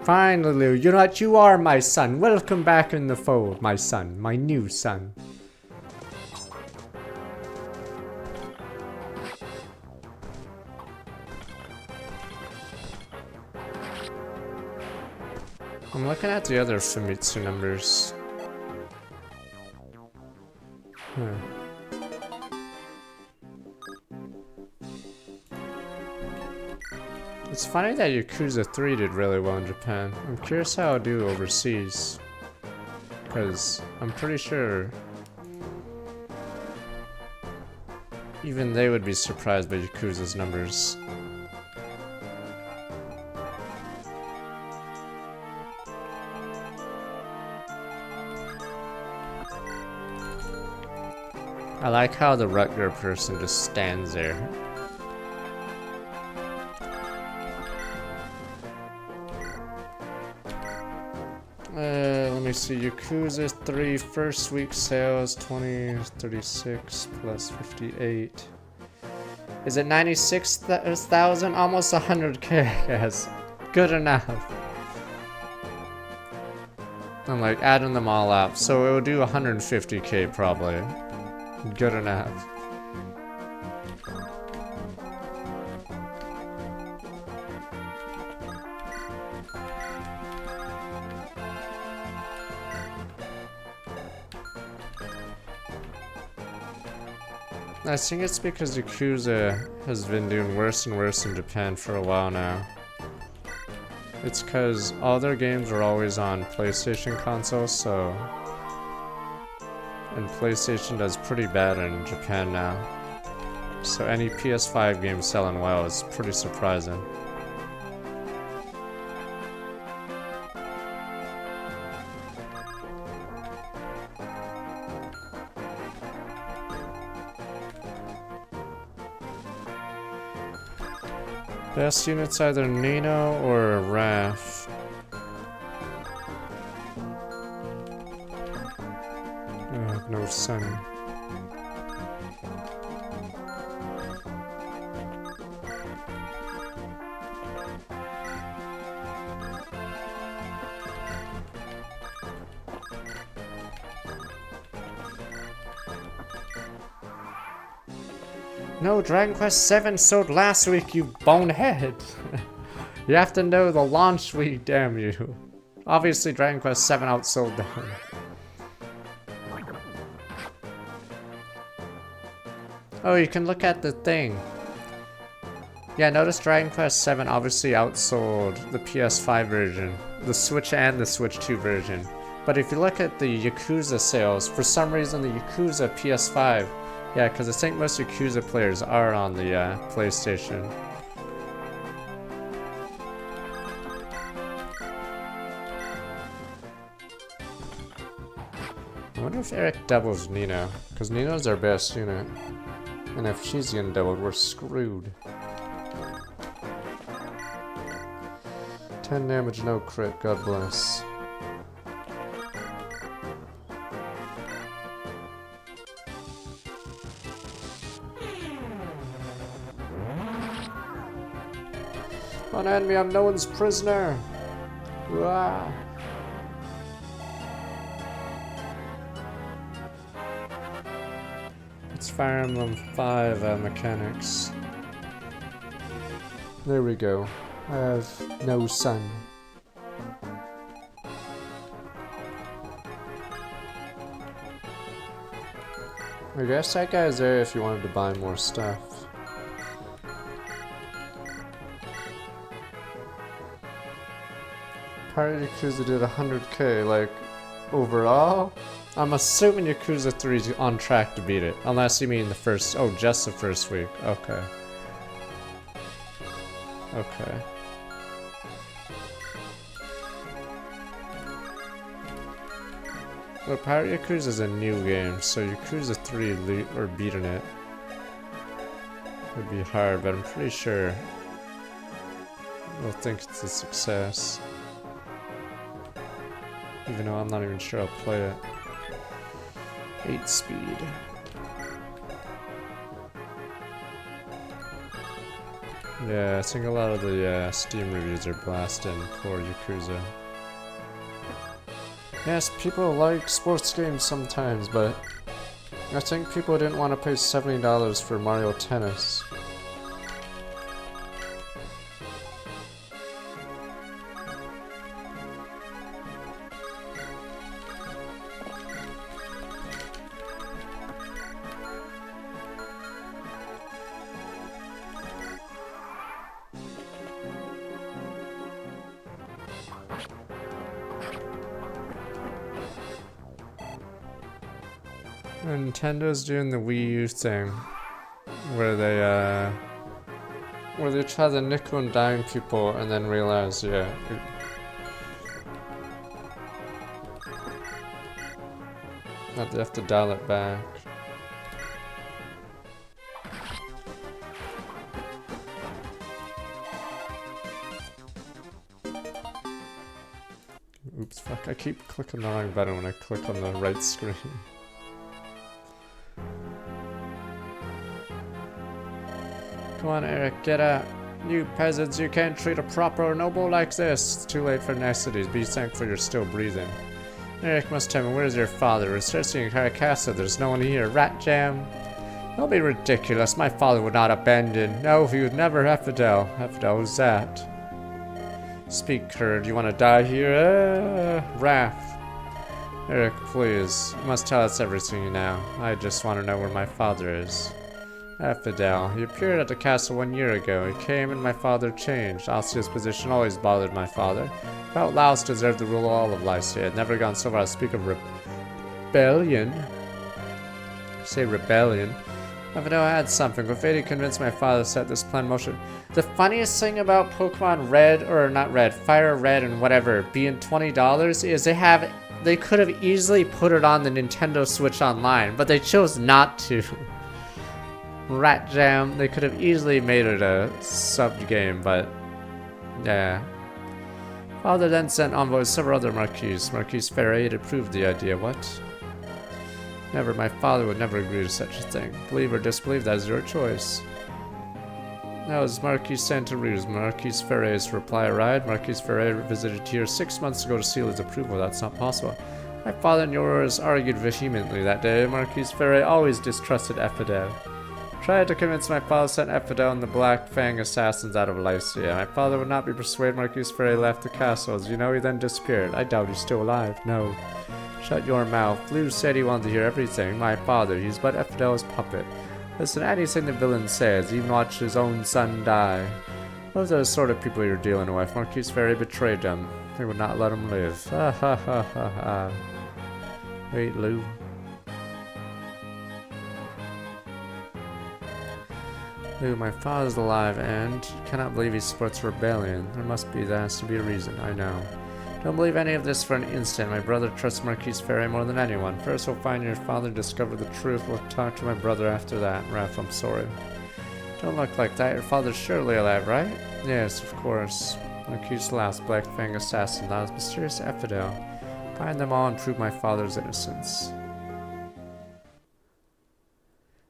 Finally, you know what? You are my son. Welcome back in the fold, my son. My new son. I'm looking at the other Famitsu numbers. It's funny that Yakuza 3 did really well in Japan. I'm curious how it'll do overseas. Because I'm pretty sure even they would be surprised by Yakuza's numbers. I like how the Rutger person just stands there. Let me see, Yakuza 3 first week sales 2036 plus 58. Is it 96,000? Almost 100k, yes. Good enough. I'm like adding them all up, so it will do 150k probably. Good enough. I think it's because Yakuza has been doing worse and worse in Japan for a while now. It's because all their games are always on PlayStation consoles, so... And PlayStation does pretty bad in Japan now. So any PS5 game selling well is pretty surprising. Best unit's either Nino or Raph. No sun. No, Dragon Quest VII sold last week, you bonehead! You have to know the launch week, damn you. Obviously, Dragon Quest VII outsold them. Oh, you can look at the thing. Yeah, notice Dragon Quest VII obviously outsold the PS5 version, the Switch and the Switch 2 version. But if you look at the Yakuza sales, for some reason the Yakuza PS5, yeah, because I think most Yakuza players are on the PlayStation. I wonder if Eric doubles Nino, because Nino's our best unit. And if she's getting doubled, we're screwed. 10 damage, no crit, God bless. On enemy unknown's prisoner! Uah. It's Fire Emblem 5 mechanics. There we go. I have no sun. I guess that guy's there if you wanted to buy more stuff. Pirate Yakuza did 100k, like, overall? I'm assuming Yakuza 3 is on track to beat it. Unless you mean the first... Oh, just the first week. Okay. Okay. Look, Pirate Yakuza is a new game, so Yakuza 3 or beating it would be hard, but I'm pretty sure we'll think it's a success. Even though I'm not even sure I'll play it. 8 speed. Yeah, I think a lot of the Steam reviews are blasting poor Yakuza. Yes, people like sports games sometimes, but I think people didn't want to pay $70 for Mario Tennis. Nintendo's doing the Wii U thing, where they try to nickel and dime people and then realize, yeah, that they have to dial it back. Oops, fuck, I keep clicking the wrong button when I click on the right screen. Come on, Eric, get out. You peasants, you can't treat a proper noble like this. It's too late for niceties. Be thankful you're still breathing. Eric must tell me, where's your father? We're searching in Caracasa. There's no one here. Rat jam. Don't be ridiculous. My father would not abandon. No, he would never. Affidel. Affidel, who's that? Speak, Kurd. You want to die here? Wrath. Eric, please. You must tell us everything you know. I just want to know where my father is. Fidel. He appeared at the castle 1 year ago. He came and my father changed. Alcia's position always bothered my father. Felt Laos deserved to rule all of Lycia. Had never gone so far as to speak of rebellion. Say rebellion. Fidel had something. Gofedi convinced my father to set this plan in motion. The funniest thing about Pokemon Red, or not Red, Fire Red and whatever, being $20 is they could have easily put it on the Nintendo Switch Online, but they chose not to. Rat Jam, they could have easily made it a sub-game, but yeah. Father then sent envoys several other marquises. Marquise Ferre had approved the idea. What? Never, my father would never agree to such a thing. Believe or disbelieve, that is your choice. That was Marquis Santaruz. Marquise Ferre's reply arrived. Marquise Ferre visited here 6 months ago to seal his approval. That's not possible. My father and yours argued vehemently that day. Marquise Ferre always distrusted Epidel. Tried to convince my father to send Epidel and the Black Fang assassins out of Lycia. My father would not be persuaded. Marquise Ferre left the castle. As you know, he then disappeared. I doubt he's still alive. No. Shut your mouth. Lou said he wanted to hear everything. My father, he's but Epidel's puppet. Listen to anything the villain says, even watch his own son die. Those are the sort of people you're dealing with. Marquise Ferre betrayed them. They would not let him live. Ha ha ha ha ha. Wait, Lou. Lou, my father's alive and cannot believe he supports rebellion. There has to be a reason, I know. Don't believe any of this for an instant. My brother trusts Marquise Ferre more than anyone. First we'll find your father, discover the truth. We'll talk to my brother after that. Raph, I'm sorry. Don't look like that. Your father's surely alive, right? Yes, of course. Marquise last Black Fang assassin. That was mysterious Epidel. Find them all and prove my father's innocence.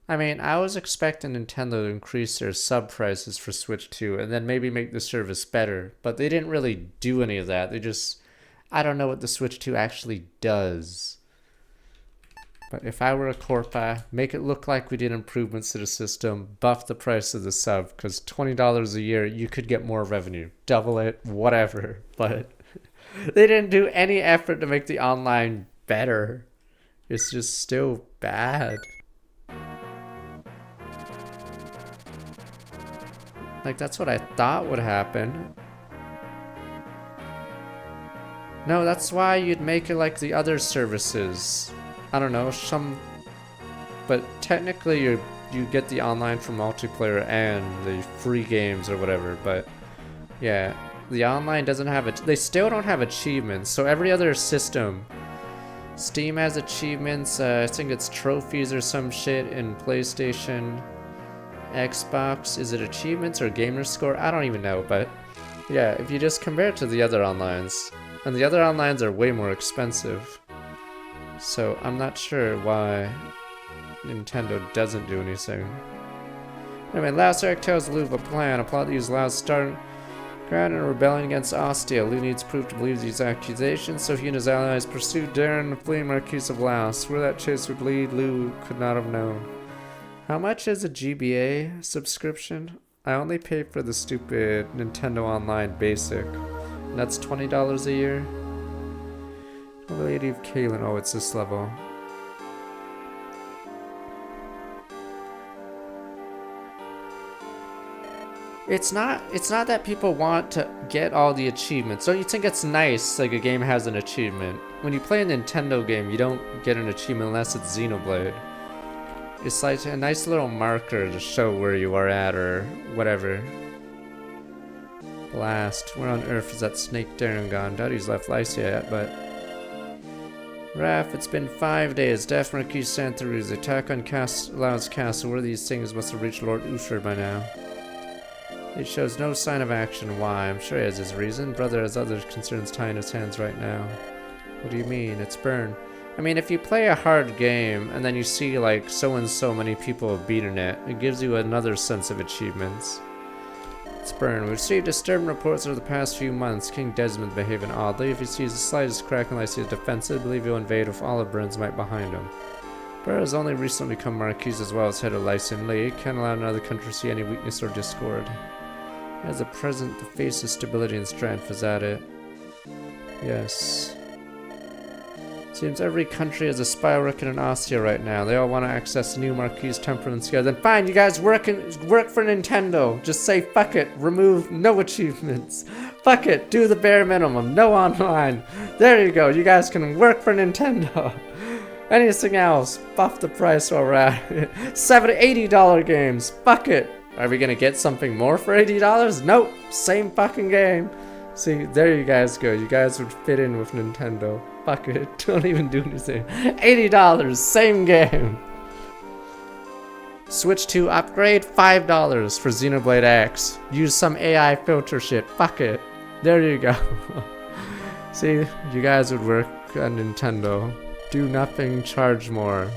I mean, I was expecting Nintendo to increase their sub prices for Switch 2 and then maybe make the service better, but they didn't really do any of that. They just, I don't know what the Switch 2 actually does. But if I were a Corpa, make it look like we did improvements to the system, buff the price of the sub, because $20 a year, you could get more revenue. Double it, whatever. But they didn't do any effort to make the online better. It's just still bad. Like, that's what I thought would happen. No, that's why you'd make it like the other services. I don't know, but technically you get the online for multiplayer and the free games or whatever, but yeah, the online doesn't have it. They still don't have achievements. So every other system, Steam has achievements. I think it's trophies or some shit in PlayStation. Xbox, is it achievements or gamer score? I don't even know, but yeah, if you just compare it to the other onlines, and the other onlines are way more expensive. So I'm not sure why Nintendo doesn't do anything. Anyway, last Eric tells Lou of a plan. A plot to use Lau's start ground in a rebellion against Ostia. Lou needs proof to believe these accusations, so he and his allies pursue Darren, the fleeing Marquis of Laos. Where that chase would lead, Lou could not have known. How much is a GBA subscription? I only pay for the stupid Nintendo Online Basic. And that's $20 a year. Lady of Kalen. Oh, it's this level. It's not that people want to get all the achievements. Don't you think it's nice, like a game has an achievement? When you play a Nintendo game, you don't get an achievement unless it's Xenoblade. It's like a nice little marker to show where you are at or whatever. Blast. Where on earth is that snake Darren gone? Doubt he's left Lycia yet, but... Raph, it's been 5 days. Daft Marquis Santharuz. Attack on Lao's castle. Where these things must have reached Lord Usher by now. It shows no sign of action. Why? I'm sure he has his reason. Brother has other concerns tying his hands right now. What do you mean? It's burn. I mean, if you play a hard game and then you see like so and so many people have beaten it, it gives you another sense of achievements. It's burn. We received disturbing reports over the past few months. King Desmond behaving oddly. If he sees the slightest crack in Lycia's defensive, I believe he'll invade with olive burns might behind him. Burr has only recently become Marquis as well as head of Lycian League. Can't allow another country to see any weakness or discord. As a present, the face of stability and strength, is that it? Yes. Seems every country has a spy working in Ostia right now. They all want to access the new Marquis temperament scale. Then fine, you guys work for Nintendo. Just say fuck it, remove no achievements. Fuck it, do the bare minimum, no online. There you go, you guys can work for Nintendo. Anything else, buff the price while we're at it. $80 games, fuck it. Are we gonna get something more for $80? Nope, same fucking game. See, there you guys go. You guys would fit in with Nintendo. Fuck it, don't even do anything. $80, same game. Switch 2 upgrade, $5 for Xenoblade X. Use some AI filter shit, fuck it. There you go. See, you guys would work on Nintendo. Do nothing, charge more.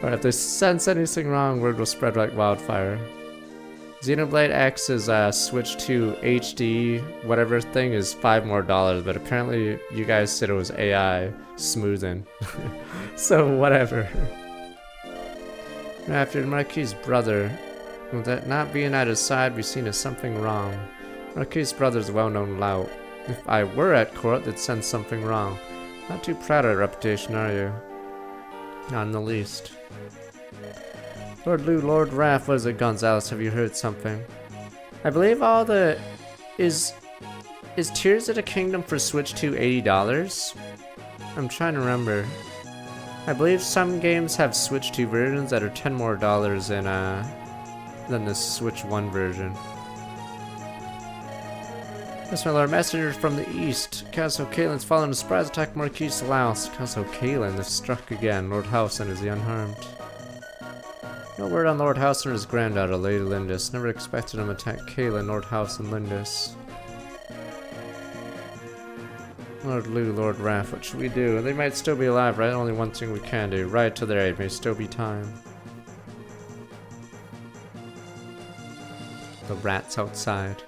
Alright, if they sense anything wrong, word will spread like wildfire. Xenoblade X's Switch 2 HD whatever thing is $5 more, but apparently you guys said it was AI smoothing. So whatever. After Marquis' brother, with that not being at his side be seen as something wrong. Marquis' brother's a well-known lout. If I were at court, they'd sense something wrong. Not too proud of that reputation, are you? Not in the least. Lord Lou, Lord Raph, what is it, Gonzalez? Have you heard something? I believe all the... Is Tears of the Kingdom for Switch 2 $80? I'm trying to remember. I believe some games have Switch 2 versions that are $10 more than the Switch 1 version. Yes, my lord, messenger from the east. Castle Kaelin's following a surprise attack Marquis Laos. Castle Kaelin is struck again. Lord Housen is he unharmed? No word on Lord House and his granddaughter, Lady Lindis. Never expected him to attack Kaelin, Lord House, and Lindis. Lord Lou, Lord Raph, what should we do? They might still be alive, right? Only one thing we can do. Ride to their aid. May still be time. The rats outside.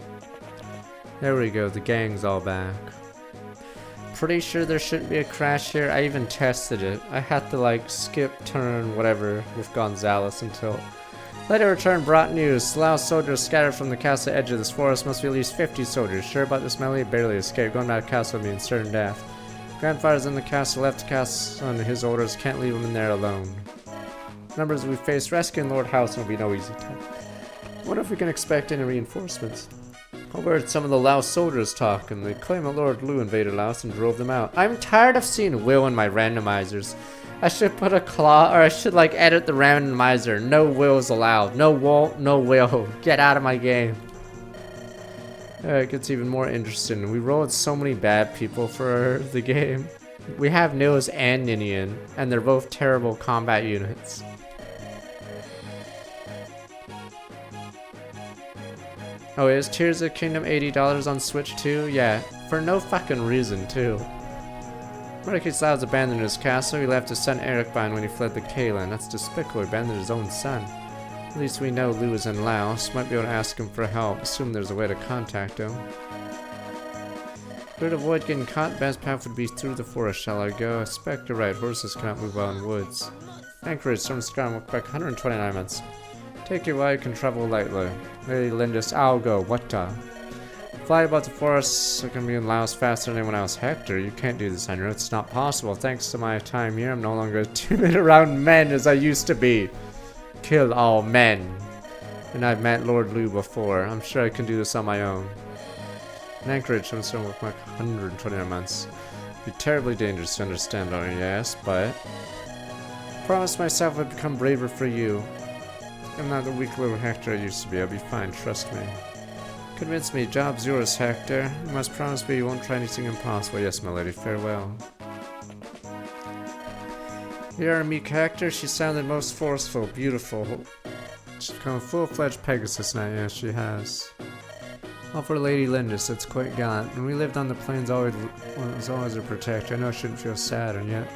There we go, the gang's all back. Pretty sure there shouldn't be a crash here. I even tested it. I had to like skip, turn, whatever with Gonzalez until... Later return brought news. Laos soldiers scattered from the castle edge of this forest. Must be at least 50 soldiers. Sure about this melee? Barely escaped. Going back to the castle means certain death. Grandfather's in the castle. Left the castle under his orders. Can't leave him in there alone. Numbers we face. Rescuing Lord House will be no easy task. Wonder if we can expect any reinforcements. Overheard some of the Laos soldiers talk, and they claim that Lord Lou invaded Laos and drove them out. I'm tired of seeing Will in my randomizers. I should put a claw, or I should like edit the randomizer. No wills allowed. No will, no will. Get out of my game. It gets even more interesting. We rolled so many bad people for the game. We have Nils and Ninian, and they're both terrible combat units. Oh, is Tears of the Kingdom $80 on Switch too? Yeah, for no fucking reason too. Mordecai's Loud's abandoned his castle. He left his son Eric behind when he fled the Kalen. That's despicable. He abandoned his own son. At least we know Lou is in Laos. Might be able to ask him for help. Assume there's a way to contact him. To avoid getting caught, best path would be through the forest. Shall I go? I suspect you're right. Horses cannot move well in woods. Anchorage, Storm Sky, walk back 129 minutes. Take it while you can travel lightly. Hey, Lindis, I'll go. What the? Fly about the forest. I can be in Laos faster than anyone else. Hector, you can't do this on your own. It's not possible. Thanks to my time here, I'm no longer as timid around men as I used to be. Kill all men. And I've met Lord Lou before. I'm sure I can do this on my own. In Anchorage, I'm still working like 129 months. It'd be terribly dangerous to understand, don't you? Yes, but I promised myself I'd become braver for you. I'm not the weak little Hector I used to be. I'll be fine, trust me. Convince me, job's yours, Hector. You must promise me you won't try anything impossible. Yes, my lady, farewell. Here are meek Hector. She sounded most forceful, beautiful. She's become a full-fledged Pegasus now. Yes, she has. All for Lady Lindis, it's quite gallant. When we lived on the plains, it was always a protector. I know I shouldn't feel sad, and yet.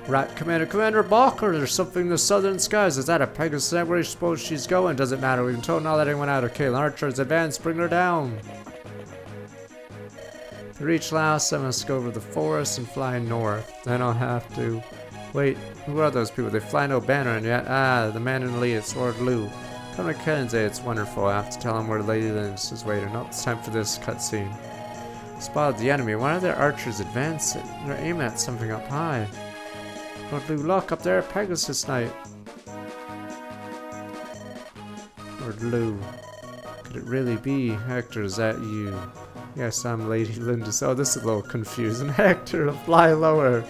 Right, Commander Balker, there's something in the southern skies. Is that a Pegasus? Where do you suppose she's going? Doesn't matter. We've been told not letting anyone out of Kalen. Archers, advance, bring her down. To reach Laos, I must go over the forest and fly north. Then I'll have to. Wait, who are those people? They fly no banner, and yet. Ah, the man in the lead, it's Lord Lou. Come to Kenze, it's wonderful. I have to tell him where Lady Lynx is waiting. Oh, it's time for this cutscene. Spotted the enemy. Why are their archers advancing? They're aiming at something up high. Lord Lou, look up there, Pegasus Knight. Lord Lou, could it really be? Hector, is that you? Yes, I'm Lady Lindis. Oh, this is a little confusing. Hector, fly lower.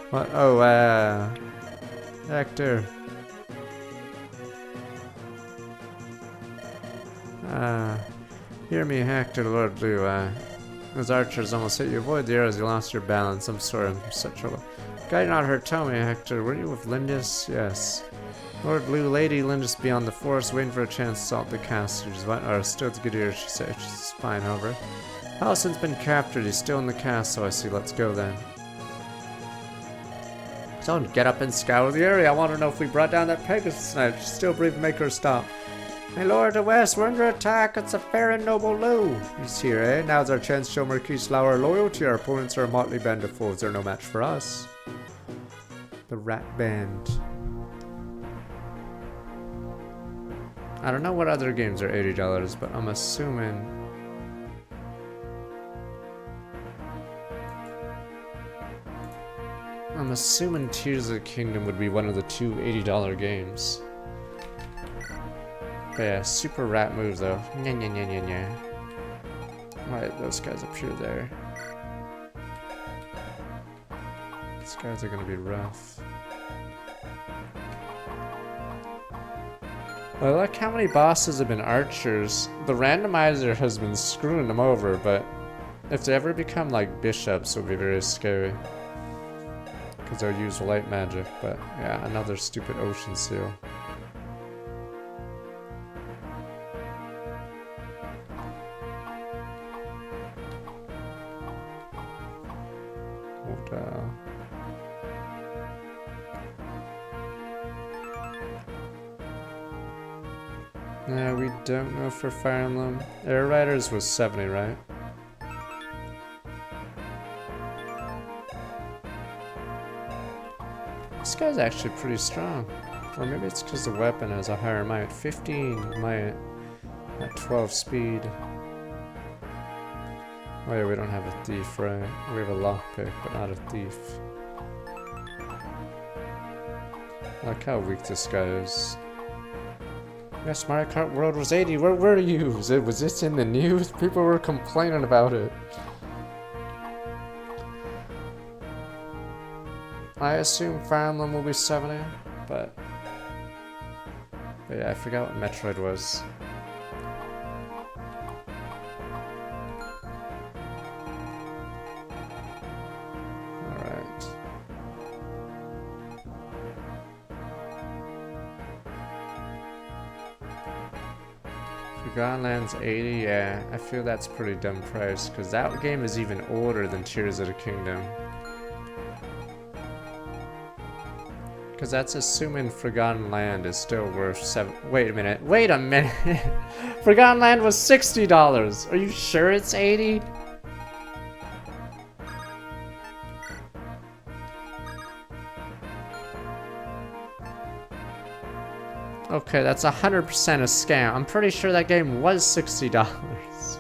What? Oh, Hector. Hear me, Hector, Lord Lou. Those archers almost hit you. Avoid the arrows, you lost your balance. I'm sorry, I'm in such trouble. Guide not her, tell me, Hector, were you with Lindis? Yes. Lord Lou, Lady Lindis beyond the forest, waiting for a chance to assault the castle. She's what? Or still to good ears, she said. She's fine, however. Hallison's been captured, he's still in the castle, I see. Let's go then. Don't get up and scour the area. I want to know if we brought down that Pegasus tonight. She's still breathing, make her stop. My lord of West, we're under attack. It's a fair and noble Lou. He's here, eh? Now's our chance to show Marquis Lau our loyalty. Our opponents are a motley band of fools. They're no match for us. The Rat Band. I don't know what other games are $80, but I'm assuming. Tears of the Kingdom would be one of the two $80 games. But yeah, super rat moves though. Nya nya nya nya nya. Alright, those guys appear there. These guys are gonna be rough. I like how many bosses have been archers. The randomizer has been screwing them over, but if they ever become like bishops, it'll be very scary. Because they'll use light magic, but yeah, another stupid ocean seal. Yeah, we don't know for Fire Emblem. Air Riders was 70, right? This guy's actually pretty strong. Or maybe it's because the weapon has a higher might. 15 might at 12 speed. Oh yeah, we don't have a thief, right? We have a lockpick, but not a thief. I like how weak this guy is. Yes, Mario Kart World was 80. Where were you? Was this in the news? People were complaining about it. I assume Fire Emblem will be 70, but yeah, I forgot what Metroid was. Alright. Forgotten Lands 80, yeah, I feel that's a pretty dumb price, because that game is even older than Tears of the Kingdom. Because that's assuming Forgotten Land is still worth wait a minute. Forgotten Land was $60. Are you sure it's 80? Okay, that's 100% a scam. I'm pretty sure that game was $60.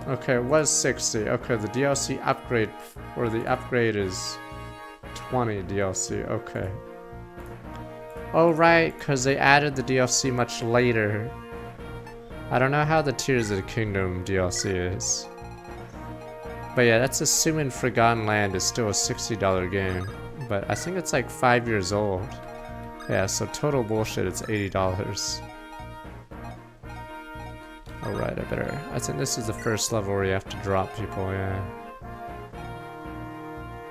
Okay, it was 60. Okay, the DLC upgrade, or the upgrade is 20 DLC, okay. Oh right, because they added the DLC much later. I don't know how the Tears of the Kingdom DLC is. But yeah, that's assuming Forgotten Land is still a $60 game. But I think it's like 5 years old. Yeah, so total bullshit, it's $80. Alright, I think this is the first level where you have to drop people, yeah.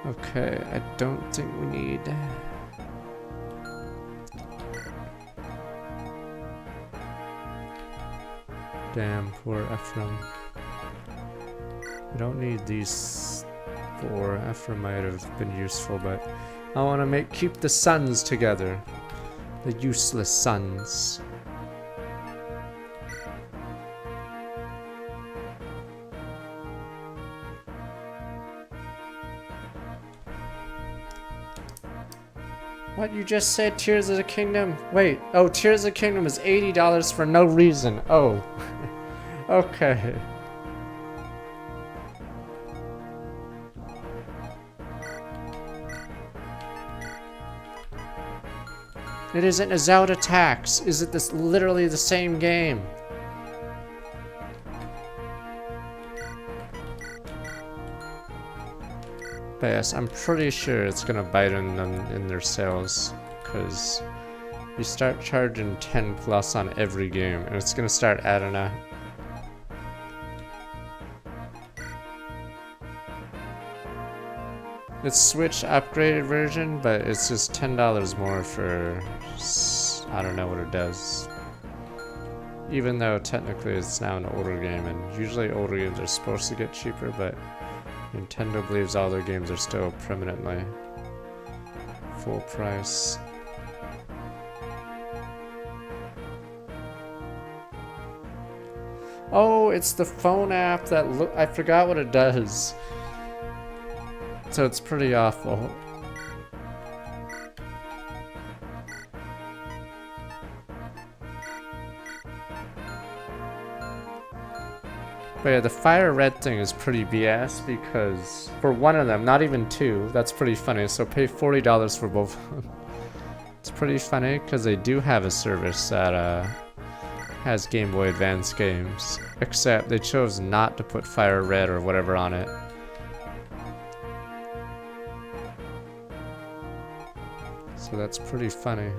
Okay, I don't think we need... Damn, poor Ephraim. We don't need these 4. Ephraim might have been useful, but I want to keep the sons together. The useless sons. What, you just said Tears of the Kingdom? Wait, oh, Tears of the Kingdom is $80 for no reason. Oh. Okay. It isn't a Zelda tax. Is it literally the same game? But yes, I'm pretty sure it's gonna bite on them in their sales, because you start charging 10 plus on every game, and it's gonna start adding up. It's Switch upgraded version, but it's just $10 more for, I don't know what it does. Even though technically it's now an older game, and usually older games are supposed to get cheaper, but Nintendo believes all their games are still permanently full price. Oh, it's the phone app that I forgot what it does. So it's pretty awful. But yeah, the fire red thing is pretty BS because for one of them, not even two, that's pretty funny. So pay $40 for both of them. It's pretty funny because they do have a service that has Game Boy Advance games, except they chose not to put fire red or whatever on it. So that's pretty funny.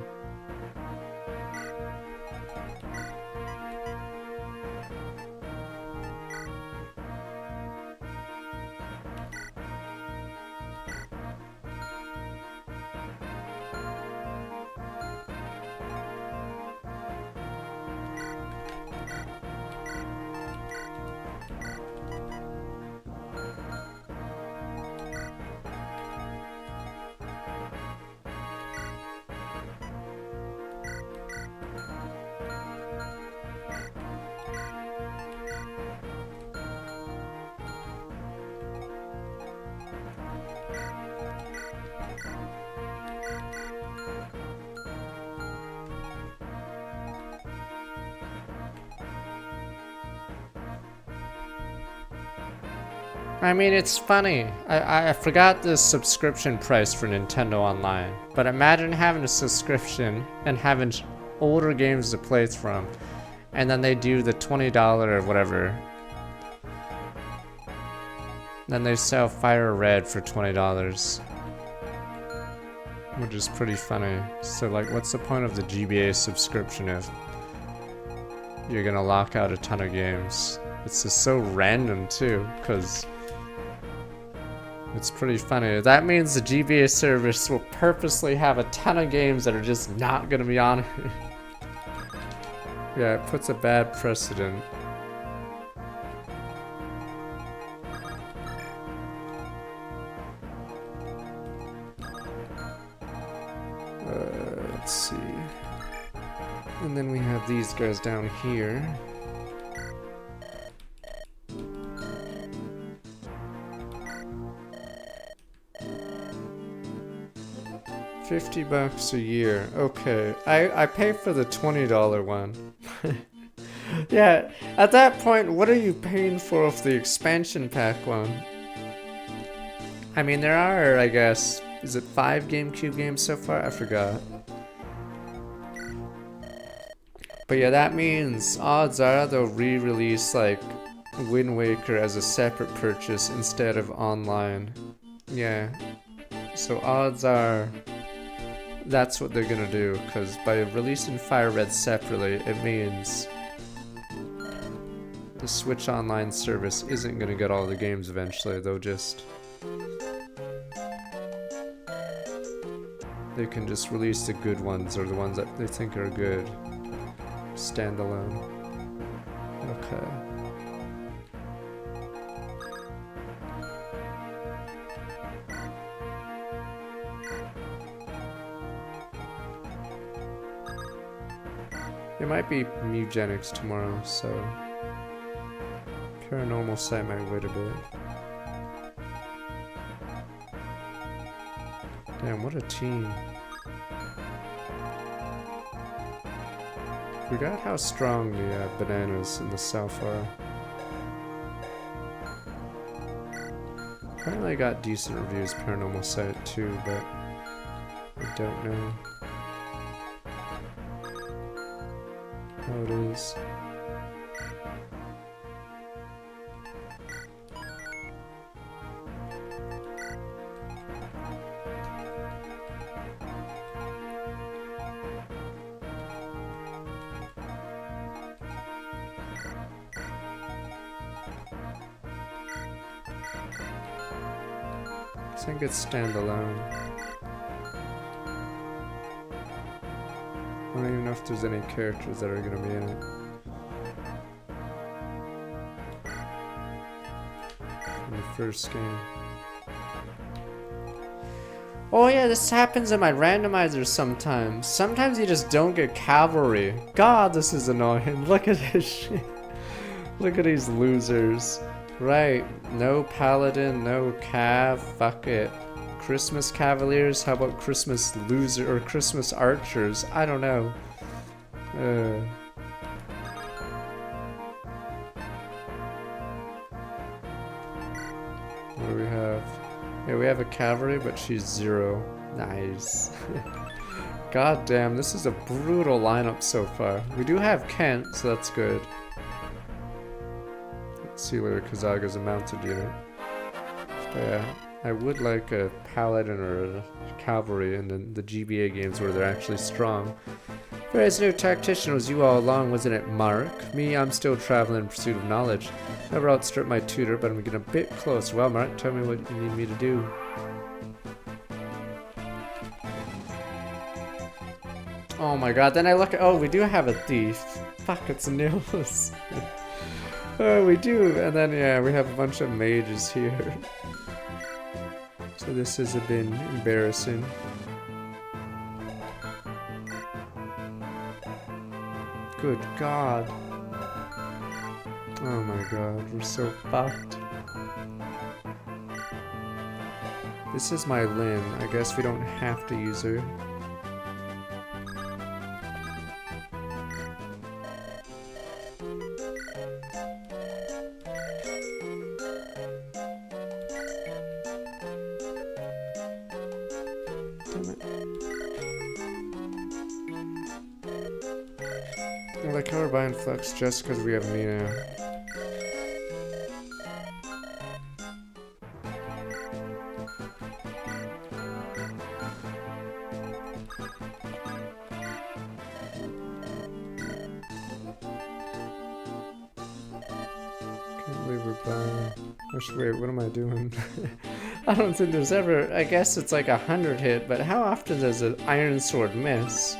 I mean, it's funny. I forgot the subscription price for Nintendo Online, but imagine having a subscription and having older games to play from, and then they do the $20 or whatever. Then they sell Fire Red for $20. Which is pretty funny. So like, what's the point of the GBA subscription if you're gonna lock out a ton of games? It's just so random too, because it's pretty funny. That means the GBA service will purposely have a ton of games that are just not gonna be on it. Yeah, it puts a bad precedent. Let's see. And then we have these guys down here. $50 a year. Okay, I pay for the $20 one. Yeah, at that point, what are you paying for if the expansion pack one? I mean, there are, I guess, is it 5 GameCube games so far? I forgot. But yeah, that means odds are they'll re-release like Wind Waker as a separate purchase instead of online. Yeah. So odds are that's what they're gonna do, because by releasing Fire Red separately, it means the Switch Online service isn't gonna get all the games eventually. They'll just... they can just release the good ones, or the ones that they think are good. Standalone. Okay. It might be Mugenics tomorrow, so Paranormal Site might wait a bit. Damn, what a team. Forgot how strong the bananas in the south are. Apparently I got decent reviews Paranormal Site too, but I don't know how it is. I think it's standalone. I don't even know if there's any characters that are gonna be in it. In the first game. Oh yeah, this happens in my randomizers sometimes. Sometimes you just don't get cavalry. God, this is annoying. Look at this shit. Look at these losers. Right, no paladin, no cav, fuck it. Christmas cavaliers, how about Christmas loser or Christmas archers? I don't know. What do we have? Yeah, we have a cavalry, but she's 0. Nice. God damn, this is a brutal lineup so far. We do have Kent, so that's good. Let's see whether Kazaga's a mounted unit. But yeah, I would like a paladin or a cavalry in the GBA games where they're actually strong. Whereas new tactician was you all along, wasn't it, Mark? Me, I'm still traveling in pursuit of knowledge. Never outstrip my tutor, but I'm getting a bit close. Well, Mark, tell me what you need me to do. Oh my god, then I look at, oh, we do have a thief. Fuck, it's Nils. Oh, we do, and then yeah, we have a bunch of mages here. So this has been embarrassing. Good god. Oh my god, we're so fucked. This is my Lynn. I guess we don't have to use her. I like how we're buying Flux just because we have Mina. goodbye. Wait, what am I doing? I don't think there's ever... I guess it's like 100 hit, but how often does an iron sword miss?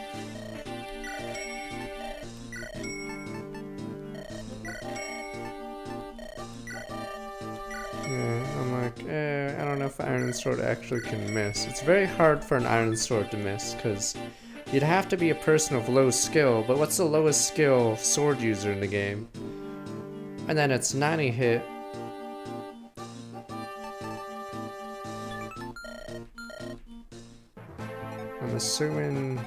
Yeah, I'm like, I don't know if iron sword actually can miss. It's very hard for an iron sword to miss, because you'd have to be a person of low skill, but what's the lowest skill sword user in the game? And then it's 90 hit. I'm assuming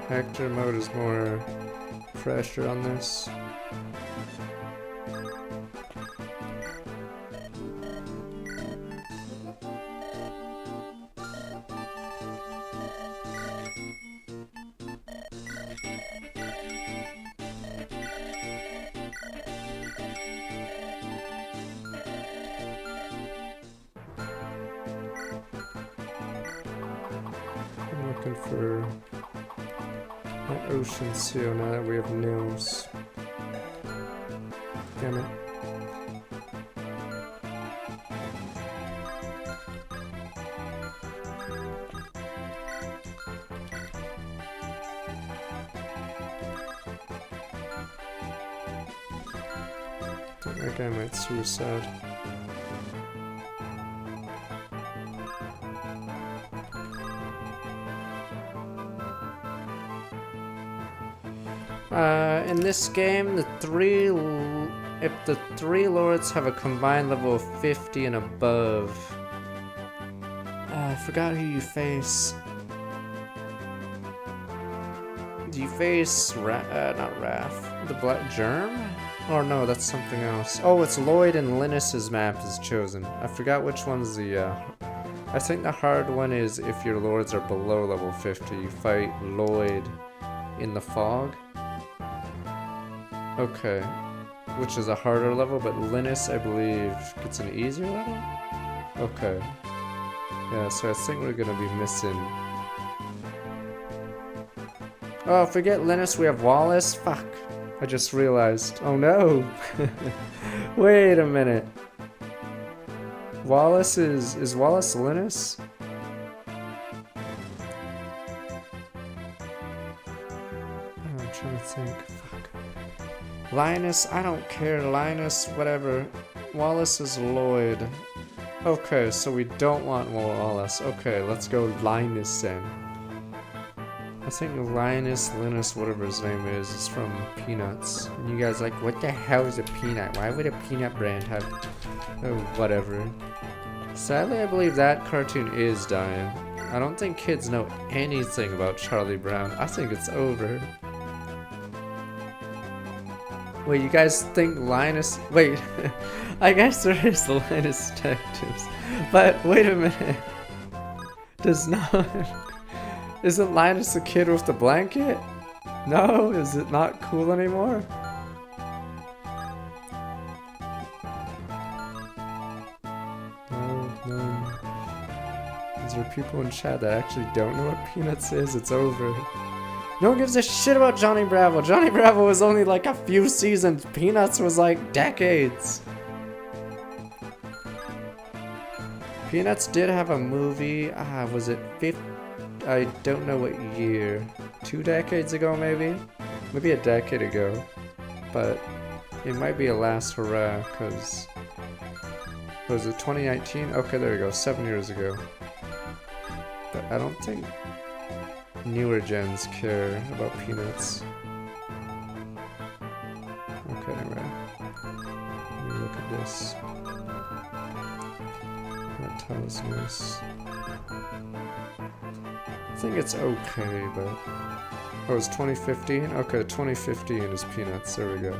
Hector mode is more pressure on this. Looking for an ocean seal now that we have nails. Damn it. I think that guy might suicide. In this game, if the 3 lords have a combined level of 50 and above, I forgot who you face. Do you face not Raph, the Black Germ? Or no, that's something else. Oh, it's Lloyd and Linus's map is chosen. I forgot which one's the. I think the hard one is if your lords are below level 50, you fight Lloyd in the fog. Okay, which is a harder level, but Linus, I believe, gets an easier level? Okay. Yeah, so I think we're gonna be missing... Oh, forget Linus, we have Wallace? Fuck. I just realized. Oh no! Wait a minute. Wallace is Wallace Linus? Oh, I'm trying to think. Linus, I don't care. Linus, whatever. Wallace is Lloyd. Okay, so we don't want Wallace. Okay, let's go Linus then. I think Linus, whatever his name is from Peanuts. And you guys like, what the hell is a peanut? Why would a peanut brand have... Oh, whatever. Sadly, I believe that cartoon is dying. I don't think kids know anything about Charlie Brown. I think it's over. Wait, you guys think Linus... Wait, I guess there is the Linus Detectives. But, wait a minute. Does not... Isn't Linus the kid with the blanket? No? Is it not cool anymore? No. Is there people in chat that actually don't know what Peanuts is? It's over. No one gives a shit about Johnny Bravo. Johnny Bravo was only like a few seasons. Peanuts was like decades. Peanuts did have a movie. Was it 50? I don't know what year. 2 decades ago, maybe? Maybe a decade ago. But it might be a last hurrah, because... Was it 2019? Okay, there you go. 7 years ago. But I don't think newer gens care about Peanuts. Okay, anyway. Let me look at this. That tile's nice. I think it's okay, but... Oh, it's 2015? Okay, 2015 is Peanuts. There we go.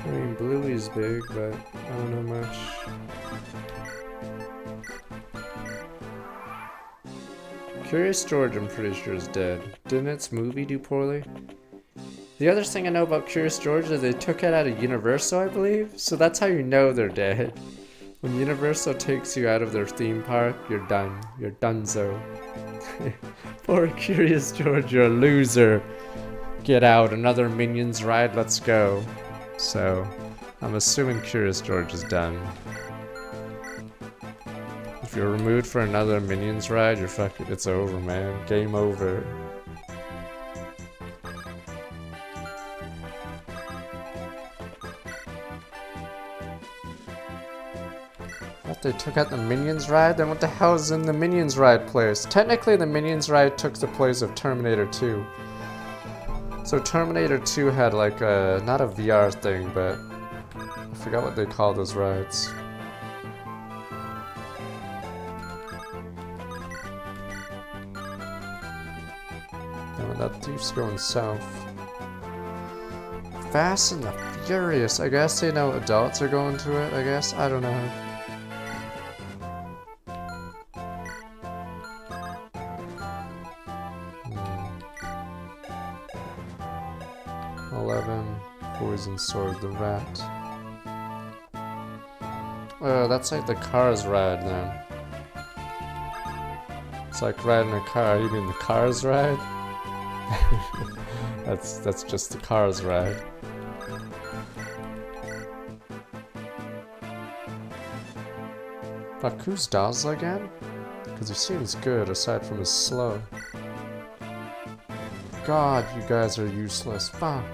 I mean, Bluey's big, but I don't know much. Curious George, I'm pretty sure, is dead. Didn't its movie do poorly? The other thing I know about Curious George is they took it out of Universal, I believe. So that's how you know they're dead. When Universal takes you out of their theme park, you're done. You're donezo. Poor Curious George, you're a loser. Get out, another Minions ride, let's go. So, I'm assuming Curious George is done. If you're removed for another Minions ride, you're fucking, it's over, man. Game over. What, they took out the Minions ride? Then what the hell is in the Minions ride place? Technically, the Minions ride took the place of Terminator 2. So Terminator 2 had like a, not a VR thing, but I forgot what they call those rides. Oh, that thief's going south. Fast and the Furious. I guess they know adults are going to it, I guess. I don't know. 11. Poison Sword, the rat. Oh, that's like the Cars ride then. It's like riding a car. You mean the Cars ride? That's just the Cars ride. Fuck, who's Dazzler again? Because he seems good aside from his slow. God, you guys are useless. Fuck.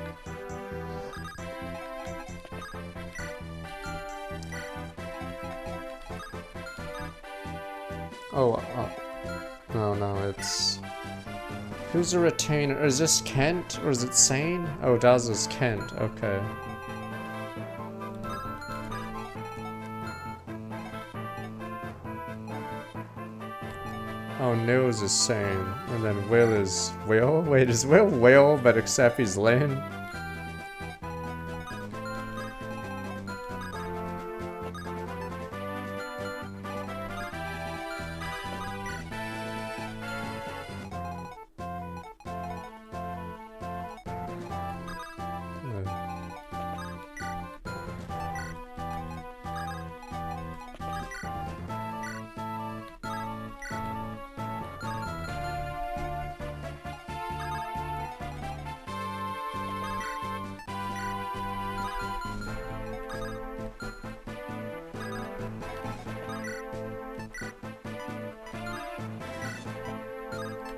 Oh, no, it's... Who's a retainer? Is this Kent? Or is it Sane? Oh, Dazzler's Kent. Okay. Oh, Nils is Sane. And then Will is... Will? Wait, is Will, but except he's Lynn?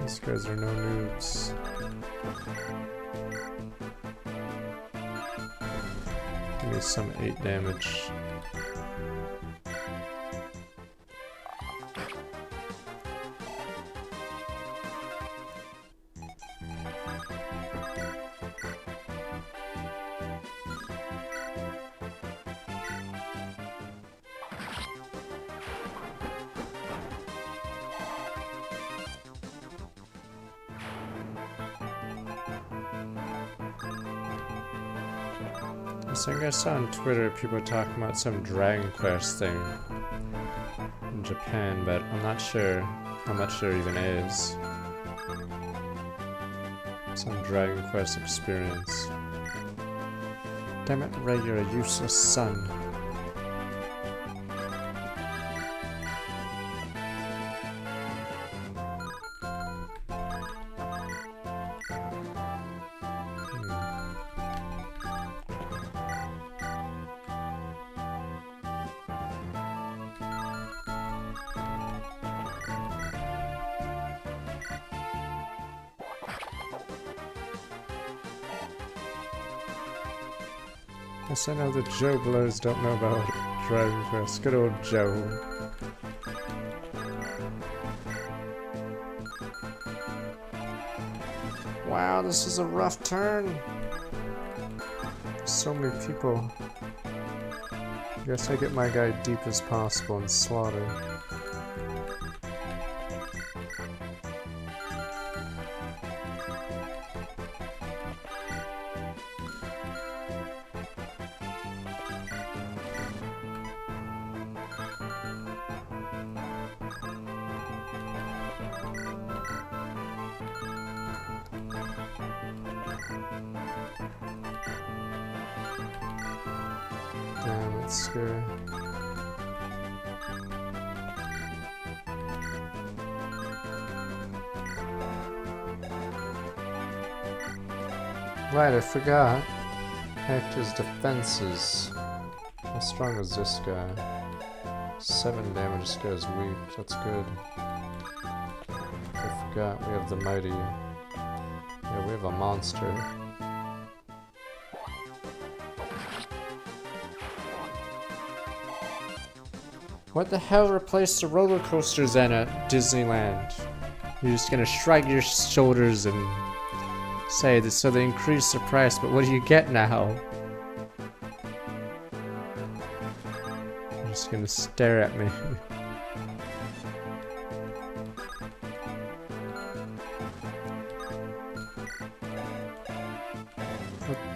These guys are no noobs. Give me some 8 damage. I think I saw on Twitter people talking about some Dragon Quest thing in Japan, but I'm not sure how much there even is. Some Dragon Quest experience. Damn it, Ray, you're a useless son. Guess I know the Joe Blows don't know about Dragon Quest. Good old Joe. Wow, this is a rough turn. So many people. Guess I get my guy deep as possible and slaughter. Let's go. Right, I forgot. Hector's defenses. How strong is this guy? 7 damage, this guy's weak. That's good. I forgot, we have the mighty. Yeah, we have a monster. What the hell replaced the roller coasters then at Disneyland? You're just gonna shrug your shoulders and say that so they increase the price, but what do you get now? You're just gonna stare at me.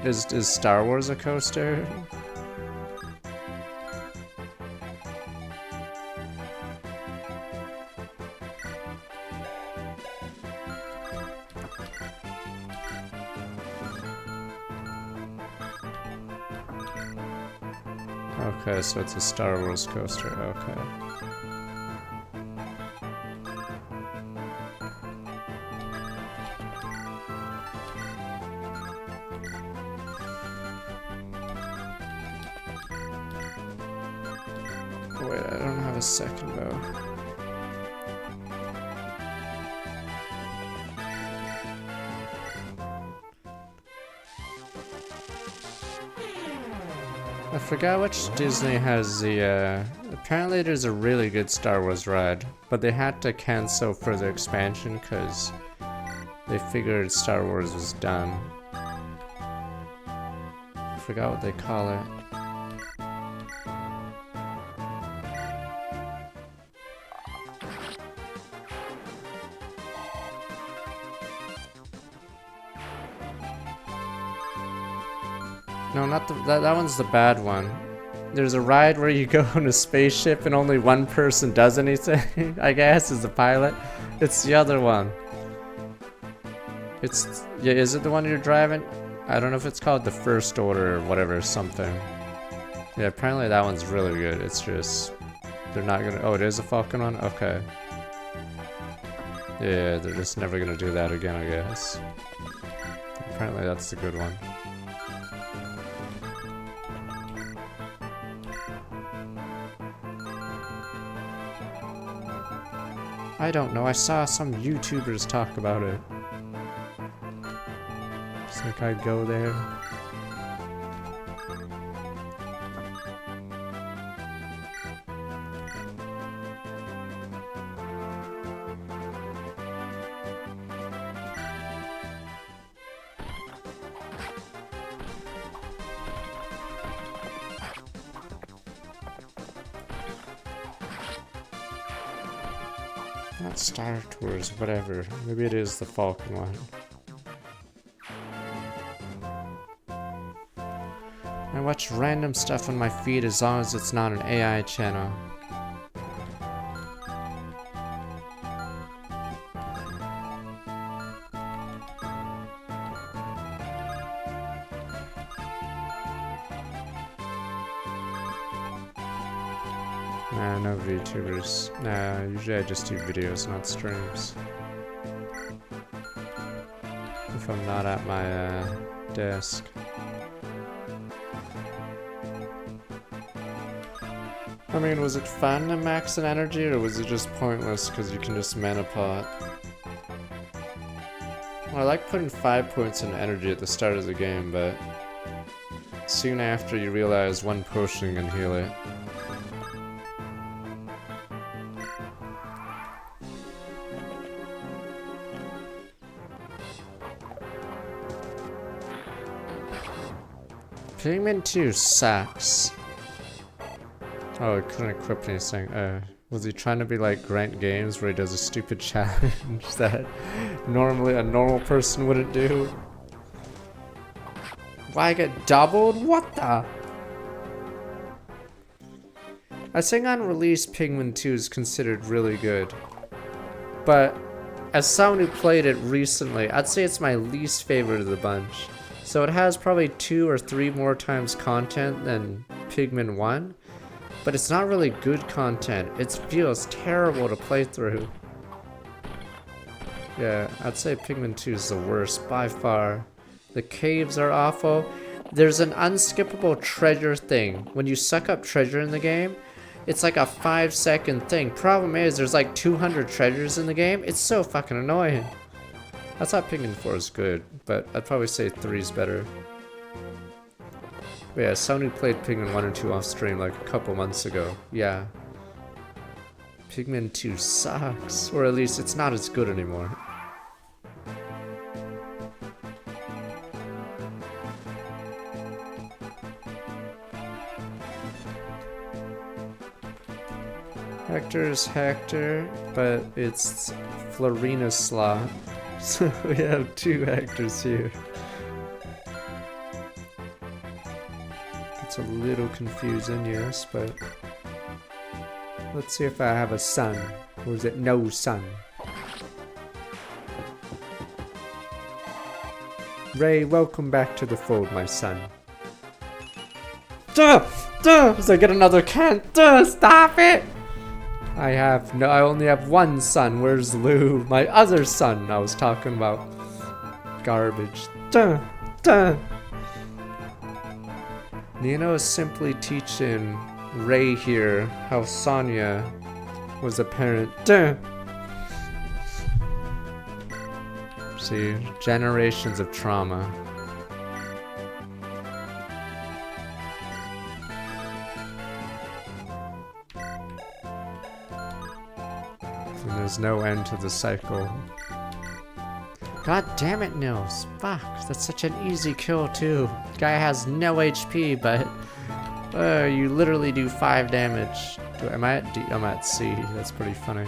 Is Star Wars a coaster? Okay, so it's a Star Wars coaster, okay. Wait, I don't have a second though. I forgot which Disney has the, apparently there's a really good Star Wars ride, but they had to cancel further expansion because they figured Star Wars was done. I forgot what they call it. No, not the, that one's the bad one. There's a ride where you go in a spaceship and only one person does anything, I guess, is the pilot. It's the other one. It's, yeah, is it the one you're driving? I don't know if it's called the First Order or whatever, something. Yeah, apparently that one's really good. It's just, they're not gonna, oh, it is a Falcon one? Okay. Yeah, they're just never gonna do that again, I guess. Apparently that's the good one. I don't know, I saw some YouTubers talk about it. Just like I'd go there. Not Star Tours, whatever. Maybe it is the Falcon one. I watch random stuff on my feed as long as it's not an AI channel. Nah, no VTubers. Nah, usually I just do videos, not streams. If I'm not at my desk. I mean, was it fun to max an energy, or was it just pointless because you can just mana pot? Well, I like putting 5 points in energy at the start of the game, but soon after you realize one potion can heal it. Pigman 2 sucks. Oh, I couldn't equip anything. Was he trying to be like Grant Games where he does a stupid challenge that normally a normal person wouldn't do? Why get doubled? What the? I think on release Pigman 2 is considered really good. But as someone who played it recently, I'd say it's my least favorite of the bunch. So it has probably 2 or 3 more times content than Pigman 1, but it's not really good content. It feels terrible to play through. Yeah, I'd say Pigman 2 is the worst by far. The caves are awful. There's an unskippable treasure thing. When you suck up treasure in the game, it's like a 5-second thing. Problem is, there's like 200 treasures in the game. It's so fucking annoying. I thought Pigman 4 is good, but I'd probably say 3 is better. But yeah, someone who played Pigman 1 and 2 off stream like a couple months ago. Yeah. Pigman 2 sucks. Or at least it's not as good anymore. Hector's Hector, but it's Florinaslaw. So we have 2 Hectors here. It's a little confusing, yes, but let's see if I have a son. Or is it no son? Ray, welcome back to the fold, my son. Duh! Duh! Does I get another can? Duh! Stop it! I only have one son. Where's Lou? My other son I was talking about. Garbage. Duh! Duh! Nino is simply teaching Ray here how Sonya was a parent. Duh! See, generations of trauma. And there's no end to the cycle. God damn it, Nils. Fuck, that's such an easy kill too. Guy has no HP, but you literally do 5 damage. Am I at D? I'm at C. That's pretty funny.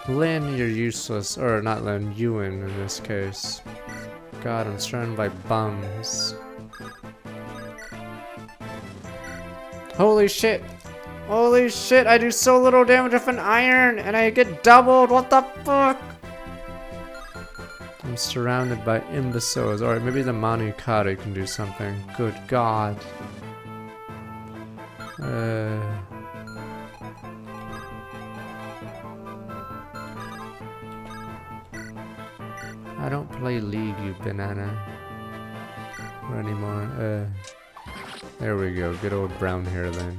Lynn, you're useless. Or not Lynn, Ewan in this case. God, I'm surrounded by bums. Holy shit! Holy shit, I do so little damage with an iron and I get doubled! What the fuck? I'm surrounded by imbeciles. Alright, maybe the Manukari can do something. Good God. I don't play League, you banana. Or anymore. There we go. Good old brown hair then.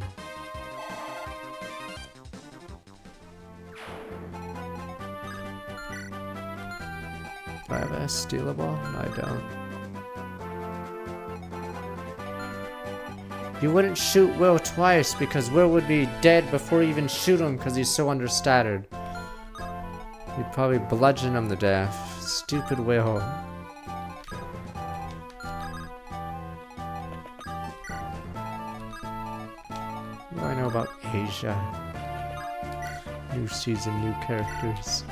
Do I have a stealable? No, I don't. You wouldn't shoot Will twice because Will would be dead before you even shoot him because he's so understated. You'd probably bludgeon him to death. Stupid Will. What do I know about Asia? New season, new characters.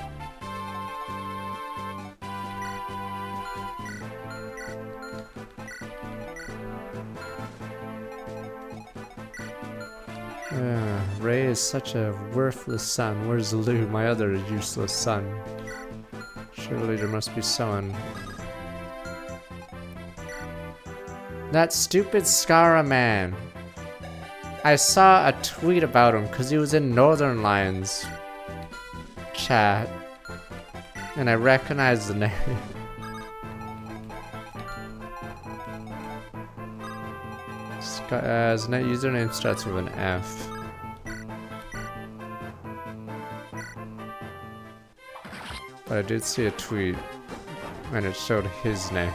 Ray is such a worthless son. Where's Lou, my other useless son? Surely there must be someone. That stupid Scara man. I saw a tweet about him because he was in Northern Lions chat. And I recognized the name. His username starts with an F. But I did see a tweet and it showed his name.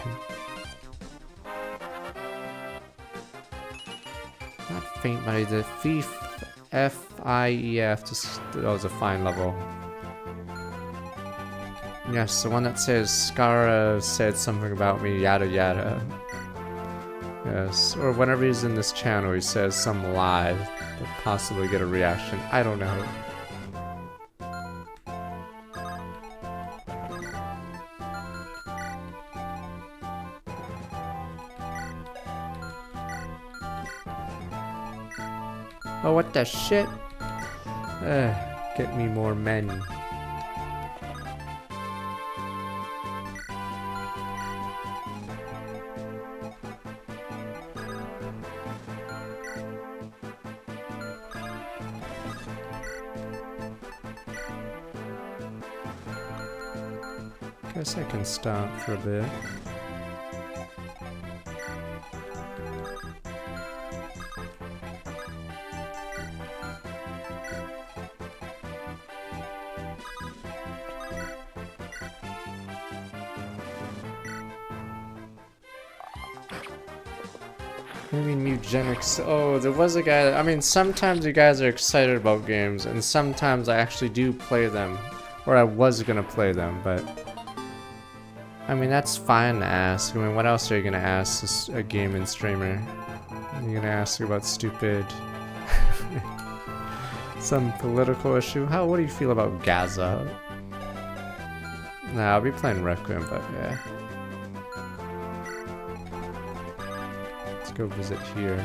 Not faint body, the FIEF, that was a fine level. Yes, the one that says Scara said something about me, yada yada. Yes, or whenever he's in this channel he says some lie to possibly get a reaction. I don't know. Oh, what the shit? Get me more men. Guess I can stop for a bit. I mean, eugenics. Oh, there was a guy. I mean, sometimes you guys are excited about games, and sometimes I actually do play them, or I was gonna play them, but I mean, that's fine to ask. I mean, what else are you gonna ask a gaming streamer? You're gonna ask about stupid some political issue? What do you feel about Gaza? Nah, I'll be playing Requiem, but yeah. Let's go visit here.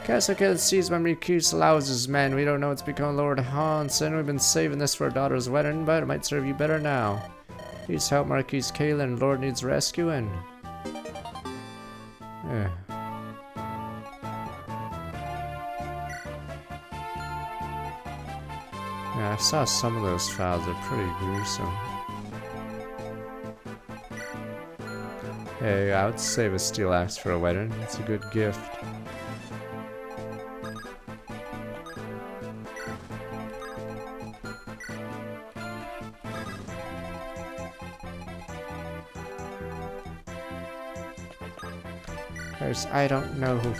Kasuke sees when Rikus allows his men. We don't know what's become Lord Hansen. We've been saving this for our daughter's wedding, but it might serve you better now. Please help Marquis Kalen. Lord needs rescuing. Yeah. Yeah, I saw some of those files. They're pretty gruesome. Hey, I would save a steel axe for a wedding. It's a good gift. I don't know who.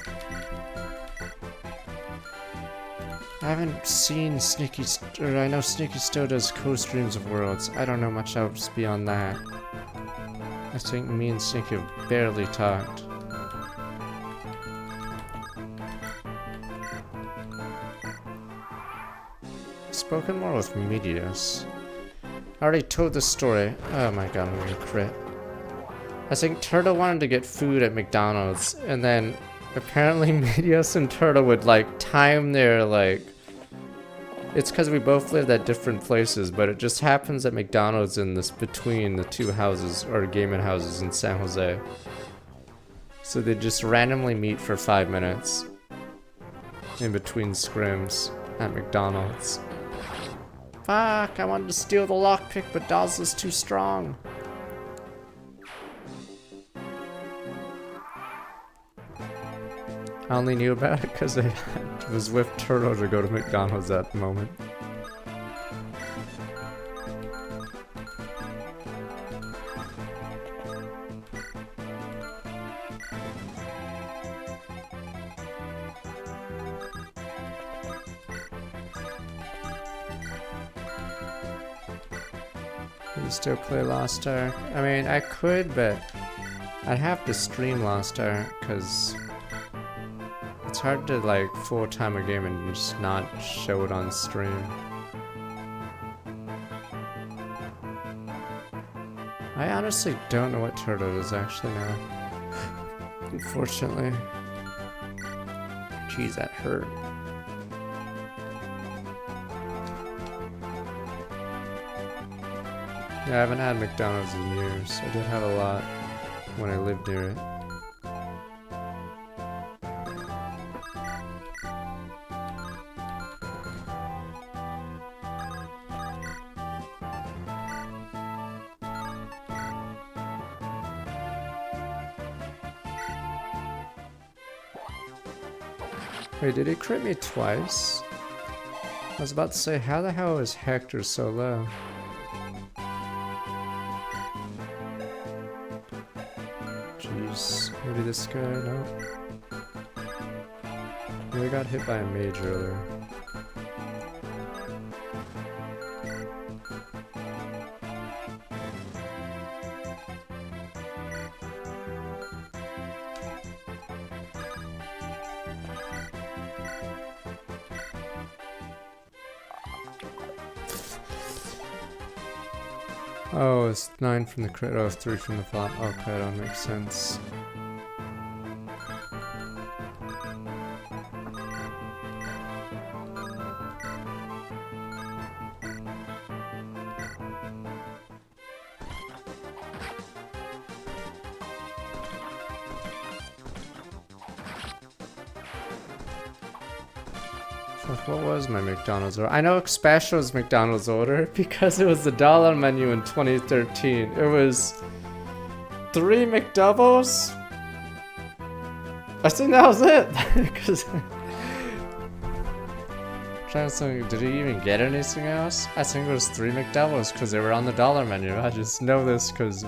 I haven't seen Sneaky, or I know Sneaky still does co-streams of Worlds. I don't know much else beyond that. I think me and Sneaky have barely talked. Spoken more with Medius. I already told the story. Oh my god, I'm gonna crit. I think Turtle wanted to get food at McDonald's, and then apparently Medius and Turtle would like time their like. It's because we both lived at different places, but it just happens at McDonald's in this between the two houses or gaming houses in San Jose. So they just randomly meet for 5 minutes in between scrims at McDonald's. Fuck! I wanted to steal the lockpick, but Dawes is too strong. I only knew about it because I was with Turtle to go to McDonald's at the moment. You still play Lost Ark? I mean, I could, but I'd have to stream Lost Ark because it's hard to like full-time a game and just not show it on stream. I honestly don't know what Turtle is actually now. Unfortunately. Jeez, that hurt. Yeah, I haven't had McDonald's in years. I did have a lot when I lived near it. Wait, did he crit me twice? I was about to say, how the hell is Hector so low? Jeez, maybe this guy, no? Yeah, I got hit by a mage earlier. Oh, it's 9 from the crit. Oh, it's 3 from the flop. Okay, that makes sense. What was my McDonald's order? I know Special's McDonald's order because it was the dollar menu in 2013. It was 3 McDoubles. I think that was it. Cause trying to think, did he even get anything else? I think it was 3 McDoubles because they were on the dollar menu. I just know this because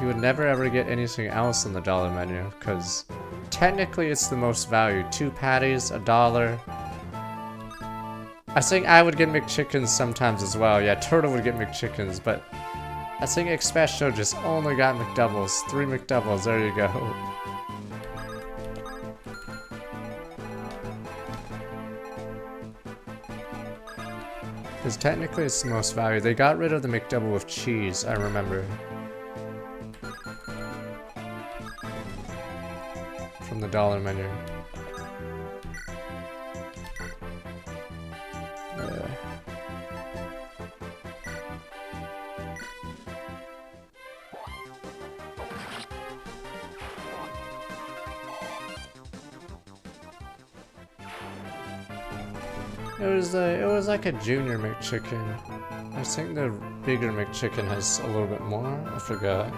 you would never ever get anything else on the dollar menu because technically it's the most value. 2 patties, $1. I think I would get McChickens sometimes as well. Yeah, Turtle would get McChickens, but I think Expresso just only got McDoubles. 3 McDoubles, there you go. Because technically it's the most value. They got rid of the McDouble with cheese, I remember. From the dollar menu. It was like a junior McChicken. I think the bigger McChicken has a little bit more. I forgot.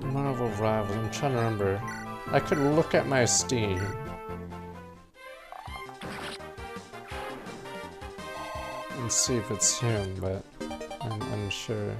Marvel Rivals. I'm trying to remember. I could look at my Steam. And see if it's him, but I'm unsure.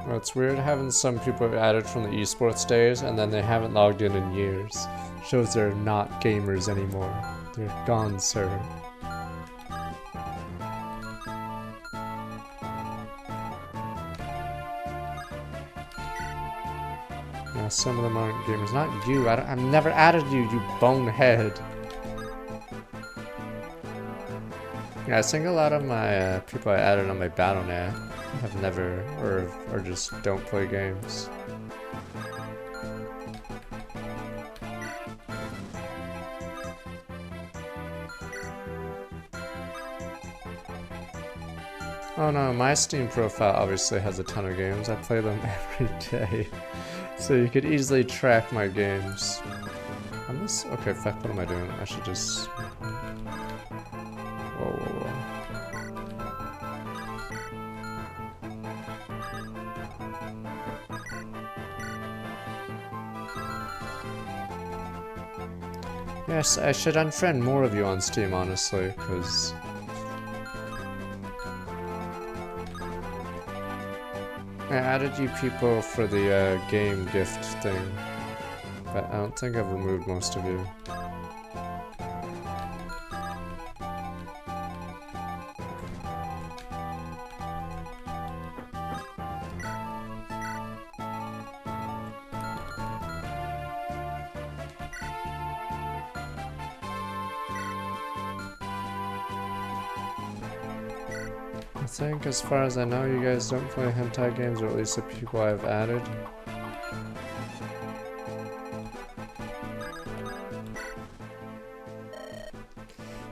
Well, it's weird having some people added from the esports days and then they haven't logged in years. Shows they're not gamers anymore. They're gone, sir. Now some of them aren't gamers. Not you. I've never added you, you bonehead. Yeah, I think a lot of my people I added on my Battle.net have never, or just don't play games. Oh no, my Steam profile obviously has a ton of games. I play them every day. So you could easily track my games. Okay, fuck, what am I doing? I should just... Whoa. Yes, I should unfriend more of you on Steam, honestly, because... I added you people for the game gift thing, but I don't think I've removed most of you. I think, as far as I know, you guys don't play hentai games, or at least the people I've added.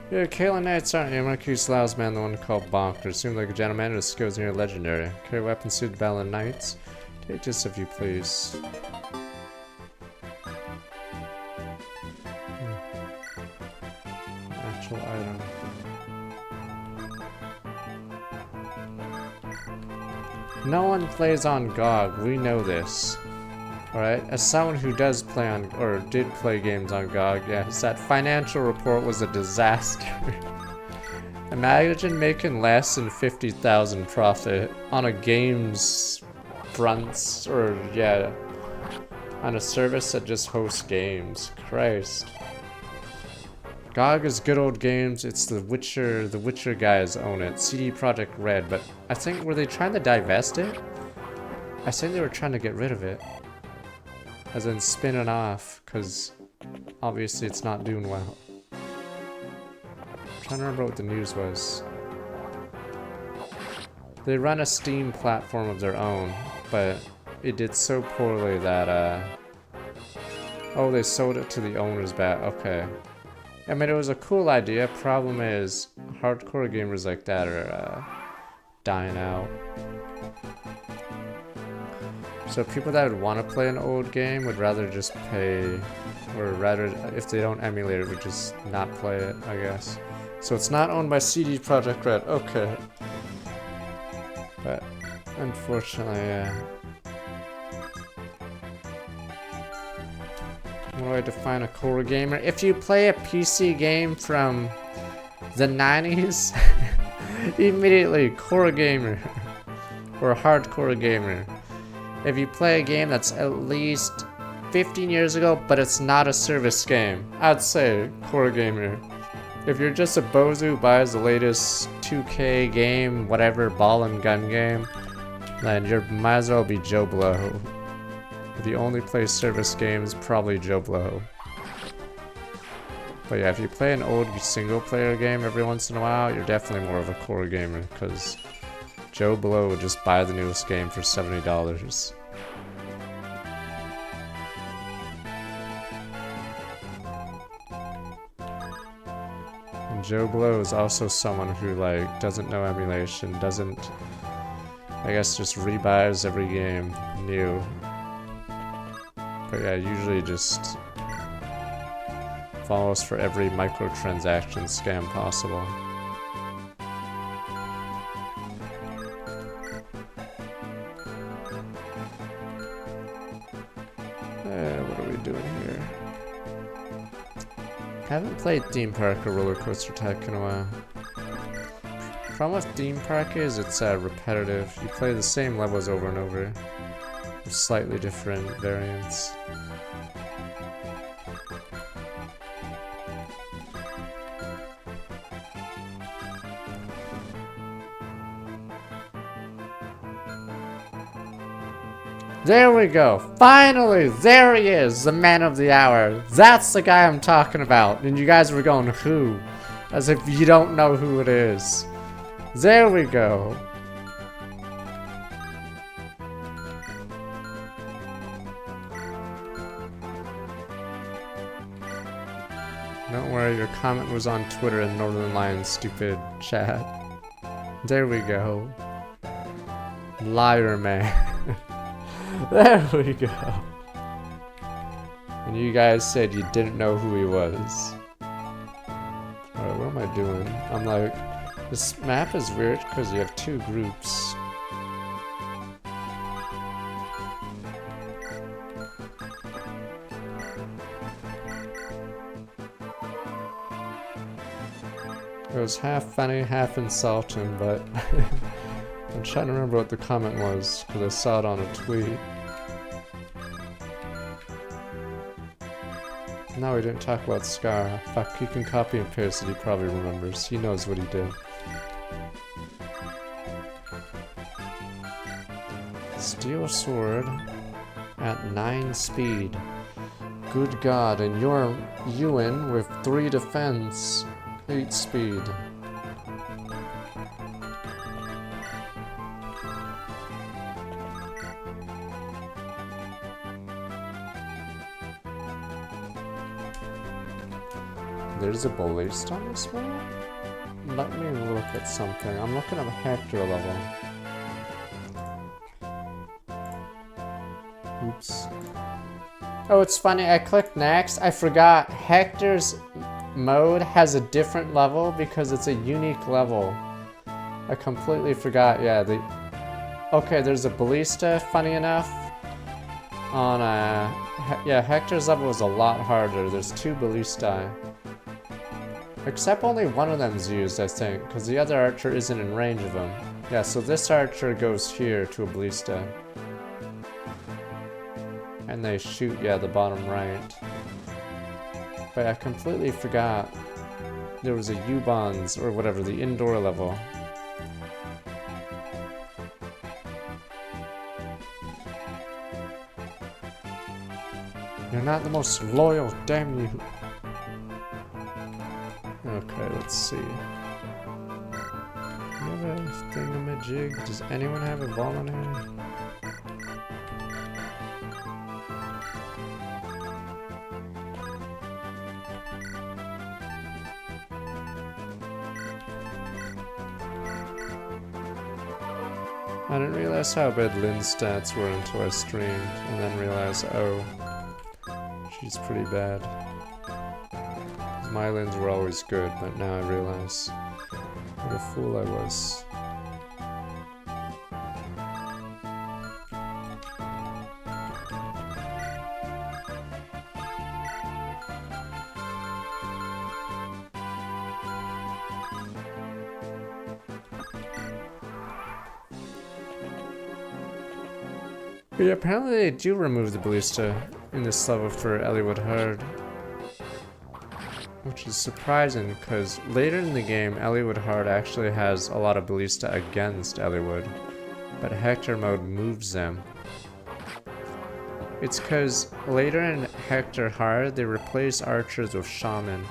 Yeah, Kayla Knights aren't MRQ Slough's man, the one called Bonkers. Seems like a gentleman with skills near legendary. Carry weapons suited to battle in Knights. Take this if you please. Actual item. No one plays on GOG, we know this. Alright, as someone who does play on, or did play games on GOG, yes, that financial report was a disaster. Imagine making less than 50,000 profit on a game's fronts, or yeah, on a service that just hosts games. Christ. GOG is good old games. It's the Witcher guys own it. CD Projekt Red, but I think, were they trying to divest it? I think they were trying to get rid of it. As in spin it off, because obviously it's not doing well. I'm trying to remember what the news was. They run a Steam platform of their own, but it did so poorly that, oh, they sold it to the owners back. Okay. I mean, it was a cool idea. Problem is, hardcore gamers like that are dying out. So people that would want to play an old game would rather just pay, or rather, if they don't emulate it, would just not play it, I guess. So it's not owned by CD Projekt Red. Okay. But unfortunately, yeah. How do I define a core gamer? If you play a PC game from the 90s, immediately core gamer or hardcore gamer. If you play a game that's at least 15 years ago, but it's not a service game, I'd say core gamer. If you're just a bozo who buys the latest 2K game, whatever, ball and gun game, then you might as well be Joe Blow. If you only play service games, probably Joe Blow. But yeah, if you play an old single player game every once in a while, you're definitely more of a core gamer, because Joe Blow would just buy the newest game for $70. And Joe Blow is also someone who like doesn't know emulation, doesn't, I guess, just rebuys every game new. But yeah, usually just follows for every microtransaction scam possible. What are we doing here? I haven't played Theme Park or Roller Coaster Tycoon in a while. Problem with Theme Park is it's repetitive. You play the same levels over and over, with slightly different variants. There we go. Finally, there he is, the man of the hour. That's the guy I'm talking about. And you guys were going, who? As if you don't know who it is. There we go. Don't worry, your comment was on Twitter in Northern Lions stupid chat. There we go. Liar man. There we go. And you guys said you didn't know who he was. Alright, what am I doing? I'm like, this map is weird because you have two groups. It was half funny, half insulting, but I'm trying to remember what the comment was, because I saw it on a tweet. No, we didn't talk about Scar. Fuck, he can copy and paste it, he probably remembers. He knows what he did. Steel sword at 9 speed. Good god, and you're Ewan with 3 defense, 8 speed. There's a ballista on this one? Let me look at something. I'm looking at Hector level. Oops. Oh, it's funny. I clicked next. I forgot. Hector's mode has a different level because it's a unique level. I completely forgot. Yeah, okay, there's a ballista, funny enough. On yeah, Hector's level is a lot harder. There's 2 ballistae. Except only one of them's used, I think, because the other archer isn't in range of him. Yeah, so this archer goes here to a ballista. And they shoot, yeah, the bottom right. But I completely forgot there was a U-bonds, or whatever, the indoor level. You're not the most loyal, damn you. Okay, let's see. You have a thingamajig? Does anyone have a volunteer? I didn't realize how bad Lynn's stats were until I streamed, and then realized, oh, she's pretty bad. My Lynn's were always good, but now I realize what a fool I was. But yeah, apparently they do remove the ballista in this level for Elliewood Hard. Which is surprising, because later in the game, Elliewood Hard actually has a lot of ballista against Elliewood, but Hector mode moves them. It's because later in Hector Hard, they replace archers with shaman,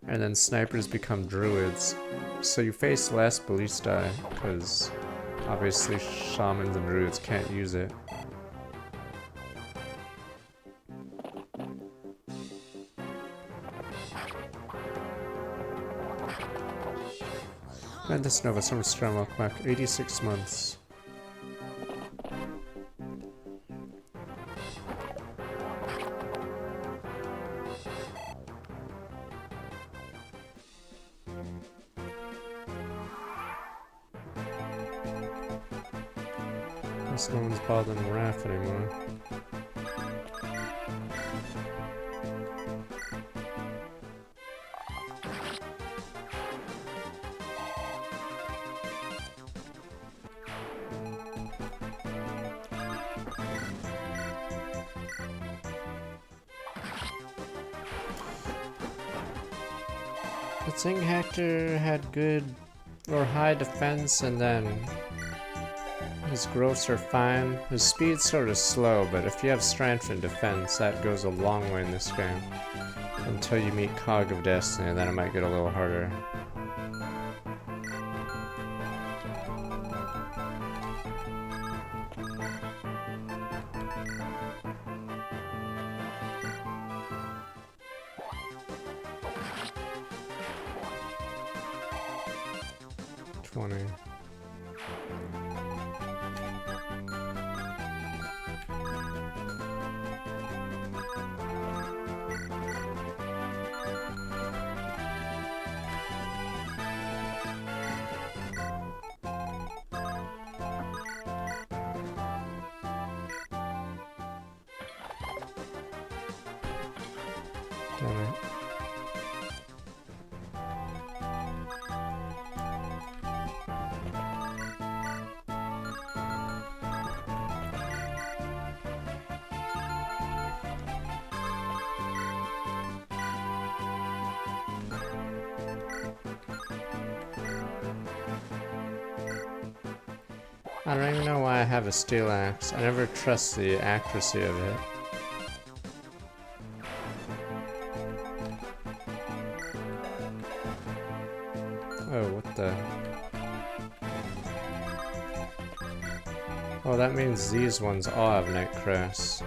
and then snipers become druids. So you face less ballista, because obviously shamans and druids can't use it. Mantis Nova, Summer Storm, welcome back. 86 months. Guess no one's bothering Raph anymore. Good thing Hector had good or high defense, and then his growths are fine. His speed's sort of slow, but if you have strength and defense, that goes a long way in this game. Until you meet Cog of Destiny, then it might get a little harder. Damn it. I don't even know why I have a steel axe. I never trust the accuracy of it. Oh, what the? Oh, that means these ones all have Nightcrest.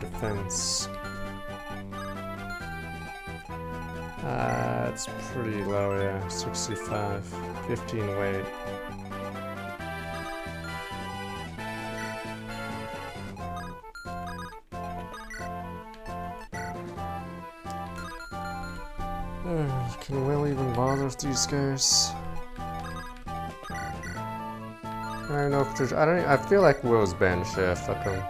Defense. It's pretty low, yeah. 65. 15 weight. Can Will even bother with these guys? I don't know if there's. I feel like Will's bench, yeah, fuck him.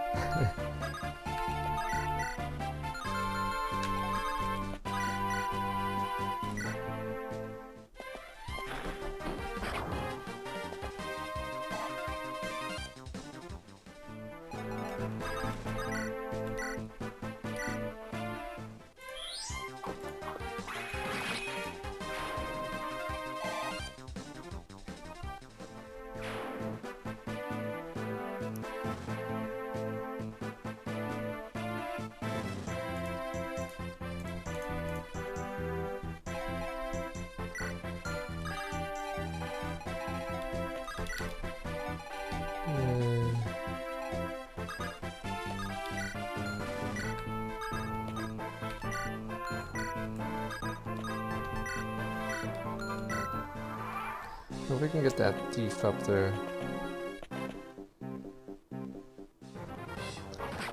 If we can get that thief up there.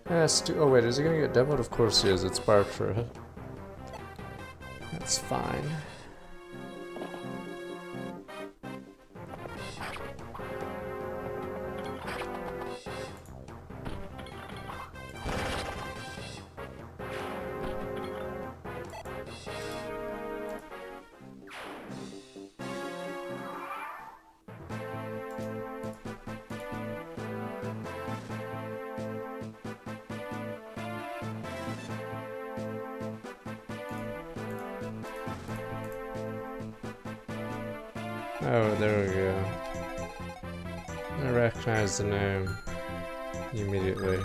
Yeah, oh wait, is he gonna get demoed? Of course he is, it's Bartra. That's fine. Oh, there we go. I recognize the name immediately.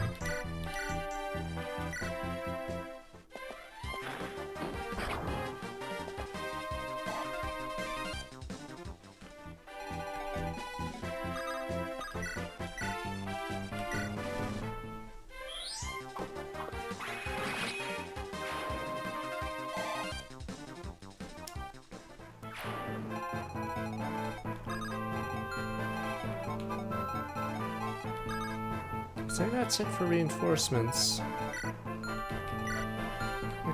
I think that's it for reinforcements. That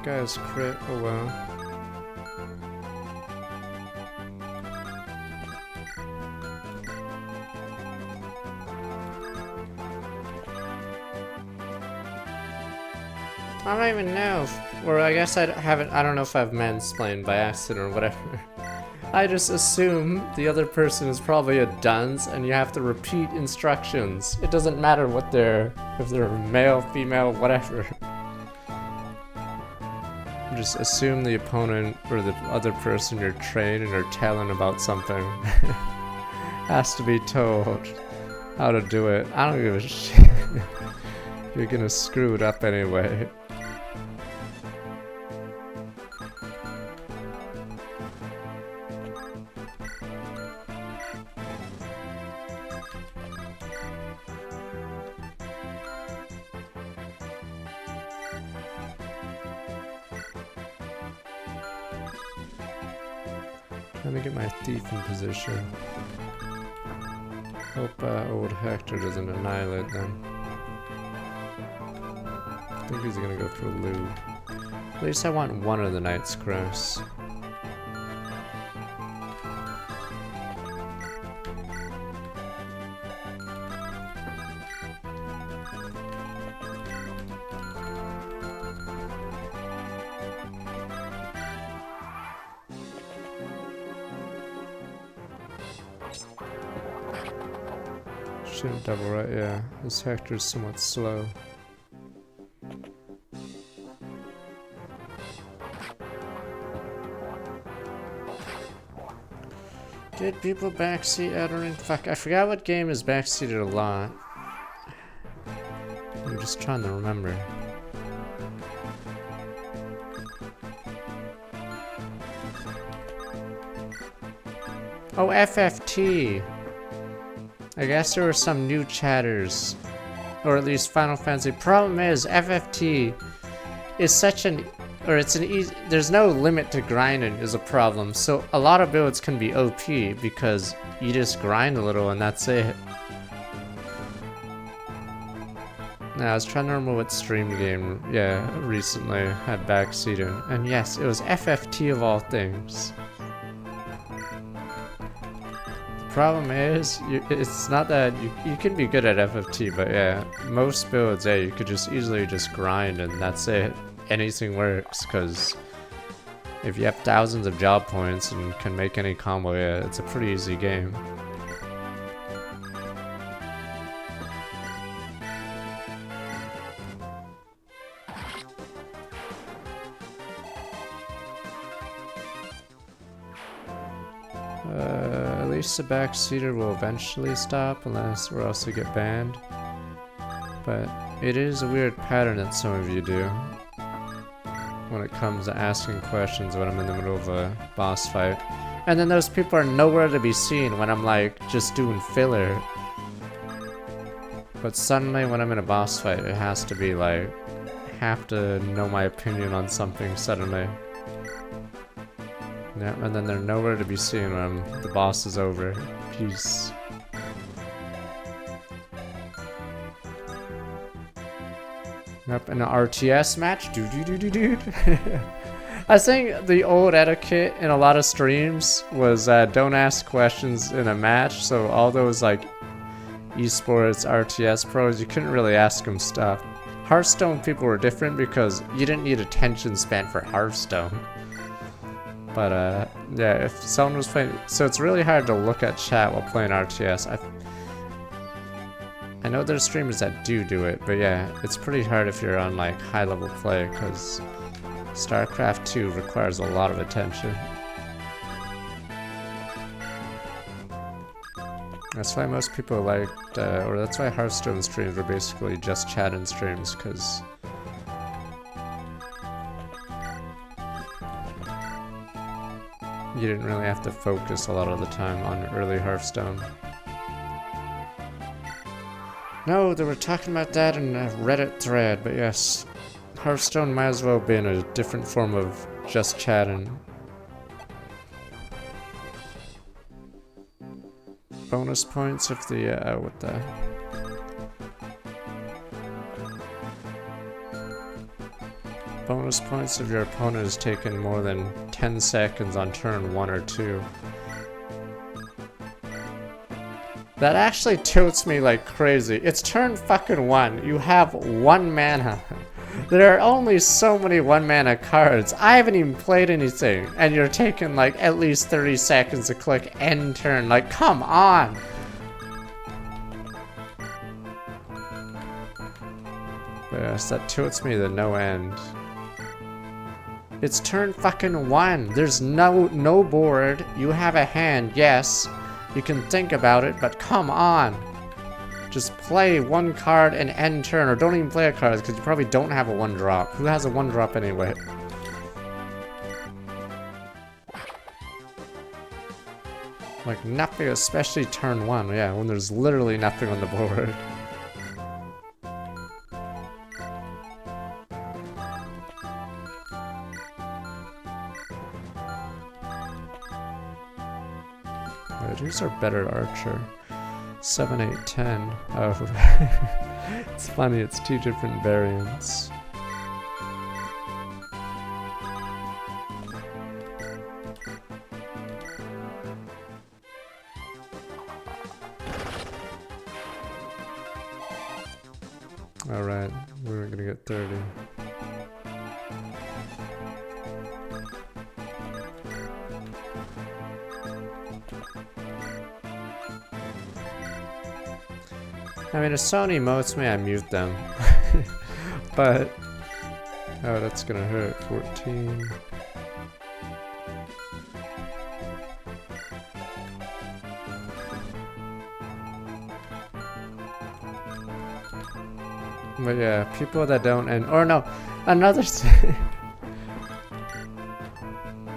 guy's crit, oh well. I don't even know, or I guess I don't know if I've mansplained by accident or whatever. I just assume the other person is probably a dunce and you have to repeat instructions. It doesn't matter what if they're male, female, whatever. Just assume the opponent or the other person you're training or telling about something has to be told how to do it. I don't give a shit. You're gonna screw it up anyway. Trying to get my thief in position. Hope old Hector doesn't annihilate them. I think he's gonna go for loot. At least I want one of the Knight's Cross. Shouldn't double right, yeah. This Hector's somewhat slow. Did people backseat Eldering? Fuck, I forgot what game is backseated a lot. I'm just trying to remember. Oh, FFT! I guess there were some new chatters. Or at least Final Fantasy. Problem is, FFT is such an... Or it's an easy... There's no limit to grinding is a problem. So a lot of builds can be OP because you just grind a little and that's it. Now, I was trying to remember what stream game, recently had backseating. And yes, it was FFT of all things. Problem is, it's not that you can be good at FFT, but yeah, most builds, you could just easily just grind and that's it. Anything works, because if you have thousands of job points and can make any combo, it's a pretty easy game. At least the backseater will eventually stop, unless or else we get banned. But it is a weird pattern that some of you do when it comes to asking questions when I'm in the middle of a boss fight. And then those people are nowhere to be seen when I'm like just doing filler. But suddenly when I'm in a boss fight, it has to be like, have to know my opinion on something suddenly. Yeah, and then they're nowhere to be seen when the boss is over. Peace. Yep, in an RTS match? Dude. I think the old etiquette in a lot of streams was don't ask questions in a match, so all those like esports, RTS pros, you couldn't really ask them stuff. Hearthstone people were different because you didn't need attention span for Hearthstone. But yeah, if someone was playing, so it's really hard to look at chat while playing RTS. I know there's streamers that do it, but yeah, it's pretty hard if you're on like high level play because StarCraft 2 requires a lot of attention. That's why most people liked, or that's why Hearthstone streams were basically just chat-in streams, because you didn't really have to focus a lot of the time on early Hearthstone. No, they were talking about that in a Reddit thread, but yes, Hearthstone might as well be in a different form of just chatting. Bonus points if the, what the... Bonus points if your opponent has taken more than 10 seconds on turn 1 or 2. That actually tilts me like crazy. It's turn fucking 1. You have 1 mana. There are only so many 1 mana cards. I haven't even played anything. And you're taking like at least 30 seconds to click end turn. Like, come on! But yes, that tilts me to no end. It's turn fucking 1. There's no board. You have a hand, yes. You can think about it, but come on. Just play 1 card and end turn, or don't even play a card because you probably don't have a 1-drop. Who has a 1-drop anyway? Like nothing, especially turn 1, yeah, when there's literally nothing on the board. Wait, who's our better archer? 7, 8, 10. Oh, it's funny, it's 2 different variants. Alright, we're gonna get 30. I mean, if Sony emotes me, I mute them. But... oh, that's gonna hurt. 14... But yeah, people that don't end, or no, another thing.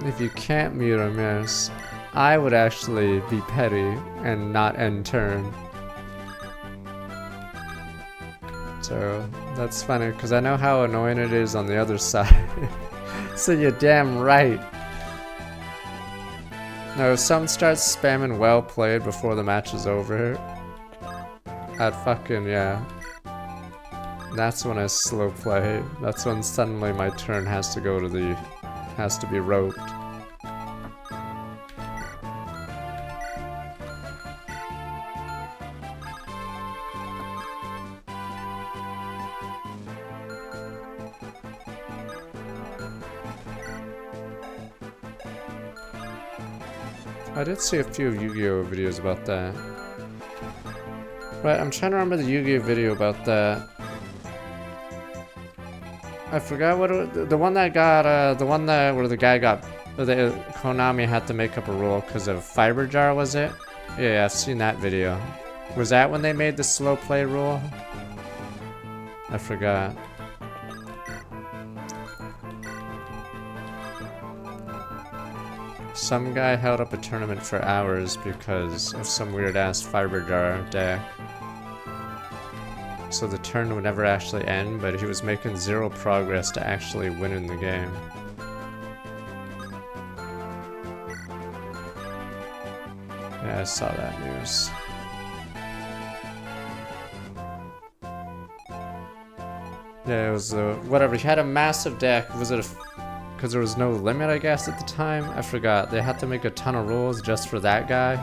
If you can't mute them, yes, I would actually be petty and not end turn. So that's funny because I know how annoying it is on the other side. So you're damn right. No, if someone starts spamming well played before the match is over, I'd fucking, yeah. That's when I slow play. That's when suddenly my turn has to go to the... has to be roped. I did see a few Yu-Gi-Oh! Videos about that. Right, I'm trying to remember the Yu-Gi-Oh! Video about that. I forgot what it, the one that got, the one that where the guy got, Konami had to make up a rule because of Fiber Jar, was it? Yeah, I've seen that video. Was that when they made the slow play rule? I forgot. Some guy held up a tournament for hours because of some weird ass Fiber Jar deck. So the turn would never actually end, but he was making 0 progress to actually winning the game. Yeah, I saw that news. Yeah, it was whatever. He had a massive deck. Was it because there was no limit, I guess, at the time? I forgot. They had to make a ton of rules just for that guy.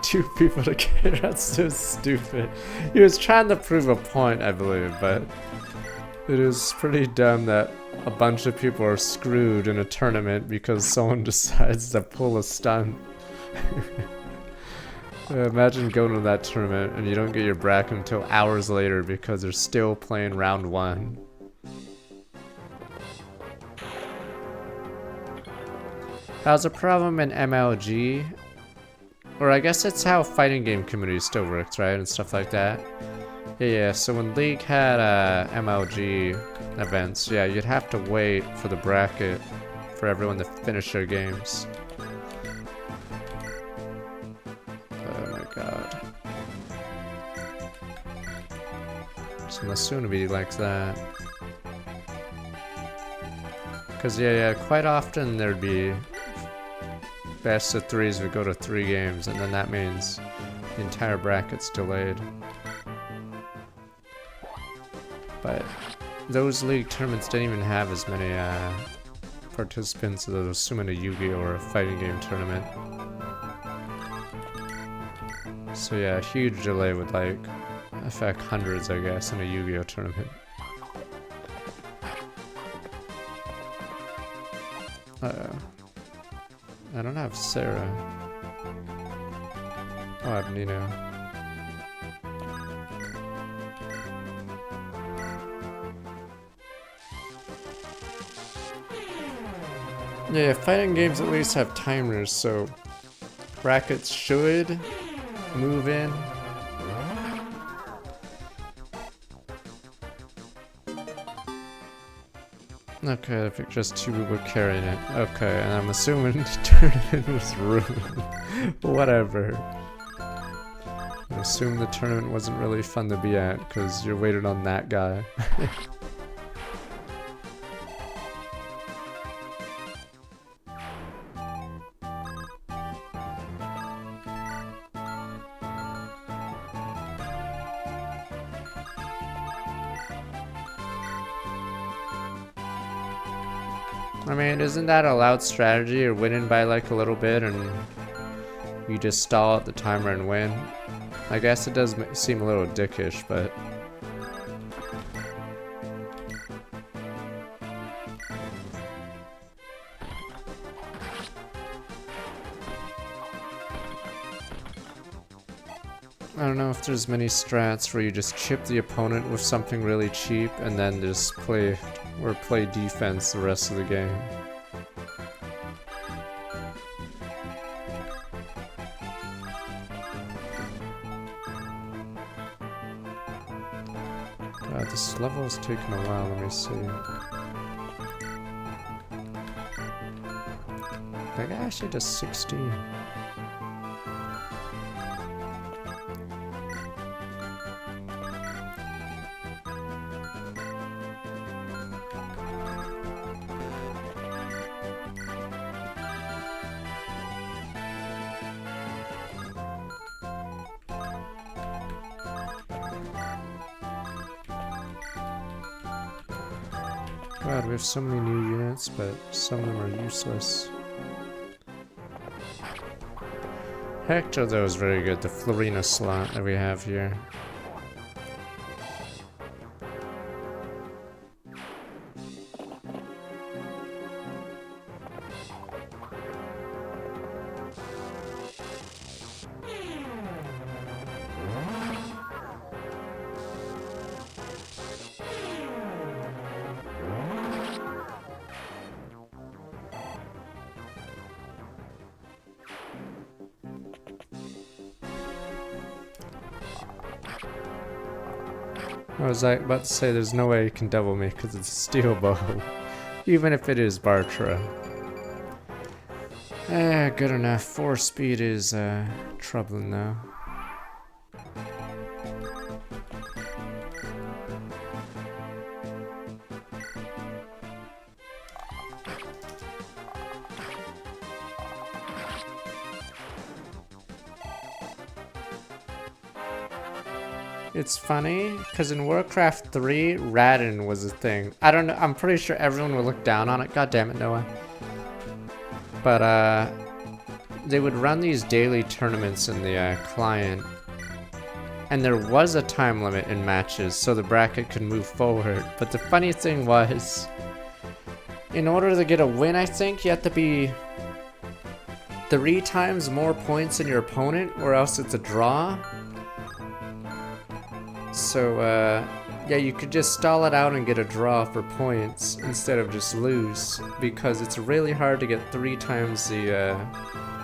Two people together. That's so stupid. He was trying to prove a point, I believe, but it is pretty dumb that a bunch of people are screwed in a tournament because someone decides to pull a stunt. Imagine going to that tournament and you don't get your bracket until hours later because they're still playing round 1. That was a problem in MLG. Or I guess that's how fighting game community still works, right? And stuff like that. Yeah, so when League had MLG events, yeah, you'd have to wait for the bracket for everyone to finish their games. Oh my god. So I'm assuming he likes that. Cause yeah, quite often there'd be best of 3s would go to 3 games, and then that means the entire bracket's delayed. But those league tournaments didn't even have as many participants as those assuming a Yu-Gi-Oh! Or a fighting game tournament. So yeah, a huge delay would like affect hundreds, I guess, in a Yu-Gi-Oh! Tournament. Uh-oh. I don't have Sarah. Oh, I have Nino. Yeah, fighting games at least have timers, so brackets should move in. Okay, I think just 2 people carrying it. Okay, and I'm assuming the tournament was ruined. Whatever. I assume the tournament wasn't really fun to be at, because you're waiting on that guy. I mean, isn't that a loud strategy? You're winning by like a little bit and you just stall out the timer and win. I guess it does seem a little dickish, but... I don't know if there's many strats where you just chip the opponent with something really cheap and then just play defense the rest of the game. God, this level is taking a while, let me see. That guy actually does 16. God, we have so many new units, but some of them are useless. Hector, though, is very good. The Florina slot that we have here. I was like about to say there's no way you can double me because it's a steel bow. Even if it is Bartra. Good enough. 4 speed is troubling though. It's funny, because in Warcraft 3, Radin was a thing. I don't know, I'm pretty sure everyone would look down on it. God damn it, Noah. But, they would run these daily tournaments in the, client. And there was a time limit in matches, so the bracket could move forward. But the funny thing was, in order to get a win, I think, you have to be 3 times more points than your opponent, or else it's a draw. So, yeah, you could just stall it out and get a draw for points instead of just lose, because it's really hard to get 3 times the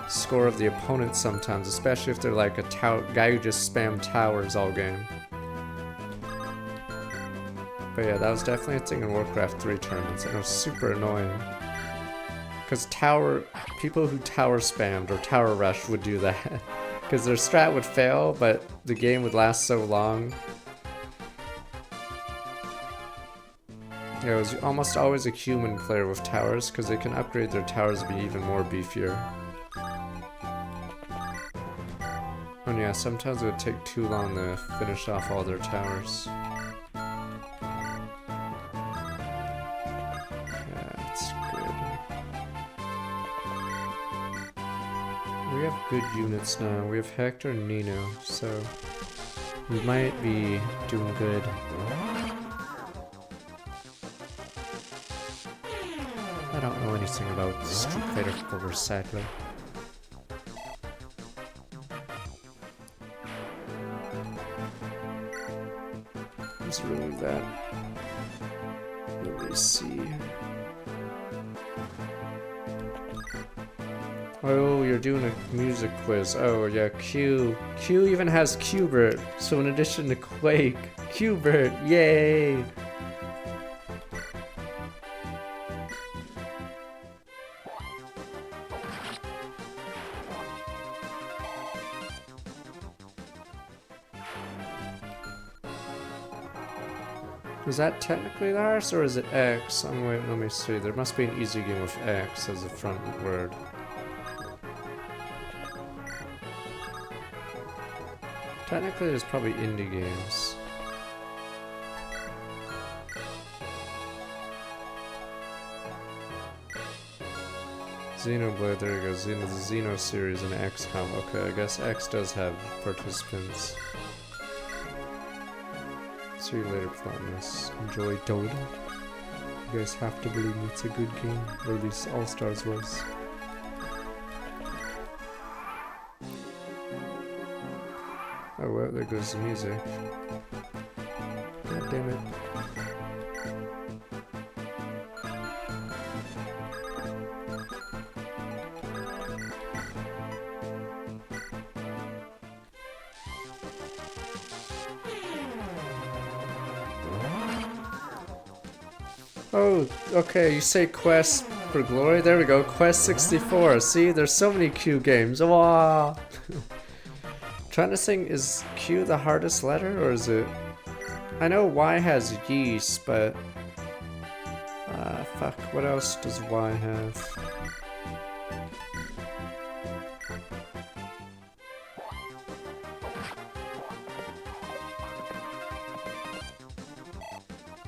score of the opponent sometimes, especially if they're like a guy who just spammed towers all game. But yeah, that was definitely a thing in Warcraft 3 tournaments, and it was super annoying. Because people who tower spammed or tower rushed would do that. Because their strat would fail, but the game would last so long. Yeah, it was almost always a human player with towers, because they can upgrade their towers to be even more beefier. And yeah, sometimes it would take too long to finish off all their towers. That's good. We have good units now. We have Hector and Nino, so we might be doing good. I don't know anything about Street Fighter 4, sadly. Is really that? Let me see. Oh, you're doing a music quiz. Oh yeah, Q. Q even has Qbert. So in addition to Quake, Qbert, yay! Is that technically ours, or is it X? Wait, let me see. There must be an easy game with X as a front word. Technically, there's probably indie games. Xenoblade, there you go. The Xeno series and XCOM. Okay, I guess X does have participants. See you later, Plotness. Enjoy Dota. You guys have to believe me, it's a good game. Or at least All Stars was. Oh well, there goes the music. God damn it. Oh, okay, you say Quest for Glory? There we go, Quest 64. See, there's so many Q games. Wow. Trying to think, is Q the hardest letter, or is it... I know Y has yeast, but... fuck, what else does Y have?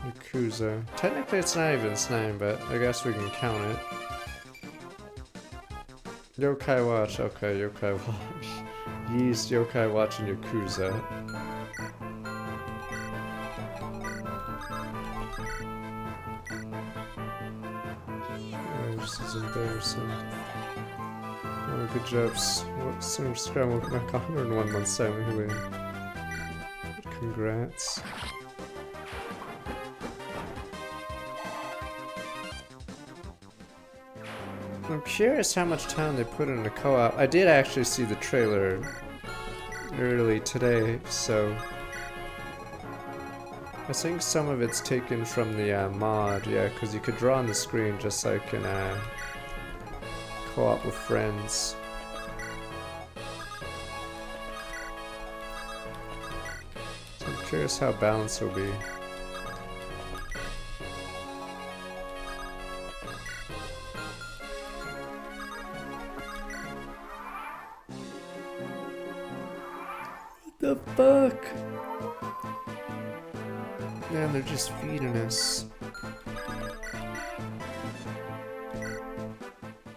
Yakuza. Technically it's not even its name, but I guess we can count it. Yokai Watch, okay, Yokai Watch. Yeast, Yokai Watch, and Yakuza. Oh, this is embarrassing. Oh, good job. Some scramble back 101 months silently. Congrats. I'm curious how much time they put into co-op. I did actually see the trailer early today, so I think some of it's taken from the mod, yeah, because you could draw on the screen just like in co-op with friends. So I'm curious how balanced will be. The fuck? Man, they're just feeding us.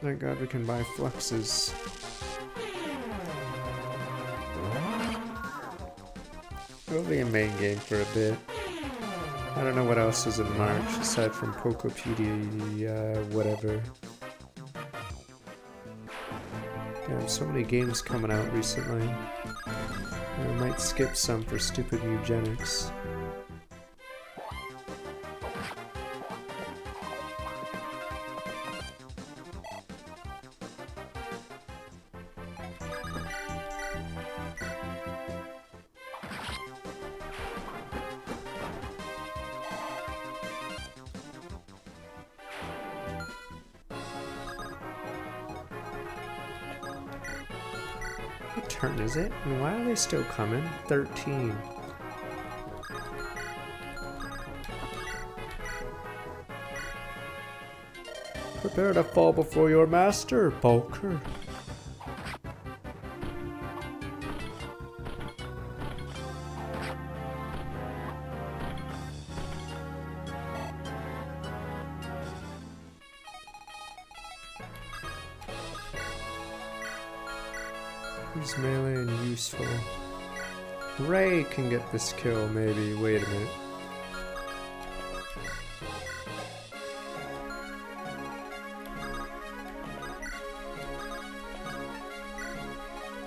Thank God we can buy fluxes. It'll be a main game for a bit. I don't know what else is in March aside from Pokepedia, whatever. Damn, so many games coming out recently. I might skip some for stupid eugenics. What turn is it? And why are they still coming? 13. Prepare to fall before your master, Bulker. He's melee and useful. Ray can get this kill, maybe. Wait a minute.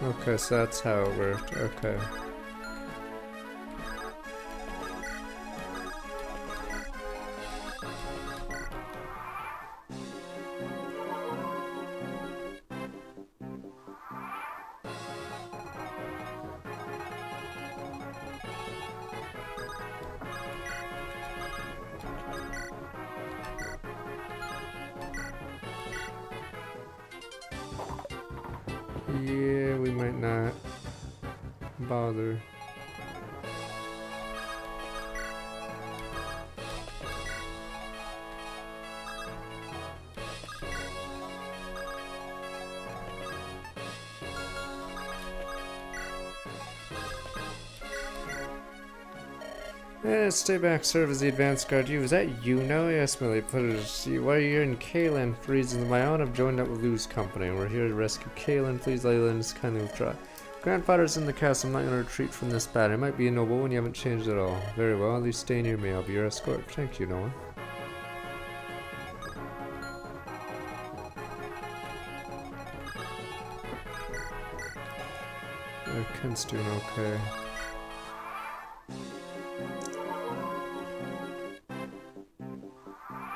Okay, so that's how it worked. Okay. Yeah, we might not bother. Stay back, serve as the advanced guard. Is that you now? Yes, Millie. Put it. See, while you're in Kalen, for reasons of my own, I've joined up with Lou's company. We're here to rescue Kalen. Please, Leyland, kindly withdraw. Grandfather's in the castle. I'm not going to retreat from this battle. It might be a noble when you haven't changed at all. Very well. At least stay near me. I'll be your escort. Thank you, Noah. Ken's doing okay.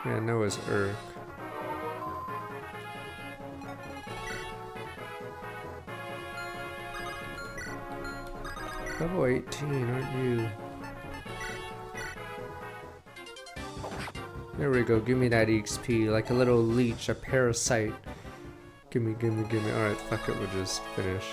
Yeah, Noah's Urk. Level 18, aren't you? There we go, give me that XP, like a little leech, a parasite. Gimme. Alright, fuck it, we'll just finish.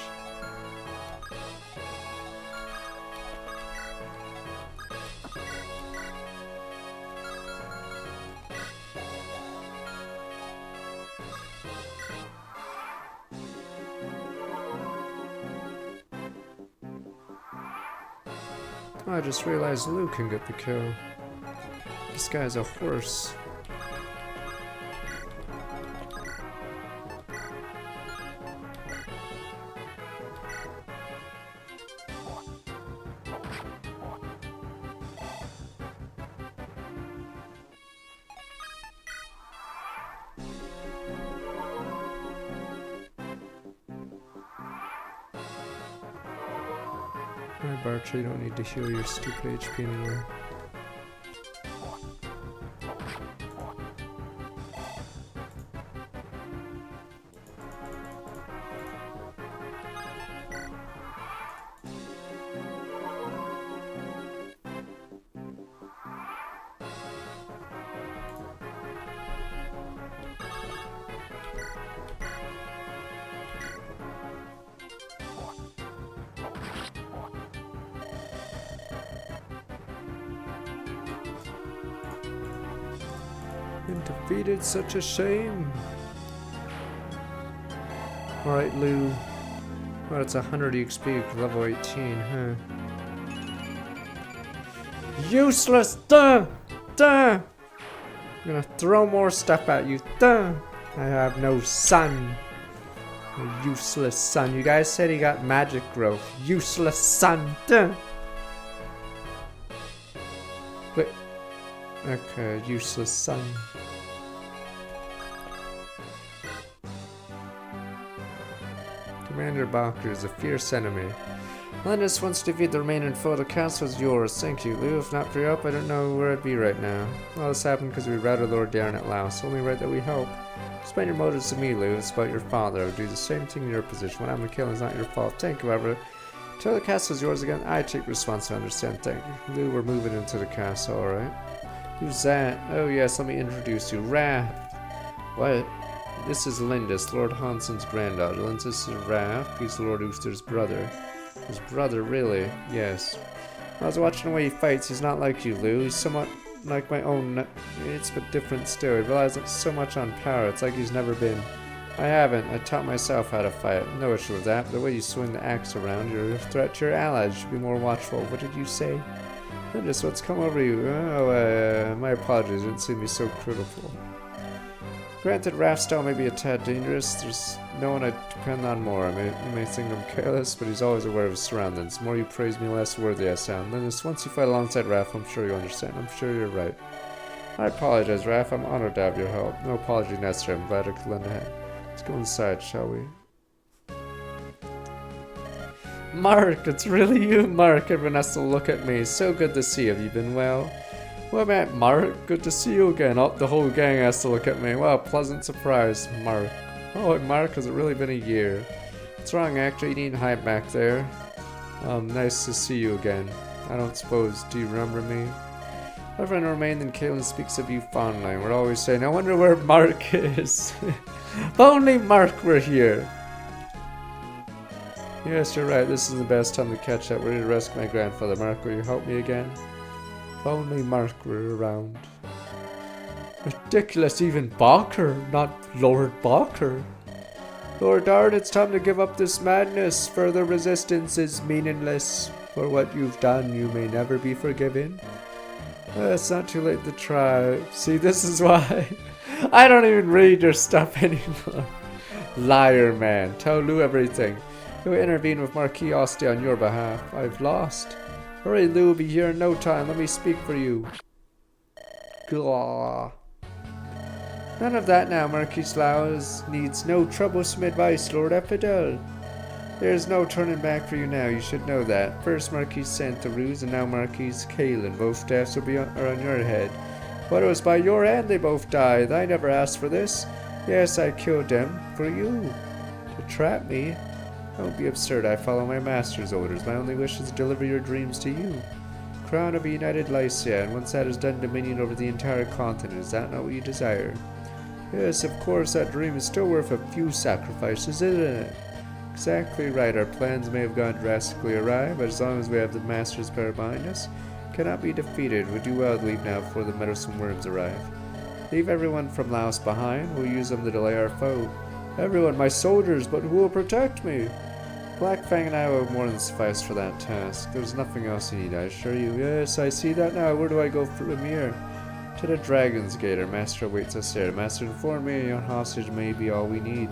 Oh, I just realized Lou can get the kill. This guy's a horse. Alright, Bartra, you don't need to heal your stupid HP anymore. Been defeated, such a shame. Alright, Lou. Oh, it's 100 XP, level 18, huh? Useless! Duh! Duh! I'm gonna throw more stuff at you. Duh! I have no son. A useless son. You guys said he got magic growth. Useless son. Duh! Wait. Okay, useless son. Commander Bacher is a fierce enemy. Linus wants to defeat the remaining foe. The castle is yours. Thank you, Lou. If not for your help, I don't know where I'd be right now. All this happened because we routed Lord Darren at Laos. Only right that we help. Explain your motives to me, Lou. It's about your father. I would do the same thing in your position. What happened to killing is not your fault. Thank you, however. Until the castle is yours again, I take responsibility. Understand. Thank you. Lou, we're moving into the castle, alright? Who's that? Oh, yes, let me introduce you. Raph. What? This is Lindis, Lord Hanson's granddaughter. Lindis is Raph. He's Lord Ooster's brother. His brother, really? Yes. I was watching the way he fights. He's not like you, Lou. He's somewhat like my own. It's but different still. He relies so much on power. It's like he's never been. I haven't. I taught myself how to fight. No issue with that. But the way you swing the axe around, you're a threat to your allies. You should be more watchful. What did you say? Just what's come over you? Oh, my apologies. It didn't seem to be so critical. Granted, Raphstyle may be a tad dangerous. There's no one I depend on more. You may think I'm careless, but he's always aware of his surroundings. The more you praise me, less worthy I sound. Linus, once you fight alongside Raph, I'm sure you understand. I'm sure you're right. I apologize, Raph. I'm honored to have your help. No apology necessary. I'm glad I could lend a hand. Let's go inside, shall we? Mark! It's really you, Mark. Everyone has to look at me. So good to see you. Have you been well? Well met, Mark. Good to see you again. Oh, the whole gang has to look at me. Wow, pleasant surprise, Mark. Oh, Mark, has it really been a year? What's wrong, actor? You needn't hide back there. Nice to see you again. I don't suppose, do you remember me? Everyone remained and Caitlin speaks of you fondly. We're always saying, I wonder where Mark is. If only Mark were here. Yes, you're right. This is the best time to catch up. We're ready to rescue my grandfather. Mark, will you help me again? If only Mark were around. Ridiculous, even Bacher, not Lord Bacher. Lord Darn, it's time to give up this madness. Further resistance is meaningless. For what you've done, you may never be forgiven. It's not too late to try. See, this is why I don't even read your stuff anymore. Liar, man. Tell Lou everything. He'll intervene with Marquis Ostia on your behalf. I've lost. Hurry, Lou will be here in no time. Let me speak for you. Gah. None of that now, Marquis Laos needs no troublesome advice, Lord Epidel. There's no turning back for you now, you should know that. First Marquis Santaruz and now Marquis Kalen. Both deaths are on your head. But it was by your hand they both died. I never asked for this. Yes, I killed them. For you. To trap me. Don't be absurd. I follow my master's orders. My only wish is to deliver your dreams to you. Crown of a united Lycia, and once that is done, dominion over the entire continent. Is that not what you desire? Yes, of course, that dream is still worth a few sacrifices, isn't it? Exactly right. Our plans may have gone drastically awry, but as long as we have the master's power behind us, cannot be defeated. We do well to leave now before the meddlesome worms arrive. Leave everyone from Laos behind. We'll use them to delay our foe. Everyone, my soldiers, but who will protect me? Black Fang and I will more than suffice for that task. There's nothing else you need, I assure you. Yes, I see that now. Where do I go from here? To the Dragon's Gate. Our master awaits us there. The master informed me your hostage may be all we need.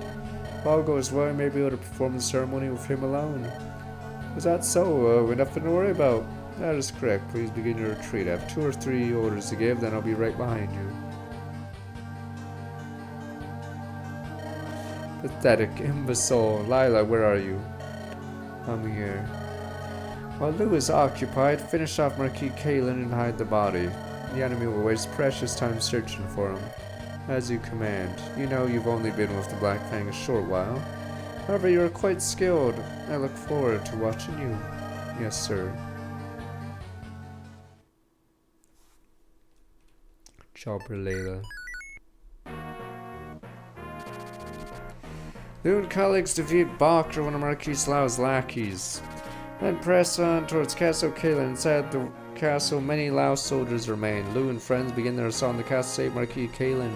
If all goes well, we may be able to perform the ceremony with him alone. Was that so? We've nothing to worry about. That is correct. Please begin your retreat. I have 2 or 3 orders to give, then I'll be right behind you. Pathetic imbecile. Lila, where are you? I'm here. While Lou is occupied, finish off Marquis Kalen and hide the body. The enemy will waste precious time searching for him. As you command. You know you've only been with the Black Fang a short while. However, you are quite skilled. I look forward to watching you. Yes, sir. Jobber Layla. Lou and colleagues defeat Bacher, one of Marquis Lao's lackeys. Then press on towards Castle Kalen. Inside the castle, many Lao soldiers remain. Lou and friends begin their assault on the castle, save Marquis Kalen.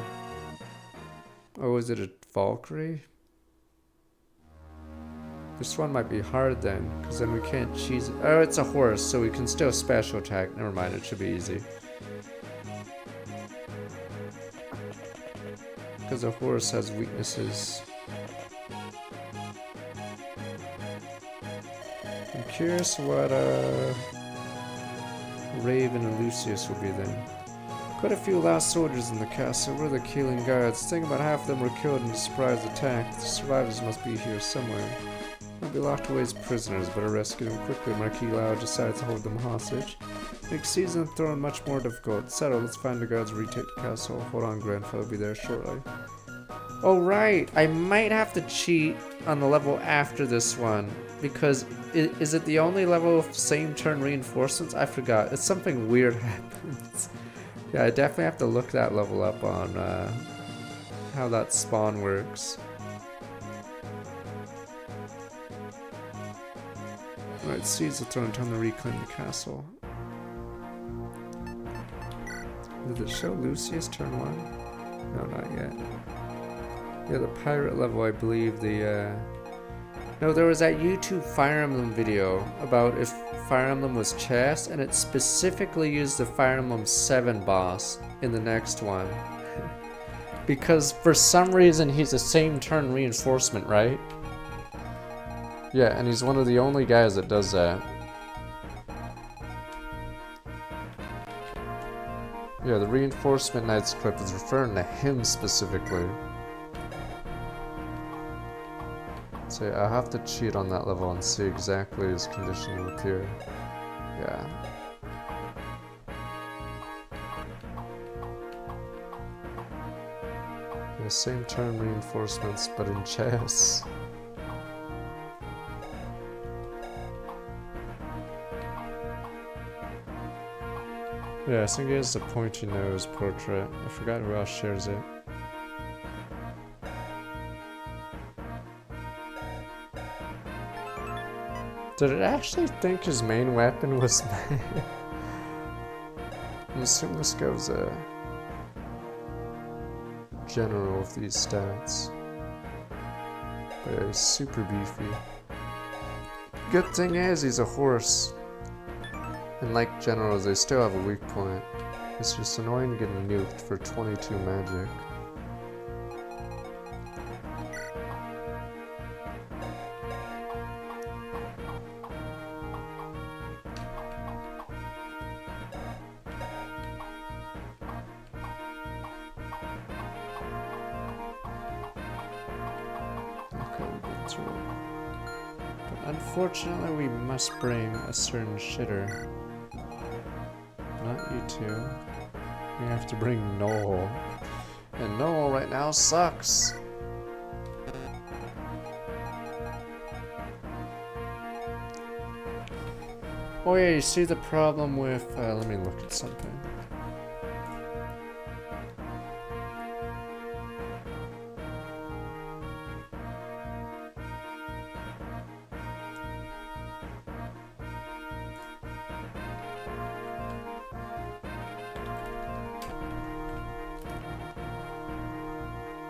Oh, is it a Valkyrie? This one might be hard then, because then we can't cheese it. Oh, it's a horse, so we can still special attack. Never mind, it should be easy. Because a horse has weaknesses. I'm curious what Raven and Lucius will be then. Quite a few last soldiers in the castle. Where are the killing guards? Think about half of them were killed in a surprise attack. The survivors must be here somewhere. They'll be locked away as prisoners, but rescue them quickly. Marquis Lau decides to hold them hostage. Makes season and throne much more difficult. Settle, let's find the guards and retake the castle. Hold on, grandfather will be there shortly. Oh right, I might have to cheat on the level after this one. Because, is it the only level of same turn reinforcements? I forgot. It's something weird happens. Yeah, I definitely have to look that level up on how that spawn works. Alright, seize the throne, time to reclaim the castle. Did it show Lucius turn 1? No, not yet. Yeah, the pirate level, I believe no, there was that YouTube Fire Emblem video about if Fire Emblem was chess, and it specifically used the Fire Emblem 7 boss in the next one. Because for some reason he's a same turn reinforcement, right? Yeah, and he's one of the only guys that does that. Yeah, the Reinforcement Knights clip is referring to him specifically. So yeah, I'll have to cheat on that level and see exactly his condition will appear. Yeah. The same turn reinforcements, but in chess. Yeah, I think he has a pointy nose portrait. I forgot who else shares it. Did it actually think his main weapon was I'm assuming this guy was a general of these stats. But yeah, he's super beefy. Good thing is he's a horse. And like generals, they still have a weak point. It's just annoying getting nuked for 22 magic. But unfortunately, we must bring a certain shitter. Not you two. We have to bring Noel. And Noel right now sucks. Oh yeah, you see the problem with... let me look at something.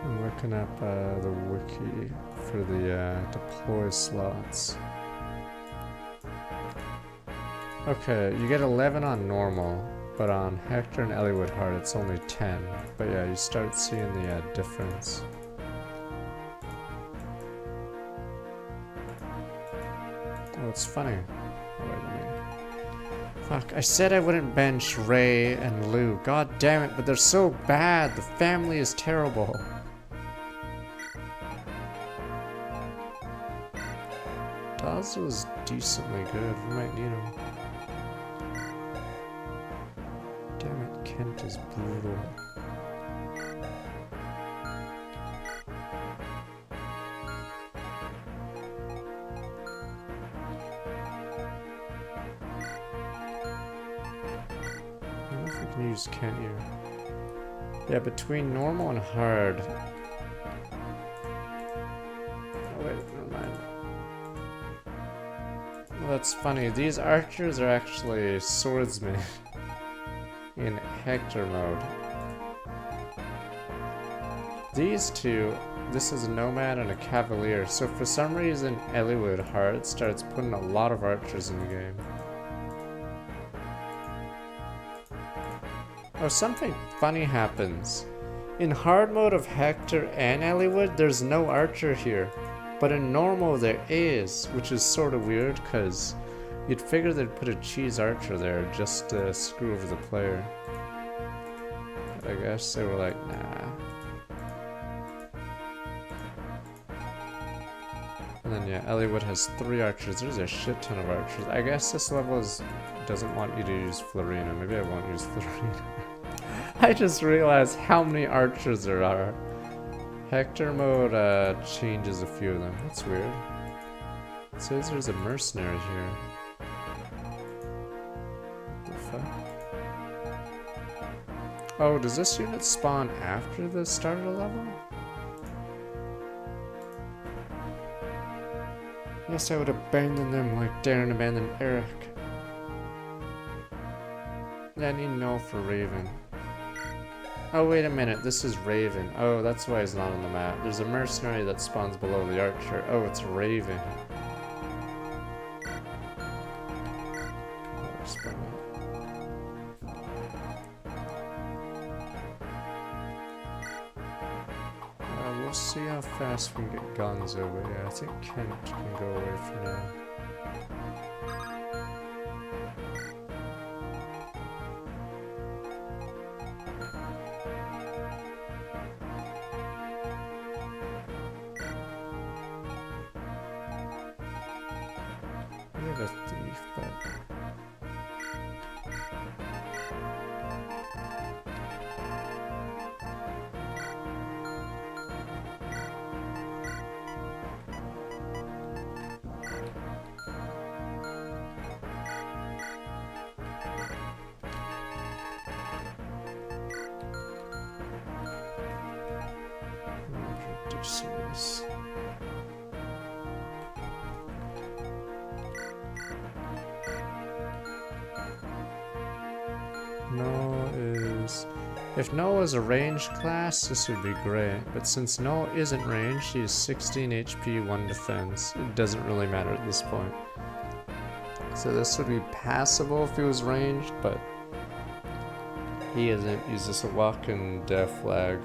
I'm looking up the wiki for the deploy slots. Okay, you get 11 on normal, but on Hector and Eliwood Heart it's only 10. But yeah, you start seeing the difference. Oh, it's funny. Oh, wait, let me... Fuck, I said I wouldn't bench Ray and Lou. God damn it, but they're so bad. The family is terrible. Daz was decently good. We might need him. Damn it, Kent is brutal. I don't know if we can use Kent here. Yeah, between normal and hard. Oh wait, never mind. Well, that's funny. These archers are actually swordsmen in Hector mode. These two this is a nomad and a cavalier. So for some reason, Eliwood Hard starts putting a lot of archers in the game. Oh, something funny happens. In hard mode of Hector and Eliwood, there's no archer here. But in normal there is, which is sort of weird because you'd figure they'd put a cheese archer there just to screw over the player. But I guess they were like, nah. And then yeah, Eliwood has 3 archers. There's a shit ton of archers. I guess this level doesn't want you to use Florina. Maybe I won't use Florina. I just realized how many archers there are. Hector mode changes a few of them. That's weird. It says there's a mercenary here. What the fuck? Oh, does this unit spawn after the start of the level? Yes, I would abandon them like Darren abandoned Eric. Yeah, I need no for Raven. Oh, wait a minute, this is Raven. Oh, that's why he's not on the map. There's a mercenary that spawns below the archer. Oh, it's Raven. We'll see how fast we can get guns over. Yeah, I think Kent can go away for now. A thief, but ridiculous. Noah is... If Noah is a ranged class, this would be great. But since Noah isn't ranged, he is 16 HP, 1 defense. It doesn't really matter at this point. So this would be passable if he was ranged, but he isn't. He's just a walking death flag.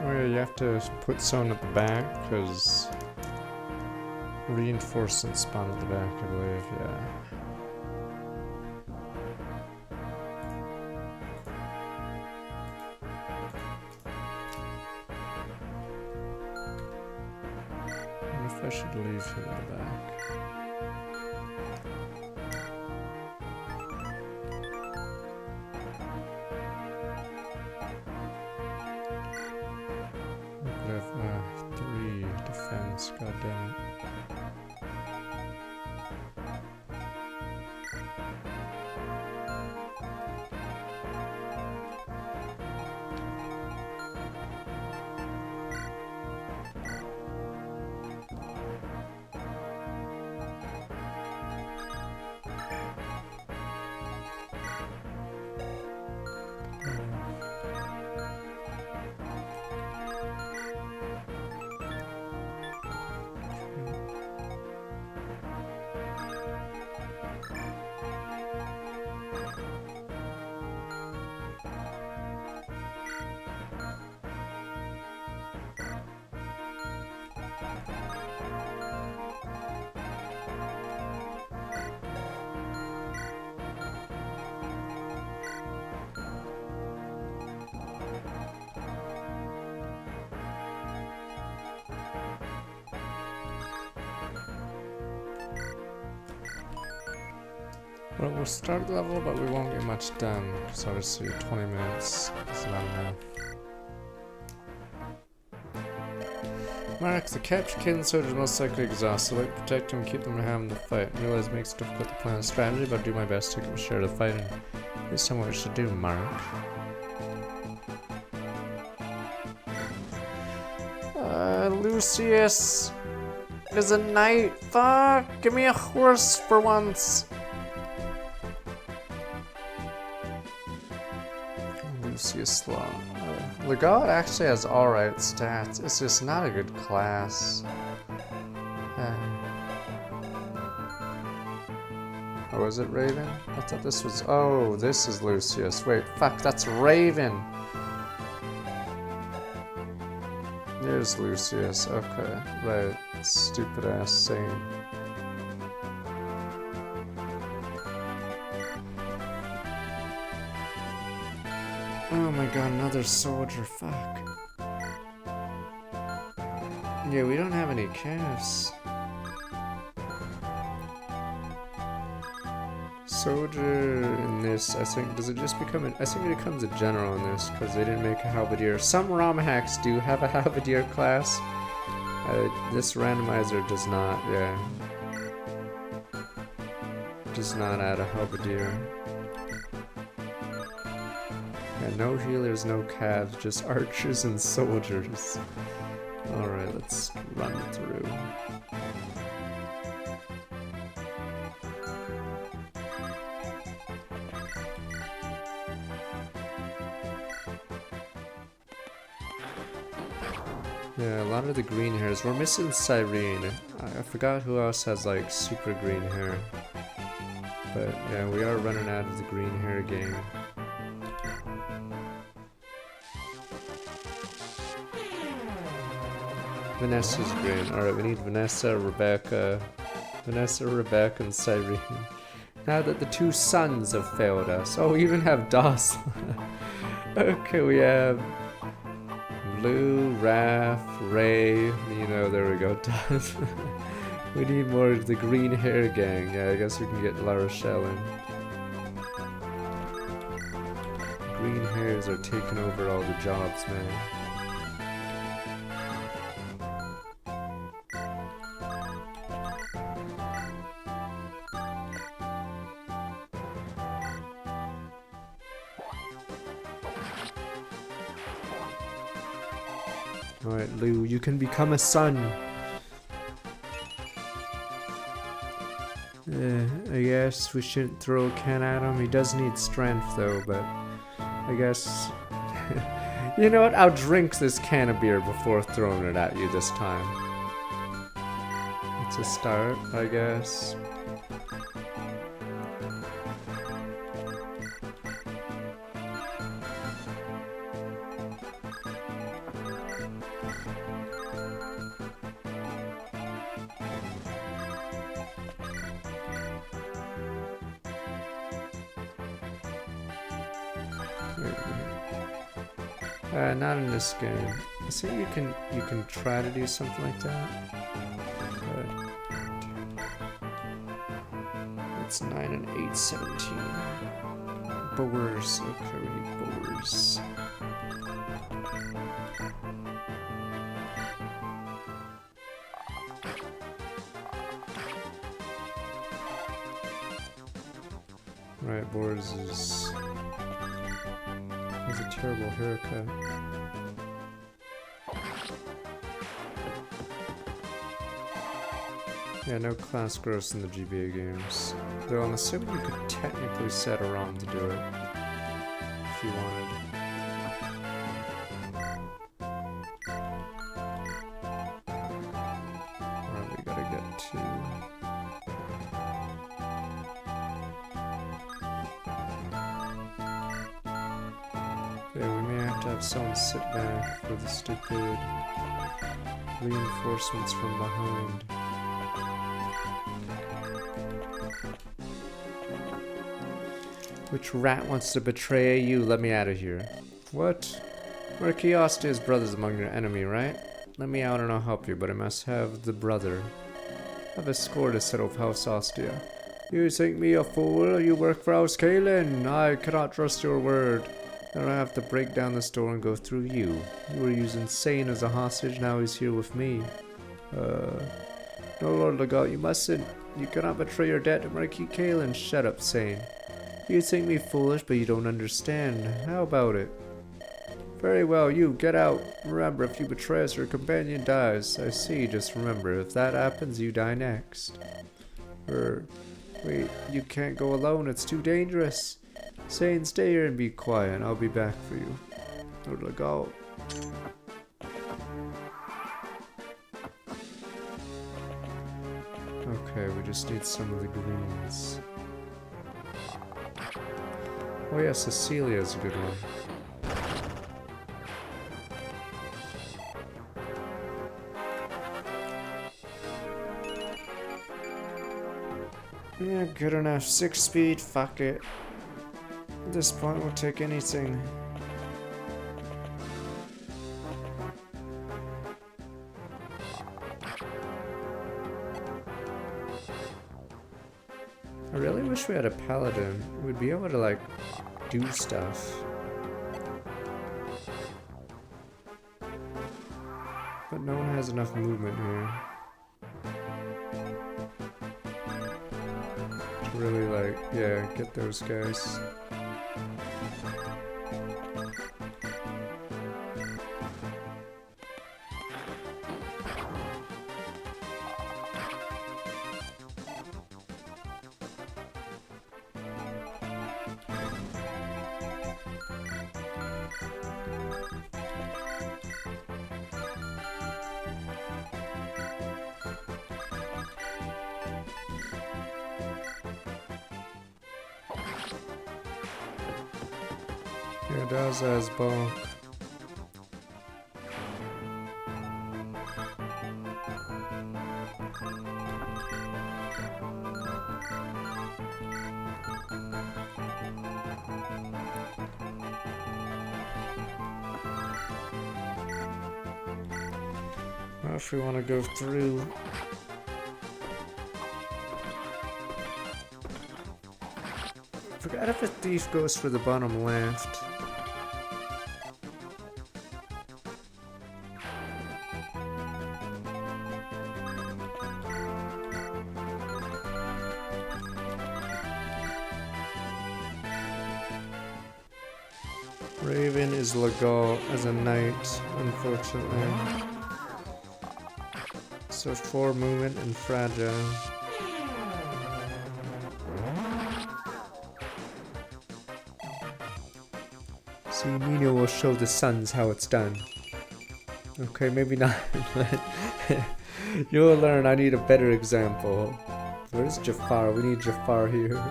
Oh yeah, you have to put someone at the back, because reinforcements spawn at the back, I believe, yeah. I wonder if I should leave him at the back. I have 3 defense, god damn it. Well, we'll start the level, but we won't get much done. So obviously 20 minutes is not enough. Mark, the captured kitten soldiers most likely exhausted. Like protect them, keep them from having the fight. I realize it makes it difficult to plan a strategy, but I'll do my best to give them a share of the fighting. Please tell me what we should do, Mark. Lucius is a knight. Fuck! Give me a horse for once. Lucius Law. Legault actually has alright stats. It's just not a good class. Oh, is it Raven? I thought this was. Oh, this is Lucius. Wait, fuck, that's Raven. There's Lucius. Okay, right. Stupid ass saying. Oh my god, another soldier. Fuck. Yeah, we don't have any calves. Soldier in this, I think, does it just become I think it becomes a general in this because they didn't make a halberdier. Some ROM hacks do have a halberdier class. This randomizer does not, yeah. Does not add a halberdier. Yeah, no healers, no calves, just archers and soldiers. Alright, let's run through. Yeah, a lot of the green hairs. We're missing Cyrene. I forgot who else has like super green hair. But yeah, we are running out of the green hair game. Vanessa's green. Alright, we need Vanessa, Rebecca, and Cyrene. Now that the two sons have failed us. Oh, we even have Dawson. Okay, we have Blue, Raph, Ray, you know, there we go, Dawes. We need more of the green hair gang. Yeah, I guess we can get La Rochelle in. Green hairs are taking over all the jobs, man. Alright, Lou, you can become a son. I guess we shouldn't throw a can at him. He does need strength though, but I guess... You know what? I'll drink this can of beer before throwing it at you this time. It's a start, I guess. Not in this game. I think you can try to do something like that. But it's 9 and 8, 17. Boars. Okay, we need boars. Right, boars is... has a terrible haircut. Yeah, no class growth in the GBA games. Though I'm assuming you could technically set a ROM to do it. If you wanted. Alright, we gotta get to... Yeah, we may have to have someone sit back for the stupid reinforcements from behind. Which rat wants to betray you? Let me out of here. What? Archaeostea's brother's among your enemy, right? Let me out and I'll help you, but I must have the brother. I have a score to settle with House Ostia. You think me a fool? You work for House Kalen. I cannot trust your word. Then I have to break down this door and go through you. You were using Sane as a hostage, now he's here with me. No, Lord Legault, you mustn't. You cannot betray your debt to Marquis Kalen. Shut up, Sane. You think me foolish, but you don't understand. How about it? Very well, you, get out. Remember, if you betray us, your companion dies. I see, just remember, if that happens, you die next. Wait, you can't go alone, it's too dangerous. Sane, stay here and be quiet, and I'll be back for you. Lord Legault. Okay, we just need some of the greens. Oh yeah, Cecilia's a good one. Yeah, good enough. 6 speed, fuck it. At this point, we'll take anything. I really wish we had a paladin. We'd be able to, like, do stuff. But no one has enough movement here. To really, like, yeah, get those guys. Yeah, does as bulk. Well, if we want to go through. Forgot if a thief goes for the bottom left. Raven is Legault as a knight, unfortunately. So 4 movement and fragile. See, Nino will show the sons how it's done. Okay, maybe not. You'll learn I need a better example. Where's Jafar? We need Jafar here.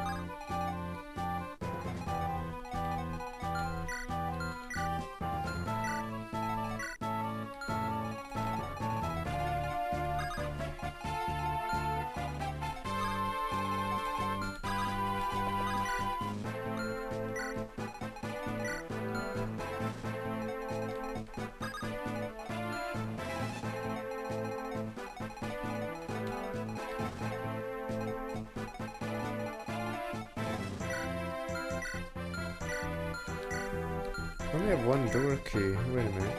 I only have 1 door key. Wait a minute.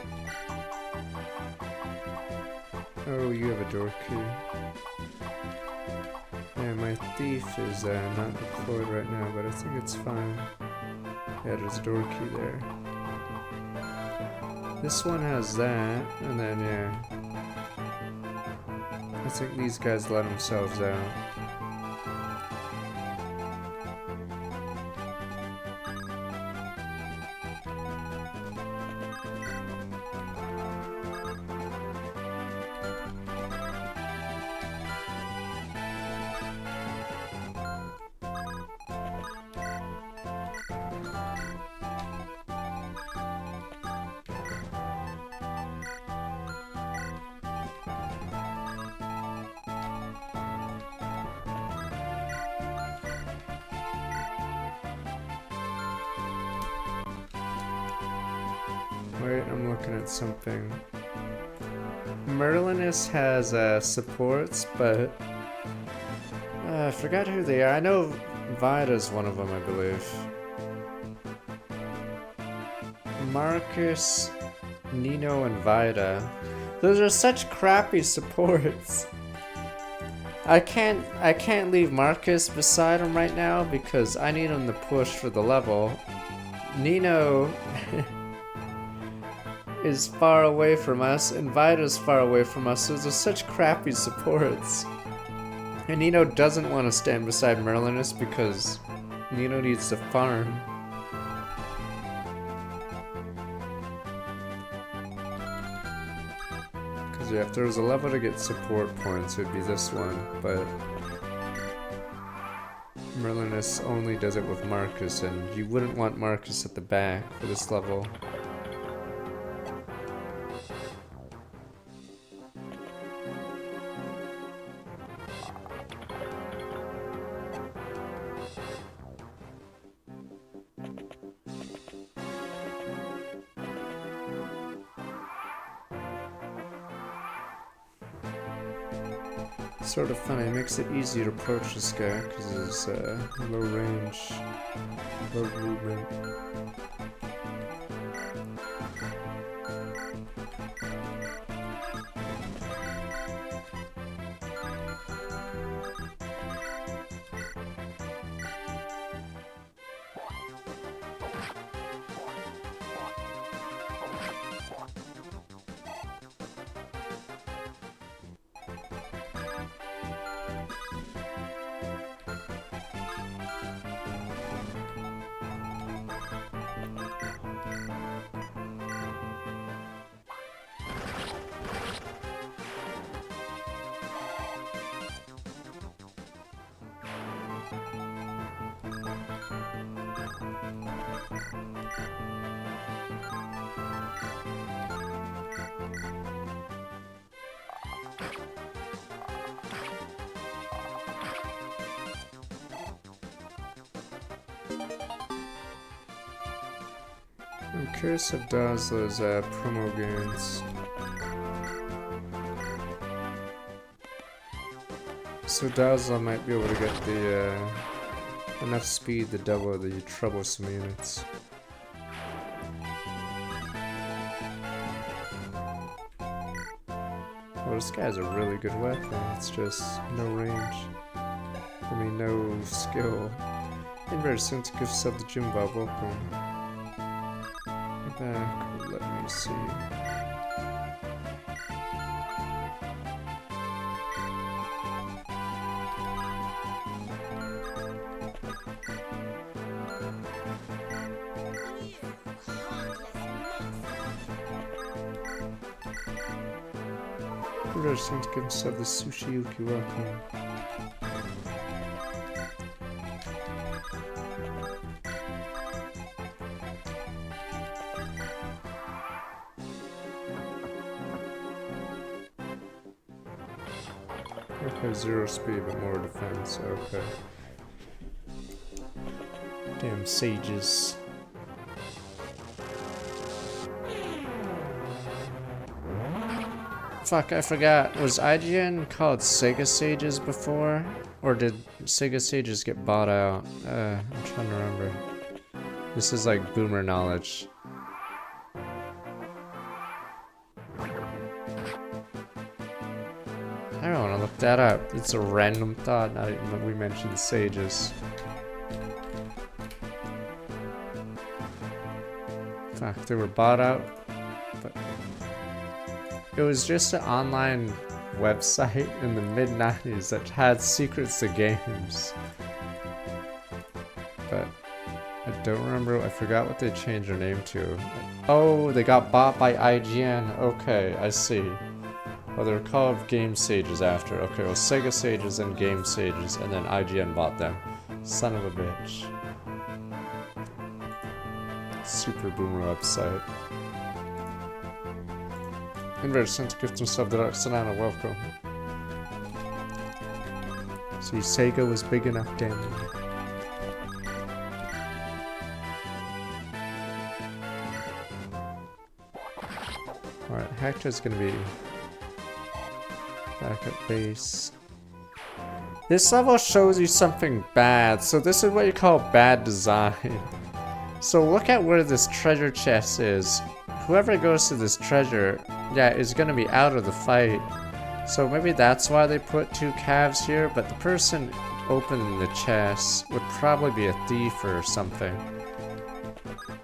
Oh, you have a door key. Yeah, my thief is not deployed right now, but I think it's fine. Yeah, there's a door key there. This one has that, and then, yeah. I think these guys let themselves out. Wait, I'm looking at something. Merlinus has supports, but forgot who they are. I know Vida's one of them, I believe. Marcus, Nino, and Vida. Those are such crappy supports. I can't leave Marcus beside him right now because I need him to push for the level. Nino is far away from us, and Vida's far away from us. Those are such crappy supports. And Nino doesn't want to stand beside Merlinus because Nino needs to farm. Because yeah, if there was a level to get support points, it would be this one, but Merlinus only does it with Marcus, and you wouldn't want Marcus at the back for this level. Sort of funny, it makes it easier to approach this guy because he's low range, low movement. I'm curious if Dazzler's promo gains. So Dazzler might be able to get the enough speed to double the troublesome units. Well, this guy's a really good weapon. It's just no range. I mean, no skill. Inverted sensitive sub the gym Bob, welcome. Back, let me see. Inverted sensitive sub the Sushi Yuki, welcome. Okay, 0 speed but more defense, okay. Damn sages. Fuck, I forgot. Was IGN called Sega Sages before? Or did Sega Sages get bought out? I'm trying to remember. This is like boomer knowledge. I don't want to look that up. It's a random thought, not even that we mentioned sages. Fuck, they were bought out. But it was just an online website in the mid-90s that had secrets to games. But I don't remember, I forgot what they changed their name to. Oh, they got bought by IGN. Okay, I see. Oh, they're called Game Sages after. Okay, well, Sega Sages and Game Sages, and then IGN bought them. Son of a bitch. Super boomer website. Inverted sense gift and sub the Dark Sonata, welcome. See, Sega was big enough, damn it. Alright, Hector's gonna be back at base. This level shows you something bad, so this is what you call bad design. So look at where this treasure chest is. Whoever goes to this treasure, yeah, is gonna be out of the fight. So maybe that's why they put 2 calves here, but the person opening the chest would probably be a thief or something.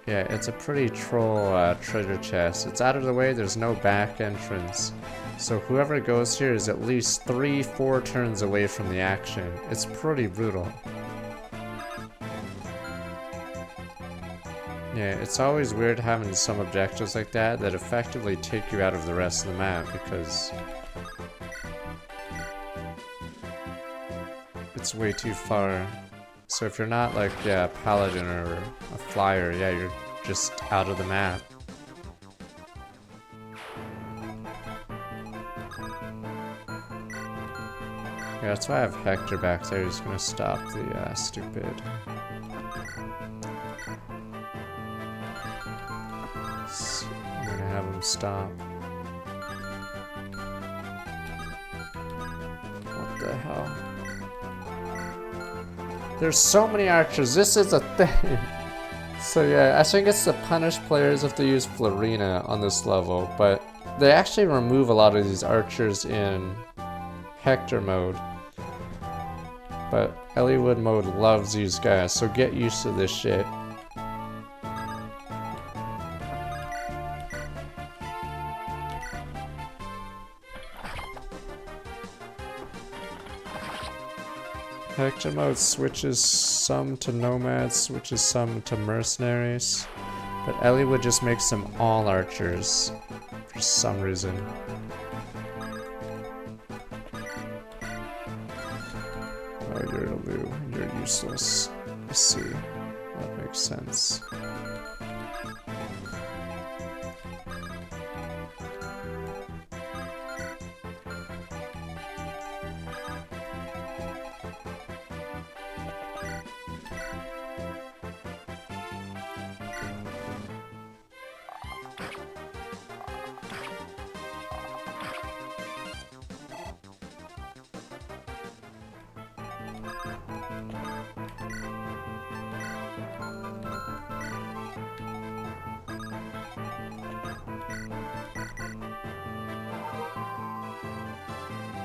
Yeah, it's a pretty troll treasure chest. It's out of the way, there's no back entrance. So whoever goes here is at least 3-4 turns away from the action. It's pretty brutal. Yeah, it's always weird having some objectives like that effectively take you out of the rest of the map because it's way too far. So if you're not like, yeah, a paladin or a flyer, yeah, you're just out of the map. Yeah, that's why I have Hector back there. He's gonna stop the stupid. I'm gonna have him stop. What the hell? There's so many archers. This is a thing. So yeah, I think it's to punish players if they use Florina on this level, but they actually remove a lot of these archers in Hector mode. But Elliewood mode loves these guys, so get used to this shit. Hector mode switches some to nomads, switches some to mercenaries, but Elliewood just makes them all archers for some reason. Oh, you're a Lou. You're useless. I see. That makes sense.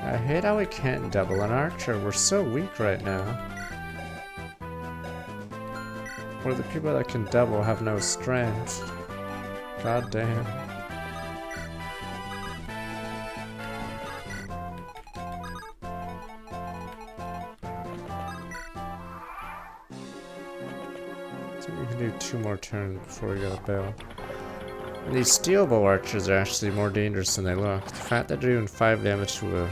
I hate how we can't double an archer. We're so weak right now. Or the people that can double have no strength. God damn. So we can do 2 more turns before we get a bill. And these steel bow archers are actually more dangerous than they look. The fact that they're doing 5 damage to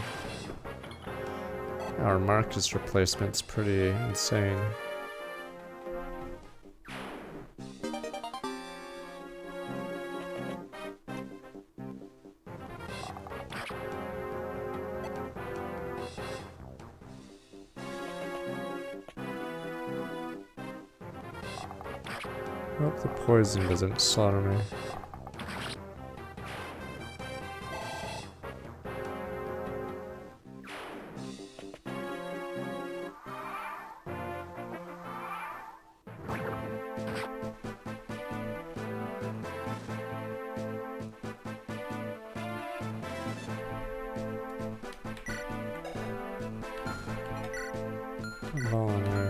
our Marcus replacement's pretty insane. I hope the poison doesn't slaughter me.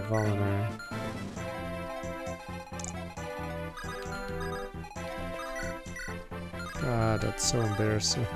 Voluntary. God, that's so embarrassing.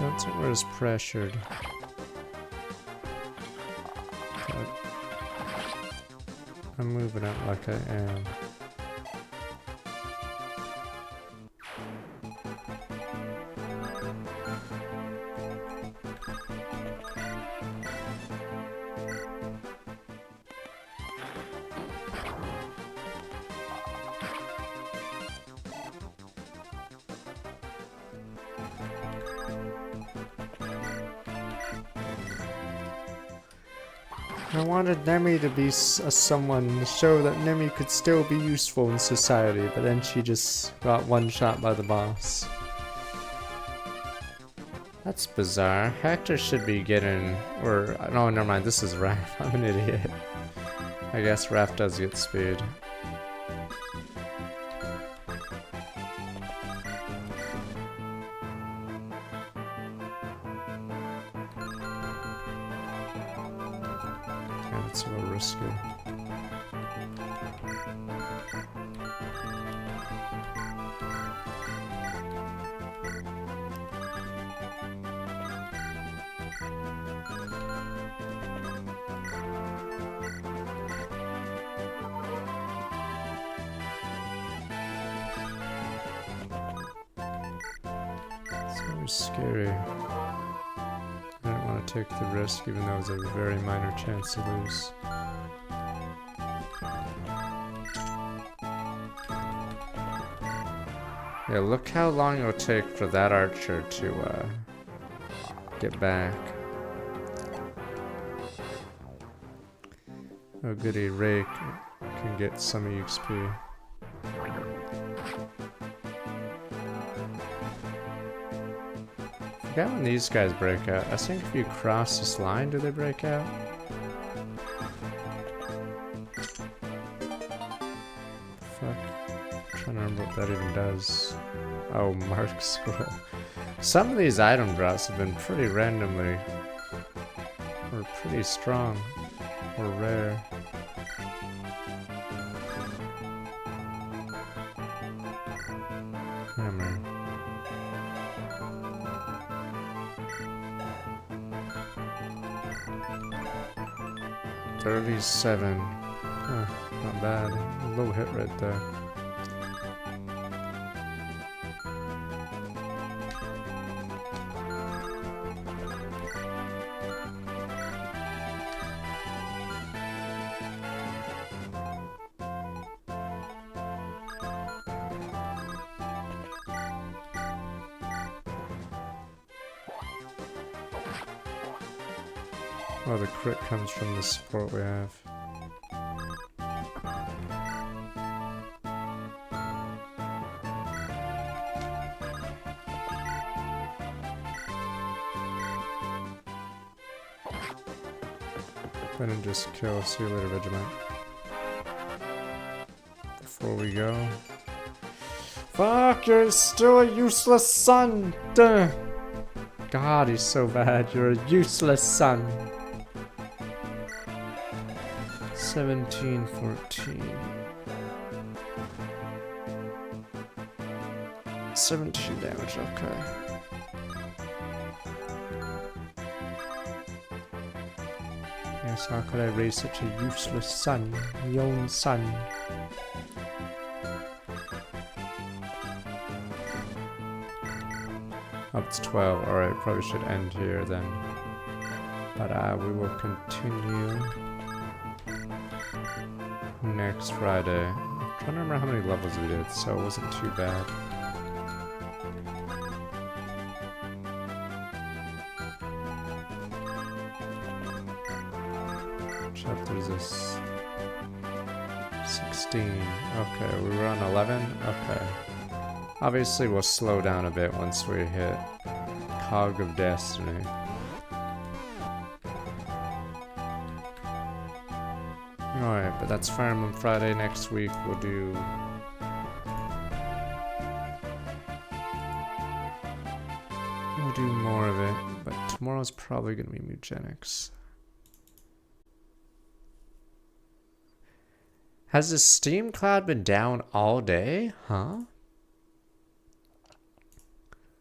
Don't think we're as pressured. But I'm moving it like I am. I wanted Nemi to be someone to show that Nemi could still be useful in society, but then she just got one shot by the boss. That's bizarre. Hector should be getting, or no, never mind. This is Raph. I'm an idiot. I guess Raph does get speed. It's a little risky. It's very scary. I don't want to take the risk, even though it's a very minor chance to lose. Yeah, look how long it'll take for that archer to get back. Oh goody, Ray can get some EXP. I forgot when these guys break out. I think if you cross this line, do they break out? Fuck. I'm trying to remember what that even does. Oh, Mark Scroll. Some of these item drops have been pretty randomly, or pretty strong, or rare. Hammer. $37. Huh, not bad. A low hit right there. Oh, the crit comes from the support we have. Gonna just kill. See you later, Vegemite. Before we go. Fuck, you're still a useless son! Duh. God, he's so bad. You're a useless son. 17, 14. 17 damage, okay. Yes, how could I raise such a useless son? My own son. Up to 12. Alright, probably should end here then. But we will continue next Friday. I'm trying to remember how many levels we did, so it wasn't too bad. Chapter is this? 16. Okay, we were on 11? Okay. Obviously we'll slow down a bit once we hit Cog of Destiny. Alright, but that's Fire Emblem Friday. Next week we'll do... we'll do more of it, but tomorrow's probably going to be Mugenics. Has the Steam Cloud been down all day? Huh?